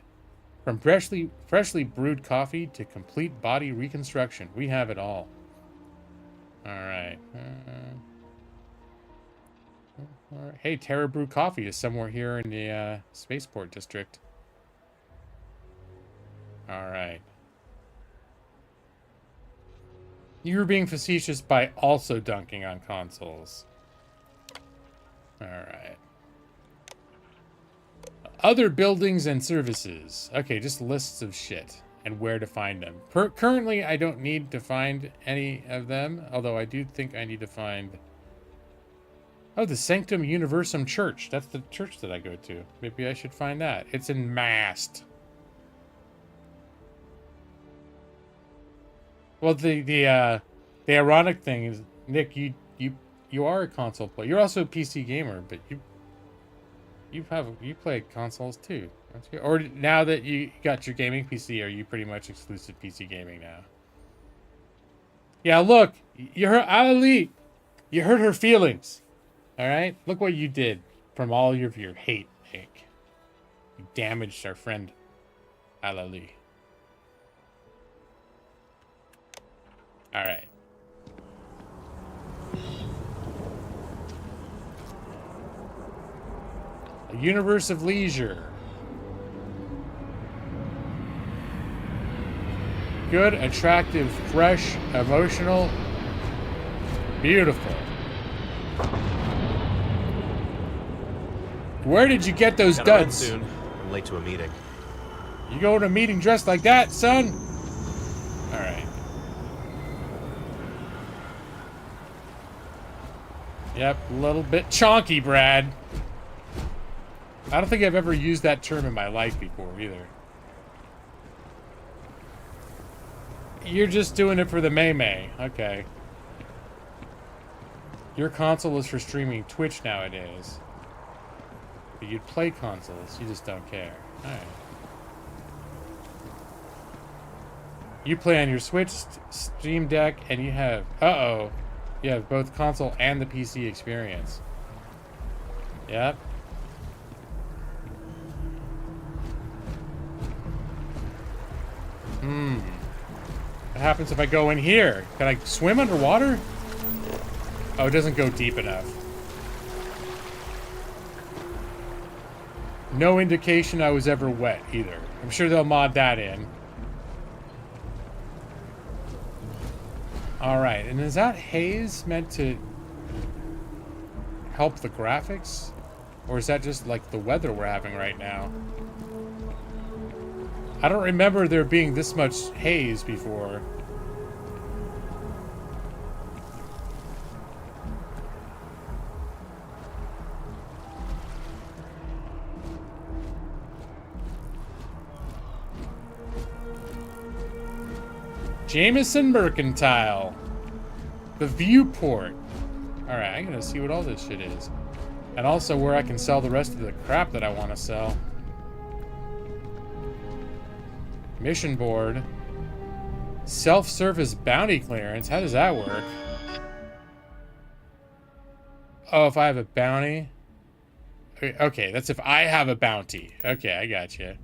From freshly brewed coffee to complete body reconstruction, we have it all. Alright. Hey, Terra Brew Coffee is somewhere here in the Spaceport District. Alright. You were being facetious by also dunking on consoles. Alright. Other buildings and services. Okay, just lists of shit and where to find them. Currently, I don't need to find any of them, although I do think I need to find... Oh, the Sanctum Universum Church. That's the church that I go to. Maybe I should find that. It's in Mast. Well, the ironic thing is, Nick, you are a console player. You're also a PC gamer, but you play consoles too, don't you? Or now that you got your gaming PC, are you pretty much exclusive PC gaming now? Yeah, look, you hurt Ali. You hurt her feelings. All right, look what you did from all of your hate, Nick. You damaged our friend Ali. All right. A universe of leisure. Good, attractive, fresh, emotional, beautiful. Where did you get those Gotta run duds? soon. I'm late to a meeting. You go to a meeting dressed like that, son? All right. Yep, a little bit chonky, Brad. I don't think I've ever used that term in my life before, either. You're just doing it for the May. Okay. Your console is for streaming Twitch nowadays. But you'd play consoles, you just don't care. Alright. You play on your Switch, Steam Deck, and you have... Uh-oh. You have both console and the PC experience. Yep. What happens if I go in here? Can I swim underwater? Oh, it doesn't go deep enough. No indication I was ever wet, either. I'm sure they'll mod that in. Alright, and is that haze meant to help the graphics? Or is that just like the weather we're having right now? I don't remember there being this much haze before. Jameson Mercantile. The viewport. Alright, I'm gonna see what all this shit is. And also where I can sell the rest of the crap that I want to sell. Mission board. Self-service bounty clearance. How does that work? Oh, if I have a bounty? Okay, that's if I have a bounty. Okay, I got you.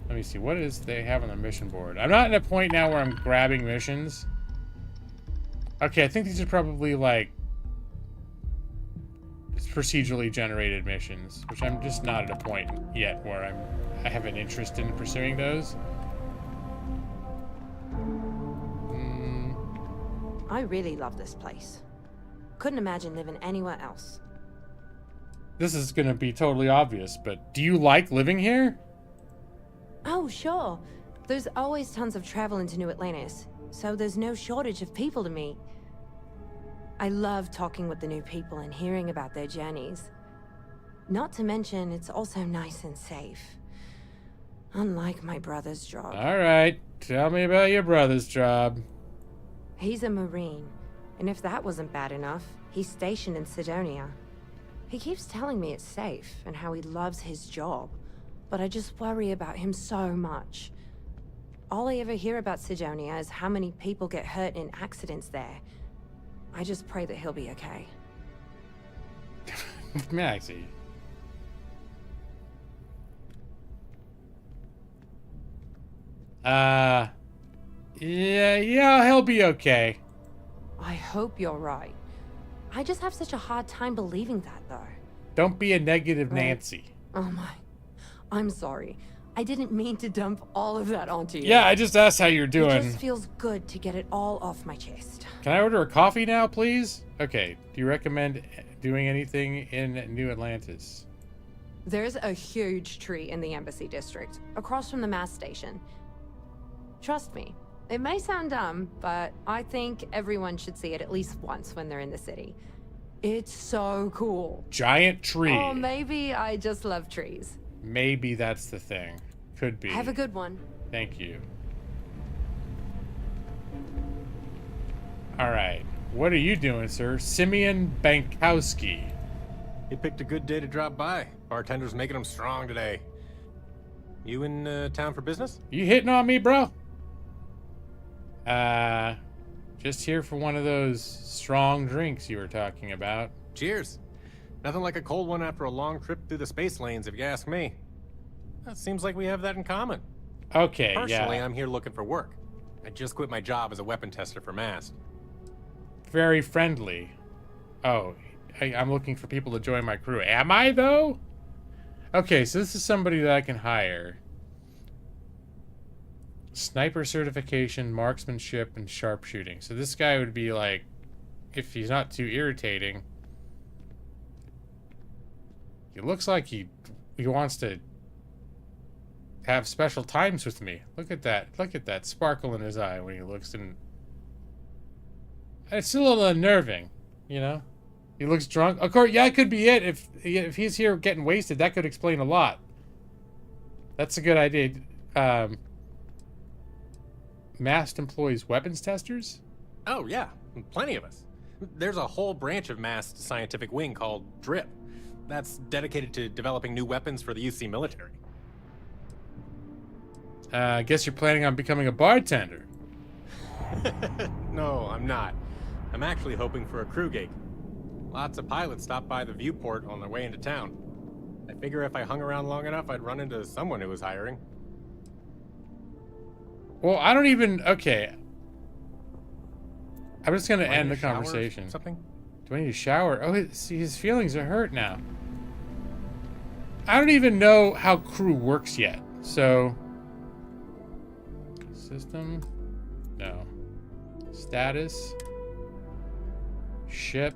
Let me see. What is they have on the mission board? I'm not at a point now where I'm grabbing missions. Okay, I think these are probably like procedurally generated missions, which I'm just not at a point yet where I have an interest in pursuing those. I really love this place. Couldn't imagine living anywhere else. This is gonna be totally obvious, but do you like living here? Oh, sure. There's always tons of travel into New Atlantis, so there's no shortage of people to meet. I love talking with the new people and hearing about their journeys. Not to mention, it's also nice and safe. Unlike my brother's job. Alright, tell me about your brother's job. He's a Marine, and if that wasn't bad enough, he's stationed in Sidonia. He keeps telling me it's safe and how he loves his job, but I just worry about him so much. All I ever hear about Sidonia is how many people get hurt in accidents there. I just pray that he'll be okay. Maxie. Yeah, he'll be okay. I hope you're right. I just have such a hard time believing that, though. Don't be a negative Nancy. Oh my. I'm sorry. I didn't mean to dump all of that onto you. Yeah, I just asked how you're doing. It just feels good to get it all off my chest. Can I order a coffee now, please? Okay, do you recommend doing anything in New Atlantis? There's a huge tree in the Embassy District, across from the mass station. Trust me, it may sound dumb, but I think everyone should see it at least once when they're in the city. It's so cool. Giant tree. Or maybe I just love trees. Maybe that's the thing. Could be. Have a good one. Thank you. Alright. What are you doing, sir? Simeon Bankowski. He picked a good day to drop by. Bartender's making him strong today. You in town for business? You hitting on me, bro? Just here for one of those strong drinks you were talking about. Cheers. Nothing like a cold one after a long trip through the space lanes, if you ask me. It seems like we have that in common. Okay, Personally, yeah. I'm here looking for work. I just quit my job as a weapon tester for MAST. Very friendly. Oh, I'm looking for people to join my crew. Am I, though? Okay, so this is somebody that I can hire. Sniper certification, marksmanship, and sharpshooting. So this guy would be like, if he's not too irritating. He looks like he wants to have special times with me. Look at that. Look at that sparkle in his eye when he looks, and it's a little unnerving, you know? He looks drunk. Of course, yeah, it could be it. If he's here getting wasted, that could explain a lot. That's a good idea. Masked employees, weapons testers? Oh, yeah. Plenty of us. There's a whole branch of masked scientific wing called DRIP. That's dedicated to developing new weapons for the UC military. I guess you're planning on becoming a bartender. No, I'm not. I'm actually hoping for a crew gig. Lots of pilots stop by the viewport on their way into town. I figure if I hung around long enough, I'd run into someone who was hiring. Well, I don't even... Okay. I'm just going to end the shower or conversation. something? Do I need a shower? Oh, see, his feelings are hurt now. I don't even know how crew works yet. So... System? No. Status? Ship?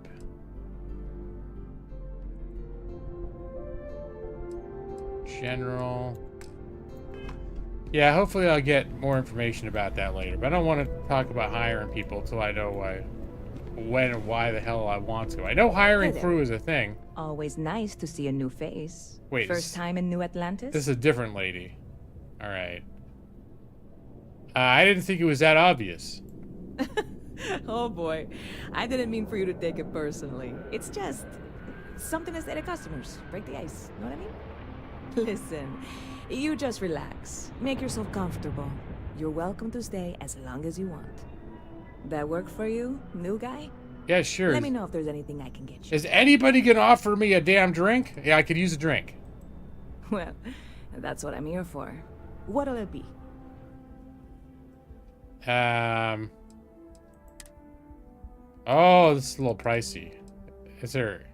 General. Yeah, hopefully I'll get more information about that later. But I don't want to talk about hiring people until I know when and why the hell I want to. I know hiring crew is a thing. Always nice to see a new face. Wait, First time in New Atlantis? This is a different lady. All right. I didn't think it was that obvious. Oh boy, I didn't mean for you to take it personally. It's just something to say to customers. Break the ice, know what I mean? Listen, you just relax. Make yourself comfortable. You're welcome to stay as long as you want. That work for you, new guy? Yeah, sure. Let me know if there's anything I can get you. Is anybody gonna offer me a damn drink? Yeah, I could use a drink. Well, that's what I'm here for. What'll it be? Oh, this is a little pricey. Is there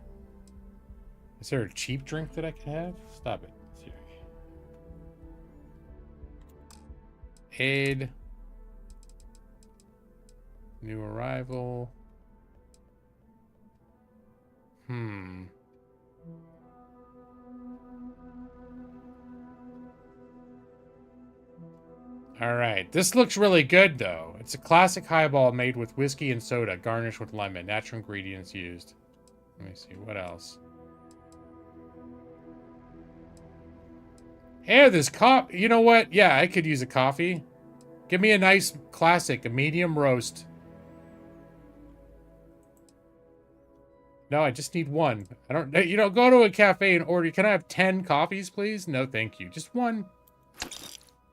a cheap drink that I can have? Stop it. Siri. Aid. New arrival. Alright, this looks really good though. It's a classic highball made with whiskey and soda, garnished with lemon. Natural ingredients used. Let me see, what else? Hey, this coffee. You know what? Yeah, I could use a coffee. Give me a nice classic, a medium roast. No, I just need one. I don't, go to a cafe and order. Can I have 10 coffees, please? No, thank you. Just one.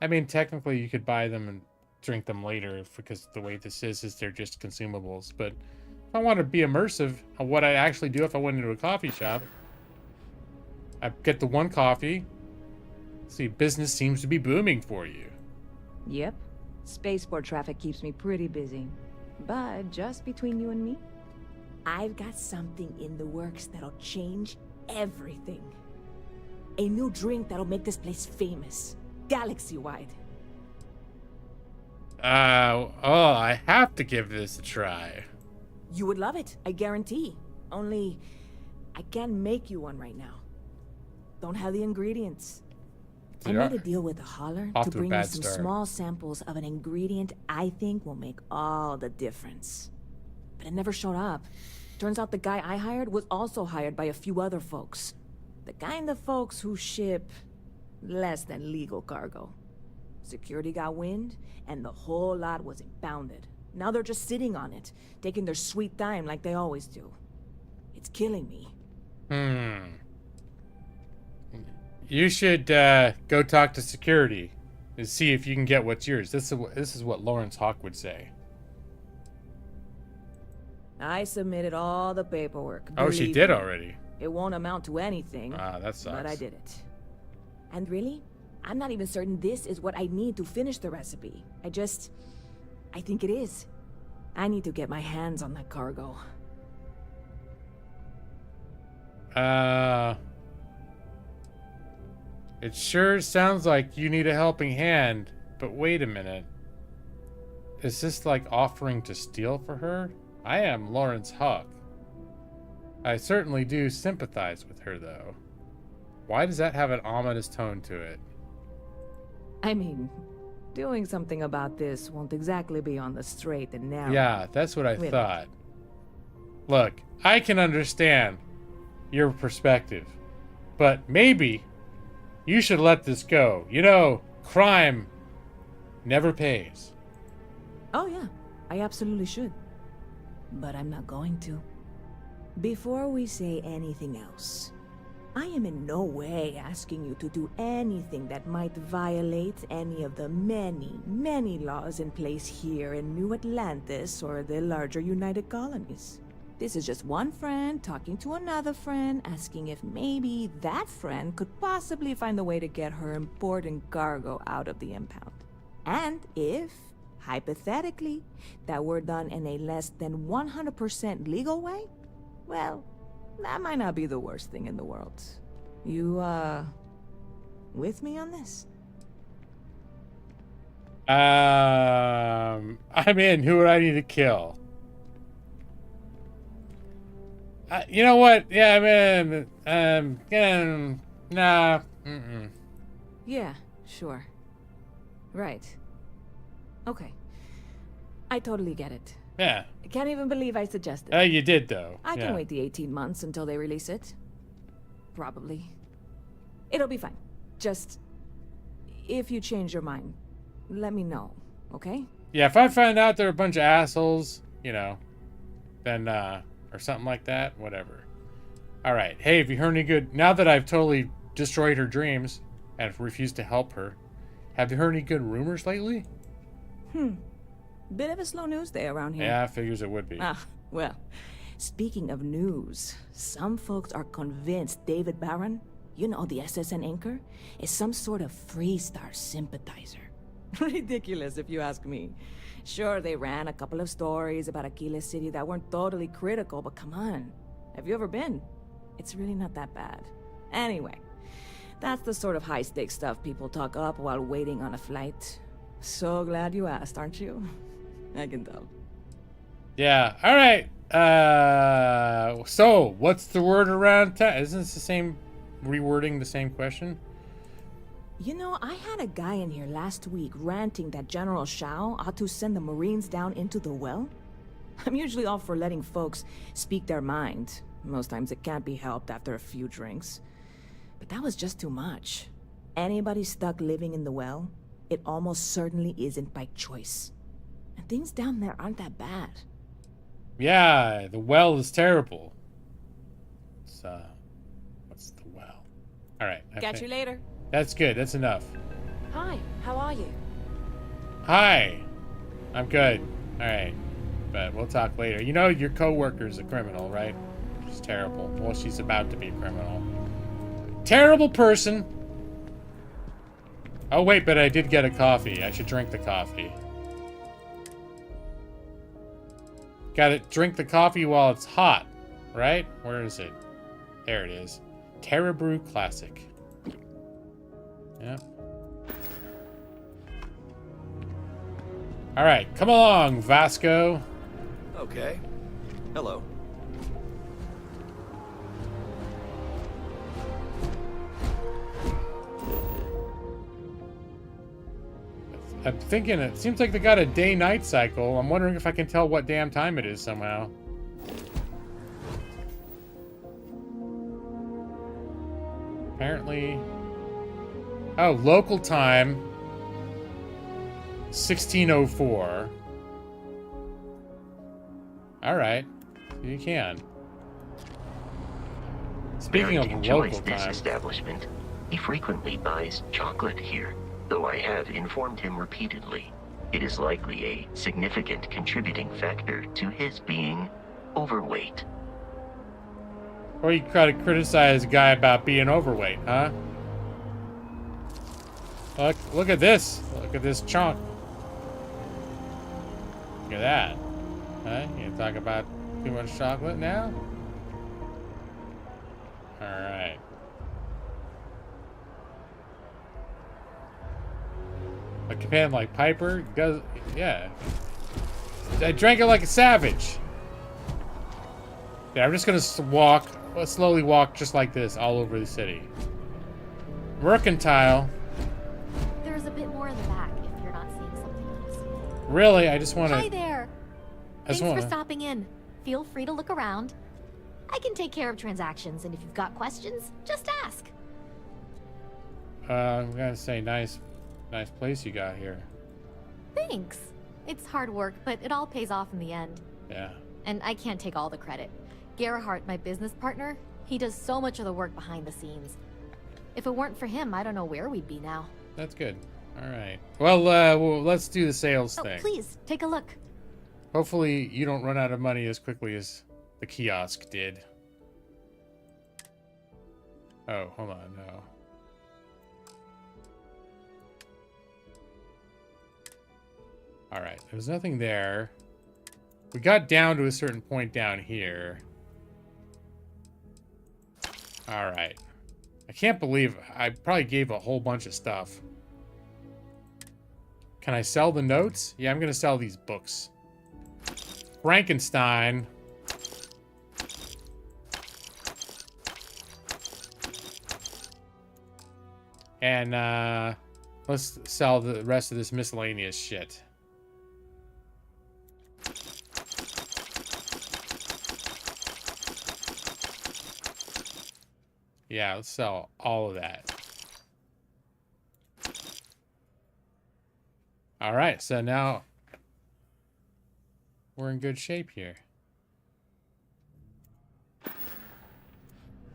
I mean, technically, you could buy them and drink them later because the way this is they're just consumables. But if I want to be immersive on what I'd actually do if I went into a coffee shop, I'd get the one coffee. See, business seems to be booming for you. Yep. Spaceport traffic keeps me pretty busy. But just between you and me, I've got something in the works that'll change everything. A new drink that'll make this place famous. Galaxy-wide. I have to give this a try. You would love it, I guarantee. Only, I can't make you one right now. Don't have the ingredients. I made a deal with a hauler to bring me some small samples of an ingredient I think will make all the difference. But it never showed up. Turns out the guy I hired was also hired by a few other folks. The kind of folks who ship less than legal cargo. Security got wind, and the whole lot was impounded. Now they're just sitting on it, taking their sweet time like they always do. It's killing me. You should go talk to security and see if you can get what's yours. This is what Lawrence Hawk would say. I submitted all the paperwork. Oh, she did already. It won't amount to anything. Ah, that sucks. But I did it. And really, I'm not even certain this is what I need to finish the recipe. I think it is. I need to get my hands on that cargo. It sure sounds like you need a helping hand, but wait a minute. Is this like offering to steal for her? I am Lawrence Hawk. I certainly do sympathize with her, though. Why does that have an ominous tone to it? I mean, doing something about this won't exactly be on the straight and narrow. Yeah, that's what I thought. Look, I can understand your perspective, but maybe you should let this go. You know, crime never pays. Oh yeah, I absolutely should. But I'm not going to. Before we say anything else, I am in no way asking you to do anything that might violate any of the many, many laws in place here in New Atlantis or the larger United Colonies. This is just one friend talking to another friend, asking if maybe that friend could possibly find a way to get her important cargo out of the impound. And if, hypothetically, that were done in a less than 100% legal way, well, that might not be the worst thing in the world. You, with me on this? I'm in. Who would I need to kill? You know what? Yeah, I'm in. Nah. Yeah, sure. Right. Okay. I totally get it. Yeah. I can't even believe I suggested it. You did, though. I can wait the 18 months until they release it. Probably. It'll be fine. Just, if you change your mind, let me know, okay? Yeah, if I find out they're a bunch of assholes, you know, then, or something like that, whatever. Alright, hey, have you heard any good... Now that I've totally destroyed her dreams and refused to help her, have you heard any good rumors lately? Bit of a slow news day around here. Yeah, figures it would be. Well, speaking of news, some folks are convinced David Barron, you know, the SSN anchor, is some sort of Freestar sympathizer. Ridiculous, if you ask me. Sure, they ran a couple of stories about Aquila City that weren't totally critical, but come on. Have you ever been? It's really not that bad. Anyway, that's the sort of high-stakes stuff people talk up while waiting on a flight. So glad you asked, aren't you? I can tell. Yeah, alright. So, what's the word around town? Isn't this the same, rewording the same question? You know, I had a guy in here last week ranting that General Shao ought to send the Marines down into the well. I'm usually all for letting folks speak their mind. Most times it can't be helped after a few drinks. But that was just too much. Anybody stuck living in the well, it almost certainly isn't by choice. And things down there aren't that bad. Yeah, the well is terrible. So, what's the well? Alright. Catch you later. That's good. That's enough. Hi, how are you? Hi. I'm good. Alright. But we'll talk later. You know your coworker's a criminal, right? She's terrible. Well, she's about to be a criminal. Terrible person. Oh, wait, but I did get a coffee. I should drink the coffee. Gotta drink the coffee while it's hot, right? Where is it? There it is. Terra Brew Classic. Yep. Alright, come along, Vasco. Okay. Hello. I'm thinking it seems like they got a day-night cycle. I'm wondering if I can tell what damn time it is somehow. Apparently... Oh, local time. 16:04. Alright. You can. Speaking of local time... this establishment. He frequently buys chocolate here. Though I have informed him repeatedly, it is likely a significant contributing factor to his being overweight. Or you try to criticize a guy about being overweight, huh? Look at this. Look at this chunk. Look at that. Huh? You gonna talk about too much chocolate now? Alright. A companion like Piper does, yeah. I drank it like a savage. Yeah, I'm just gonna slowly walk just like this all over the city. Mercantile. There's a bit more in the back if you're not seeing something else. Really? I just want to... Hi there. Thanks for stopping in. feel free to look around. I can take care of transactions, and if you've got questions, just ask. I'm gonna say nice place you got here. Thanks. It's hard work, but it all pays off in the end. Yeah. And I can't take all the credit. Gerhardt, my business partner, he does so much of the work behind the scenes. If it weren't for him, I don't know where we'd be now. That's good. All right. Well, let's do the sales thing. Please, take a look. Hopefully you don't run out of money as quickly as the kiosk did. Oh, hold on, no. All right, there's nothing there. We got down to a certain point down here. All right. I can't believe I probably gave a whole bunch of stuff. Can I sell the notes? Yeah, I'm going to sell these books. Frankenstein. And let's sell the rest of this miscellaneous shit. Yeah, let's sell all of that. All right, so now we're in good shape here.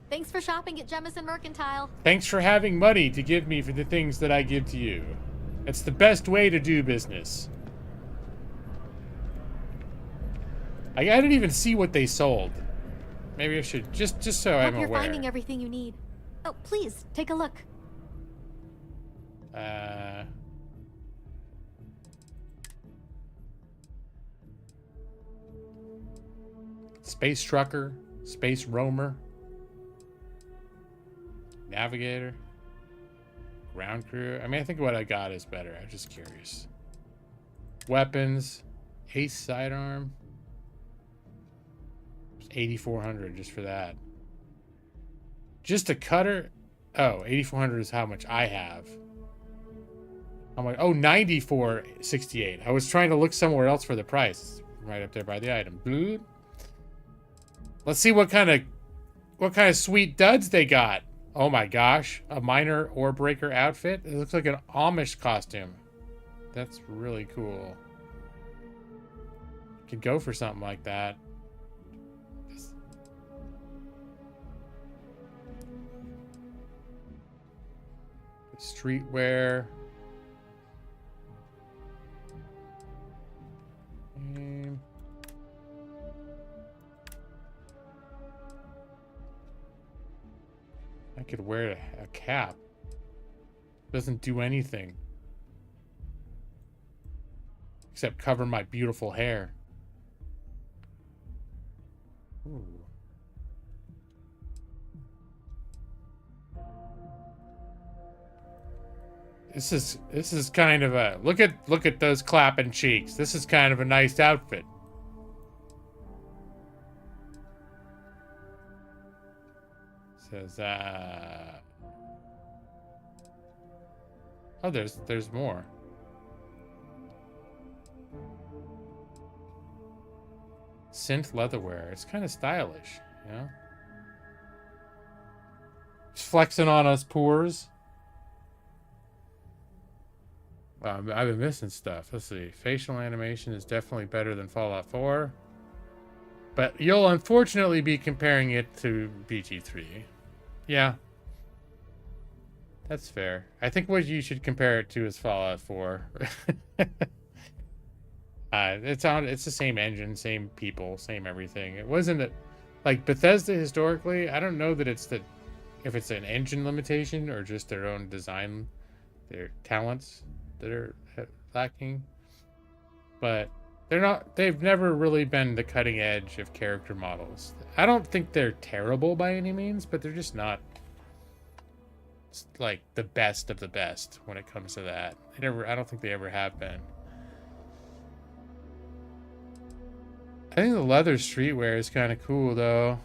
Thanks for shopping at Jemison Mercantile. Thanks for having money to give me for the things that I give to you. It's the best way to do business. I didn't even see what they sold. Maybe I should just so I'm aware. Hope you're finding everything you need. Oh, please take a look. Space trucker, space roamer, navigator, ground crew. I mean, I think what I got is better. I'm just curious. Weapons, ace sidearm. 8,400 just for that. Just a cutter. Oh, 8,400 is how much I have. I'm like, oh, 94.68. I was trying to look somewhere else for the price. Right up there by the item. Bloop. Let's see what kind of sweet duds they got. Oh my gosh, a miner ore breaker outfit. It looks like an Amish costume. That's really cool. Could go for something like that. Streetwear. I could wear a cap. Doesn't do anything. Except cover my beautiful hair. Ooh. This is kind of a look at those clapping cheeks. This is kind of a nice outfit. Says oh, there's more. Synth leatherwear. It's kind of stylish, you know? It's flexing on us poors. I've been missing stuff. Let's see. Facial animation is definitely better than Fallout 4. But you'll unfortunately be comparing it to BG3. Yeah. That's fair. I think what you should compare it to is Fallout 4. It's the same engine, same people, same everything. It wasn't like Bethesda historically, I don't know that if it's an engine limitation or just their own design, their talents that are lacking, but they've never really been the cutting edge of character models. I don't think they're terrible by any means, but they're just not like the best of the best when it comes to that. I don't think they ever have been. I think the leather streetwear is kind of cool though.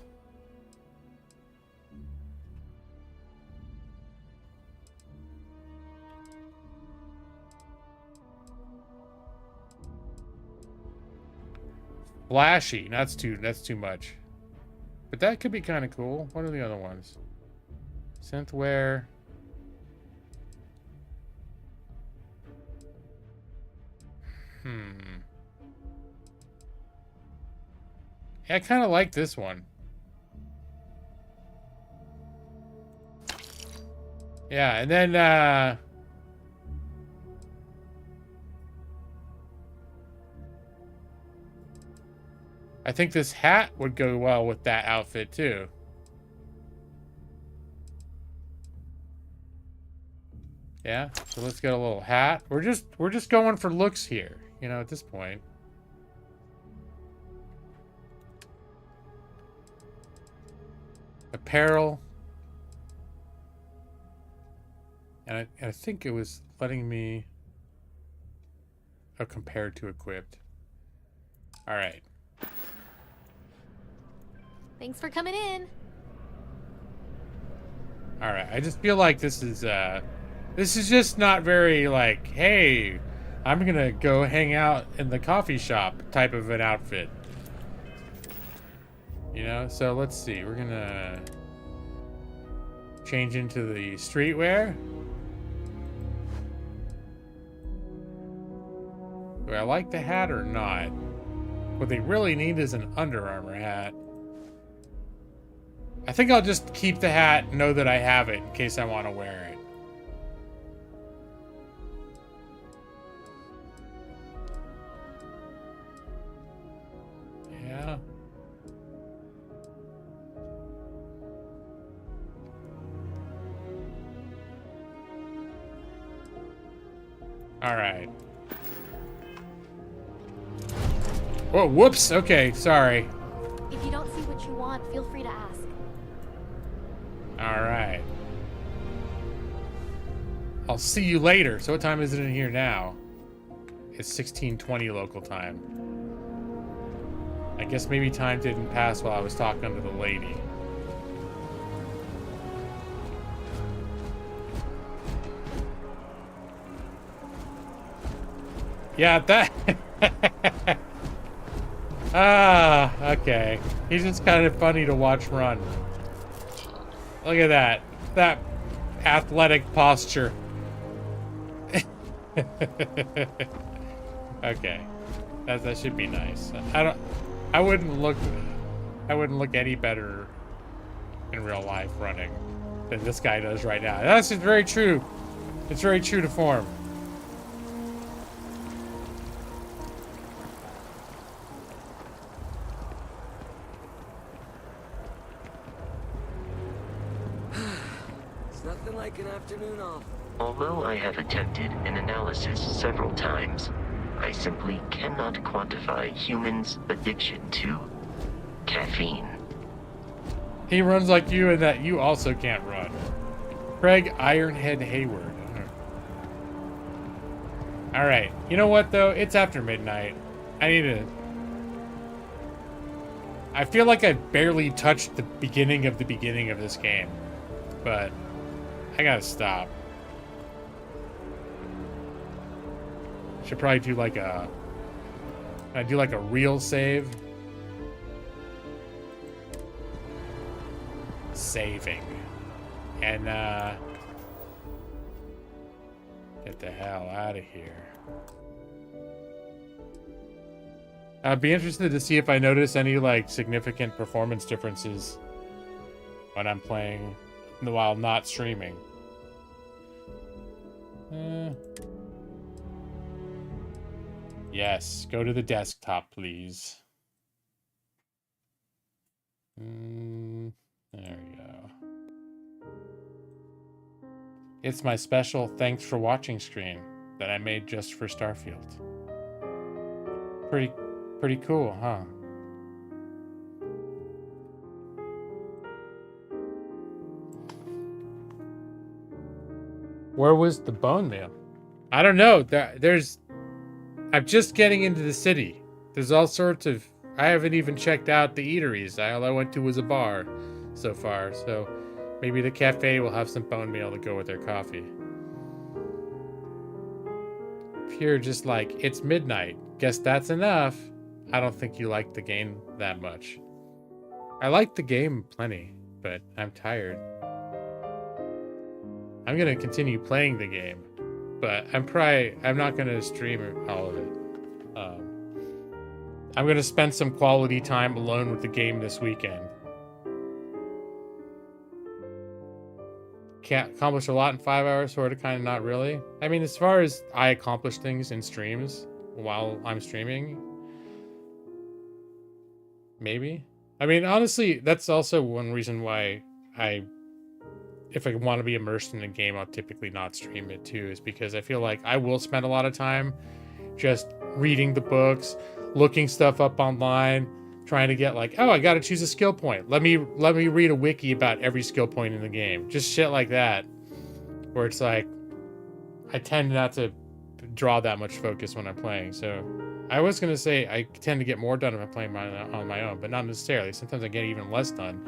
Flashy. That's too much. But that could be kind of cool. What are the other ones? Synthware. Yeah, I kind of like this one. Yeah, and then I think this hat would go well with that outfit too. Yeah, so let's get a little hat. We're just going for looks here, you know, at this point. Apparel. And I think it was letting me compared to equipped. All right. Thanks for coming in. All right. I just feel like this is just not very like, hey, I'm going to go hang out in the coffee shop type of an outfit. You know? So let's see. We're going to change into the streetwear. Do I like the hat or not? What they really need is an Under Armour hat. I think I'll just keep the hat, know that I have it in case I want to wear it. Yeah. All right. Whoa, whoops. Okay, sorry. If you don't see what you want, feel free to ask. All right. I'll see you later. So what time is it in here now? It's 16:20 local time. I guess maybe time didn't pass while I was talking to the lady. Yeah, that... okay. He's just kind of funny to watch run. Look at that. That athletic posture. Okay. That should be nice. I wouldn't look any better in real life running than this guy does right now. That's just very true. It's very true to form. An afternoon off. Although I have attempted an analysis several times, I simply cannot quantify humans' addiction to caffeine. He runs like you and that you also can't run. Craig Ironhead Hayward. Alright, you know what though? It's after midnight. I feel like I barely touched the beginning of this game. But I gotta stop. Should probably do like a... Can I do like a real save? Saving. And, get the hell out of here. I'd be interested to see if I notice any, like, significant performance differences when I'm playing while not streaming. Yes, go to the desktop, please. There we go. It's my special thanks for watching screen that I made just for Starfield. Pretty cool, huh? Where was the bone meal? I don't know. I'm just getting into the city. There's all sorts of... I haven't even checked out the eateries. All I went to was a bar so far. So maybe the cafe will have some bone meal to go with their coffee. If you're just like, it's midnight. Guess that's enough. I don't think you like the game that much. I like the game plenty, but I'm tired. I'm gonna continue playing the game, but I'm not gonna stream all of it. I'm gonna spend some quality time alone with the game this weekend. Can't accomplish a lot in 5 hours, sort of, kind of, not really. I mean, as far as I accomplish things in streams while I'm streaming, maybe. I mean, honestly, that's also one reason why if I want to be immersed in a game, I'll typically not stream it too, is because I feel like I will spend a lot of time just reading the books, looking stuff up online, trying to get like, oh, I got to choose a skill point. Let me read a wiki about every skill point in the game. Just shit like that, where it's like, I tend not to draw that much focus when I'm playing. So I was going to say I tend to get more done if I'm playing on my own, but not necessarily. Sometimes I get even less done.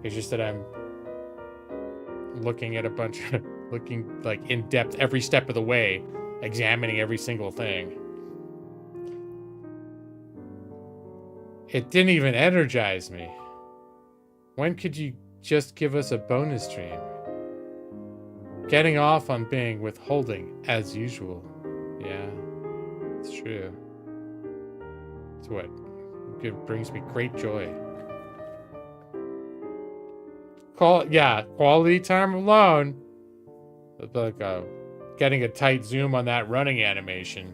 It's just that I'm looking at a bunch of, looking like in depth every step of the way, examining every single thing. It didn't even energize me. When could you just give us a bonus stream? Getting off on being withholding as usual. Yeah, it's true. It's what it brings me great joy. Quality time alone. Like getting a tight zoom on that running animation.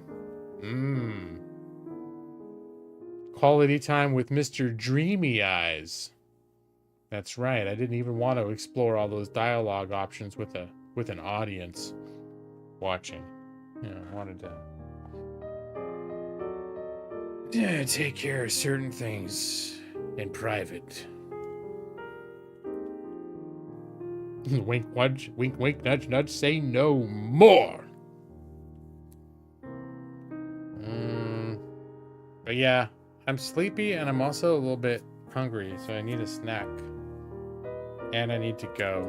Quality time with Mr. Dreamy Eyes. That's right. I didn't even want to explore all those dialogue options with an audience watching. Yeah, I wanted to take care of certain things in private. Wink, wink, nudge, nudge, say no more. But yeah, I'm sleepy and I'm also a little bit hungry, so I need a snack. And I need to go.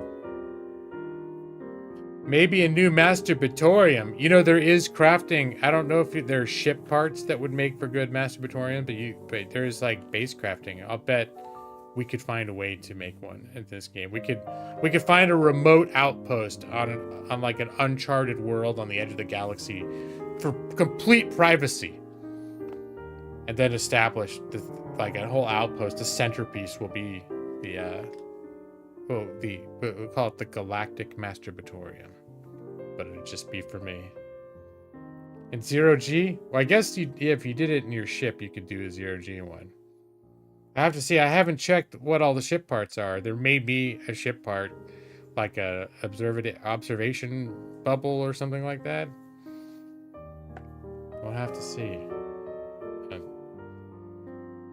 Maybe a new masturbatorium. You know, there is crafting. I don't know if there are ship parts that would make for good masturbatorium, but there's like base crafting. I'll bet we could find a way to make one in this game. We could find a remote outpost on like an uncharted world on the edge of the galaxy for complete privacy, and then establish like a whole outpost. The centerpiece will be we'll call it the Galactic Masturbatorium, but it'd just be for me. And 0G? Well, I guess if you did it in your ship, you could do a 0G one. I have to see. I haven't checked what all the ship parts are. There may be a ship part, like a observation bubble or something like that. We'll have to see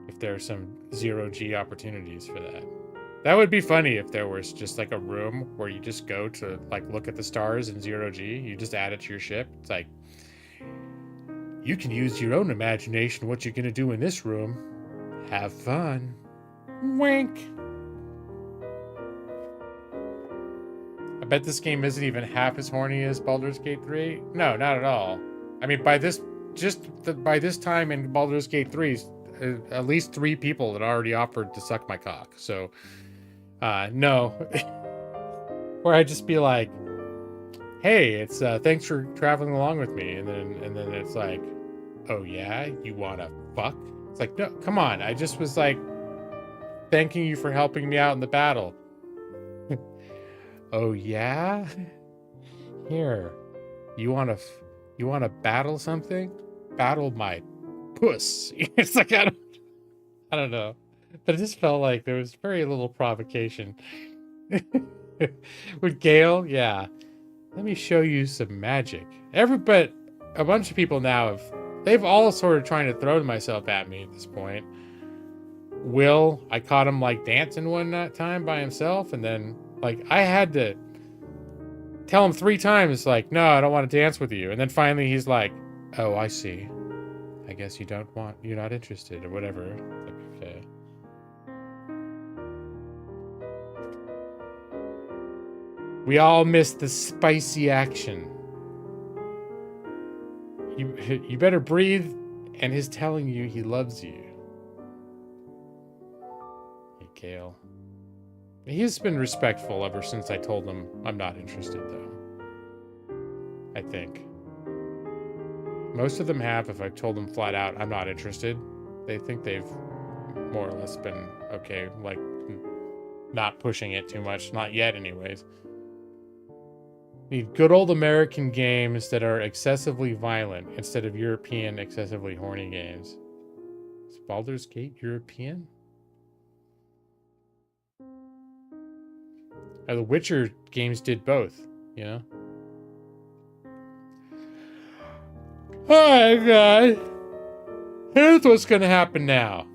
if there are some 0G opportunities for that. That would be funny if there was just like a room where you just go to like look at the stars in 0G. You just add it to your ship. It's like, you can use your own imagination what you're gonna do in this room. Have fun. Wink. I bet this game isn't even half as horny as Baldur's Gate 3. No, not at all. I mean, by this time in Baldur's Gate 3, at least 3 people had already offered to suck my cock. So, no. Or I'd just be like, hey, it's thanks for traveling along with me, and then it's like, oh yeah, you wanna fuck? It's like, no, come on. I just was like thanking you for helping me out in the battle. Oh yeah? Here. You want to battle something? Battle my puss. It's like, I don't know. But it just felt like there was very little provocation. With Gale, yeah. Let me show you some magic. But a bunch of people now they've all sort of trying to throw myself at me at this point. Will, I caught him like dancing one time by himself, and then like I had to tell him 3 times, like, no, I don't want to dance with you. And then finally he's like, oh, I see. I guess you're not interested or whatever. Like, okay. We all miss the spicy action. You better breathe and his telling you he loves you. Hey, Kale. He's been respectful ever since I told him I'm not interested, though. I think. Most of them have, if I've told them flat out I'm not interested. They think they've more or less been okay, like, not pushing it too much. Not yet, anyways. Need good old American games that are excessively violent instead of European excessively horny games. Is Baldur's Gate European? The Witcher games did both, you know? Alright, guys. Here's what's gonna happen now.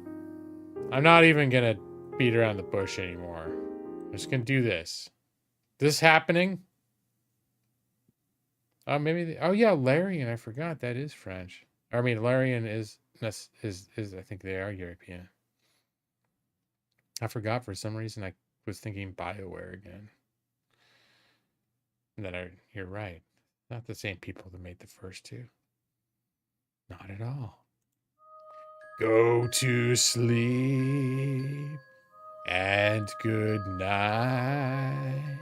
I'm not even gonna beat around the bush anymore. I'm just gonna do this. This happening? Oh, maybe. Oh, yeah, Larian. I forgot that is French. I mean, Larian is. I think they are European. I forgot for some reason. I was thinking BioWare again. And then you're right. Not the same people that made the first two. Not at all. Go to sleep and good night.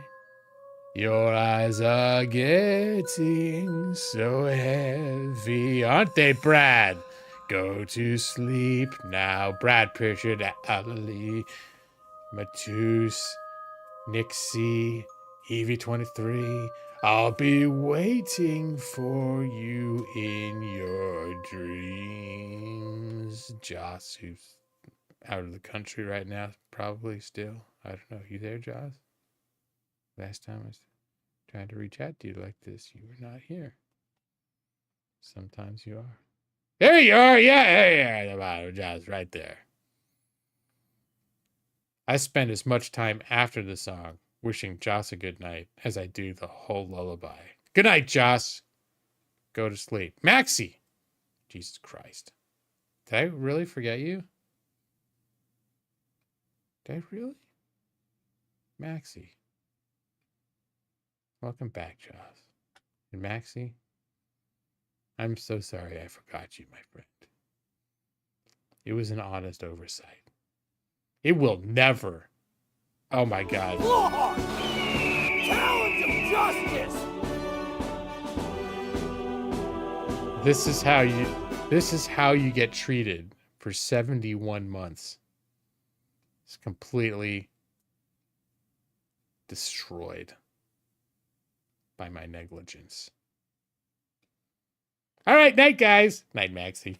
Your eyes are getting so heavy, aren't they, Brad? Go to sleep now. Brad Pritchard, Ali, Matus, Nixie, Evie23. I'll be waiting for you in your dreams. Joss, who's out of the country right now, probably still. I don't know. You there, Joss? Last time I was trying to reach out to you like this, you were not here. Sometimes you are. There you are! Yeah, the bottom, Joss, right there. I spend as much time after the song wishing Joss a good night as I do the whole lullaby. Good night, Joss. Go to sleep. Maxie! Jesus Christ. Did I really forget you? Did I really? Maxie. Welcome back, Joss. And Maxie, I'm so sorry I forgot you, my friend. It was an honest oversight. It will never. Oh my God. Lord! Talons of justice! This is how you get treated for 71 months. It's completely destroyed by my negligence. All right, night, guys. Night, Maxie.